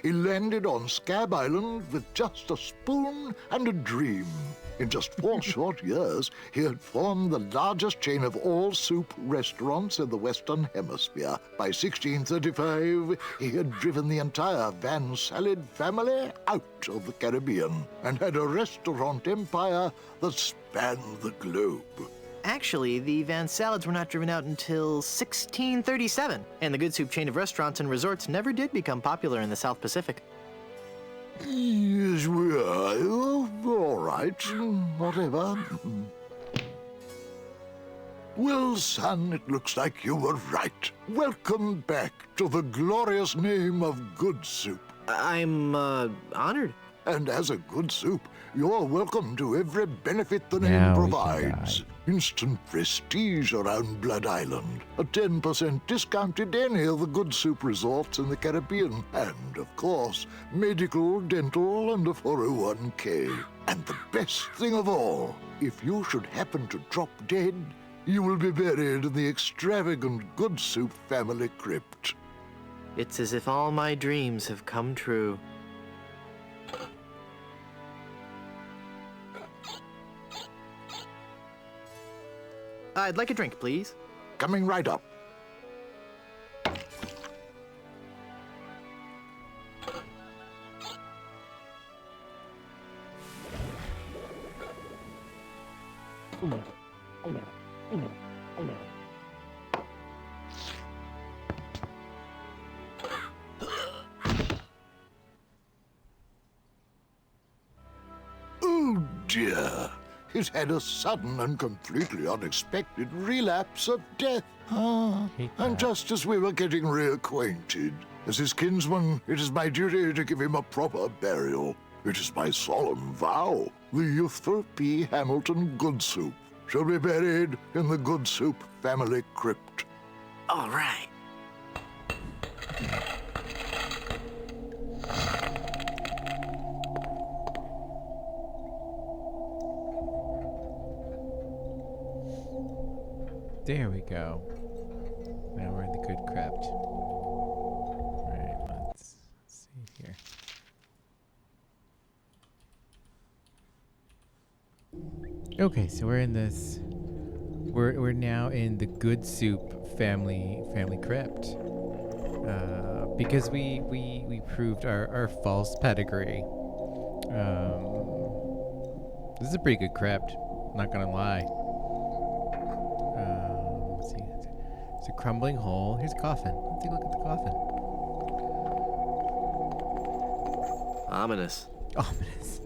He landed on Scab Island with just a spoon and a dream. In just 4 short years, he had formed the largest chain of all-soup restaurants in the Western Hemisphere. By 1635, he had driven the entire Van Salad family out of the Caribbean and had a restaurant empire that spanned the globe. Actually, the Van Salads were not driven out until 1637, and the Goodsoup chain of restaurants and resorts never did become popular in the South Pacific. Yes, we are. All right. Whatever. Well, son, it looks like you were right. Welcome back to the glorious name of Goodsoup. I'm, honored. And as a Goodsoup, you're welcome to every benefit the name provides. Instant prestige around Blood Island, a 10% discount at any of the Goodsoup resorts in the Caribbean, and, of course, medical, dental, and a 401k. And the best thing of all, if you should happen to drop dead, you will be buried in the extravagant Goodsoup family crypt. It's as if all my dreams have come true. I'd like a drink, please. Coming right up. Oh dear. He's had a sudden and completely unexpected relapse of death. And just as we were getting reacquainted, as his kinsman, it is my duty to give him a proper burial. It is my solemn vow, the youthful P. Hamilton Goodsoup. shall be buried in the Good Soup family crypt. All right. There we go. Now we're in the good crypt. Alright, let's see here. Okay, so we're in this. We're now in the Good Soup family crypt. Because we proved our false pedigree. This is a pretty good crypt, not gonna lie. Let's see. It's a crumbling hole. Here's a coffin. Let's take a look at the coffin. Ominous. Ominous.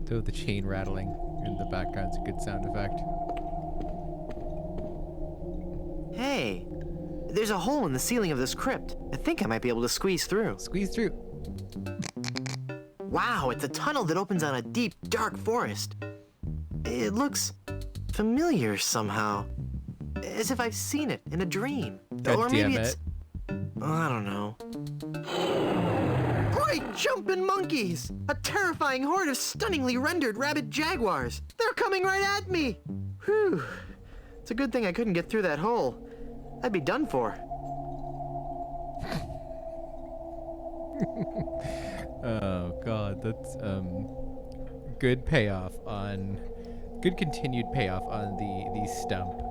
So the chain rattling in the background's a good sound effect. Hey, there's a hole in the ceiling of this crypt. I think I might be able to squeeze through. Squeeze through. Wow, it's a tunnel that opens on a deep, dark forest. It looks familiar somehow. As if I've seen it in a dream. Or maybe it's... I don't know. Great jumping monkeys! A terrifying horde of stunningly rendered rabid jaguars. They're coming right at me! Whew. It's a good thing I couldn't get through that hole. I'd be done for. Oh god, that's good payoff on good continued payoff on the stump.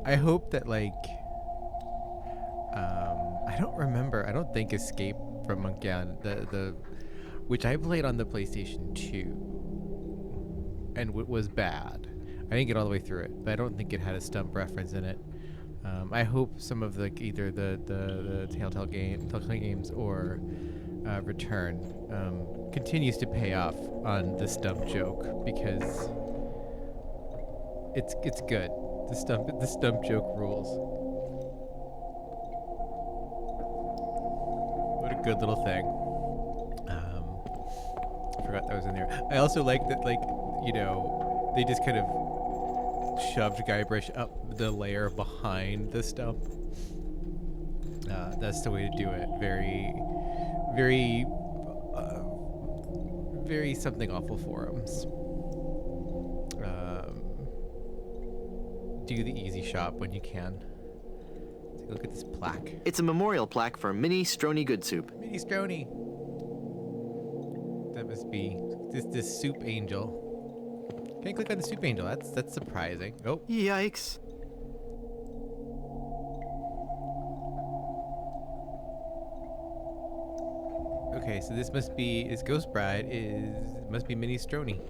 I hope that like I don't remember. I don't think Escape from Monkey Island, the which I played on the PlayStation 2 and was bad. I didn't get all the way through it, but I don't think it had a stump reference in it. I hope some of the either the Telltale games or Return continues to pay off on the stump joke, because it's good. The stump joke rules. What a good little thing. I forgot that was in there. I also like that, like, you know, they just kind of shoved Guybrush up the layer behind the stump. That's the way to do it. Very, very, very something awful forums. Do the easy shop when you can. Take a look at this plaque. It's a memorial plaque for Mini Strony Good Soup. Mini Strony. That must be this soup angel. Can't click on the soup angel. That's surprising. Oh. Yikes. Okay, so this must be Ghost Bride must be Mini Strony.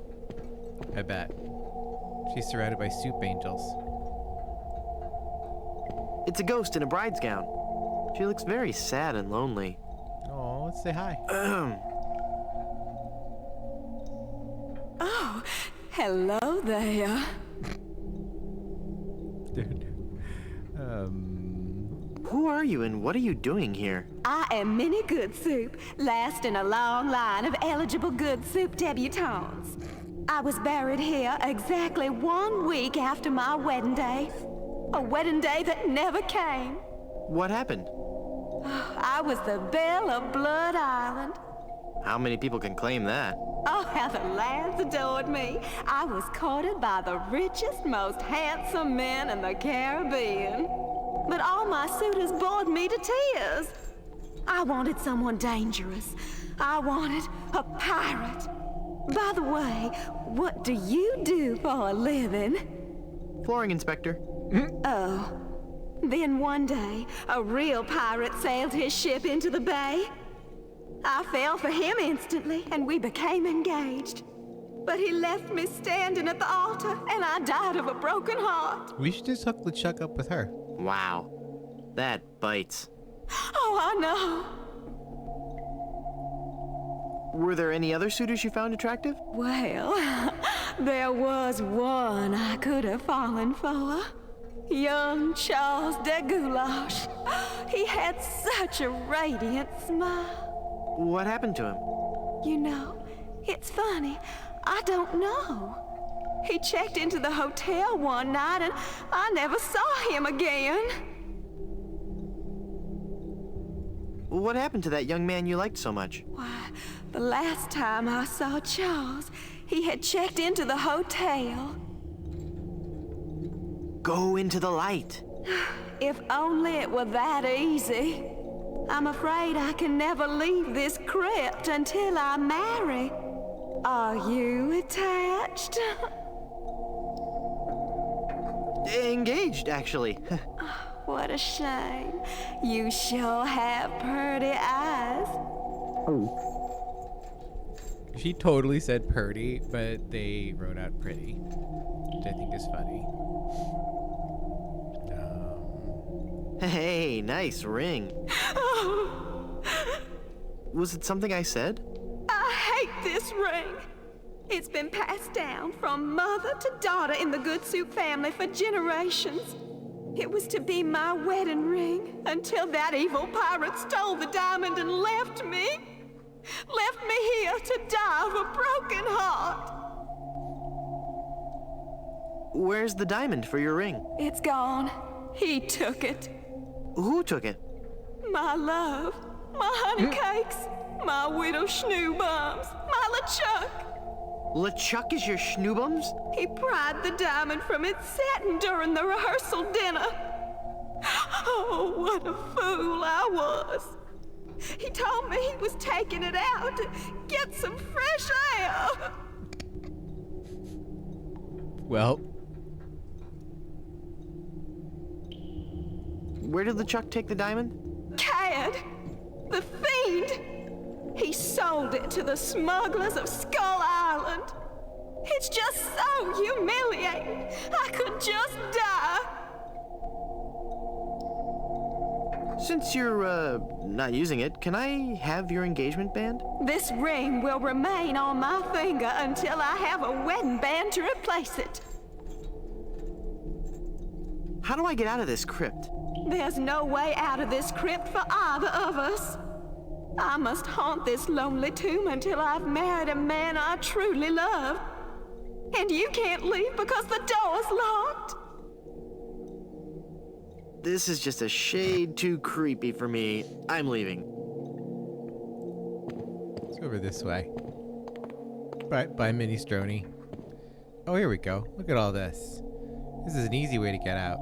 I bet. She's surrounded by soup angels. It's a ghost in a bride's gown. She looks very sad and lonely. Oh, let's say hi. Oh, hello there. Who are you and what are you doing here? I am Minnie Good Soup, last in a long line of eligible Good Soup debutantes. I was buried here exactly 1 week after my wedding day. A wedding day that never came. What happened? I was the belle of Blood Island. How many people can claim that? Oh, how the lads adored me. I was courted by the richest, most handsome men in the Caribbean. But all my suitors bored me to tears. I wanted someone dangerous. I wanted a pirate. By the way, what do you do for a living? Flooring inspector. Oh. Then one day, a real pirate sailed his ship into the bay. I fell for him instantly, and we became engaged. But he left me standing at the altar, and I died of a broken heart. We should just chuck up with her. Wow. That bites. Oh, I know. Were there any other suitors you found attractive? Well, there was one I could have fallen for. Young Charles de Goulash. He had such a radiant smile. What happened to him? You know, it's funny. I don't know. He checked into the hotel one night and I never saw him again. What happened to that young man you liked so much? Why, the last time I saw Charles, he had checked into the hotel. Go into the light. If only it were that easy. I'm afraid I can never leave this crypt until I marry. Are you attached? Engaged, actually. What a shame. You sure have pretty eyes. She totally said purdy, but they wrote out pretty, which I think is funny. Hey, nice ring. Was it something I said? I hate this ring. It's been passed down from mother to daughter in the Good Soup family for generations. It was to be my wedding ring until that evil pirate stole the diamond and left me. Left me here to die of a broken heart. Where's the diamond for your ring? It's gone. He took it. Who took it? My love, my honey cakes, my widow schnoobums, my LeChuck. LeChuck is your schnoobums? He pried the diamond from its satin during the rehearsal dinner. Oh, what a fool I was. He told me he was taking it out to get some fresh air. Well. Where did LeChuck take the diamond? Cad, the fiend. He sold it to the smugglers of Skull Island. It's just so humiliating. I could just die. Since you're, not using it, can I have your engagement band? This ring will remain on my finger until I have a wedding band to replace it. How do I get out of this crypt? There's no way out of this crypt for either of us. I must haunt this lonely tomb until I've married a man I truly love. And you can't leave because the door's locked. This is just a shade too creepy for me. I'm leaving. Let's go over this way. Bye, Minestrone. Oh, here we go. Look at all this. This is an easy way to get out.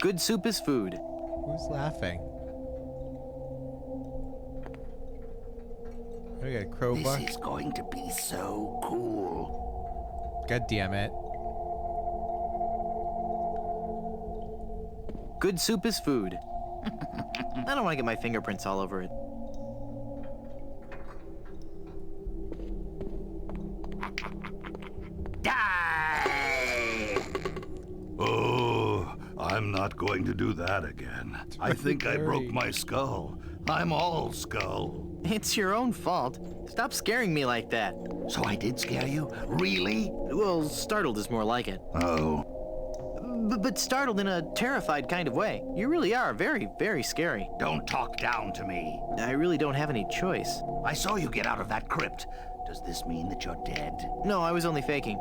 Good soup is food. Who's laughing? We got a crowbar. This is going to be so cool. God damn it. Good soup is food. I don't want to get my fingerprints all over it. Die! Oh, I'm not going to do that again. I think I broke my skull. I'm all skull. It's your own fault. Stop scaring me like that. So I did scare you? Really? Well, startled is more like it. Oh. But startled in a terrified kind of way. You really are very, very scary. Don't talk down to me. I really don't have any choice. I saw you get out of that crypt. Does this mean that you're dead? No, I was only faking.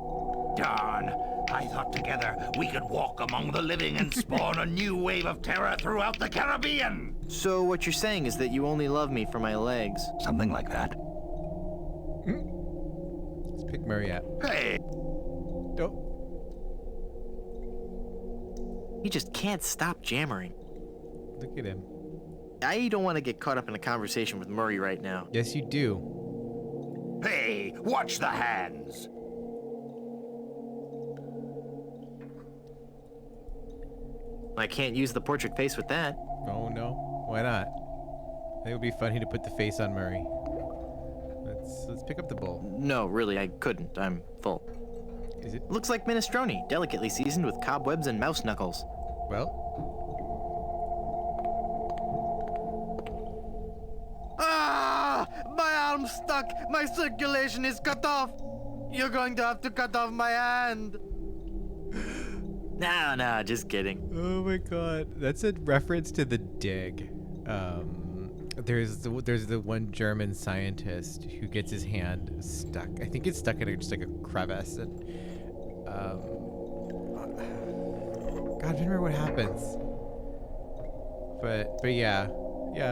Darn. I thought together we could walk among the living and spawn a new wave of terror throughout the Caribbean. So what you're saying is that you only love me for my legs? Something like that. Let's pick Murray up. Hey! Oh. He just can't stop jammering. Look at him. I don't want to get caught up in a conversation with Murray right now. Yes, you do. Hey, watch the hands. I can't use the portrait face with that. Oh, no. Why not? I think it would be funny to put the face on Murray. Let's pick up the bowl. No, really, I couldn't. I'm full. Is it? Looks like minestrone, delicately seasoned with cobwebs and mouse knuckles. Well. Ah! My arm's stuck! My circulation is cut off! You're going to have to cut off my hand! No, just kidding. Oh my god. That's a reference to The Dig. There's the one German scientist who gets his hand stuck. I think it's stuck in just like a crevice, and God, I don't remember what happens. But yeah,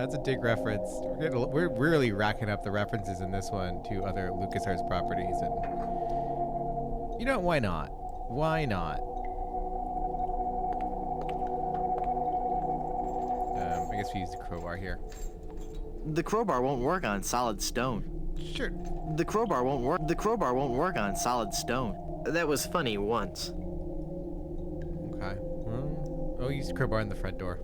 it's a dig reference. We're really racking up the references in this one to other LucasArts properties, and you know, why not? Why not? I guess we use the crowbar here. The crowbar won't work on solid stone. Sure. The crowbar won't work. The crowbar won't work on solid stone. That was funny once. Okay. Well, I'll use the crowbar in the front door.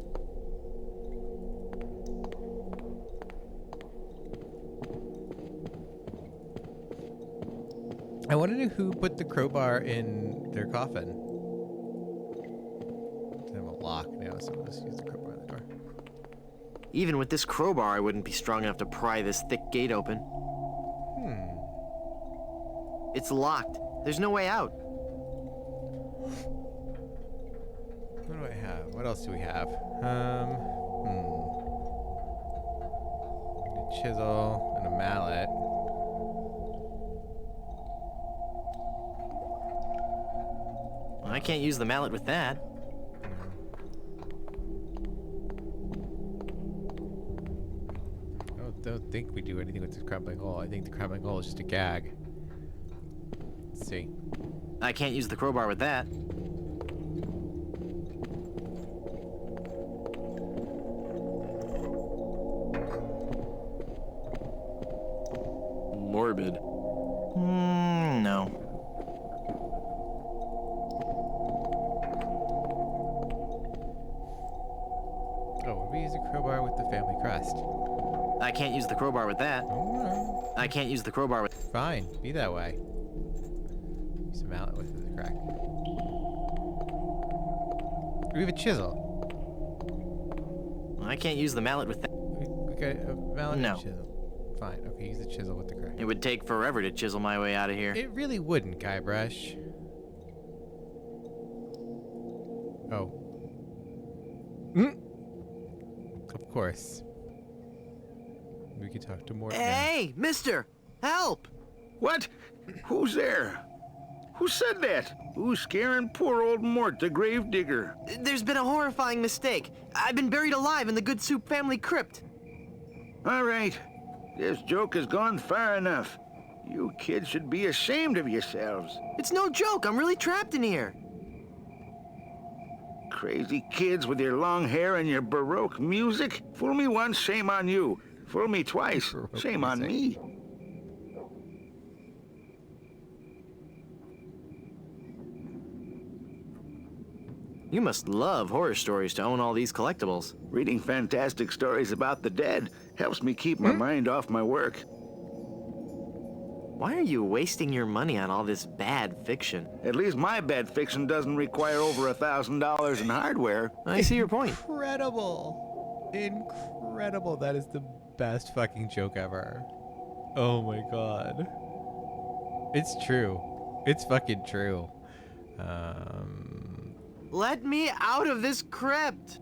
I want to know who put the crowbar in their coffin. They have a lock now, so let's use the crowbar on the door. Even with this crowbar, I wouldn't be strong enough to pry this thick gate open. It's locked. There's no way out. What do I have? What else do we have? A chisel and a mallet. I can't use the mallet with that. I don't think we do anything with this crumbling hole. I think the crumbling hole is just a gag. Let's see. I can't use the crowbar with that. Morbid. No. Oh, we use a crowbar with the family crest. I can't use the crowbar with that. I can't use the crowbar with... Fine, be that way. Use a mallet with the crack. We have a chisel. I can't use the mallet with that. We got a mallet No. and a chisel. Fine, okay, use the chisel with the crack. It would take forever to chisel my way out of here. It really wouldn't, Guybrush. Oh. Of course. We could talk to Morton. Hey, mister! Help! What? Who's there? Who said that? Who's scaring poor old Mort, the gravedigger? There's been a horrifying mistake. I've been buried alive in the Good Soup family crypt. All right. This joke has gone far enough. You kids should be ashamed of yourselves. It's no joke. I'm really trapped in here. Crazy kids with your long hair and your Baroque music. Fool me once, shame on you. Fool me twice, shame on me. You must love horror stories to own all these collectibles. Reading fantastic stories about the dead helps me keep my mind off my work. Why are you wasting your money on all this bad fiction? At least my bad fiction doesn't require over $1,000 in hardware. I see your point. Incredible. Incredible. That is the best fucking joke ever. Oh my god. It's true. It's fucking true. Let me out of this crypt.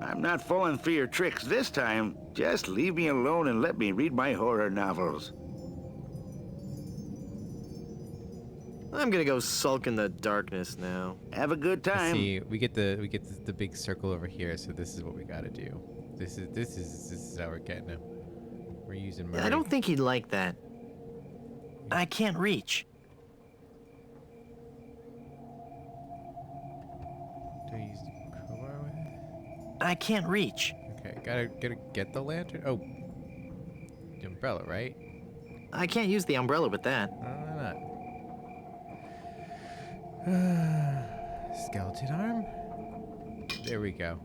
I'm not falling for your tricks this time. Just leave me alone and let me read my horror novels. I'm gonna go sulk in the darkness now. Have a good time. See, we get the big circle over here, so this is what we gotta do. This is how we're getting him. We're using Murray. I don't think he'd like that. I can't reach. Do I use the crowbar with it? I can't reach. Okay, gotta get the lantern. Oh, the umbrella, right? I can't use the umbrella with that. Why not? Skeleton arm? There we go.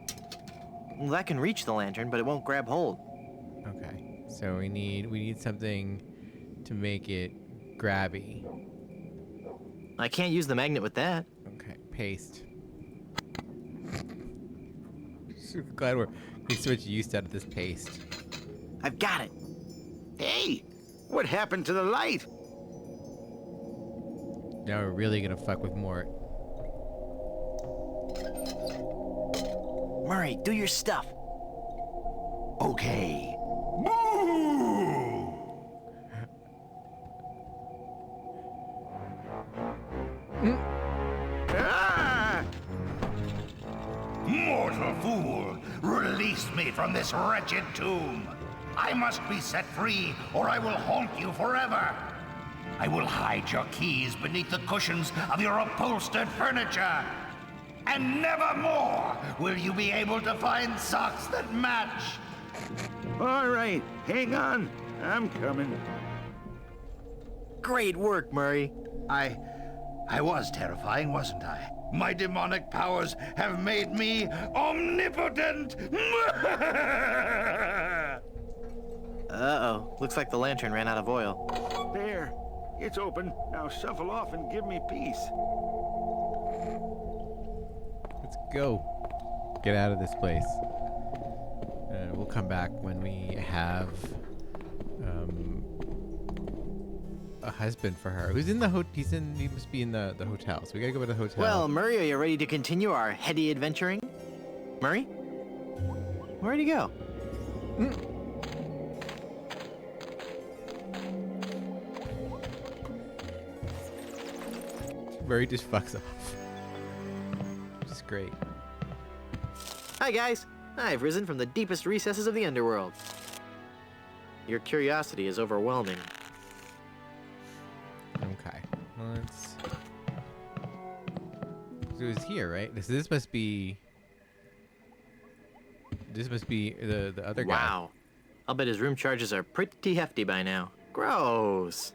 Well, that can reach the lantern, but it won't grab hold. Okay, so we need something to make it grabby. I can't use the magnet with that. Okay, paste. So glad we're getting so much use out of this paste. I've got it. Hey, what happened to the light? Now we're really gonna fuck with Mort. Murray, do your stuff. Okay. Ah! Mortal fool! Release me from this wretched tomb! I must be set free, or I will haunt you forever! I will hide your keys beneath the cushions of your upholstered furniture! And never more will you be able to find socks that match! All right, hang on. I'm coming. Great work, Murray. I was terrifying, wasn't I? My demonic powers have made me omnipotent! Uh-oh. Looks like the lantern ran out of oil. There. It's open. Now shuffle off and give me peace. Let's go. Get out of this place. We'll come back when we have a husband for her. Who's in the he must be in the hotel. So we gotta go to the hotel. Well, Murray, are you ready to continue our heady adventuring? Murray? Where'd he go? Murray just fucks off. Which is great. Hi, guys. I've risen from the deepest recesses of the underworld. Your curiosity is overwhelming. Okay. Let's... So it's here, right? This must be... This must be the other guy. Wow. I'll bet his room charges are pretty hefty by now. Gross.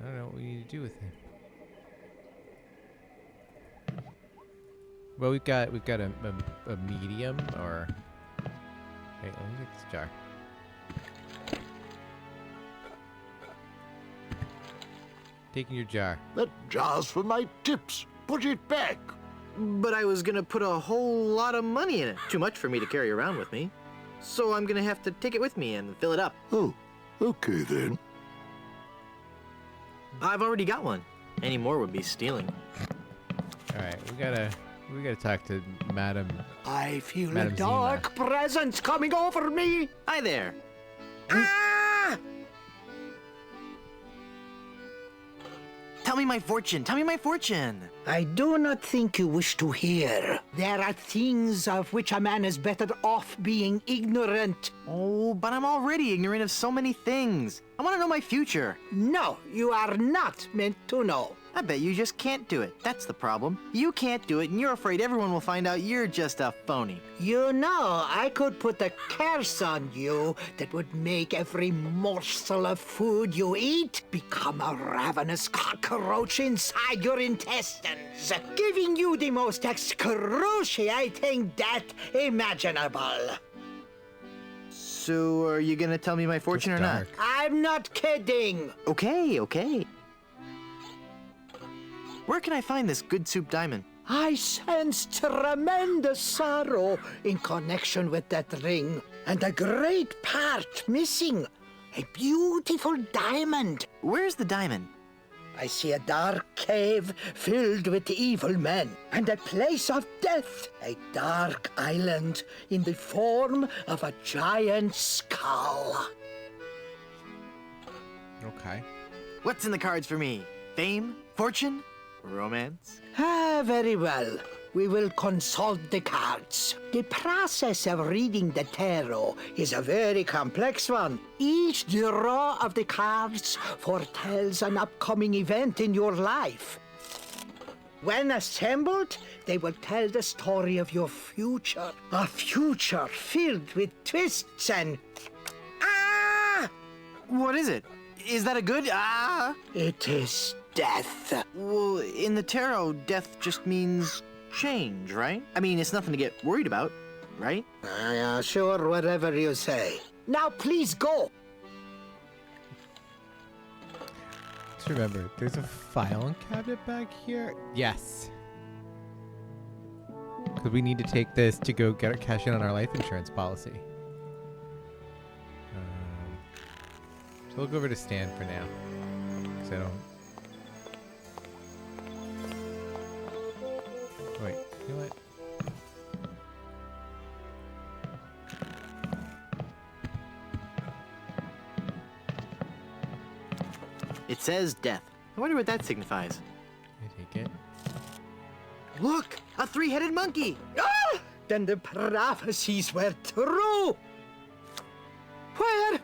I don't know what we need to do with him. Well, we've got a medium, or wait, let me get this jar. Taking your jar. That jar's for my tips. Put it back. But I was gonna put a whole lot of money in it. Too much for me to carry around with me. So I'm gonna have to take it with me and fill it up. Oh, okay then. I've already got one. Any more would be stealing. All right, we gotta talk to Madam. I feel Madam a dark presence coming over me. Hi there. Ah! Tell me my fortune. Tell me my fortune. I do not think you wish to hear. There are things of which a man is better off being ignorant. Oh, but I'm already ignorant of so many things. I want to know my future. No, you are not meant to know. I bet you just can't do it. That's the problem. You can't do it, and you're afraid everyone will find out you're just a phony. You know, I could put a curse on you that would make every morsel of food you eat become a ravenous cockroach inside your intestines, giving you the most excruciating death imaginable. So, are you gonna tell me my fortune or not? I'm not kidding. Okay, okay. Where can I find this good soup diamond? I sense tremendous sorrow in connection with that ring, and a great part missing. A beautiful diamond. Where's the diamond? I see a dark cave filled with evil men, and a place of death. A dark island in the form of a giant skull. Okay. What's in the cards for me? Fame? Fortune? Romance? Ah, very well. We will consult the cards. The process of reading the tarot is a very complex one. Each draw of the cards foretells an upcoming event in your life. When assembled, they will tell the story of your future. A future filled with twists and... Ah! What is it? Is that a good... Ah? It is death. Well, in the tarot, death just means change, right? I mean, it's nothing to get worried about, right? Sure, whatever you say. Now, please go. Just remember, there's a filing cabinet back here. Yes. Because we need to take this to go get cash in on our life insurance policy. So we'll go over to Stan for now. Because I don't... Wait, you know what? It says death. I wonder what that signifies. I take it. Look! A three-headed monkey! Ah! Then the prophecies were true! Where?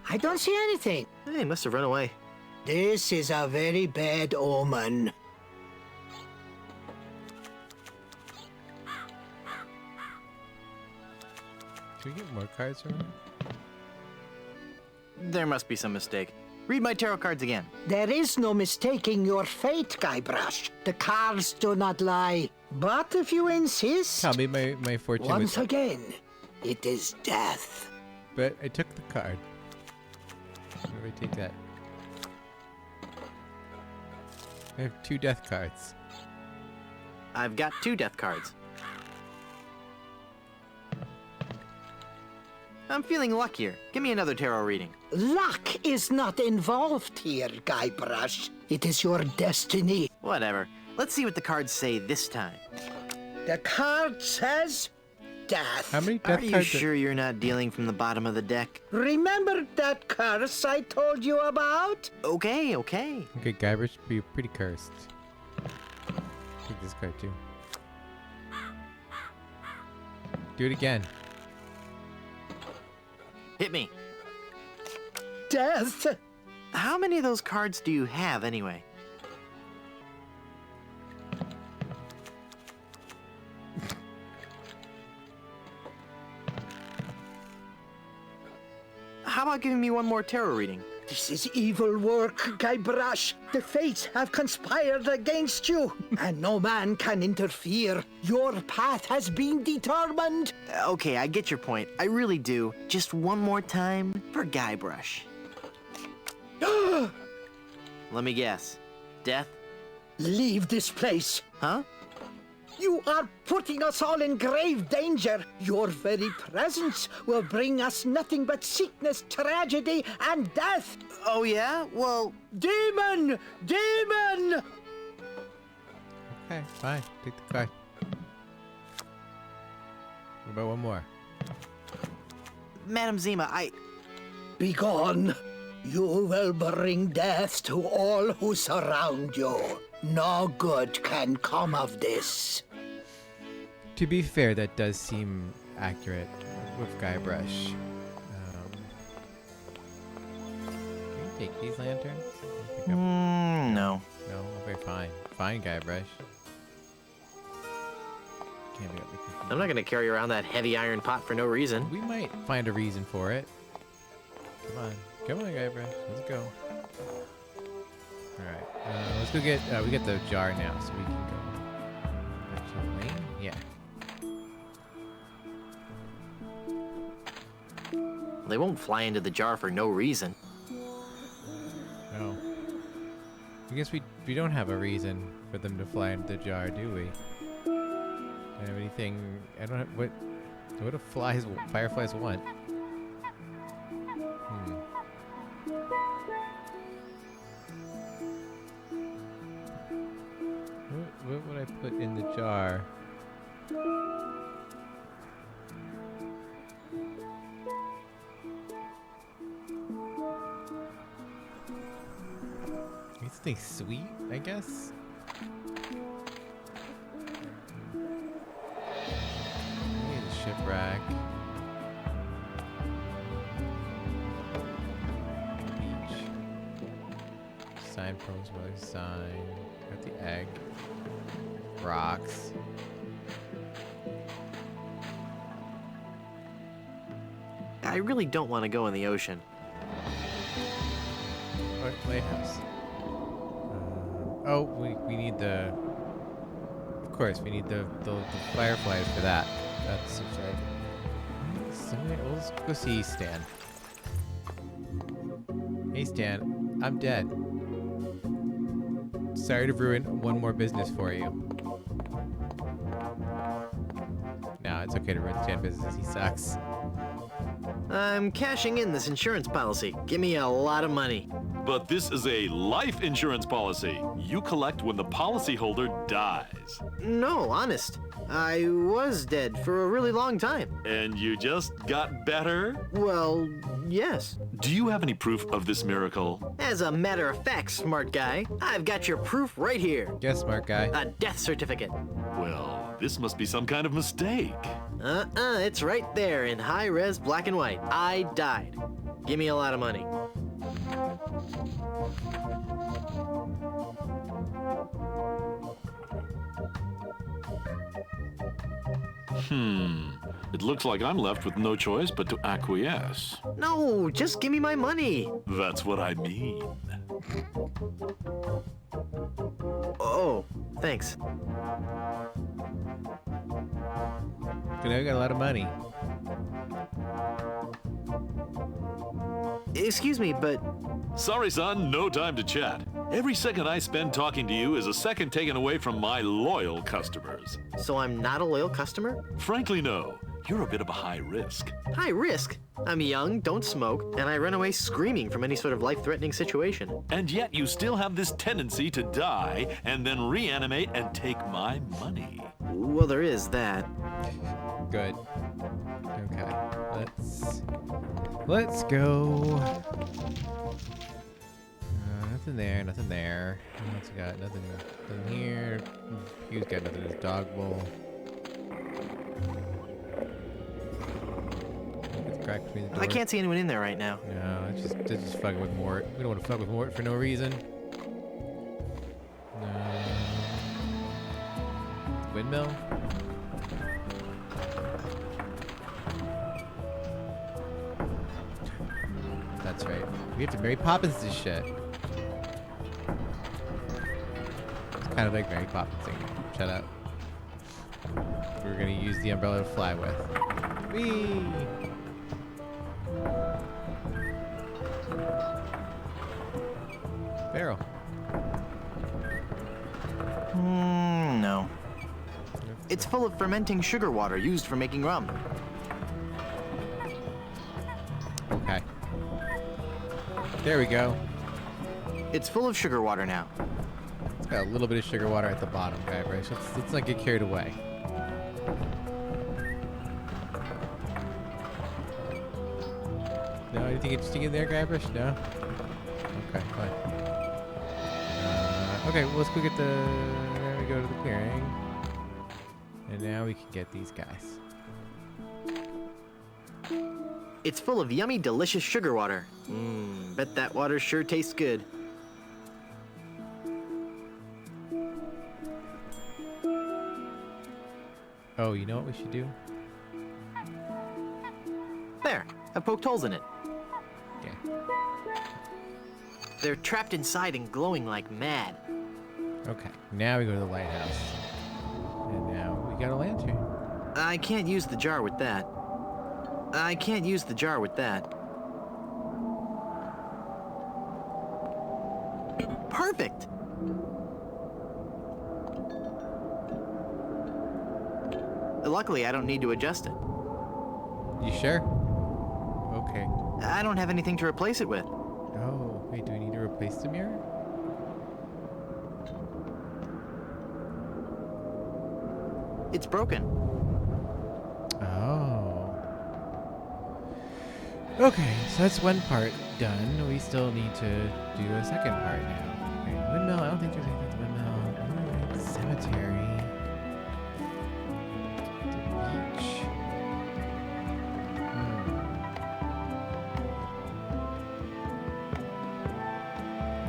I don't see anything. Hey, must have run away. This is a very bad omen. Can we get more cards from him? There must be some mistake. Read my tarot cards again. There is no mistaking your fate, Guybrush. The cards do not lie. But if you insist... Tell me my fortune Once was... again, it is death. But I took the card. Where do I take that? I have 2 death cards. I've got 2 death cards. I'm feeling luckier. Give me another tarot reading. Luck is not involved here, Guybrush. It is your destiny. Whatever. Let's see what the cards say this time. The card says death. How many death Are you cards? sure you're not dealing from the bottom of the deck? Remember that curse I told you about? Okay. Okay, Guybrush should be pretty cursed. Take this card too. Do it again. Hit me. Death? How many of those cards do you have anyway? How about giving me one more tarot reading? This is evil work, Guybrush. The fates have conspired against you, and no man can interfere. Your path has been determined. Okay, I get your point. I really do. Just one more time for Guybrush. Let me guess. Death? Leave this place. Huh? You are putting us all in grave danger. Your very presence will bring us nothing but sickness, tragedy, and death. Oh, yeah? Well... Demon! Demon! Okay, fine. Take the card. What about one more? Madam Zima, Be gone. You will bring death to all who surround you. No good can come of this. To be fair, that does seem accurate with Guybrush. Can you take these lanterns? No. No? Okay, fine. Fine, Guybrush. Can't be up with your... I'm not gonna carry around that heavy iron pot for no reason. We might find a reason for it. Come on. Come on, Guybrush. Let's go. Alright. Let's go get... we get the jar now, so we can go. Lane? Yeah. They won't fly into the jar for no reason. No. I guess we don't have a reason for them to fly into the jar, do we? I don't have anything... I don't have... What do fireflies want? What would I put in the jar? Something sweet, I guess? Maybe the shipwreck. Beach. Signpost, weather sign. Got the egg. Rocks. I really don't want to go in the ocean. Lighthouse. Oh, we need the... Of course, we need the fireflies for that. That's right. Let's go see Stan. Hey Stan, I'm dead. Sorry to ruin one more business for you. No, it's okay to ruin Stan business. He sucks. I'm cashing in this insurance policy. Give me a lot of money. But this is a life insurance policy. You collect when the policyholder dies. No, honest. I was dead for a really long time. And you just got better? Well, yes. Do you have any proof of this miracle? As a matter of fact, smart guy, I've got your proof right here. Yes, smart guy. A death certificate. Well, this must be some kind of mistake. It's right there in high-res black and white. I died. Give me a lot of money. It looks like I'm left with no choice but to acquiesce. No, just give me my money. That's what I mean. Oh, thanks. You know, you got a lot of money. Excuse me, but... Sorry, son, no time to chat. Every second I spend talking to you is a second taken away from my loyal customers. So I'm not a loyal customer? Frankly, no. You're a bit of a high risk. High risk? I'm young, don't smoke, and I run away screaming from any sort of life-threatening situation. And yet you still have this tendency to die and then reanimate and take my money. Well, there is that. Good. Okay, let's go. Nothing there, nothing there. What's he got? Nothing here. He's got nothing in his dog bowl. I can't see anyone in there right now. No, it's just fucking with Mort. We don't want to fuck with Mort for no reason. No. Windmill? That's right. We have to Mary Poppins this shit. It's kind of like Mary Poppins thing. Shut up. We're gonna use the umbrella to fly with. Whee! Barrel. No. It's full of fermenting sugar water used for making rum. Okay. There we go. It's full of sugar water now. It's got a little bit of sugar water at the bottom, Guybrush. Let's not get carried away. No, anything interesting in there, Guybrush? No? Okay, fine. Okay, well, let's go get the... There we go to the clearing. And now we can get these guys. It's full of yummy, delicious sugar water. Bet that water sure tastes good. Oh, you know what we should do? There, I poked holes in it. Yeah. They're trapped inside and glowing like mad. Okay, now we go to the lighthouse. And now we got a lantern. I can't use the jar with that. I can't use the jar with that. Perfect! Luckily, I don't need to adjust it. You sure? Okay. I don't have anything to replace it with. Oh, wait, do we need to replace the mirror? It's broken. Oh. Okay, so that's one part done. We still need to do a second part now. Okay, windmill, I don't think there's anything at the windmill. Alright, cemetery. The beach.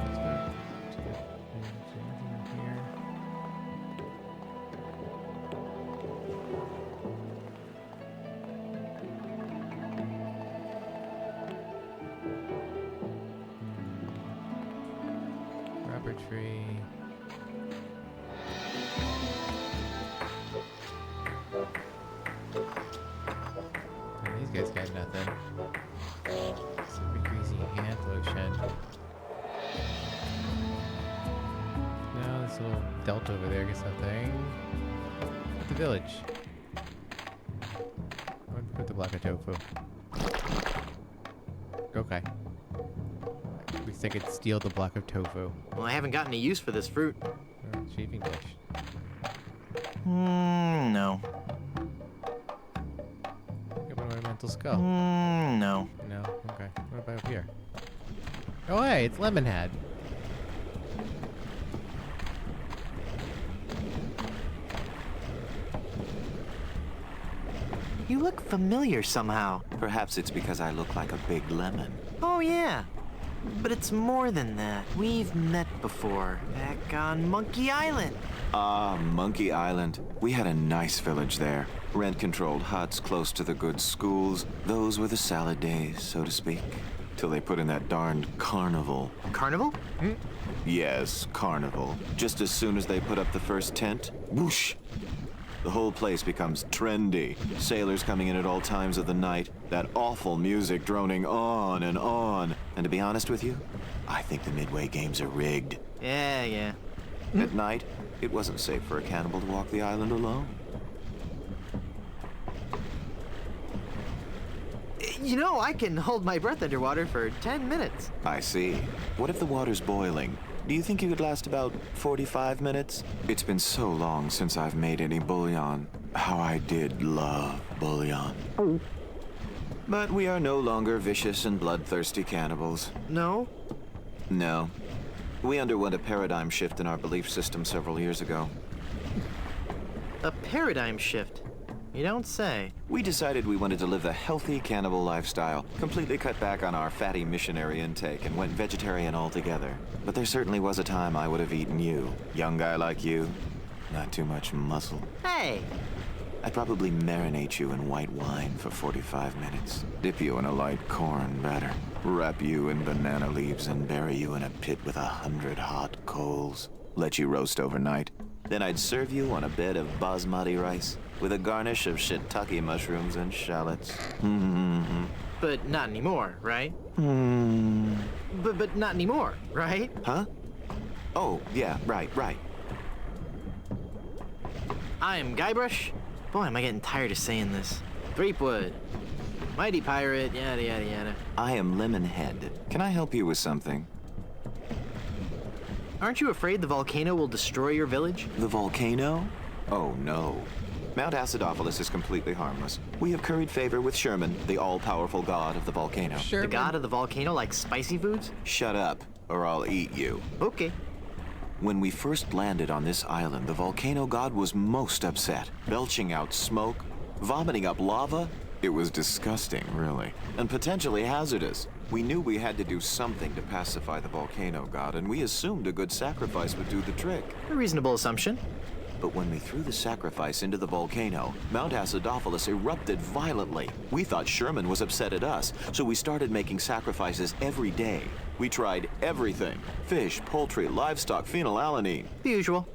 Let's go to the... Is there anything here? Rubber tree. Oh, these guys got nothing. Super greasy hand lotion. No, this little delta over there gets nothing. At the village. Put the block of tofu. Okay. We least I could steal the block of tofu. Well, I haven't got any use for this fruit. Shaving dish. No. Give an ornamental skull. No. No? Okay. What about up here? Oh, hey, it's Lemonhead. You look familiar somehow. Perhaps it's because I look like a big lemon. Oh, yeah. But it's more than that. We've met before, back on Monkey Island. Ah, Monkey Island. We had a nice village there. Rent-controlled huts close to the good schools. Those were the salad days, so to speak. Till they put in that darned carnival. Carnival? Yes, carnival. Just as soon as they put up the first tent, whoosh! The whole place becomes trendy. Sailors coming in at all times of the night. That awful music droning on and on. And to be honest with you, I think the Midway games are rigged. Yeah. At night, it wasn't safe for a cannibal to walk the island alone. You know, I can hold my breath underwater for 10 minutes. I see. What if the water's boiling? Do you think you could last about 45 minutes? It's been so long since I've made any bouillon. How I did love bouillon. But we are no longer vicious and bloodthirsty cannibals. No? No. We underwent a paradigm shift in our belief system several years ago. A paradigm shift? You don't say. We decided we wanted to live a healthy cannibal lifestyle, completely cut back on our fatty missionary intake, and went vegetarian altogether. But there certainly was a time I would have eaten you. Young guy like you, not too much muscle. Hey! I'd probably marinate you in white wine for 45 minutes, dip you in a light corn batter, wrap you in banana leaves and bury you in a pit with 100 hot coals, let you roast overnight. Then I'd serve you on a bed of basmati rice with a garnish of shiitake mushrooms and shallots. But not anymore, right? But not anymore, right? Huh? Oh, yeah, right. I am Guybrush. Boy, am I getting tired of saying this. Threepwood. Mighty pirate, yada yada yada. I am Lemonhead. Can I help you with something? Aren't you afraid the volcano will destroy your village? The volcano? Oh, no. Mount Acidophilus is completely harmless. We have curried favor with Sherman, the all-powerful god of the volcano. The god of the volcano like spicy foods? Shut up, or I'll eat you. Okay. When we first landed on this island, the volcano god was most upset, belching out smoke, vomiting up lava. It was disgusting, really, and potentially hazardous. We knew we had to do something to pacify the volcano god, and we assumed a good sacrifice would do the trick. A reasonable assumption. But when we threw the sacrifice into the volcano, Mount Acidophilus erupted violently. We thought Sherman was upset at us, so we started making sacrifices every day. We tried everything: fish, poultry, livestock, phenylalanine. The usual.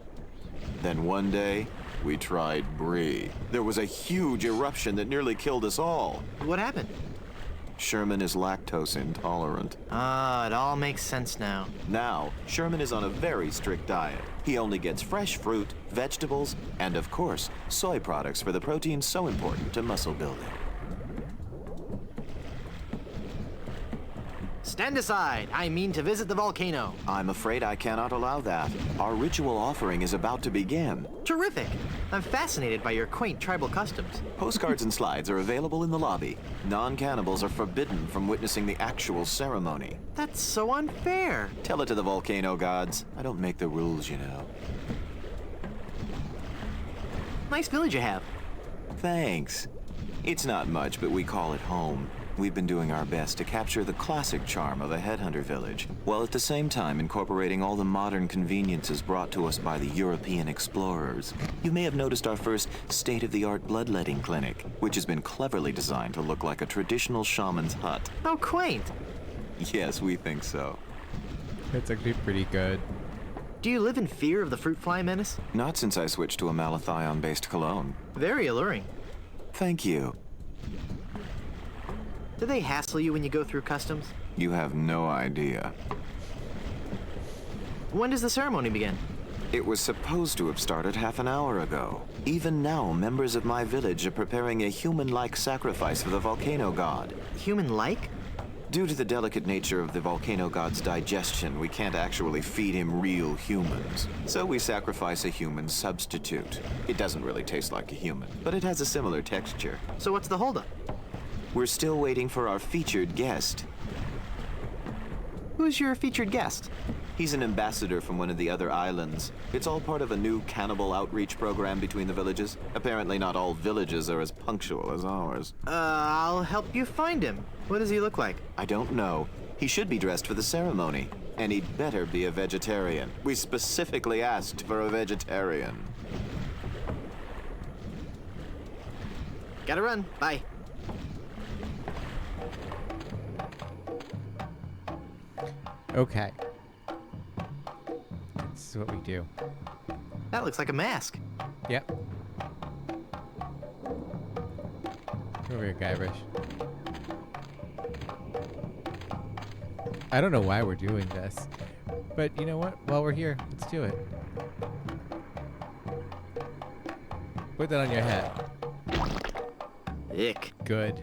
Then one day, we tried brie. There was a huge eruption that nearly killed us all. What happened? Sherman is lactose intolerant. Ah, it all makes sense now. Now, Sherman is on a very strict diet. He only gets fresh fruit, vegetables, and of course, soy products for the protein so important to muscle building. Stand aside. I mean to visit the volcano. I'm afraid I cannot allow that. Our ritual offering is about to begin. Terrific. I'm fascinated by your quaint tribal customs. Postcards and slides are available in the lobby. Non-cannibals are forbidden from witnessing the actual ceremony. That's so unfair. Tell it to the volcano gods. I don't make the rules, you know. Nice village you have. Thanks. It's not much, but we call it home. We've been doing our best to capture the classic charm of a headhunter village, while at the same time incorporating all the modern conveniences brought to us by the European explorers. You may have noticed our first state-of-the-art bloodletting clinic, which has been cleverly designed to look like a traditional shaman's hut. How quaint. Yes, we think so. That's actually pretty good. Do you live in fear of the fruit fly menace? Not since I switched to a malathion-based cologne. Very alluring. Thank you. Do they hassle you when you go through customs? You have no idea. When does the ceremony begin? It was supposed to have started half an hour ago. Even now, members of my village are preparing a human-like sacrifice for the volcano god. Human-like? Due to the delicate nature of the volcano god's digestion, we can't actually feed him real humans. So we sacrifice a human substitute. It doesn't really taste like a human, but it has a similar texture. So what's the holdup? We're still waiting for our featured guest. Who's your featured guest? He's an ambassador from one of the other islands. It's all part of a new cannibal outreach program between the villages. Apparently not all villages are as punctual as ours. I'll help you find him. What does he look like? I don't know. He should be dressed for the ceremony. And he'd better be a vegetarian. We specifically asked for a vegetarian. Gotta run. Bye. Okay. This is what we do. That looks like a mask. Yep. Over here, Guybrush. I don't know why we're doing this, but you know what? While we're here, let's do it. Put that on your head. Ick. Good.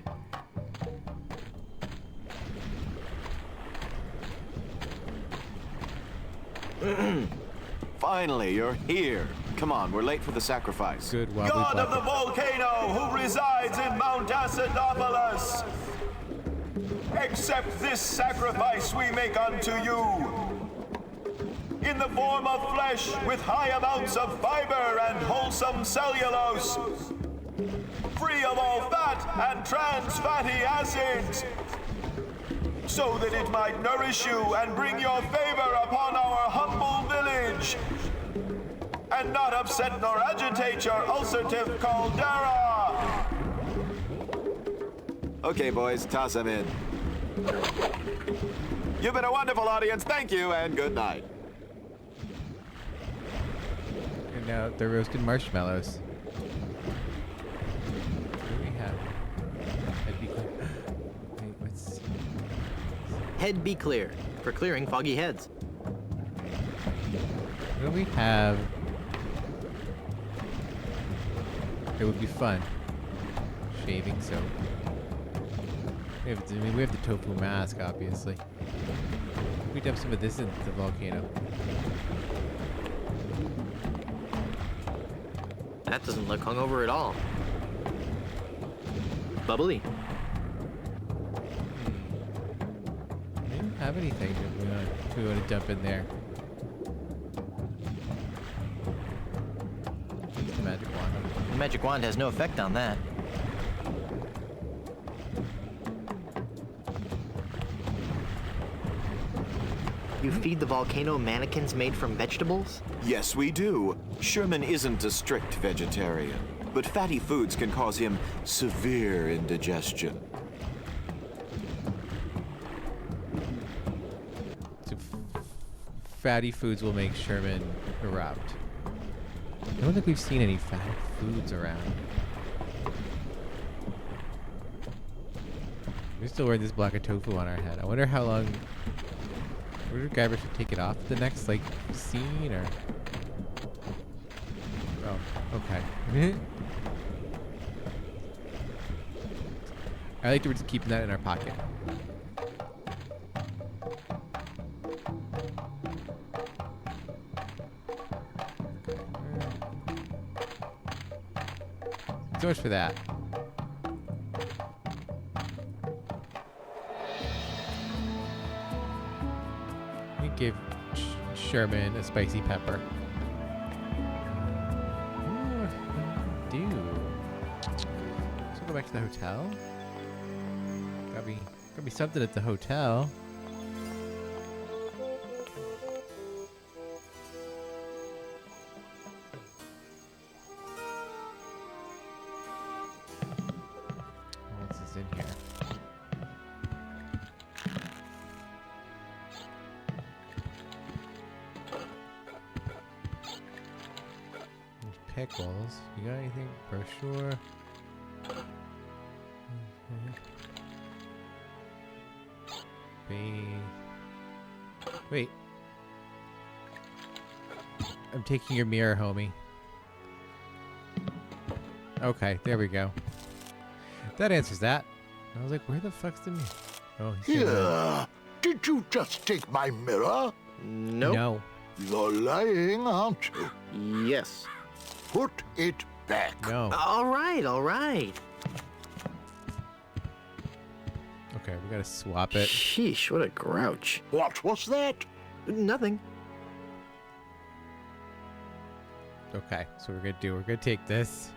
Finally, you're here. Come on, we're late for the sacrifice. Good God of the volcano who resides in Mount Acidopolis, accept this sacrifice we make unto you. In the form of flesh with high amounts of fiber and wholesome cellulose, free of all fat and trans fatty acids, so that it might nourish you and bring your favor upon our humble village, and not upset nor agitate your ulcerative caldera. Okay, boys, toss him in. You've been a wonderful audience. Thank you, and good night. And now the roasted marshmallows. What do we have? Head be clear. Wait, what's... Head be clear. For clearing foggy heads. What do we have? It would be fun. Shaving soap. We have the tofu mask, obviously. We dump some of this into the volcano. That doesn't look hungover at all. Bubbly. We don't have anything that we want to dump in there. Use the magic wand. The magic wand has no effect on that. You feed the volcano mannequins made from vegetables? Yes, we do. Sherman isn't a strict vegetarian, but fatty foods can cause him severe indigestion. So fatty foods will make Sherman erupt. I don't think we've seen any fatty foods around. We're still wearing this block of tofu on our head. I wonder how long... I wonder if Gilbert should take it off the next, like, scene, or... Oh, okay. I like to just keep that in our pocket. So much for that. We give Sherman a spicy pepper. Ooh, do. Let's go back to the hotel. Gotta be something at the hotel. What's this in here? Pickles. You got anything? Brochure. Wait. I'm taking your mirror, homie. Okay, there we go. That answers that. I was like, where the fuck's the mirror? Oh, Here. Did you just take my mirror? Nope. No. You're lying, aren't you? Yes. Put it back. No. All right, all right. Okay, we gotta swap it. Sheesh, what a grouch. What was that? Nothing. Okay, so we're gonna take this.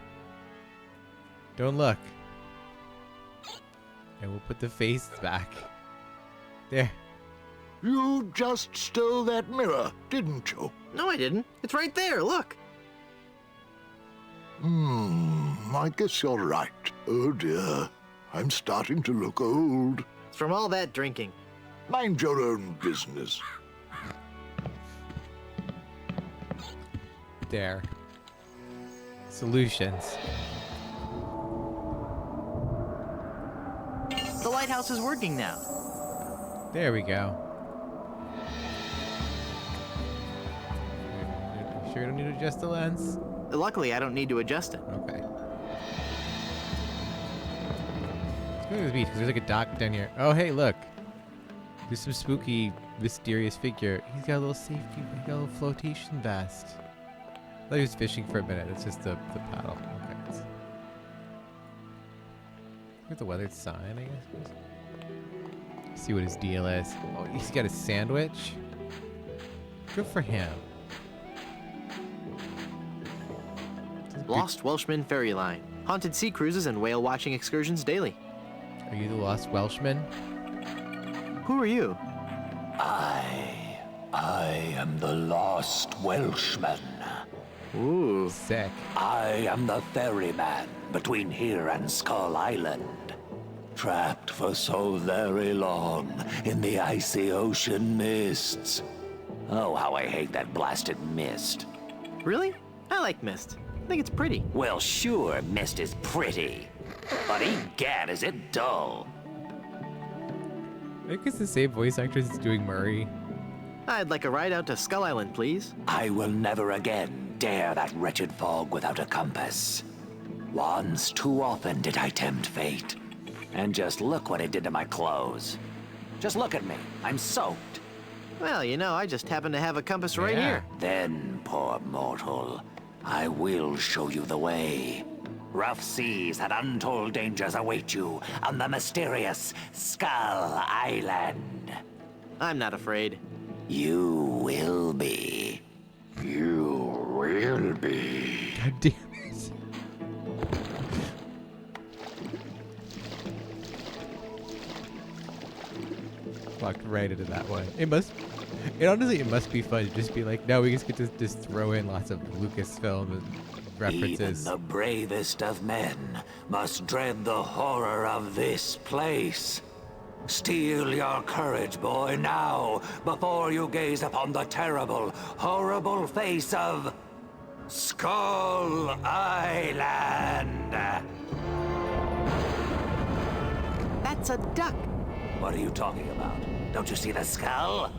Don't look. And we'll put the face back. There. You just stole that mirror, didn't you? No, I didn't. It's right there, look. I guess you're right. Oh dear, I'm starting to look old. It's from all that drinking. Mind your own business. There. Solutions. The lighthouse is working now. There we go. You sure you don't need to adjust the lens? Luckily, I don't need to adjust it. Okay. Let's go to the beach because there's like a dock down here. Oh, hey, look. There's some spooky, mysterious figure. He's got a little safety, he's got a little flotation vest. I thought he was fishing for a minute. It's just the paddle. Okay. Look at the weathered sign, I guess. See what his deal is. Oh, he's got a sandwich. Good for him. Lost Welshman Ferry Line. Haunted sea cruises and whale watching excursions daily. Are you the Lost Welshman? Who are you? I am the Lost Welshman. Ooh. Sick. I am the ferryman between here and Skull Island. Trapped for so very long in the icy ocean mists. Oh, how I hate that blasted mist. Really? I like mist. I think it's pretty. Well, sure, mist is pretty. But egad, is it dull. I think it's the same voice actress that's doing Murray. I'd like a ride out to Skull Island, please. I will never again dare that wretched fog without a compass. Once too often did I tempt fate. And just look what it did to my clothes. Just look at me. I'm soaked. Well, you know, I just happen to have a compass right here. Then, poor mortal, I will show you the way. Rough seas and untold dangers await you on the mysterious Skull Island. I'm not afraid. You will be. You will be. God damn it. Walked right into that one. It honestly must be fun to just be like, no, we just get to just throw in lots of Lucasfilm references. Even the bravest of men must dread the horror of this place. Steel your courage, boy, now, before you gaze upon the terrible, horrible face of Skull Island. That's a duck. What are you talking about? Don't you see the skull?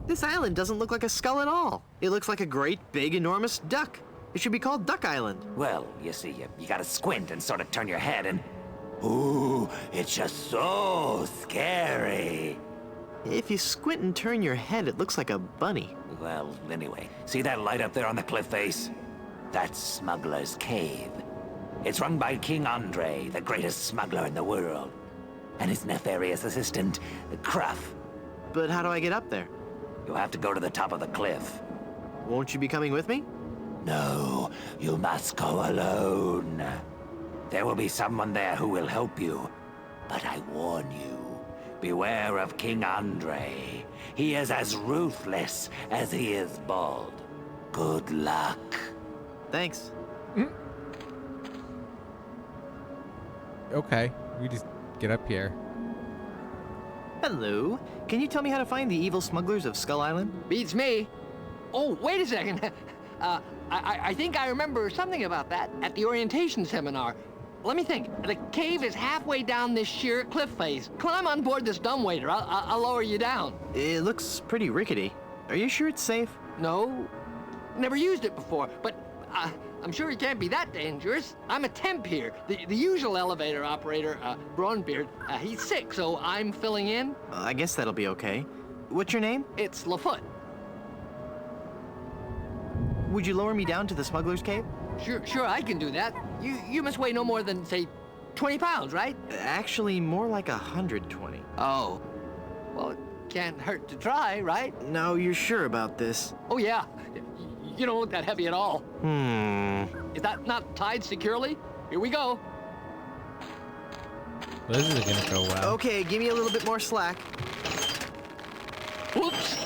This island doesn't look like a skull at all. It looks like a great, big, enormous duck. It should be called Duck Island. Well, you see, you gotta squint and sort of turn your head and... Ooh, it's just so scary. If you squint and turn your head, it looks like a bunny. Well, anyway, see that light up there on the cliff face? That's Smuggler's Cave. It's run by King Andre, the greatest smuggler in the world. And his nefarious assistant, Cruff. But how do I get up there? You'll have to go to the top of the cliff. Won't you be coming with me? No, you must go alone. There will be someone there who will help you. But I warn you, beware of King Andre. He is as ruthless as he is bald. Good luck. Thanks. Okay, we just get up here. Hello. Can you tell me how to find the evil smugglers of Skull Island? Beats me. Oh, wait a second. I think I remember something about that at the orientation seminar. Let me think. The cave is halfway down this sheer cliff face. Climb on board this dumbwaiter. I'll lower you down. It looks pretty rickety. Are you sure it's safe? No. Never used it before, but I'm sure he can't be that dangerous. I'm a temp here. The usual elevator operator, Braunbeard, he's sick, so I'm filling in. I guess that'll be okay. What's your name? It's Lafoot. Would you lower me down to the smuggler's cave? Sure, I can do that. You must weigh no more than, say, 20 pounds, right? Actually, more like 120. Oh. Well, it can't hurt to try, right? No, you're sure about this? Oh, yeah. You don't look that heavy at all. Is that not tied securely? Here we go. Well, this isn't gonna go well. Okay, give me a little bit more slack. Whoops.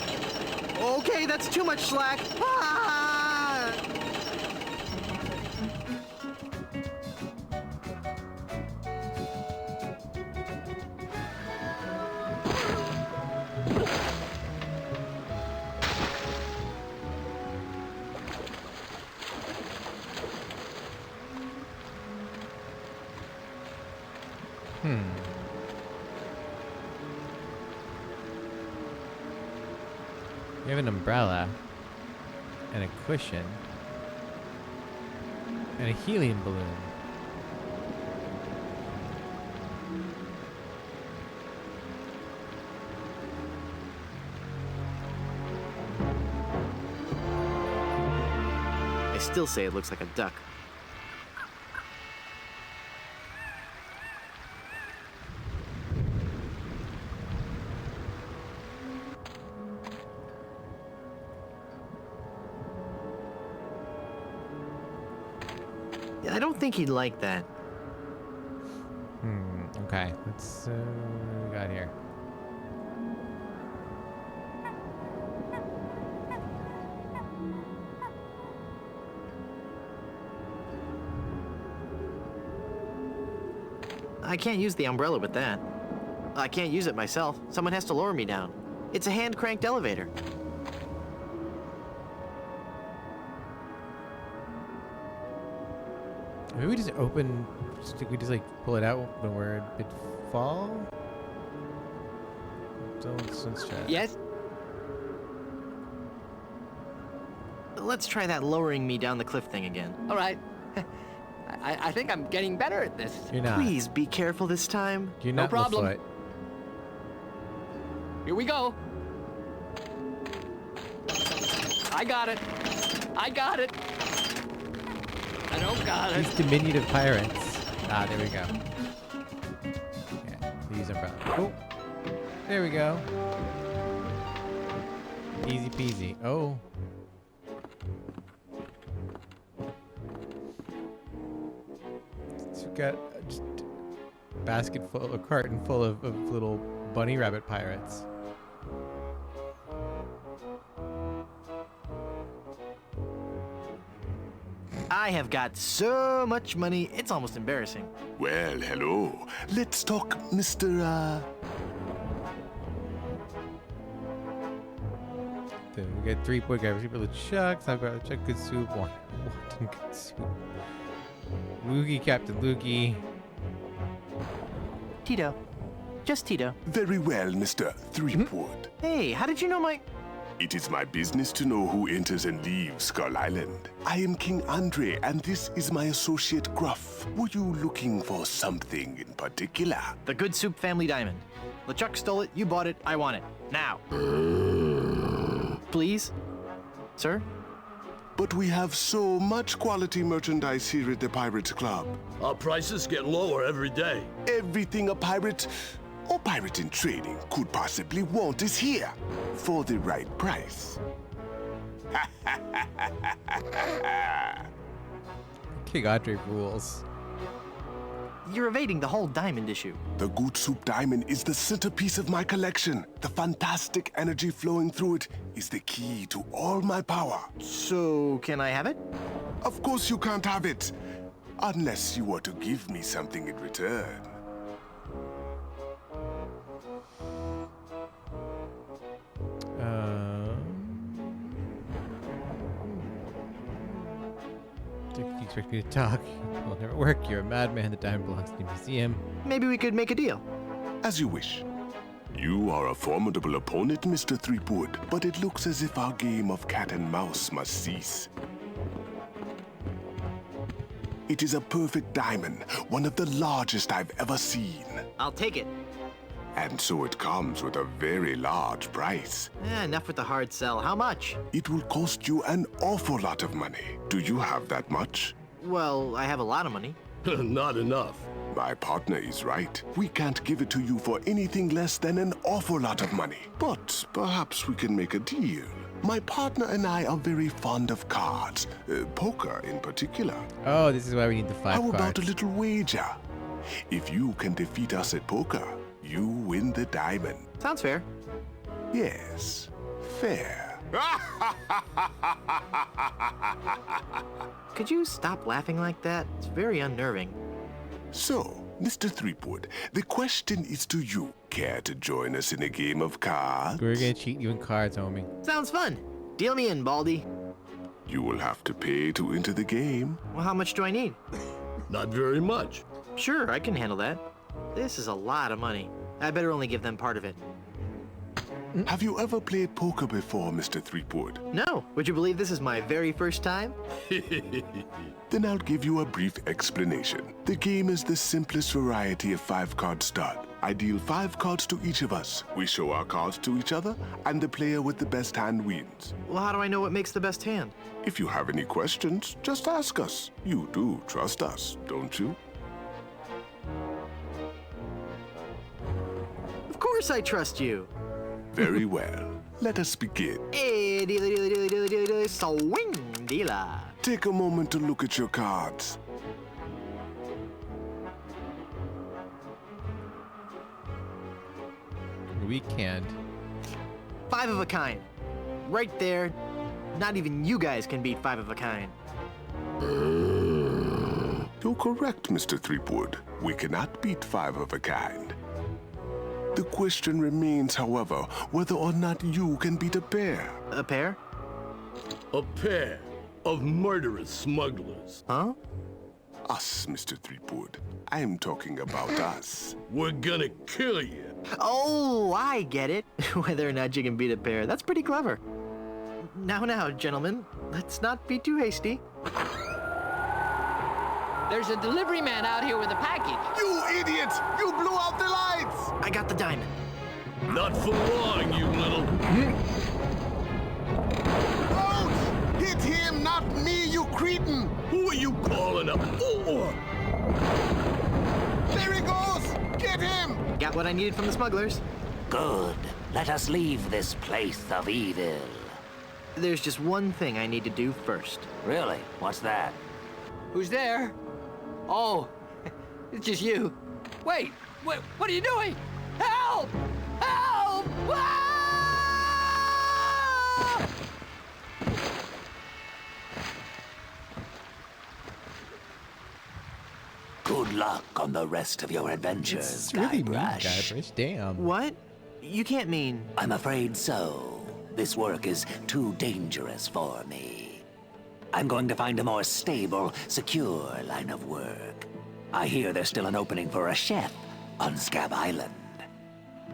Okay, that's too much slack. Ah! You have an umbrella and a cushion and a helium balloon. I still say it looks like a duck. I don't think he'd like that. Okay, let's what we got here. I can't use the umbrella with that. I can't use it myself. Someone has to lower me down. It's a hand-cranked elevator. Maybe we just open. We just like pull it out when we're mid-fall. Let's try. Yes. Let's try that lowering me down the cliff thing again. All right. I think I'm getting better at this. You're not. Please be careful this time. You're No not problem. Lafoot. Here we go. I got it. I got it. I don't got it. These diminutive pirates. Ah, there we go. Yeah, these umbrella. Oh, there we go. Easy peasy. Oh. So we've got just a carton full of little bunny rabbit pirates. I have got so much money, it's almost embarrassing. Well, hello. Let's talk, Mr. So we got 3 point guys, 3 little chucks. I've got a chuck good soup, one good soup. Loogie, Captain Loogie. Tito. Just Tito. Very well, Mr. Threepwood. Hey, how did you know my... It is my business to know who enters and leaves Skull Island. I am King Andre, and this is my associate Gruff. Were you looking for something in particular? The Good Soup family diamond. LeChuck stole it, you bought it, I want it. Now. Please? Sir? But we have so much quality merchandise here at the Pirates Club. Our prices get lower every day. Everything a pirate or pirate in training could possibly want is here for the right price. King Andre rules. You're evading the whole diamond issue. The Good Soup Diamond is the centerpiece of my collection. The fantastic energy flowing through it is the key to all my power. So, can I have it? Of course you can't have it, unless you were to give me something in return. You expect me to talk? Will never work. You're a madman. The diamond belongs to the museum. Maybe we could make a deal. As you wish. You are a formidable opponent, Mr. Threepwood, but it looks as if our game of cat and mouse must cease. It is a perfect diamond, one of the largest I've ever seen. I'll take it. And so it comes with a very large price. Enough with the hard sell. How much? It will cost you an awful lot of money. Do you have that much? Well, I have a lot of money. Not enough. My partner is right. We can't give it to you for anything less than an awful lot of money. But perhaps we can make a deal. My partner and I are very fond of cards, poker in particular. Oh, this is why we need the 5 How cards. about a little wager? If you can defeat us at poker, you win the diamond. Sounds fair. Yes, fair. Could you stop laughing like that? It's very unnerving. So, Mr. Threepwood, the question is to you. Care to join us in a game of cards? We're gonna cheat you in cards, homie. Sounds fun. Deal me in, Baldy. You will have to pay to enter the game. Well, how much do I need? Not very much. Sure, I can handle that. This is a lot of money. I better only give them part of it. Have you ever played poker before, Mr. Threepwood? No. Would you believe this is my very first time? Then I'll give you a brief explanation. The game is the simplest variety of 5-card stud. I deal 5 cards to each of us. We show our cards to each other, and the player with the best hand wins. Well, how do I know what makes the best hand? If you have any questions, just ask us. You do trust us, don't you? Of course I trust you. Very well. Let us begin. Hey, dealer, dealer, dealer, dealer, dealer, dealer, swing, dealer. Take a moment to look at your cards. We can't. 5 of a kind. Right there. Not even you guys can beat 5 of a kind. You're correct, Mr. Threepwood. We cannot beat 5 of a kind. The question remains, however, whether or not you can beat a pair. A pair? A pair of murderous smugglers. Huh? Us, Mr. Threepwood. I am talking about us. We're gonna kill you. Oh, I get it. Whether or not you can beat a pair. That's pretty clever. Now, gentlemen, let's not be too hasty. There's a delivery man out here with a package. You idiots! You blew out the lights! I got the diamond. Not for long, you little... Ouch! Hit him, not me, you cretin! Who are you calling up for? There he goes! Get him! Got what I needed from the smugglers. Good. Let us leave this place of evil. There's just one thing I need to do first. Really? What's that? Who's there? Oh, it's just you. Wait, what are you doing? Help! Help! Ah! Good luck on the rest of your adventures, It's really mean, Guybrush. Guybrush. Damn. What? You can't mean... I'm afraid so. This work is too dangerous for me. I'm going to find a more stable, secure line of work. I hear there's still an opening for a chef on Scab Island.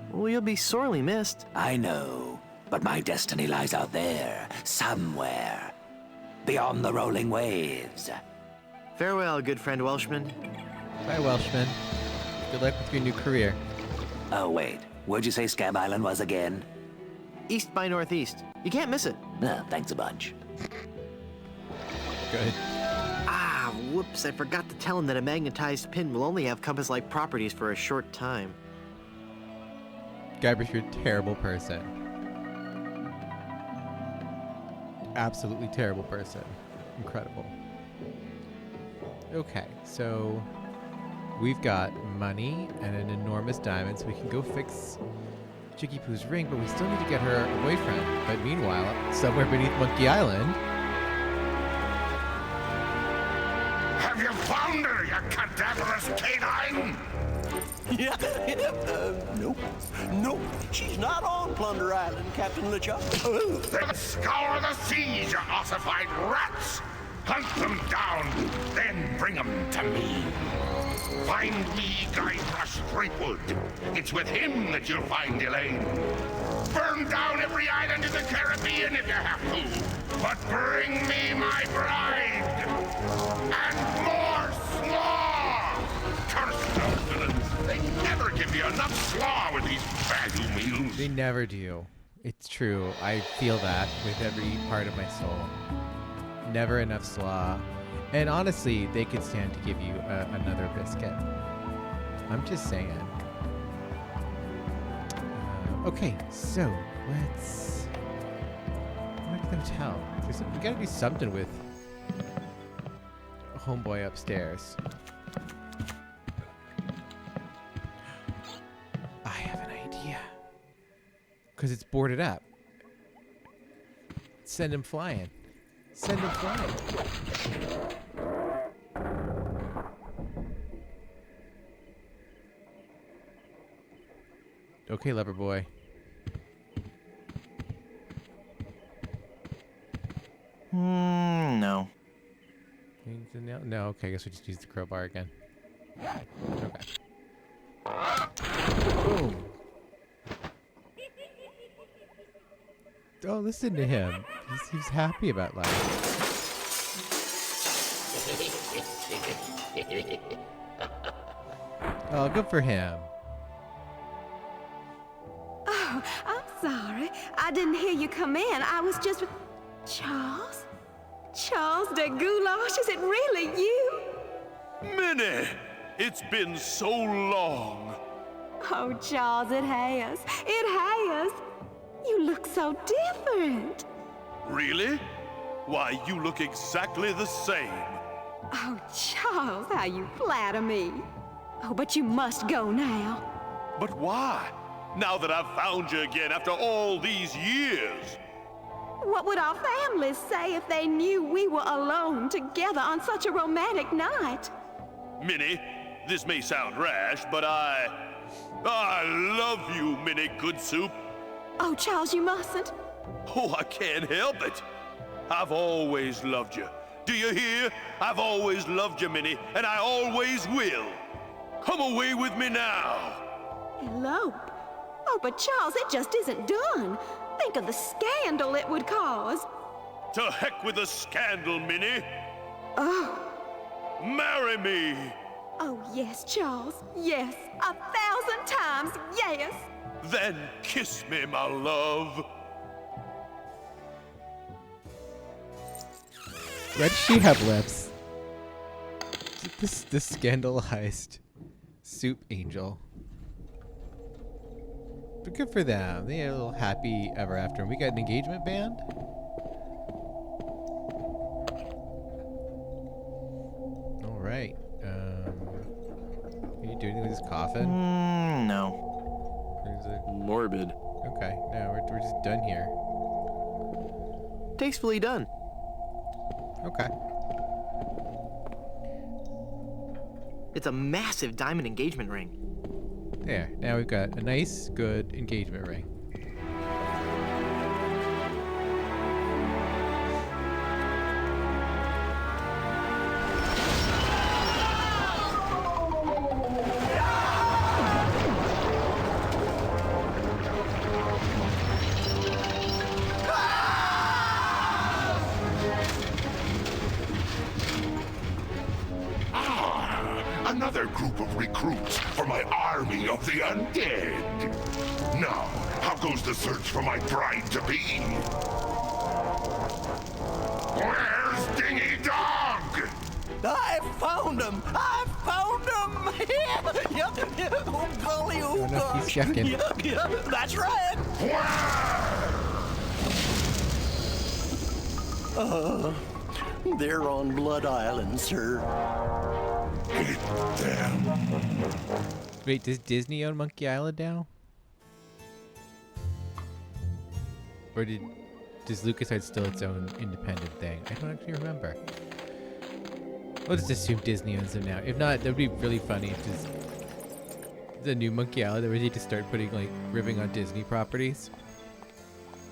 Well, you'll be sorely missed. I know, but my destiny lies out there, somewhere, beyond the rolling waves. Farewell, good friend Welshman. Bye, Welshman. Good luck with your new career. Oh, wait. Where'd you say Scab Island was again? East by northeast. You can't miss it. Thanks a bunch. Good. Ah, whoops. I forgot to tell him that a magnetized pin will only have compass-like properties for a short time. Guybrush, you're a terrible person. Absolutely terrible person. Incredible. Okay, so we've got money and an enormous diamond, so we can go fix Chicky Poo's ring, but we still need to get her a boyfriend. But meanwhile, somewhere beneath Monkey Island... Have you found her, you cadaverous canine? Yeah, nope. Nope, she's not on Plunder Island, Captain LeChuck. Then scour the seas, you ossified rats! Hunt them down, then bring them to me. Find me Guybrush Threepwood. It's with him that you'll find Elaine. Burn down every island in the Caribbean if you have to. But bring me my bride. And more They never do. It's true. I feel that with every part of my soul. Never enough slaw. And honestly, they could stand to give you another biscuit. I'm just saying. Okay, so let's... Go to the hotel. We gotta do something with homeboy upstairs. I have an idea. Because it's boarded up. Send him flying. Send him flying. Okay, lover boy. No. No, okay, I guess we just use the crowbar again. Okay. Boom. Oh, listen to him. He's happy about life. Oh, good for him. Oh, I'm sorry. I didn't hear you come in. I was just with... Charles? Charles de Goulash, is it really you? Minnie! It's been so long. Oh, Charles, it has. It has. You look so different. Really? Why, you look exactly the same. Oh, Charles, how you flatter me. Oh, but you must go now. But why? Now that I've found you again after all these years. What would our families say if they knew we were alone together on such a romantic night? Minnie, this may sound rash, but I love you, Minnie Good Soup. Oh, Charles, you mustn't. Oh, I can't help it. I've always loved you. Do you hear? I've always loved you, Minnie, and I always will. Come away with me now. Elope? Oh, but Charles, it just isn't done. Think of the scandal it would cause. To heck with the scandal, Minnie. Oh. Marry me. Oh, yes, Charles. Yes. 1,000 times yes. Then kiss me, my love. Why does she have lips? This scandalized soup angel. But good for them. They had a little happy ever after. And we got an engagement band? Alright. Can you do anything with this coffin? No. There's a... Morbid. Okay, no, we're just done here. Tastefully done. Okay. It's a massive diamond engagement ring. There, now we've got a nice, good engagement ring. Another group of recruits for my army of the undead. Now, how goes the search for my bride-to-be? Where's Dingy Dog? I found him! I found him! Oh, golly, oh, gosh. He's checking. Yeah, that's right. They're on Blood Island, sir. Hit them. Wait, does Disney own Monkey Island now? Or does LucasArts still its own independent thing? I don't actually remember. We'll just assume Disney owns them now. If not, that would be really funny if the new Monkey Island, they just start putting, like, ribbing on Disney properties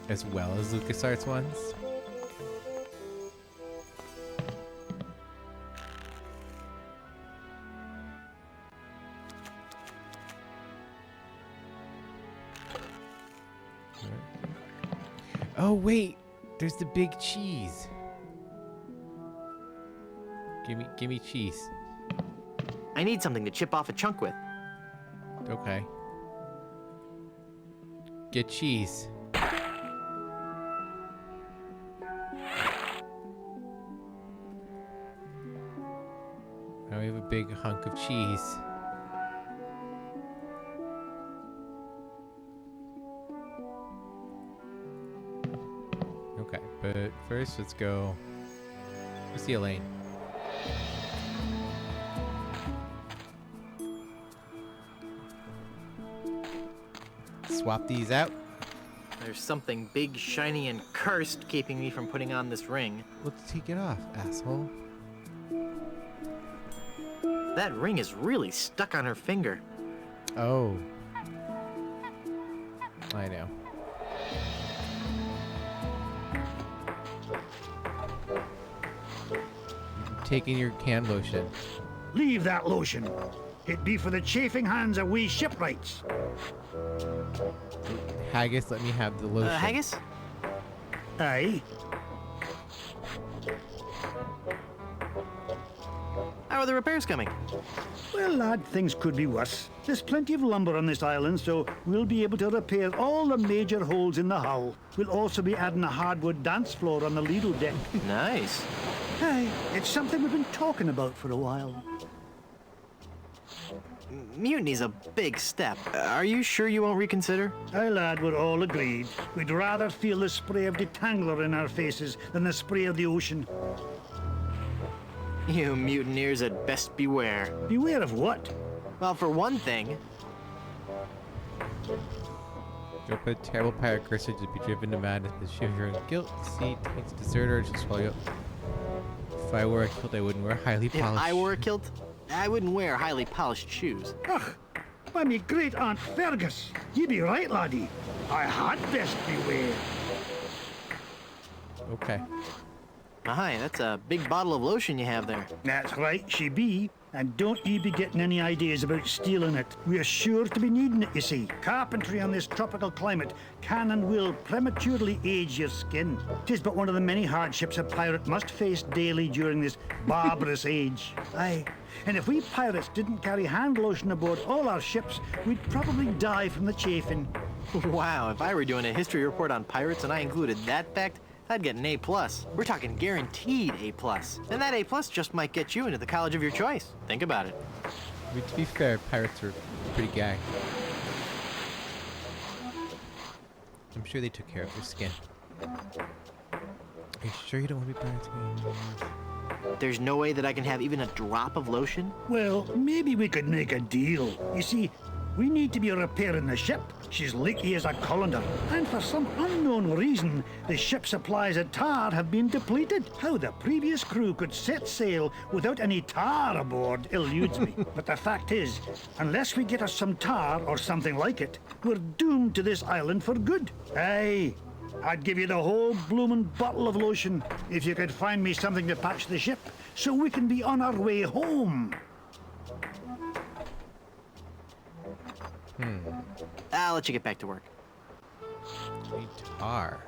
as well as LucasArts ones. Oh wait, there's the big cheese. Give me cheese. I need something to chip off a chunk with. Okay. Get cheese. Now we have a big hunk of cheese. Okay, but first let's go see Elaine. Swap these out. There's something big, shiny, and cursed keeping me from putting on this ring. Let's take it off, asshole. That ring is really stuck on her finger. Oh. I know. Taking your hand lotion. Leave that lotion. It be for the chafing hands of we shipwrights. Haggis, let me have the lotion. Haggis? Aye. How are the repairs coming? Well, lad, things could be worse. There's plenty of lumber on this island, so we'll be able to repair all the major holes in the hull. We'll also be adding a hardwood dance floor on the Lido deck. Nice. Aye, it's something we've been talking about for a while. Mutiny's a big step. Are you sure you won't reconsider? Aye, lad, we're all agreed. We'd rather feel the spray of detangler in our faces than the spray of the ocean. You mutineers had best beware. Beware of what? Well, for one thing... Gilbert, terrible pirate cursed to be driven to madness with shame your own guilt. Sea takes deserter and she'll swallow you up. If I were a kilt, I wouldn't wear highly polished. If I wore a kilt, I wouldn't wear highly polished shoes. Ugh! Why, me great Aunt Fergus. You be right, laddie. I had best beware. Okay. Aye, that's a big bottle of lotion you have there. That's right, she be. And don't you be getting any ideas about stealing it. We're sure to be needing it, you see. Carpentry on this tropical climate can and will prematurely age your skin. 'Tis but one of the many hardships a pirate must face daily during this barbarous age. Aye, and if we pirates didn't carry hand lotion aboard all our ships, we'd probably die from the chafing. Wow, if I were doing a history report on pirates and I included that fact, I'd get an A+. We're talking guaranteed A+. And that A+ just might get you into the college of your choice. Think about it. I mean, to be fair, pirates were pretty gay. I'm sure they took care of their skin. Are you sure you don't want to be pirates? There's no way that I can have even a drop of lotion? Well, maybe we could make a deal. You see, we need to be repairing the ship. She's leaky as a colander. And for some unknown reason, the ship's supplies of tar have been depleted. How the previous crew could set sail without any tar aboard eludes me. But the fact is, unless we get us some tar or something like it, we're doomed to this island for good. Aye, I'd give you the whole bloomin' bottle of lotion if you could find me something to patch the ship so we can be on our way home. I'll let you get back to work. Tar.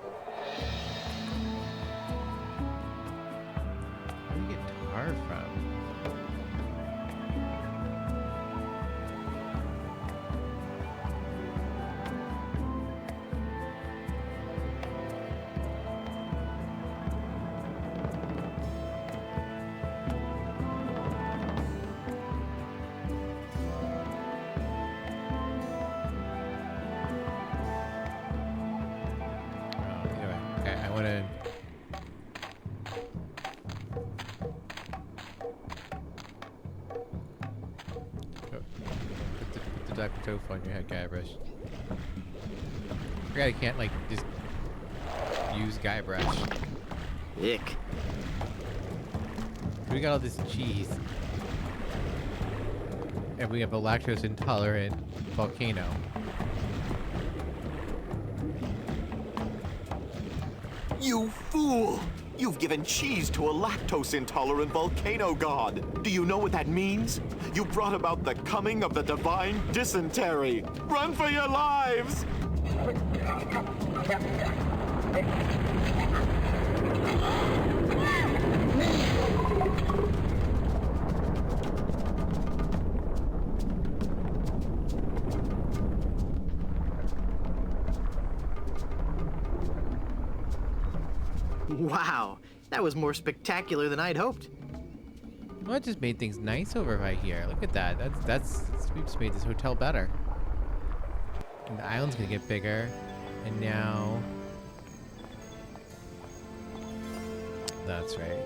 Where do you get tar from? Tofu on your head, Guybrush. I forgot I can't, like, just use Guybrush. Ick. We got all this cheese. And we have a lactose intolerant volcano. You fool! You've given cheese to a lactose-intolerant volcano god. Do you know what that means? You brought about the coming of the divine dysentery. Run for your lives! Wow, that was more spectacular than I'd hoped. Well, it just made things nice over right here. Look at that. We just made this hotel better. And the island's gonna get bigger. And now... That's right.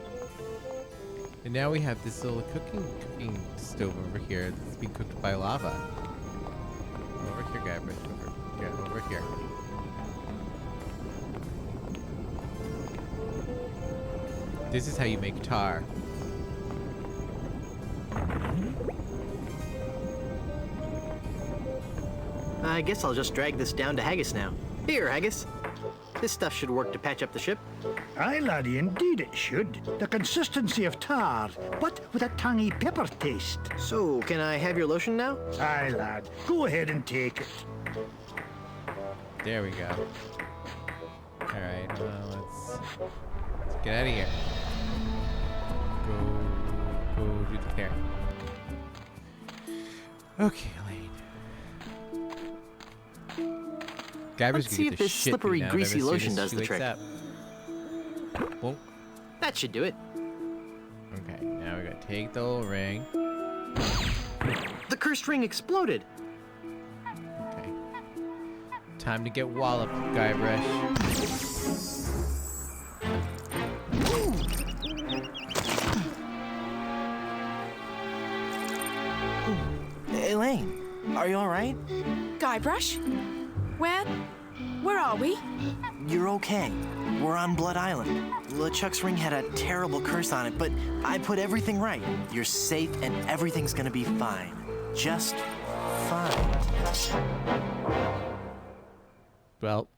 And now we have this little cooking stove over here that's being cooked by lava. Over here, Gilbert. Over here. This is how you make tar. I guess I'll just drag this down to Haggis now. Here, Haggis. This stuff should work to patch up the ship. Aye, laddie, indeed it should. The consistency of tar, but with a tangy pepper taste. So, can I have your lotion now? Aye, lad. Go ahead and take it. There we go. Alright, well, let's get out of here. Go do the care. Okay, Elaine. Let's see if this slippery, greasy lotion does the trick. Well, that should do it. Okay, now we gotta take the little ring. The cursed ring exploded. Okay. Time to get walloped, Guybrush. Elaine, are you alright? Guybrush? Where are we? You're okay. We're on Blood Island. LeChuck's ring had a terrible curse on it, but I put everything right. You're safe and everything's gonna be fine. Just fine. Well,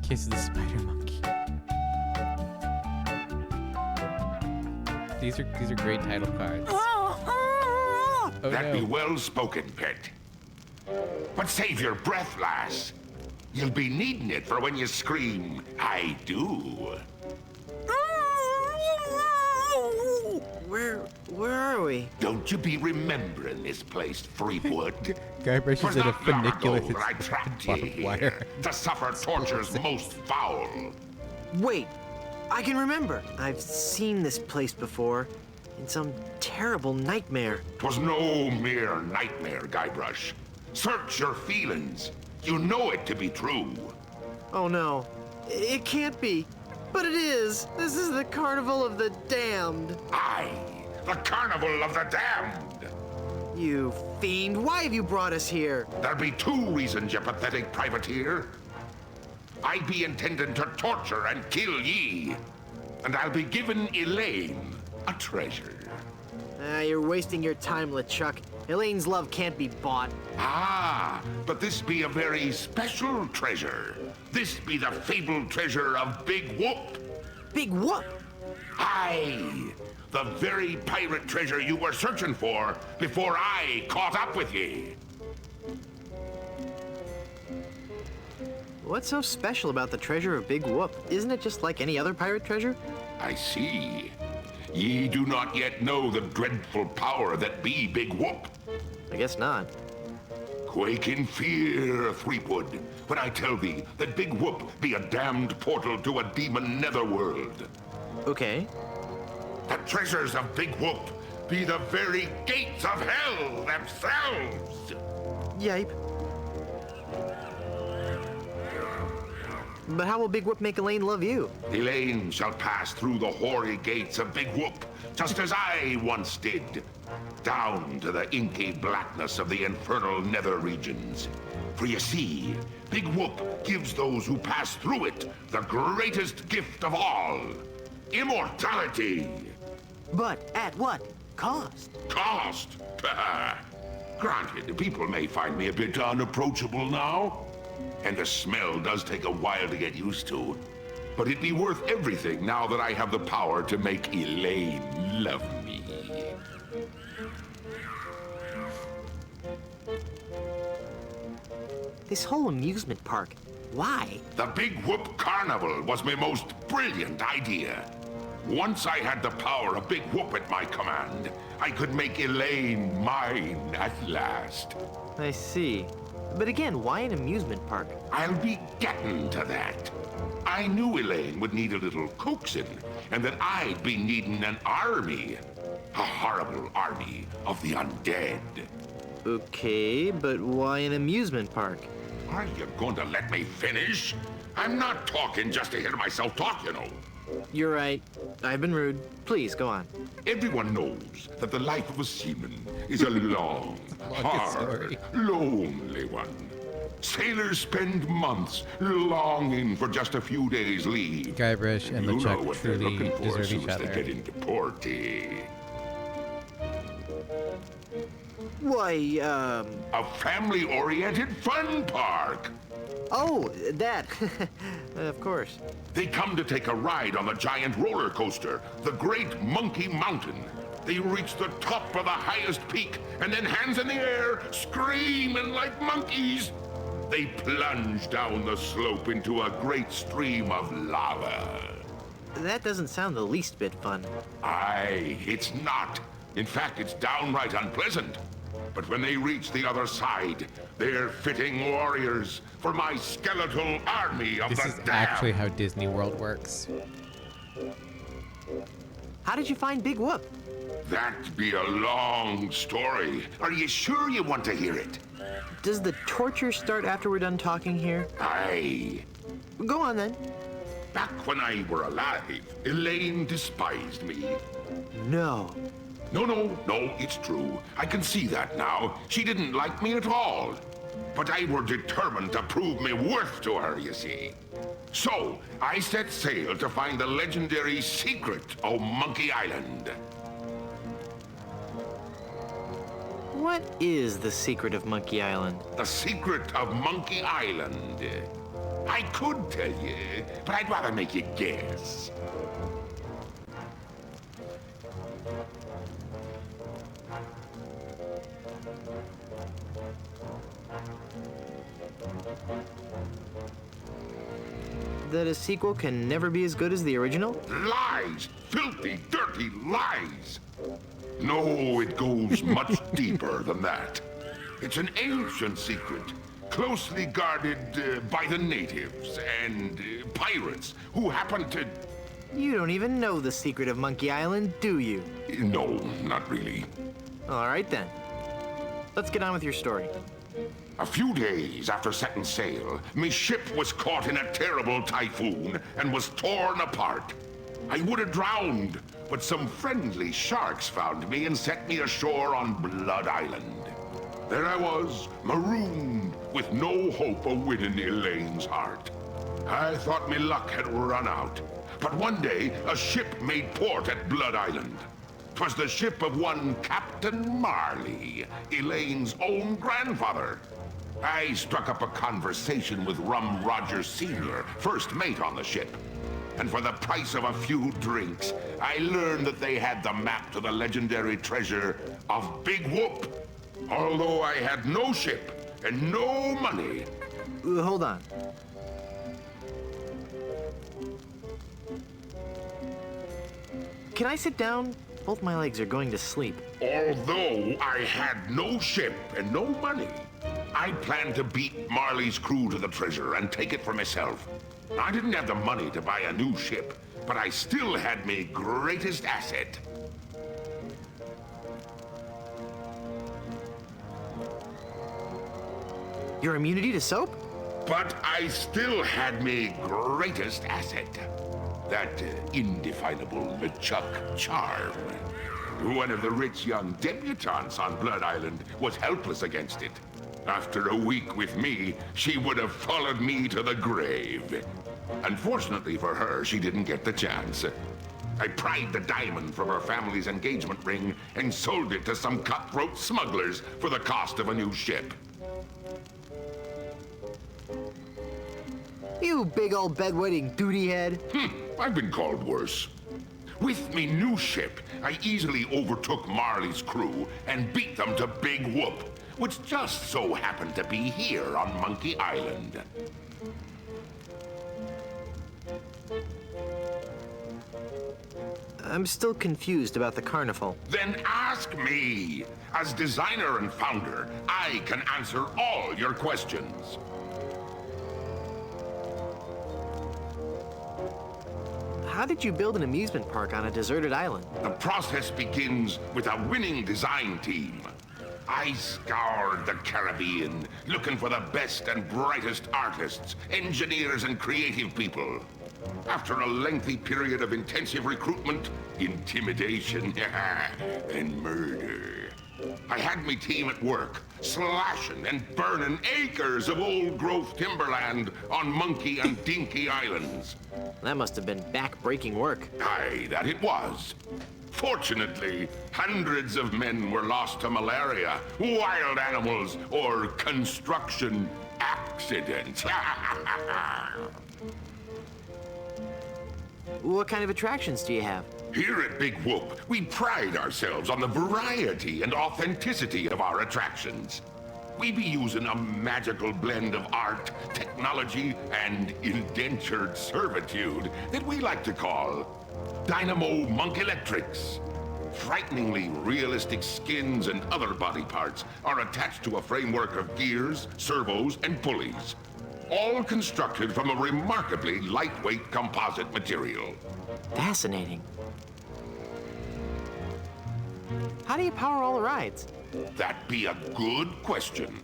Kiss of the Spider Monkey. These are great title cards. Oh, That no. be well spoken, pet. But save your breath, lass. You'll be needing it for when you scream, I do. Where are we? Don't you be remembering this place, Threepwood? Guybrush is in a funicular that I trapped ye barbed wire. to suffer tortures most foul. Wait, I can remember. I've seen this place before. In some terrible nightmare. 'Twas no mere nightmare, Guybrush. Search your feelings. You know it to be true. Oh no, it can't be. But it is. This is the Carnival of the Damned. Aye, the Carnival of the Damned. You fiend, why have you brought us here? There'll be two reasons, you pathetic privateer. I be intending to torture and kill ye. And I'll be giving Elaine a treasure. You're wasting your time, LeChuck. Elaine's love can't be bought. Ah, but this be a very special treasure. This be the fabled treasure of Big Whoop. Big Whoop? Aye, the very pirate treasure you were searching for before I caught up with ye. What's so special about the treasure of Big Whoop? Isn't it just like any other pirate treasure? I see. Ye do not yet know the dreadful power that be Big Whoop. I guess not. Quake in fear, Threepwood, when I tell thee that Big Whoop be a damned portal to a demon netherworld. Okay. The treasures of Big Whoop be the very gates of hell themselves. Yipe. But how will Big Whoop make Elaine love you? Elaine shall pass through the hoary gates of Big Whoop, just as I once did, down to the inky blackness of the infernal nether regions. For you see, Big Whoop gives those who pass through it the greatest gift of all, immortality. But at what cost? Cost? Granted, people may find me a bit unapproachable now, and the smell does take a while to get used to. But it'd be worth everything now that I have the power to make Elaine love me. This whole amusement park, why? The Big Whoop Carnival was my most brilliant idea. Once I had the power of Big Whoop at my command, I could make Elaine mine at last. I see. But again, why an amusement park? I'll be getting to that. I knew Elaine would need a little coaxing, and that I'd be needing an army. A horrible army of the undead. Okay, but why an amusement park? Are you going to let me finish? I'm not talking just to hear myself talk, you know. You're right. I've been rude. Please, go on. Everyone knows that the life of a seaman is a long, hard, lonely one. Sailors spend months longing for just a few days' leave. Guybrush and You know LeChuck what they're truly looking for deserve as soon each as they other. get into port. Why, A family-oriented fun park. Oh, that. Of course. They come to take a ride on the giant roller coaster, the Great Monkey Mountain. They reach the top of the highest peak, and then hands in the air, screaming like monkeys. They plunge down the slope into a great stream of lava. That doesn't sound the least bit fun. Aye, it's not. In fact, it's downright unpleasant. But when they reach the other side, they're fitting warriors for my skeletal army of This the is damned. actually how Disney World works. How did you find Big Whoop? That'd be a long story. Are you sure you want to hear it? Does the torture start after we're done talking here? Aye. Go on then. Back when I were alive, Elaine despised me. No. No, it's true. I can see that now. She didn't like me at all. But I were determined to prove me worth to her, you see. So, I set sail to find the legendary secret of Monkey Island. What is the secret of Monkey Island? The secret of Monkey Island. I could tell you, but I'd rather make you guess. That a sequel can never be as good as the original? Lies! Filthy, dirty lies! No, it goes much deeper than that. It's an ancient secret, closely guarded by the natives and pirates who happen to... You don't even know the secret of Monkey Island, do you? No, not really. All right then. Let's get on with your story. A few days after setting sail, my ship was caught in a terrible typhoon and was torn apart. I would have drowned, but some friendly sharks found me and set me ashore on Blood Island. There I was, marooned, with no hope of winning Elaine's heart. I thought my luck had run out, but one day a ship made port at Blood Island. 'Twas the ship of one Captain Marley, Elaine's own grandfather. I struck up a conversation with Rum Rogers Sr., first mate on the ship. And for the price of a few drinks, I learned that they had the map to the legendary treasure of Big Whoop. Although I had no ship and no money. Hold on. Can I sit down? Both my legs are going to sleep. Although I had no ship and no money, I planned to beat Marley's crew to the treasure and take it for myself. I didn't have the money to buy a new ship, but I still had my greatest asset. Your immunity to soap? But I still had my greatest asset. That indefinable LeChuck charm. One of the rich young debutantes on Blood Island was helpless against it. After a week with me, she would have followed me to the grave. Unfortunately for her, she didn't get the chance. I pried the diamond from her family's engagement ring and sold it to some cutthroat smugglers for the cost of a new ship. You big old bedwetting duty head. I've been called worse. With me new ship, I easily overtook Marley's crew and beat them to Big Whoop, which just so happened to be here on Monkey Island. I'm still confused about the carnival. Then ask me. As designer and founder, I can answer all your questions. How did you build an amusement park on a deserted island? The process begins with a winning design team. I scoured the Caribbean, looking for the best and brightest artists, engineers, and creative people. After a lengthy period of intensive recruitment, intimidation, and murder, I had my team at work, slashing and burning acres of old-growth timberland on Monkey and Dinky Islands. That must have been back-breaking work. Aye, that it was. Fortunately, hundreds of men were lost to malaria, wild animals, or construction accidents. What kind of attractions do you have? Here at Big Whoop, we pride ourselves on the variety and authenticity of our attractions. We be using a magical blend of art, technology, and indentured servitude that we like to call Dynamo Monk Electrics. Frighteningly realistic skins and other body parts are attached to a framework of gears, servos, and pulleys, all constructed from a remarkably lightweight composite material. Fascinating. How do you power all the rides? That be a good question.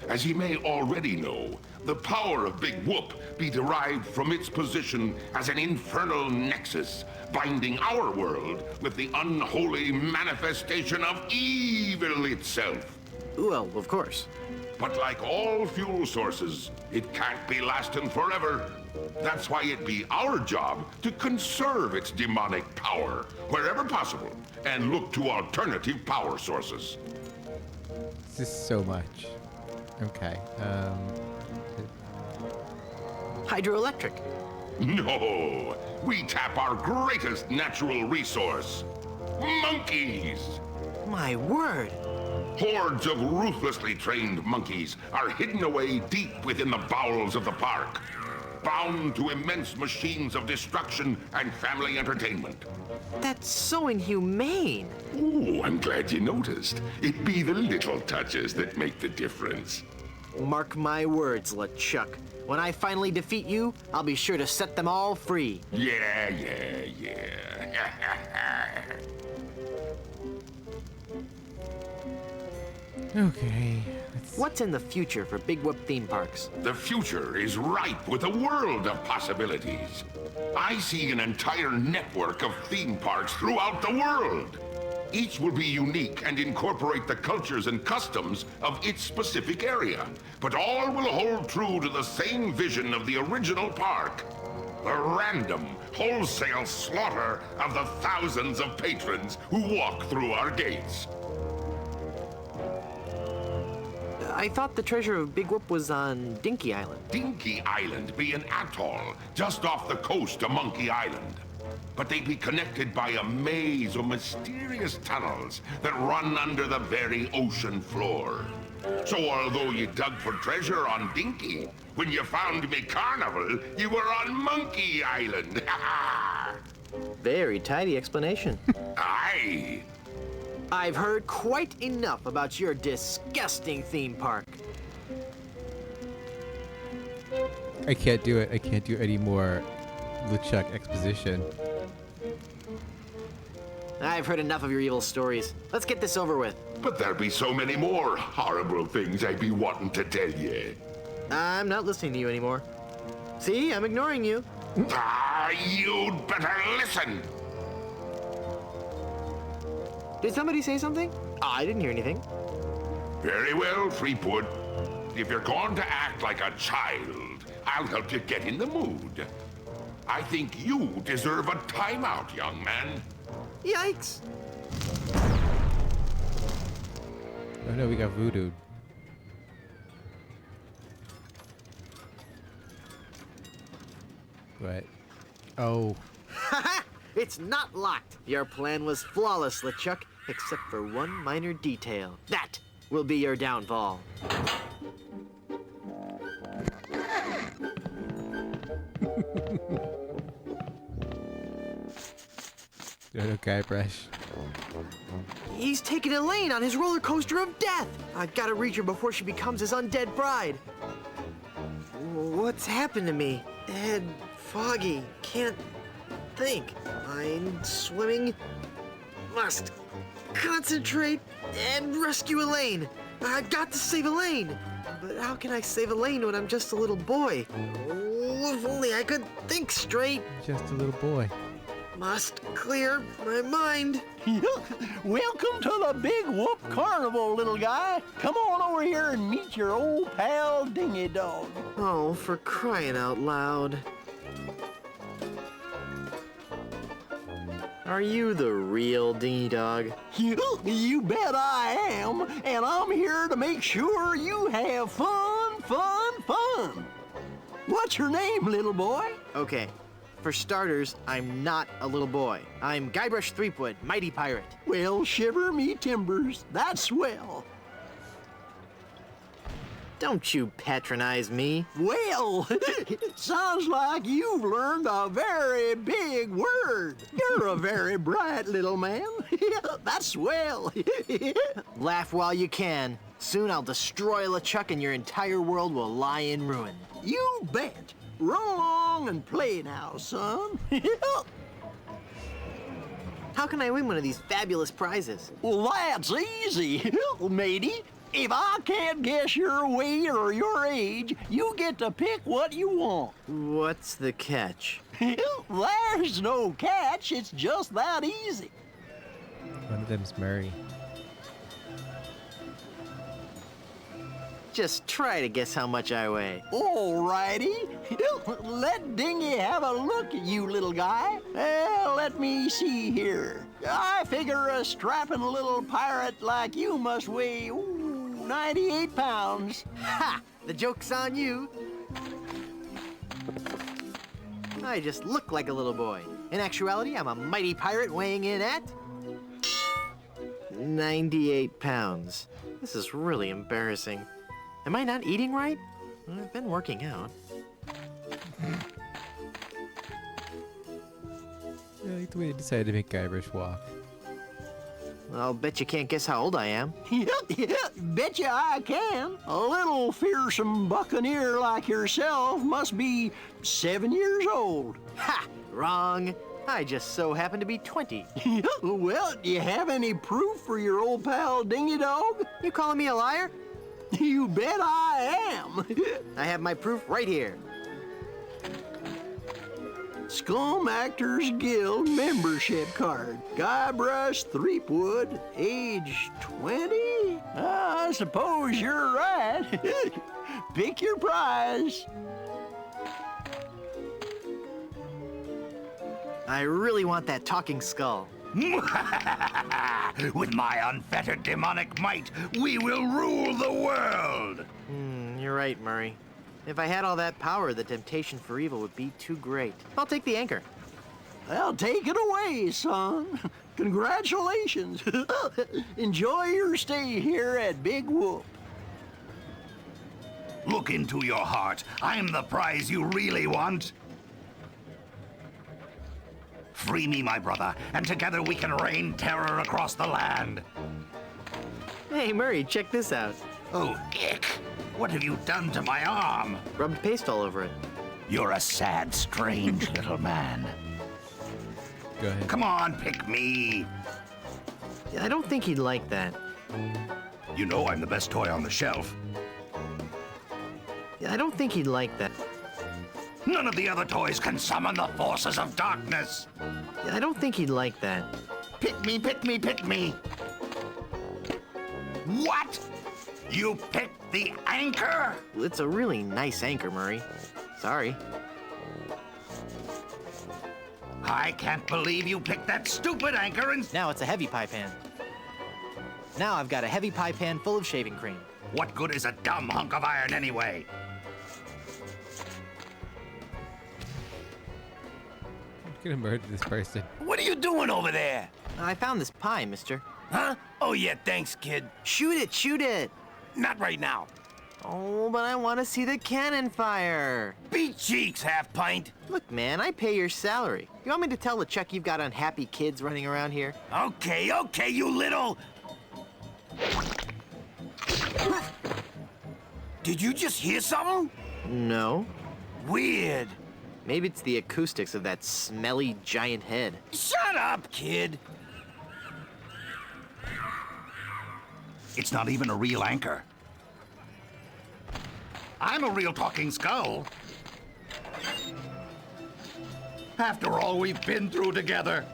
As ye may already know, the power of Big Whoop be derived from its position as an infernal nexus, binding our world with the unholy manifestation of evil itself. Well, of course. But like all fuel sources, it can't be lasting forever. That's why it be our job to conserve its demonic power wherever possible and look to alternative power sources. This is so much. Okay. Hydroelectric. No, we tap our greatest natural resource, monkeys. My word. Hordes of ruthlessly trained monkeys are hidden away deep within the bowels of the park, bound to immense machines of destruction and family entertainment. That's so inhumane. Ooh, I'm glad you noticed. It be the little touches that make the difference. Mark my words, LeChuck. When I finally defeat you, I'll be sure to set them all free. Yeah. Okay. What's in the future for Big Whoop theme parks? The future is ripe with a world of possibilities. I see an entire network of theme parks throughout the world. Each will be unique and incorporate the cultures and customs of its specific area, but all will hold true to the same vision of the original park. The random, wholesale slaughter of the thousands of patrons who walk through our gates. I thought the treasure of Big Whoop was on Dinky Island. Dinky Island be an atoll just off the coast of Monkey Island. But they be connected by a maze of mysterious tunnels that run under the very ocean floor. So although you dug for treasure on Dinky, when you found me carnival, you were on Monkey Island. Very tidy explanation. Aye. I've heard quite enough about your disgusting theme park. I can't do it. I can't do any more LeChuck exposition. I've heard enough of your evil stories. Let's get this over with. But there be so many more horrible things I be wanting to tell ye. I'm not listening to you anymore. See, I'm ignoring you. You'd better listen. Did somebody say something? I didn't hear anything. Very well, Threepwood. If you're going to act like a child, I'll help you get in the mood. I think you deserve a timeout, young man. Yikes! Oh no, we got voodooed. What? Oh. Haha! It's not locked. Your plan was flawless, LeChuck, except for one minor detail. That will be your downfall. Dodo Guybrush. He's taking Elaine on his roller coaster of death. I've got to reach her before she becomes his undead bride. What's happened to me? Head foggy. Can't think. Mind swimming. Must concentrate and rescue Elaine. I've got to save Elaine. But how can I save Elaine when I'm just a little boy? Oh, if only I could think straight. Just a little boy. Must clear my mind. Welcome to the Big Whoop Carnival, little guy. Come on over here and meet your old pal, Dingy Dog. Oh, for crying out loud. Are you the real Dingy Dog? You bet I am, and I'm here to make sure you have fun, fun, fun. What's your name, little boy? Okay, for starters, I'm not a little boy. I'm Guybrush Threepwood, mighty pirate. Well, shiver me timbers, that's swell. Don't you patronize me. Well, sounds like you've learned a very big word. You're a very bright little man. That's swell. Laugh while you can. Soon I'll destroy LeChuck and your entire world will lie in ruin. You bet. Run along and play now, son. How can I win one of these fabulous prizes? Well, that's easy, matey. If I can't guess your weight or your age, you get to pick what you want. What's the catch? There's no catch. It's just that easy. One of them's Murray. Just try to guess how much I weigh. All righty. Let Dingy have a look at you, little guy. Let me see here. I figure a strapping little pirate like you must weigh 98 pounds. Ha! The joke's on you. I just look like a little boy. In actuality, I'm a mighty pirate weighing in at 98 pounds. This is really embarrassing. Am I not eating right? I've been working out. I like the way they decided to make Guybrush walk. I'll bet you can't guess how old I am. Bet you I can. A little fearsome buccaneer like yourself must be 7 years old. Ha! Wrong. I just so happen to be 20. Well, do you have any proof for your old pal Dingy Dog? You calling me a liar? You bet I am. I have my proof right here. Scum Actors Guild membership card. Guybrush Threepwood, age 20? I suppose you're right. Pick your prize. I really want that talking skull. With my unfettered demonic might, we will rule the world. You're right, Murray. If I had all that power, the temptation for evil would be too great. I'll take the anchor. Well, take it away, son. Congratulations. Enjoy your stay here at Big Whoop. Look into your heart. I'm the prize you really want. Free me, my brother, and together we can rain terror across the land. Hey, Murray, check this out. Oh, ick. What have you done to my arm? Rubbed paste all over it. You're a sad, strange little man. Go ahead. Come on, pick me. I don't think he'd like that. You know I'm the best toy on the shelf. I don't think he'd like that. None of the other toys can summon the forces of darkness. I don't think he'd like that. Pick me, pick me, pick me. What? You picked the anchor? It's a really nice anchor, Murray. Sorry. I can't believe you picked that stupid anchor and... Now it's a heavy pie pan. Now I've got a heavy pie pan full of shaving cream. What good is a dumb hunk of iron anyway? I'm gonna murder this person. What are you doing over there? I found this pie, mister. Huh? Oh, yeah, thanks, kid. Shoot it, shoot it. Not right now. Oh, but I want to see the cannon fire. Beat cheeks, half pint. Look, man, I pay your salary. You want me to tell the check you've got on happy kids running around here? Okay, you little... Did you just hear something? No. Weird. Maybe it's the acoustics of that smelly giant head. Shut up, kid. It's not even a real anchor. I'm a real talking skull. After all we've been through together.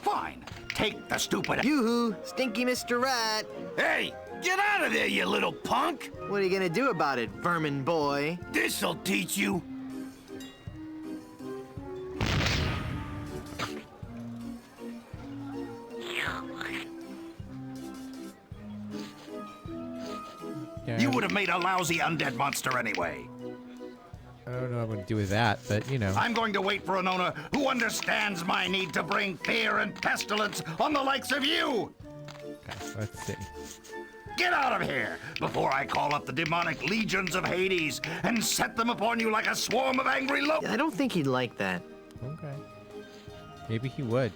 Fine. Take the stupid... Yoo-hoo, stinky Mr. Rat. Hey, get out of there, you little punk. What are you gonna do about it, vermin boy? This'll teach you. Yeah. You would have made a lousy undead monster anyway. I don't know what I'm going to do with that, but you know. I'm going to wait for an owner who understands my need to bring fear and pestilence on the likes of you. Okay, let's see. Get out of here before I call up the demonic legions of Hades and set them upon you like a swarm of angry locusts. I don't think he'd like that. Okay. Maybe he would.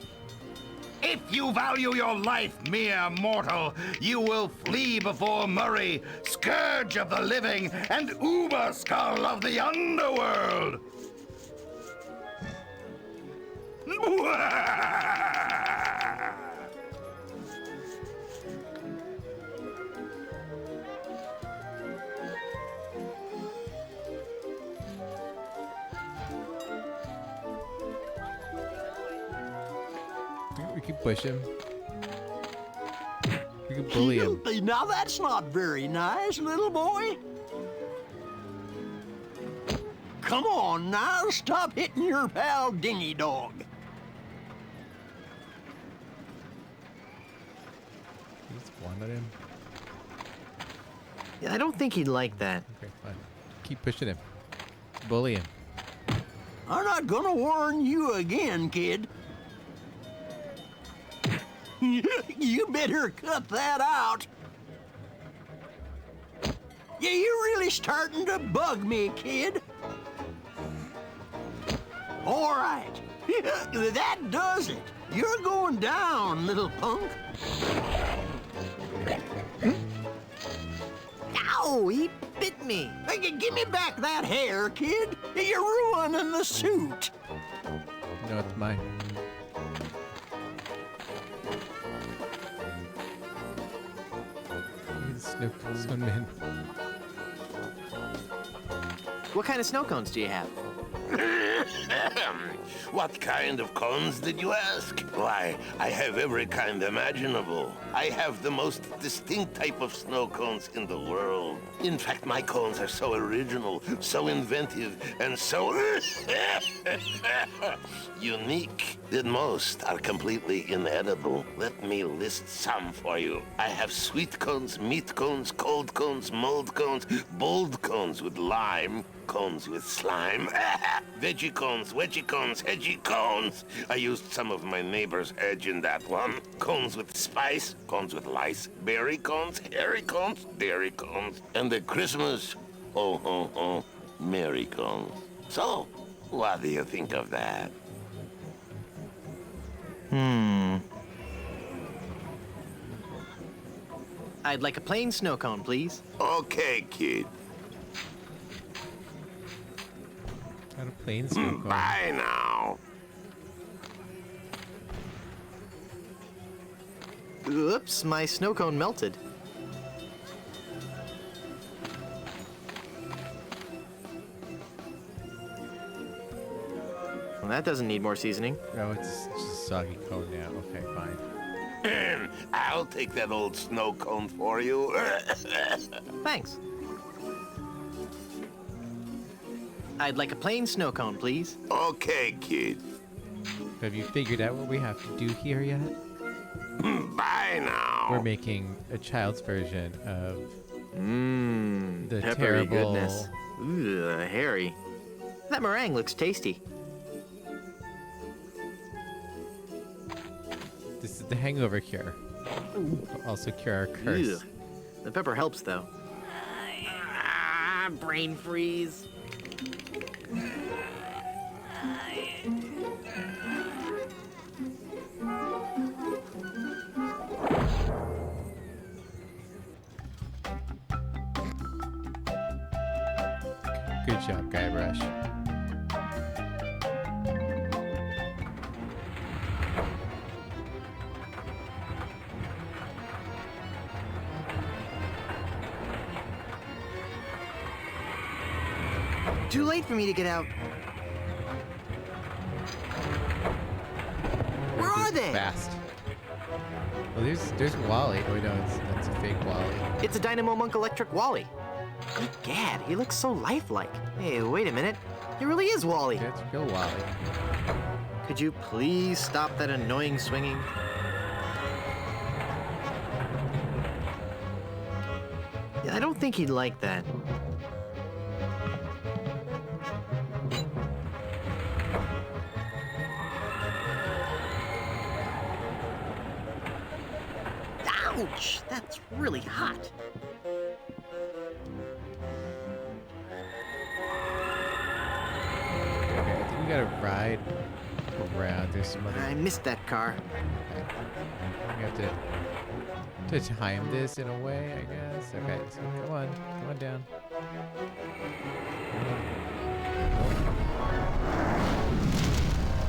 If you value your life, mere mortal, you will flee before Murray, scourge of the living and uber skull of the underworld. We can push him. We can bully him. Now that's not very nice, little boy. Come on now, stop hitting your pal Dingy Dog. Just one at him. Yeah, I don't think he'd like that. Okay, fine. Keep pushing him. Bully him. I'm not gonna warn you again, kid. You better cut that out. Yeah, you're really starting to bug me, kid. All right. That does it. You're going down, little punk. Ow, he bit me. Hey, give me back that hair, kid. You're ruining the suit. No, it's mine. Snowman. What kind of snow cones do you have? What kind of cones did you ask? Why, I have every kind imaginable. I have the most distinct type of snow cones in the world. In fact, my cones are so original, so inventive, and so unique that most are completely inedible. Let me list some for you. I have sweet cones, meat cones, cold cones, mold cones, bold cones with lime, cones with slime, veggie cones, wedgie cones, hedgy cones. I used some of my neighbor's hedge in that one. Cones with spice, cones with lice, berry cones, hairy cones, dairy cones, and the Christmas, merry cones. So, what do you think of that? I'd like a plain snow cone, please. Okay, kid. Got a plain snow cone. Bye now. Oops, my snow cone melted. Well, that doesn't need more seasoning. No, it's just a soggy cone now. Okay, fine. I'll take that old snow cone for you. Thanks. I'd like a plain snow cone, please. Okay, kid. Have you figured out what we have to do here yet? Bye now. Oh. We're making a child's version of the Peppery terrible goodness. Ooh, hairy. That meringue looks tasty. This is the hangover cure. Also cure our curse. Ew. The pepper helps, though. Brain freeze. Good job, Guybrush. Too late for me to get out. Where are they? Fast. Well, there's Wally. Oh no, that's a fake Wally. It's a Dynamo Monk Electric Wally. Gad, he looks so lifelike. Hey, wait a minute. He really is Wally. That's real Wally. Could you please stop that annoying swinging? Yeah, I don't think he'd like that. Ouch! That's really hot. Okay, I think we gotta ride around. There's some other. I missed that car. We have to time this in a way, I guess. Okay, so come on down.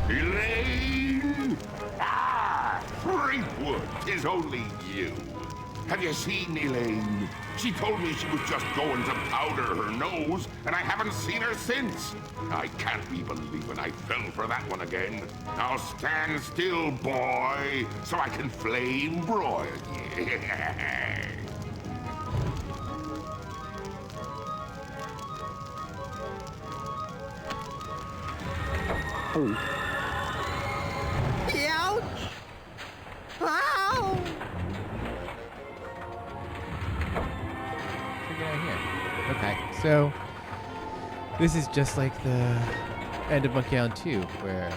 Elaine! Ah! Threepwood, 'tis only you. Have you seen Elaine? She told me she was just going to powder her nose, and I haven't seen her since. I can't be believing I fell for that one again. Now stand still, boy, so I can flame broil you. Ouch! Ow! Okay, so this is just like the end of Monkey Island 2, where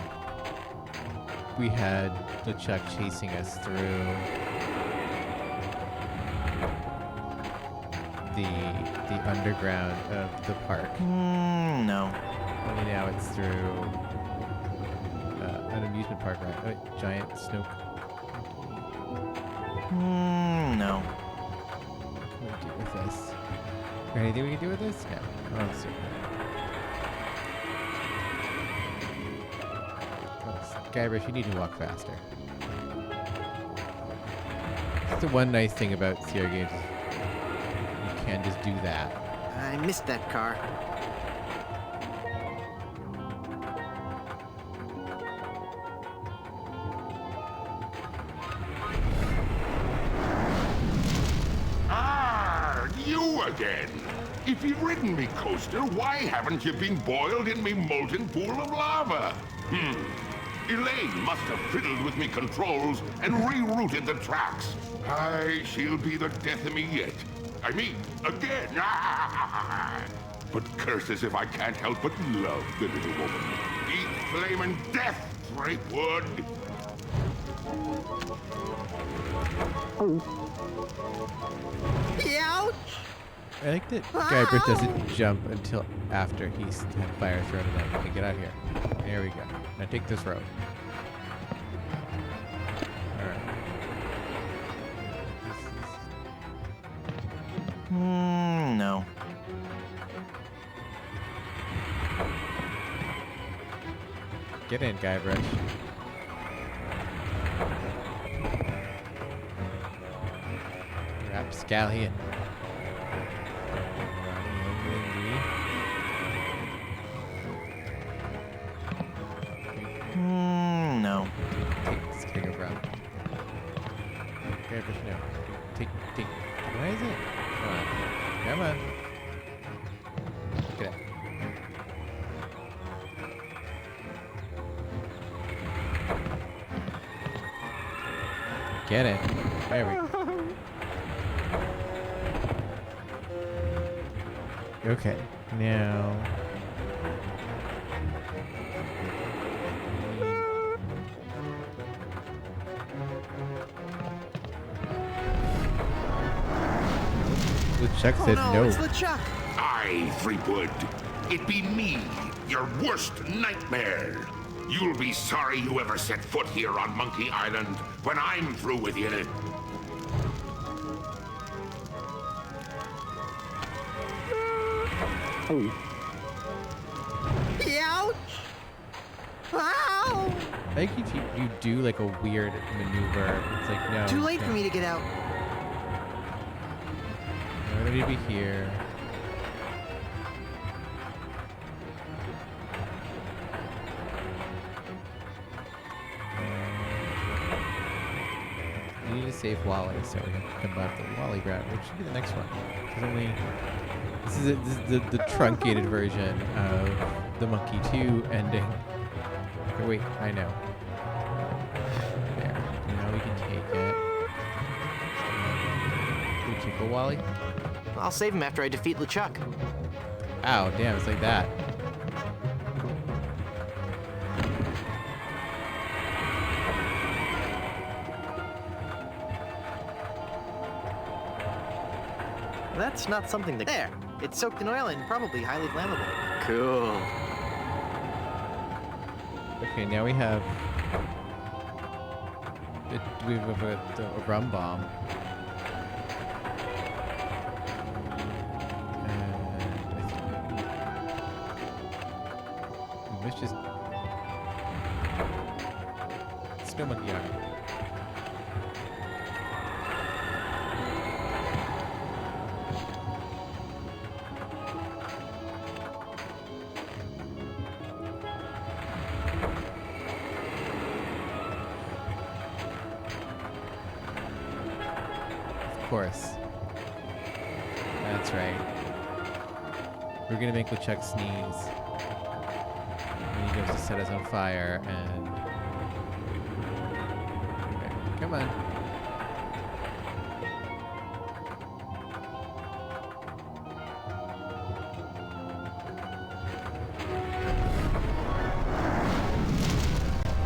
we had LeChuck chasing us through the underground of the park. No. Only now it's through an amusement park, right? A giant snow. No. What can we do with this? Anything we can do with this? No. Let's see. Guybrush, you need to walk faster. That's the one nice thing about Sierra games. You can just do that. I missed that car. You again! If you've ridden me coaster, why haven't you been boiled in me molten pool of lava? Elaine must have fiddled with me controls and rerouted the tracks. Aye, she'll be the death of me yet. I mean, again. But curses if I can't help but love the little woman. Eat flaming death, Threepwood! Ouch! I like that Guybrush doesn't jump until after he's had fire thrown at him. Okay, get out of here. There we go. Now take this road. Alright. No. Get in, Guybrush. Rapscallion. No. Take a run. Guybrush, no. Take. Why is it? Come on. Get out. Get it. There we go. Okay, now... LeChuck said no. It's LeChuck. Aye, Threepwood. It be me, your worst nightmare. You'll be sorry you ever set foot here on Monkey Island when I'm through with you. Oh. Ouch! Ow! I think you do like a weird maneuver. It's like, no. Too late for me to get out. I don't need to be here. We need to save Wally, so we have to come back to the Wally route, which should be the next one. This is the truncated version of the Monkey 2 ending. Okay, wait, I know. There. Now we can take it. Can we tickle Wally? I'll save him after I defeat LeChuck. Ow, damn, it's like that. That's not something to... There! It's soaked in oil and probably highly flammable. Cool. Okay, now we have... we have a rum bomb. Let's just... Snow Monkey Island. Of course. That's right. We're gonna make LeChuck sneeze. And he goes to set us on fire and... Okay, come on.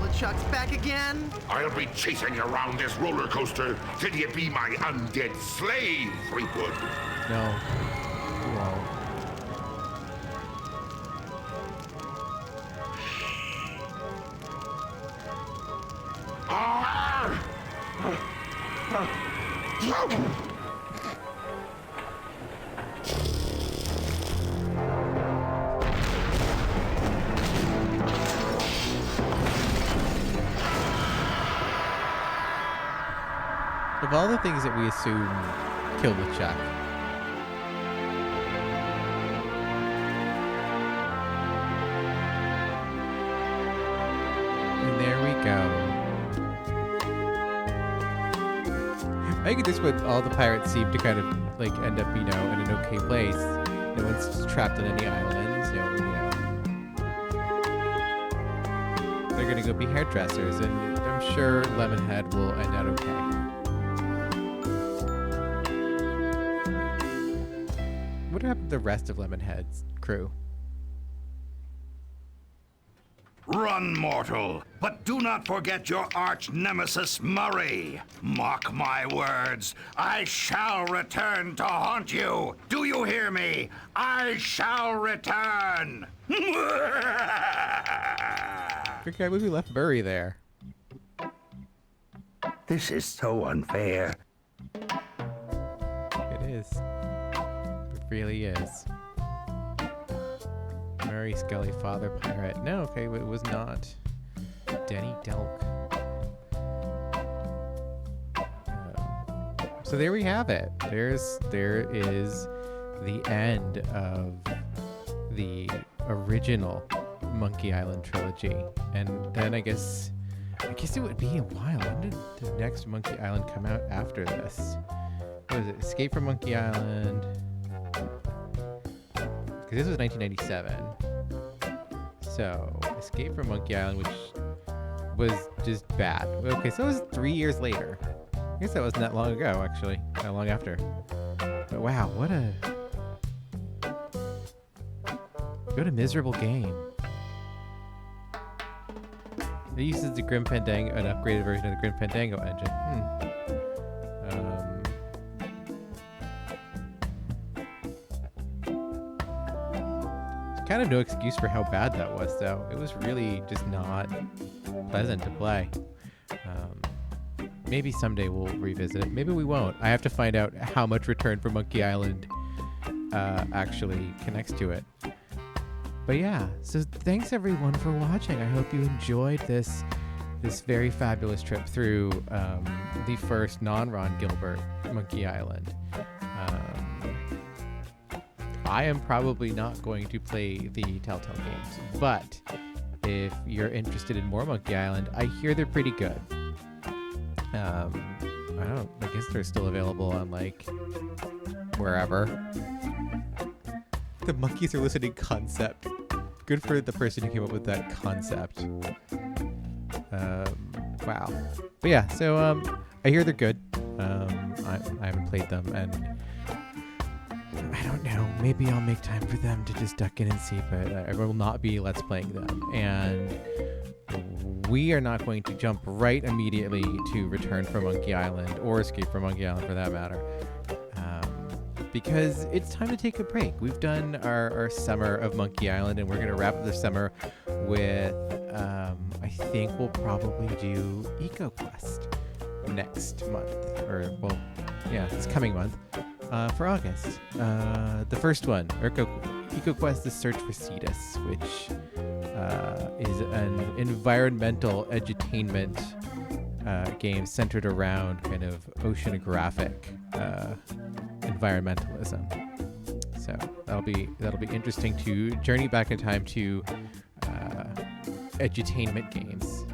LeChuck's back again? I'll be chasing you around this roller coaster till you be my undead slave, Threepwood. No. You won't. Of all the things that we assume killed LeChuck, and there we go. I think at this point, all the pirates seem to kind of like end up, you know, in an okay place. No one's trapped on any islands. No, you know, they're gonna go be hairdressers, and I'm sure Lemonhead will end out okay. What happened to the rest of Lemonhead's crew? Run, mortal, but do not forget your arch nemesis Murray. Mark my words, I shall return to haunt you. Do you hear me? I shall return. I believe we left Murray there. This is so unfair. It is. It really is. Murray Scully, father pirate. No, okay, but it was not. Denny Delk. So there we have it. There is the end of the original Monkey Island trilogy, and then I guess it would be a while. When did the next Monkey Island come out after this? What was it? Escape from Monkey Island. Because this was 1997. So, Escape from Monkey Island, which was just bad. Okay, so it was 3 years later. I guess that wasn't that long ago, actually. Not long after. But wow, what a miserable game. It uses the Grim Fandango, an upgraded version of the Grim Fandango engine. kind of no excuse for how bad that was, though. It was really just not pleasant to play. Maybe someday we'll revisit it. Maybe we won't. I have to find out how much Return from Monkey Island actually connects to it. But yeah, so thanks everyone for watching. I hope you enjoyed this very fabulous trip through the first non-Ron Gilbert Monkey Island. I am probably not going to play the Telltale games, but if you're interested in more Monkey Island, I hear they're pretty good. I guess they're still available on like wherever. The monkeys are listening concept. Good for the person who came up with that concept. Wow. But yeah, so I hear they're good. I haven't played them, and I don't know. Maybe I'll make time for them to just duck in and see, but I will not be Let's Playing them. And we are not going to jump right immediately to Return from Monkey Island, or Escape from Monkey Island for that matter, because it's time to take a break. We've done our summer of Monkey Island, and we're going to wrap up the summer with, I think we'll probably do EcoQuest next month, or, well, yeah, this coming month, for August. The first one, EcoQuest: The Search for Cetus, which is an environmental edutainment game centered around kind of oceanographic environmentalism. So that'll be interesting to journey back in time to edutainment games.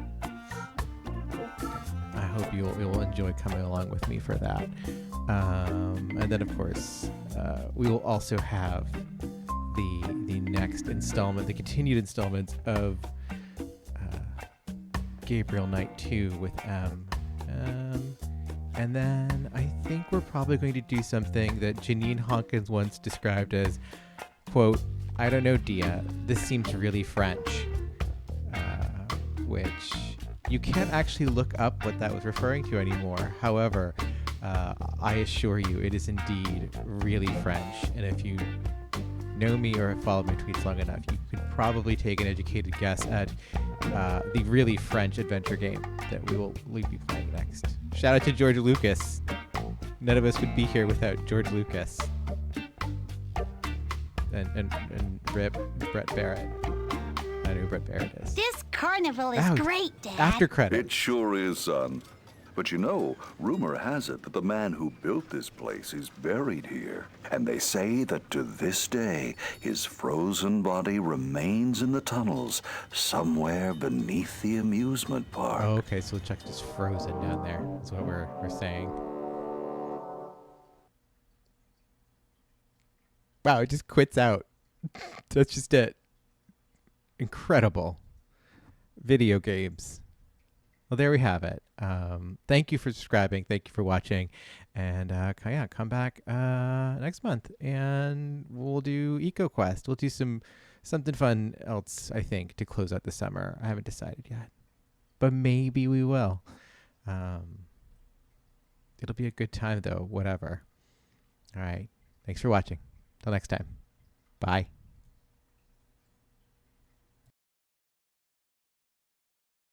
I hope you'll enjoy coming along with me for that. And then of course we will also have the next installment, the continued installment of Gabriel Knight 2 with M. And then I think we're probably going to do something that Janine Hawkins once described as, quote, "I don't know, Dia, this seems really French," which you can't actually look up what that was referring to anymore. However, I assure you it is indeed really French, and if you know me or have followed my tweets long enough, you could probably take an educated guess at the really French adventure game that we'll be playing next. Shout out to George Lucas. None of us would be here without George Lucas. And rip Brett Barrett. I know who Brett Barrett is. This carnival is great, Dad. After credit. It sure is, son. But you know, rumor has it that the man who built this place is buried here. And they say that to this day, his frozen body remains in the tunnels somewhere beneath the amusement park. Oh, okay, so Chuck's just frozen down there. That's what we're saying. Wow, it just quits out. That's just it. Incredible. Video games. Well, there we have it. Thank you for subscribing. Thank you for watching. And yeah, come back next month and we'll do EcoQuest. We'll do something fun else, I think, to close out the summer. I haven't decided yet, but maybe we will. It'll be a good time though, whatever. All right. Thanks for watching. Till next time. Bye.